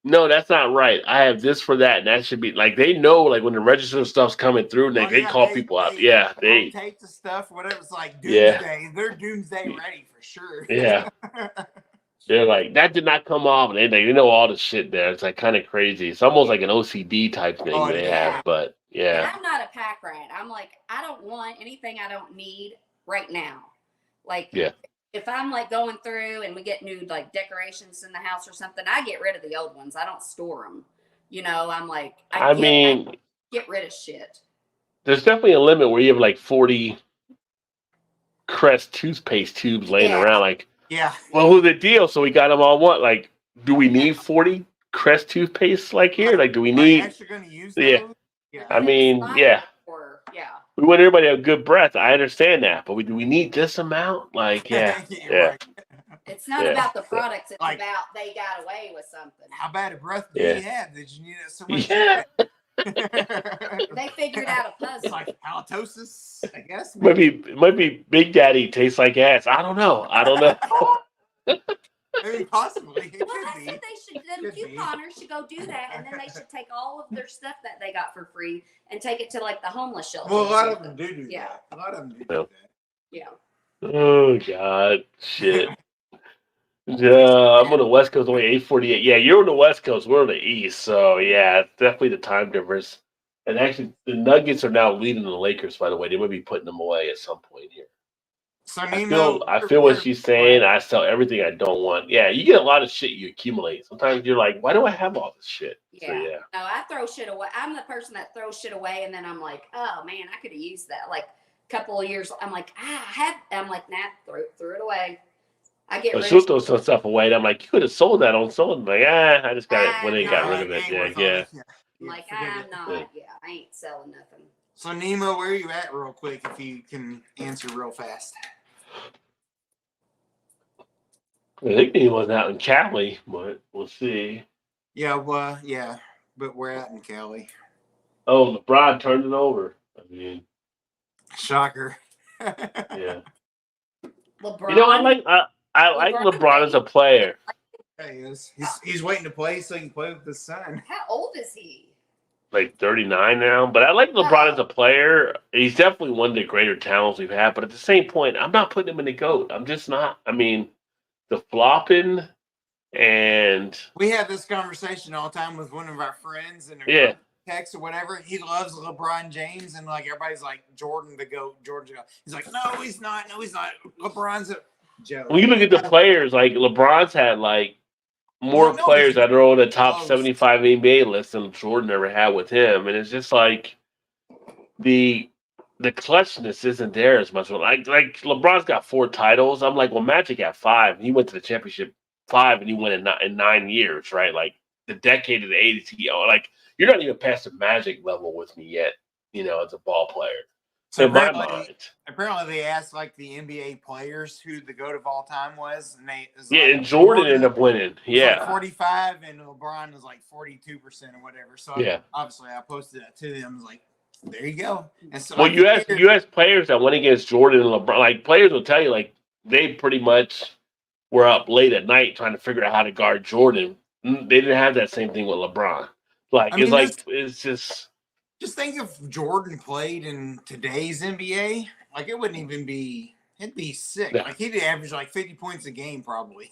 no, that's not right. I have this for that, and that should be like they know like when the register stuff's coming through, they call people out. They take the stuff, whatever. It's like doomsday. Yeah. They're doomsday ready for sure. Yeah. They're like, that did not come off, and they know all the shit there. It's like kind of crazy. It's almost like an OCD type thing they have, but yeah. And I'm not a pack rat. I'm like, I don't want anything I don't need right now. Like, if I'm like going through and we get new like decorations in the house or something, I get rid of the old ones. I don't store them. I'm like, I get rid of shit. There's definitely a limit where you have like 40 Crest toothpaste tubes laying around. Like, well, who's the deal? So we got them all. What? Like, do we need 40 Crest toothpaste like here? Like, do we need? Actually going to use those? Yeah. I mean, we want everybody to have good breath. I understand that, but do we need this amount? Like, yeah. It's not about the products. It's like, about they got away with something. How bad a breath do you have that you need it so much? They figured out a puzzle. It's like halitosis, I guess. It might be Big Daddy tastes like ass. I don't know. Maybe possibly. Well, I said them couponers should go do that, and then they should take all of their stuff that they got for free and take it to like the homeless shelter. Well, a lot of them do that. A lot of them do that. Yeah. Oh God, shit. I'm on the West Coast, only 8:48. Yeah, you're on the West Coast. We're on the East, so yeah, it's definitely the time difference. And actually, the Nuggets are now leading the Lakers. By the way, they might be putting them away at some point here. So I feel what she's saying. I sell everything I don't want. Yeah, you get a lot of shit you accumulate. Sometimes you're like, why do I have all this shit? Yeah. So, No, I throw shit away. I'm the person that throws shit away, and then I'm like, oh man, I could have used that. Like a couple of years, I'm like, I'm like, nah, threw it away. I get But rid she'll of throw some stuff away. And I'm like, you could have sold that on someone. Like, I just got it when they no, got rid of it. ain't Yeah, worth all yeah. that. Yeah. I'm like, Forget I'm it. not. Yeah, I ain't selling nothing. So Nemo, where are you at, real quick, if you can answer real fast? I think he was out in Cali, but we'll see. Yeah, well, yeah, but we're out in Cali. Oh, LeBron turned it over. I mean, Shocker. yeah. LeBron. You know, I like LeBron as a player. He is. He's waiting to play so he can play with his son. How old is he? Like 39 now, but I like LeBron as Oh. a player. He's definitely one of the greater talents we've had. But at the same point, I'm not putting him in the GOAT. I'm just not. I mean, the flopping and We have this conversation all the time with one of our friends and yeah, text or whatever. He loves LeBron James, and like everybody's like Jordan the GOAT, Jordan the GOAT. He's like, no, he's not. No, he's not. LeBron's a joke. when you look at the players, like LeBron's had like more Well, no, players that are on the top close. 75 NBA list than Jordan ever had with him, and it's just like the clutchness isn't there as much. Like LeBron's got 4 titles. I'm like, well, Magic had 5. He went to the championship 5, and he went in 9 years, right? Like the decade of the '80s. Like you're not even past the Magic level with me yet. You know, as a ball player. So in my mind, apparently they asked like the NBA players who the GOAT of all time was, and it was yeah, like and Jordan ended up winning. was like Yeah, 45, and LeBron was like 42% or whatever. So yeah. obviously I posted that to them. I was like, there you go. And so Well, I figured- you ask players that went against Jordan and LeBron. Like players will tell you, like they pretty much were up late at night trying to figure out how to guard Jordan. They didn't have that same thing with LeBron. Like I mean, it's just think if Jordan played in today's NBA, like it wouldn't even be. It'd be sick. Yeah. Like he'd average like 50 points a game probably.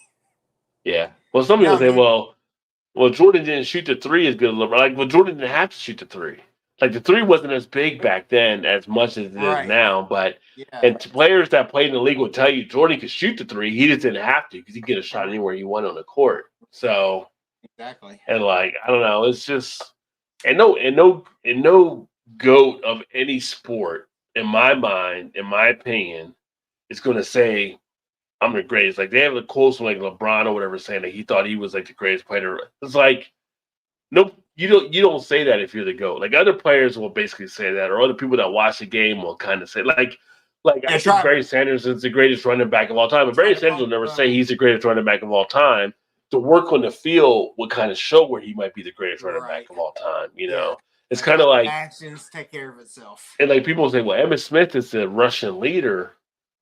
yeah. Well, some people Yeah, say, man. well, Jordan didn't shoot the 3 as good as LeBron. Like, well, Jordan didn't have to shoot the 3. Like the 3 wasn't as big back then as much as it Right. is now. But Yeah. and players that played in the league will tell you Jordan could shoot the 3. He just didn't have to because he could get a shot anywhere he wanted on the court. So Exactly. and like I don't know, it's just and no GOAT of any sport in my mind, in my opinion, is going to say I'm the greatest. Like they have the quotes from like LeBron or whatever saying that he thought he was like the greatest player. It's like no, you don't say that if you're the GOAT. Like other players will basically say that, or other people that watch the game will kind of say like I think Barry Sanders is the greatest running back of all time, but Barry Sanders will never say he's the greatest running back of all time. The work on the field would kind of show where he might be the greatest running back of all time. You know, it's kind of like actions take care of itself. and like people say, well, Emmitt Smith is the Russian leader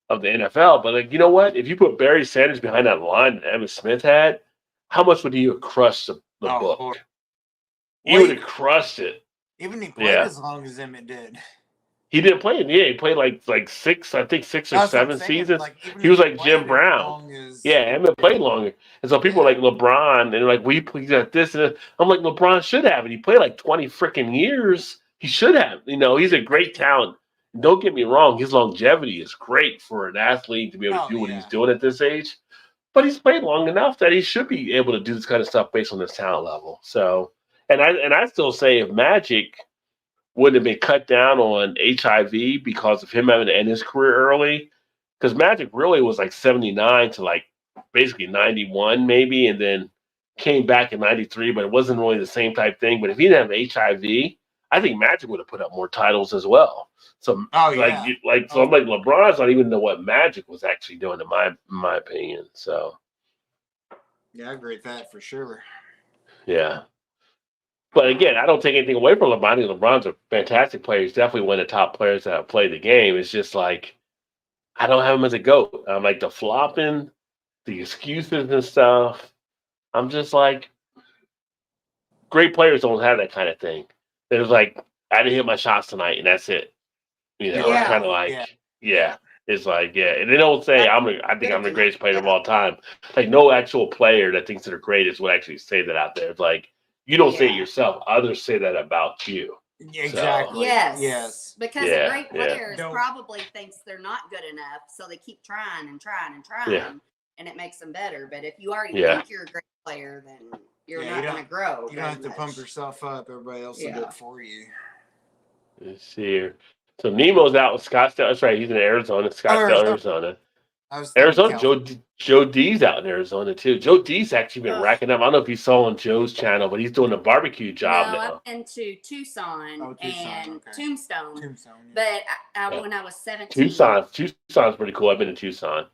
of the NFL, but like you know what? If you put Barry Sanders behind that line that Emmitt Smith had, how much would he have crushed the book? Lord. He would have crushed it. Even he played as long as Emmett did. He didn't play it. Yeah, he played like 6 or 7 seasons. Like, he was like Jim Brown. Emmett played longer. And so people are like LeBron, and they're like, we got this. And I'm like, LeBron should have it. He played like 20 freaking years. He should have. You know, he's a great talent. Don't get me wrong. His longevity is great for an athlete to be able to do what he's doing at this age. But he's played long enough that he should be able to do this kind of stuff based on his talent level. So, and I still say if Magic wouldn't have been cut down on HIV because of him having to end his career early, because Magic really was like 79 to like basically 91 maybe, and then came back in 93, but it wasn't really the same type thing. But if he didn't have HIV, I think Magic would have put up more titles as well. So I'm like LeBron's not even know what Magic was actually doing in my opinion. So yeah, I agree with that for sure. Yeah. But again, I don't take anything away from LeBron. I think LeBron's a fantastic player. He's definitely one of the top players that have played the game. It's just like I don't have him as a GOAT. I'm like the flopping, the excuses and stuff. I'm just like great players don't have that kind of thing. There's like I didn't hit my shots tonight and that's it. You know, it's kind of like it's like and they don't say I think I'm the greatest player of all time. Like no actual player that thinks they're greatest would actually say that out there. It's like you don't say it yourself. Others say that about you. Exactly. So, yes. Because a great player probably thinks they're not good enough, so they keep trying and trying and trying, and it makes them better. But if you already think you're a great player, then you're not going to grow. You don't have to pump yourself up. Everybody else will do it for you. Let's see here. So Nemo's out with Scottsdale. That's right. He's in Arizona, Scottsdale, Arizona. I was thinking Arizona, California. Joe D's out in Arizona too. Joe D's actually been Ugh. racking up. I don't know if you saw on Joe's channel, but he's doing a barbecue No, job I've now. been to Tucson, Oh, Tucson, and okay. Tombstone. Tombstone. But Yeah. when I was 17, Tucson's pretty cool. I've been to Tucson.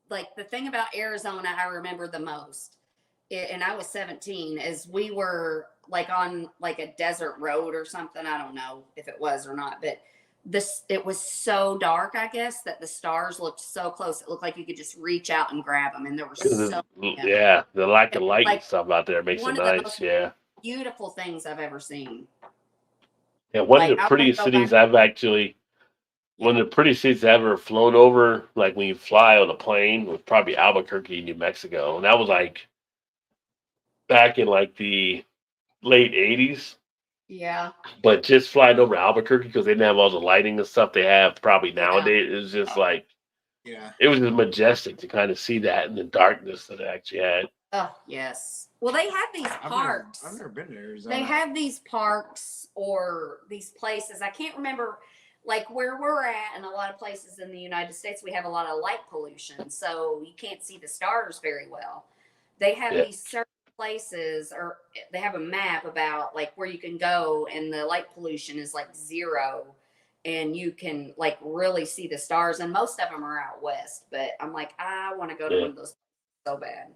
but the thing about Arizona I remember the most, and I was 17, is we were like on like a desert road or something. I don't know if it was or not, but it was so dark, I guess, that the stars looked so close. It looked like you could just reach out and grab them, and there were so Yeah, the lack of light and like stuff out there makes it one of the nice. most Yeah. beautiful things I've ever seen. Yeah, one Like, of the I wanna prettiest go cities back. one of the prettiest cities I've ever flown over, like when you fly on a plane, was probably Albuquerque, New Mexico. And that was like back in like the late 80s. Yeah. But just flying over Albuquerque because they didn't have all the lighting and stuff they have probably Yeah. nowadays, is just like, Yeah. it was just majestic to kind of see that in the darkness that it actually had. Oh, yes. Well, they have these parks. I've never been to Arizona. They have these parks or these places. I can't remember, like where we're at, and a lot of places in the United States, we have a lot of light pollution, so you can't see the stars very well. They have Yeah. these certain places, or they have a map about like where you can go, and the light pollution is like 0, and you can like really see the stars. And most of them are out west, but I'm like, I want to go to one of those so bad.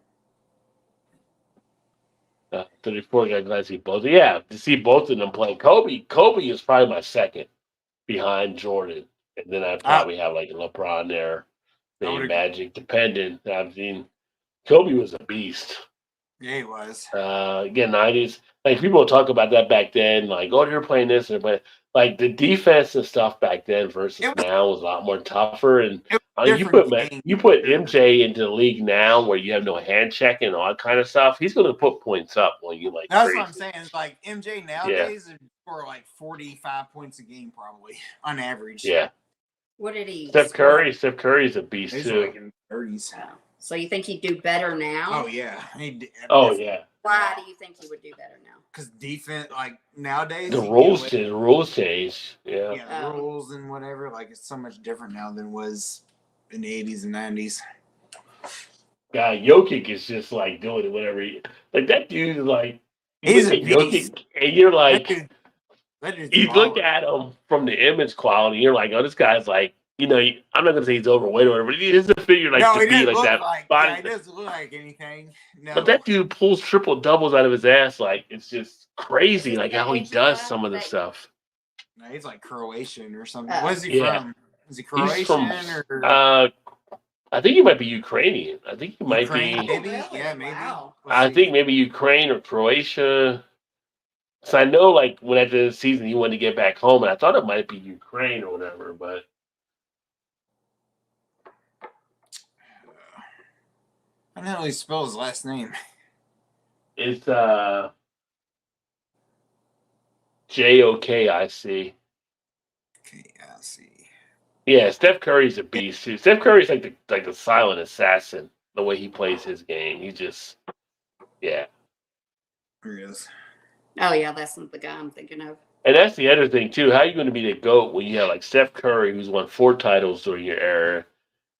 34 guys, glad to see both. Yeah, to see both of them play. Kobe is probably my second behind Jordan, and then I'd probably have like LeBron there, maybe Magic, depending. I've seen Kobe was a beast. Yeah, he was. Again, 90s. Like people talk about that back then, like, oh, you're playing this, but like the defense and stuff back then versus now was a lot more tougher. And you put MJ into the league now where you have no hand checking and all that kind of stuff. He's going to put points up when you like. That's crazy. what I'm saying. It's like MJ nowadays would score like 45 points a game probably on average. Yeah. What did he? Steph Curry's a beast He's too. like in the 30s. Oh. So you think he'd do better now? Oh yeah. Yeah. Why do you think he would do better now? Because defense, like nowadays, The rules change. Yeah. Yeah, the rules and whatever. Like it's so much different now than was in the 80s and 90s. God, Jokic is just like doing it whatever. Like that dude is like. He's a Jokic, beast. and you're like, you look at him from the image quality. You're like, oh, this guy's like, I'm not gonna say he's overweight or whatever, but he is a figure like to be like that. Body. Yeah, he doesn't look like anything. No. But that dude pulls triple doubles out of his ass. Like it's just crazy, like how he does some of the stuff. No, he's like Croatian or something. Where's he from? Is he Croatian He's from, or? I think he might be Ukrainian. I think he might Ukraine, be. maybe. Really? Yeah, maybe. Wow. I think maybe Ukraine or Croatia. So I know, like when after the season, he wanted to get back home, and I thought it might be Ukraine or whatever, but. I don't know how he spells his last name. It's Jokic. K-I-C. Yeah, Steph Curry's a beast too. Steph Curry's like the silent assassin. The way he plays his game, he just, Here he is. Oh yeah, that's not the guy I'm thinking of. And that's the other thing too. How are you going to be the GOAT when you have like Steph Curry, who's won 4 titles during your era?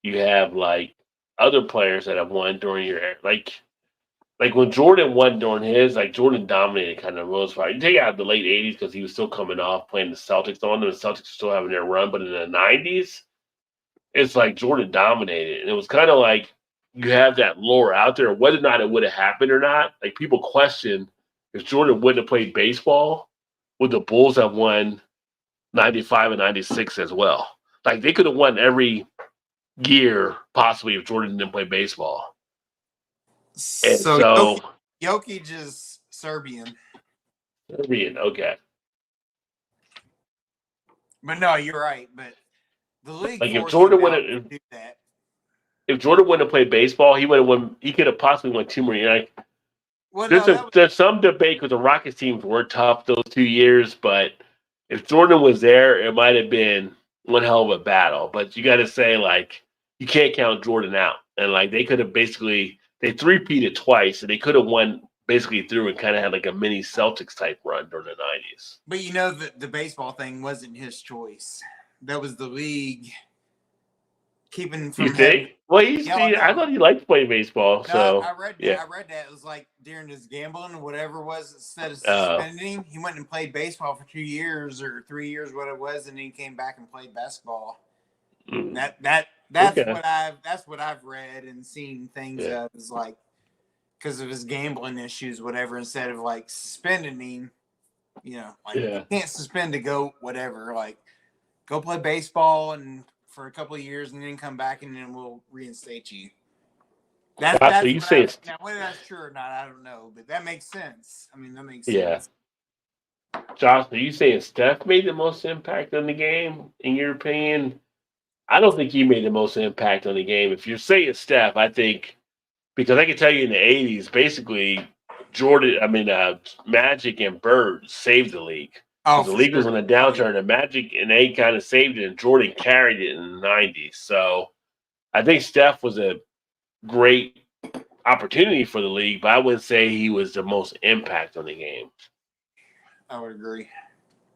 You have like other players that have won during your era. Like when Jordan won during his, like Jordan dominated kind of the most part. You take out the late 80s because he was still coming off playing the Celtics on them. The Celtics were still having their run. But in the 90s, it's like Jordan dominated. And it was kind of like you have that lore out there, whether or not it would have happened or not. Like people question if Jordan wouldn't have played baseball, would the Bulls have won 95 and 96 as well? Like they could have won every year possibly if Jordan didn't play baseball. And so Jokic is Serbian. Okay. But no, you're right. But the league, like if Jordan wouldn't do that. If Jordan wouldn't have played baseball, he would have won. He could have possibly won 2 more years. Well, there's some debate because the Rockets teams were tough those 2 years, but if Jordan was there, it might have been one hell of a battle. But you got to say, like, you can't count Jordan out. And like they could have they three-peated twice, and they could have won basically through and kind of had like a mini Celtics type run during the 90s. But the baseball thing wasn't his choice. That was the league keeping You from having. think? Well, you Yeah, see, I no. thought he liked playing baseball. No, So I read that. yeah. I read that it was like during his gambling or whatever it was. Instead of Uh, suspending, he went and played baseball for 2 years or 3 years, what it was, and then he came back and played basketball. mm, That's okay. what I've read and seen things Yeah. of is like because of his gambling issues, whatever. Instead of like suspending him, like you Yeah. can't suspend a goat, whatever. Like go play baseball and for a couple of years and then come back and then we'll reinstate you. So That's you what say I've it's now whether that's true or not, I don't know, but that makes sense. I mean, that makes yeah. sense. Josh, are you saying Steph made the most impact on the game in your opinion? I don't think he made the most impact on the game. If you're saying Steph, I think because I can tell you in the '80s, basically Magic and Bird saved the league Oh, because the for league was sure. on a downturn. And Magic and they kind of saved it, and Jordan carried it in the '90s. So I think Steph was a great opportunity for the league, but I wouldn't say he was the most impact on the game. I would agree.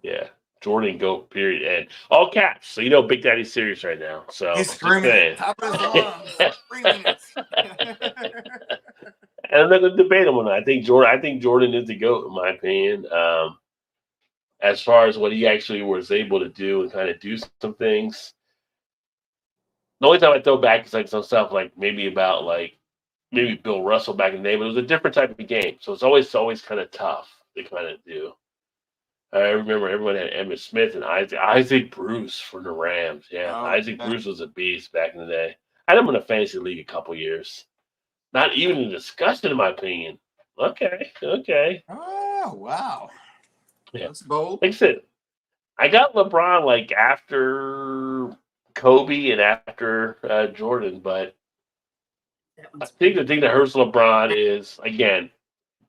Yeah. Jordan GOAT, period. And all caps. So you know Big Daddy's serious right now. So He's just screaming saying. it, top of his lungs, screaming it. And I'm not going to debate him on that. I think Jordan is the GOAT, in my opinion. As far as what he actually was able to do and kind of do some things. The only time I throw back is like some stuff like maybe about like maybe Bill Russell back in the day, but it was a different type of game. So it's always kind of tough to kind of do. I remember everyone had Emmitt Smith and Isaac Bruce for the Rams. Yeah, Oh, Isaac Bruce was a beast back in the day. I had him in a fantasy league a couple years. Not even a discussion, in my opinion. Okay. oh, wow. Yeah. That's bold. Like I said, I got LeBron like after Kobe and after Jordan, but That I one's think the thing that hurts LeBron is again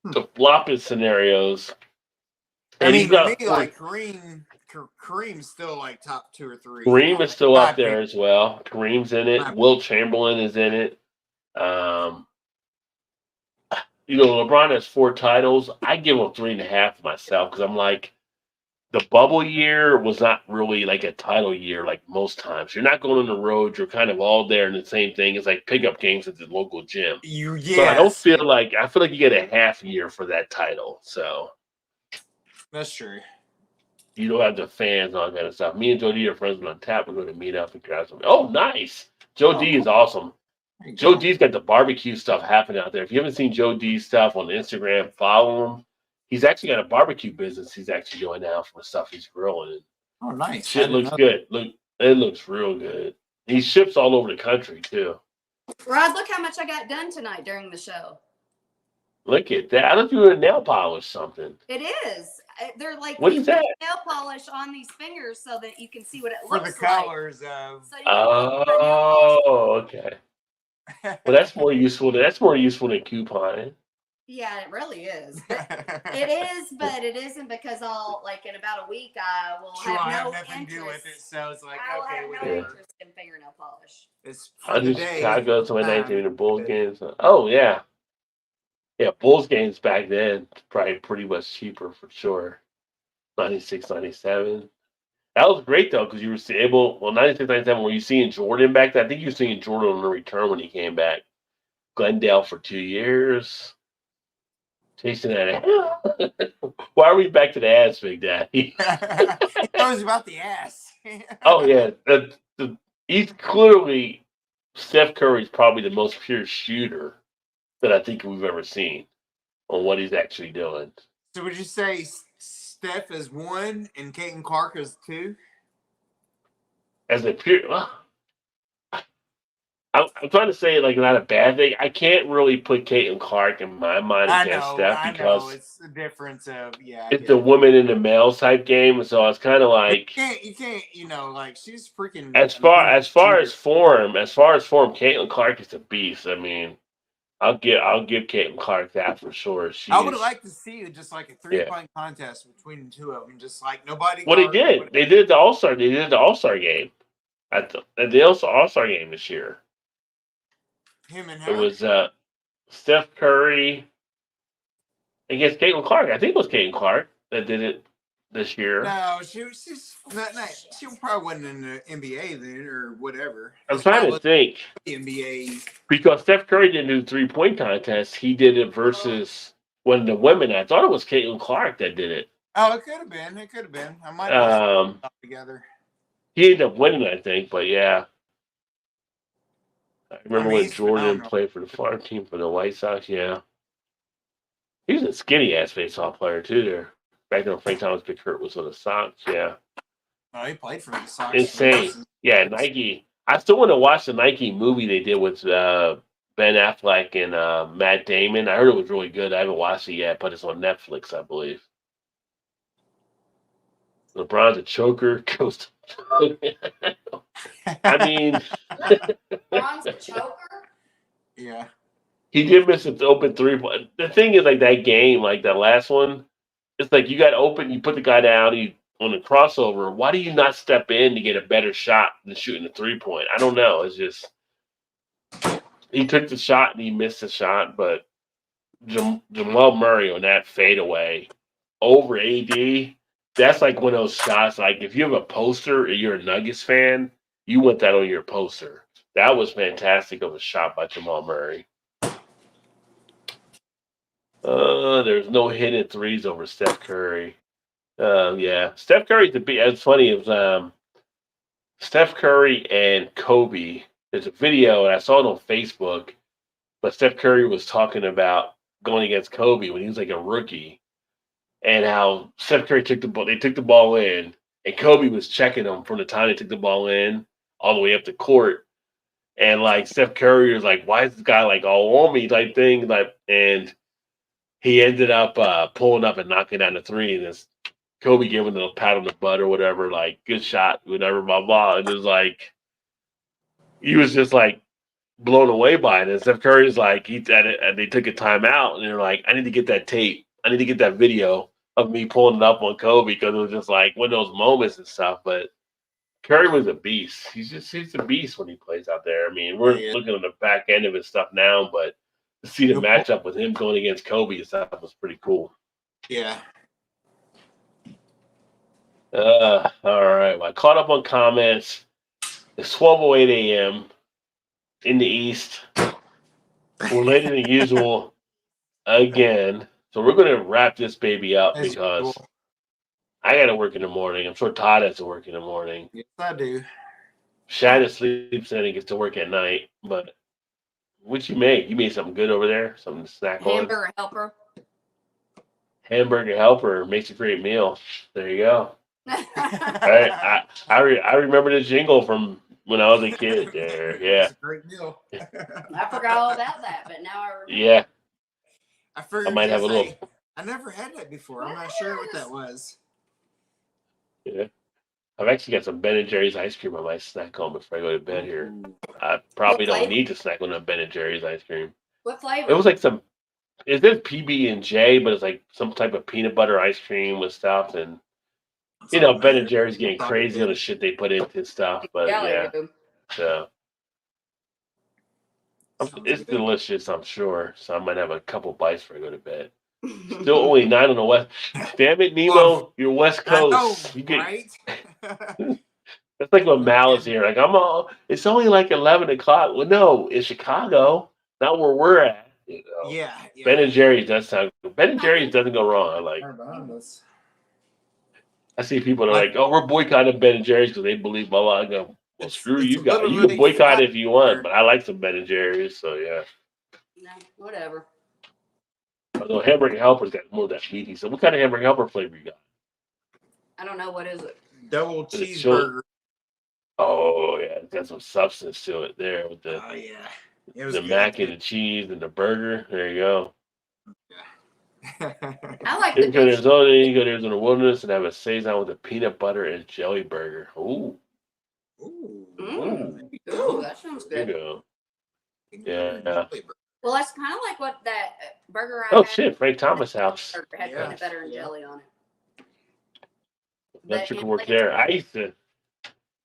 the flopping scenarios. I And he's mean, to got me, like Kareem's still like top 2 or 3. Kareem is still My up opinion. there as well. Kareem's in it. My Will Chamberlain is in it. LeBron has 4 titles. I give him 3.5 myself because I'm like, the bubble year was not really like a title year like most times. You're not going on the road. You're kind of all there in the same thing. It's like pickup games at the local gym. So I don't yes, feel like I feel like you get a half year for that title. So that's true. you don't have the fans and all that kind of stuff. Me and Joe D are friends on tap. We're going to meet up and grab something. Oh, nice. Joe Oh, D cool. is awesome. There you Joe go. D's got the barbecue stuff happening out there. If you haven't seen Joe D's stuff on Instagram, follow him. He's actually got a barbecue business he's actually doing now for the stuff he's grilling. Oh, nice. I Shit didn't looks know good. It looks real good. He ships all over the country too. Rod, look how much I got done tonight during the show. Look at that. I thought you were a nail polish something. It is. They're like What you is that? put nail polish on these fingers so that you can see what it for looks the like. colors of. So you can put my nail polish. Oh, okay. Well, that's more useful. That's more useful than couponing. Yeah, it really is. It is, but it isn't because I'll like in about a week I will Sure, I have have no nothing to do with it, interest. so it's like I will okay, have no whatever. interest in fingernail polish. It's I for the just day. I go to my night time. during the Bulls games. Oh yeah, yeah. Bulls games back then probably pretty much cheaper for sure. 96, 97. That was great though because you were able. Well, 96, 97. Were you seeing Jordan back then? I think you were seeing Jordan on the return when he came back. Glendale for 2 years. Chasing that. Why are we back to the ass, Big Daddy? He knows about the ass. Oh yeah, he's clearly Steph Curry's probably the most pure shooter that I think we've ever seen on what he's actually doing. So would you say Steph is 1 and Caden Clark is 2? As a pure, I'm trying to say like not a bad thing. I can't really put Caitlin Clark in my mind against Steph because it's the difference of it's a woman and the male type game, so it's kind of like you can't, like she's freaking. as far as form, Caitlin Clark is a beast. I mean, I'll give Caitlin Clark that for sure. I would like to see just like a 3-point contest between the two of them, just like nobody. Well, they did the All Star. They did the All Star game at the All Star game this year. Him and her. It was Steph Curry against Caitlin Clark. I think it was Caitlin Clark that did it this year. No, she's not. She probably wasn't in the NBA then, or whatever. I'm This trying probably to was think the NBA. because Steph Curry didn't do 3-point contest. He did it versus one of the women. I thought it was Caitlin Clark that did it. Oh, it could have been. It could have been. I might have just put it together. He ended up winning, I think. But yeah, I remember when he's Jordan phenomenal. played for the farm team for the White Sox. Yeah, he was a skinny ass baseball player too. There back then, Frank Thomas Pickert was on the Sox. Yeah, Oh, he played for the Sox. insane. Yeah, Nike. I still want to watch the Nike movie they did with Ben Affleck and Matt Damon. I heard it was really good. I haven't watched it yet, but it's on Netflix, I believe. LeBron's a choker. Goes I mean, Bron's a choker. Yeah. he did miss an open three. But the thing is, like that game, like that last one, it's like you got open, you put the guy down, you on the crossover. Why do you not step in to get a better shot than shooting a 3-point? I don't know. It's just he took the shot and he missed the shot, but Jamal Murray on that fadeaway over AD. That's like one of those shots. Like if you have a poster and you're a Nuggets fan, you want that on your poster. That was fantastic of a shot by Jamal Murray. There's no hidden threes over Steph Curry. Yeah, Steph Curry's the beat. It's funny. It was Steph Curry and Kobe. There's a video, and I saw it on Facebook. But Steph Curry was talking about going against Kobe when he was like a rookie, and how Steph Curry took the ball. They took the ball in, and Kobe was checking them from the time they took the ball in all the way up the court. And like Steph Curry was like, "Why is this guy like all on me?" type thing. Like, and he ended up pulling up and knocking down the three, and this Kobe gave him a pat on the butt or whatever, like good shot, whatever, blah blah. And it was like he was just like blown away by it. And Steph Curry's like they took a timeout, and they're like, I need to get that tape. I need to get that video of me pulling it up on Kobe because it was just like one of those moments and stuff. But Curry was a beast. He's a beast when he plays out there. I mean, we're looking at the back end of his stuff now, but to see the matchup with him going against Kobe and stuff was pretty cool. Yeah. All right. Well, I caught up on comments. It's 12:08 a.m. in the East. We're later than usual again. So we're going to wrap this baby up because I got to work in the morning. I'm sure Todd has to work in the morning. Yes, I do. Shannon sleeps in and gets to work at night. But what you made? You made something good over there? Something to snack on? Hamburger helper. Hamburger helper makes a great meal. There you go. I remember the jingle from when I was a kid. There, yeah. It's a great meal. I forgot all about that, but now I remember. Yeah. I figured I might have a little. I never had that before. I'm not sure what that was. Yeah. I've actually got some Ben and Jerry's ice cream I might snack on before I go to bed here. I probably don't need to snack on a Ben and Jerry's ice cream. What flavor? It was like some. It says PB&J, but it's like some type of peanut butter ice cream with stuff, and you know Ben and Jerry's getting crazy on the shit they put into stuff. But yeah, so it's delicious, I'm sure. So I might have a couple bites before I go to bed. Still only 9 on the west. Damn it, Nemo, you're West Coast. I know, right? That's like what Mal is here. Like it's only like 11 o'clock. Well, no, it's Chicago, not where we're at. You know? Yeah. Ben and Jerry's does sound good. Ben and Jerry's doesn't go wrong. I see people that are like, "Oh, we're boycotting Ben and Jerry's because they believe blah blah." I go, "Well, screw you guys. You can boycott if you want, but I like some Ben and Jerry's, so yeah." No, whatever. Although Hamburger Helper's got more of that meaty. So, what kind of Hamburger Helper flavor you got? I don't know, what is it? Double cheeseburger. Oh yeah, it's got some substance to it there with the mac and the cheese and the burger. There you go. I like You go to Arizona, you go to Arizona Wilderness and have a Saison with a peanut butter and jelly burger. Ooh. Ooh, that sounds good. There you go. Yeah. Well, that's kind of like what that burger I Oh had. shit, Frank Thomas house. Had peanut butter and jelly on it. Electrical work there. I used to.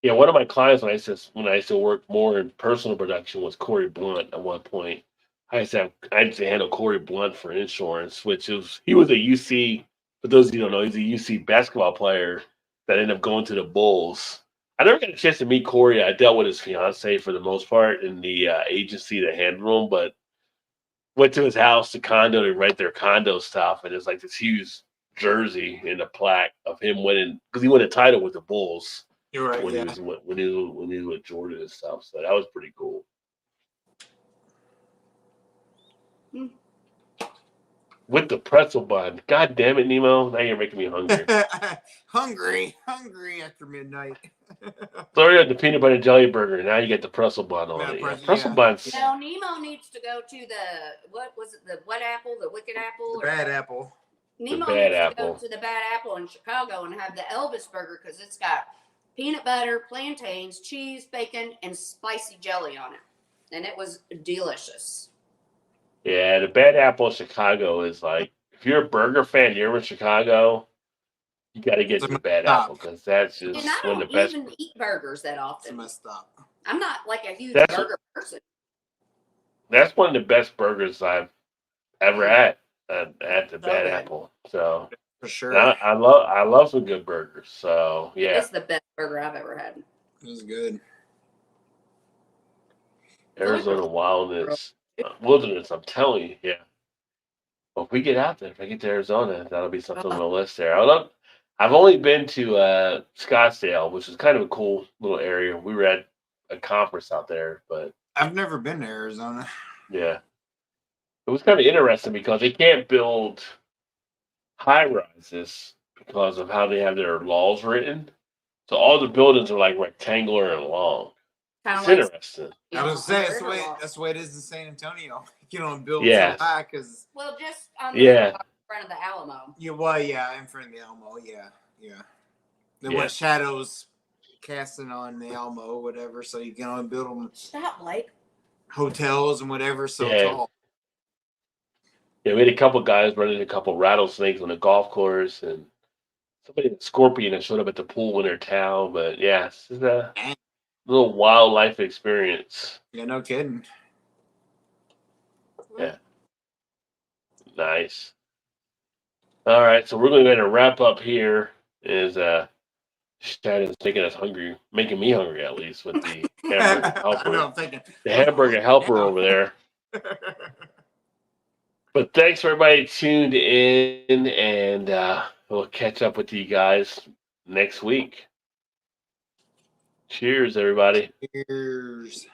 Yeah, one of my clients when I used to work more in personal production was Corey Blunt at one point. I used to handle Corey Blunt for insurance, he was a UC For those of you who don't know, he's a UC basketball player that ended up going to the Bulls. I never got a chance to meet Corey. I dealt with his fiance for the most part in the agency that handled him, but went to his house, the condo, to write their condo stuff, and it's like this huge jersey and a plaque of him winning because he won a title with the Bulls. You're right. When Yeah. he was with Jordan and stuff. So that was pretty cool. With the pretzel bun. God damn it, Nemo. Now you're making me hungry. hungry after midnight. Sorry, the peanut butter jelly burger. Now you get the pretzel bun on it. Pretzel buns. Now Nemo needs to go to the what was it? The what apple? The wicked apple? The bad apple. Nemo bad needs apple. to go to the bad apple in Chicago and have the Elvis burger because it's got peanut butter, plantains, cheese, bacon, and spicy jelly on it, and it was delicious. Yeah, the bad apple in Chicago is like, if you're a burger fan, you're in Chicago, you got to get to the bad apple because that's just And I one of don't the best. even eat burgers that It's often. messed up. I'm not like a huge That's- burger person. That's one of the best burgers I've ever had at the bad good. apple. So For sure. I love some good burgers. So yeah, It's the best burger I've ever had. It was good. Arizona wildness, wilderness. I'm telling you, yeah. Well, if we get out there, if I get to Arizona, that'll be something on the list there. I've only been to Scottsdale, which is kind of a cool little area. We were at a conference out there, but I've never been to Arizona. yeah, it was kind of interesting because they can't build high rises because of how they have their laws written. So all the buildings are like rectangular and long. Kind It's of like interesting. I was saying that's the way it is in San Antonio. You don't build so high because just on the Yeah. front of the Alamo. in front of the Alamo, yeah. They Yeah. want shadows casting on the Alamo, whatever, so you can only build them Stop, Blake. hotels and whatever so Yeah. tall. Yeah, we had a couple guys running a couple rattlesnakes on the golf course, and somebody had a scorpion that showed up at the pool in their town. But yeah, it's just a little wildlife experience. Yeah, no kidding. Yeah. Nice. All right, so we're going to wrap up here. Is Shannon's making us hungry, making me hungry at least with the hamburger I helper. know, I'm thinking. The hamburger helper Yeah. over there. But thanks for everybody tuned in, and we'll catch up with you guys next week. Cheers, everybody. Cheers.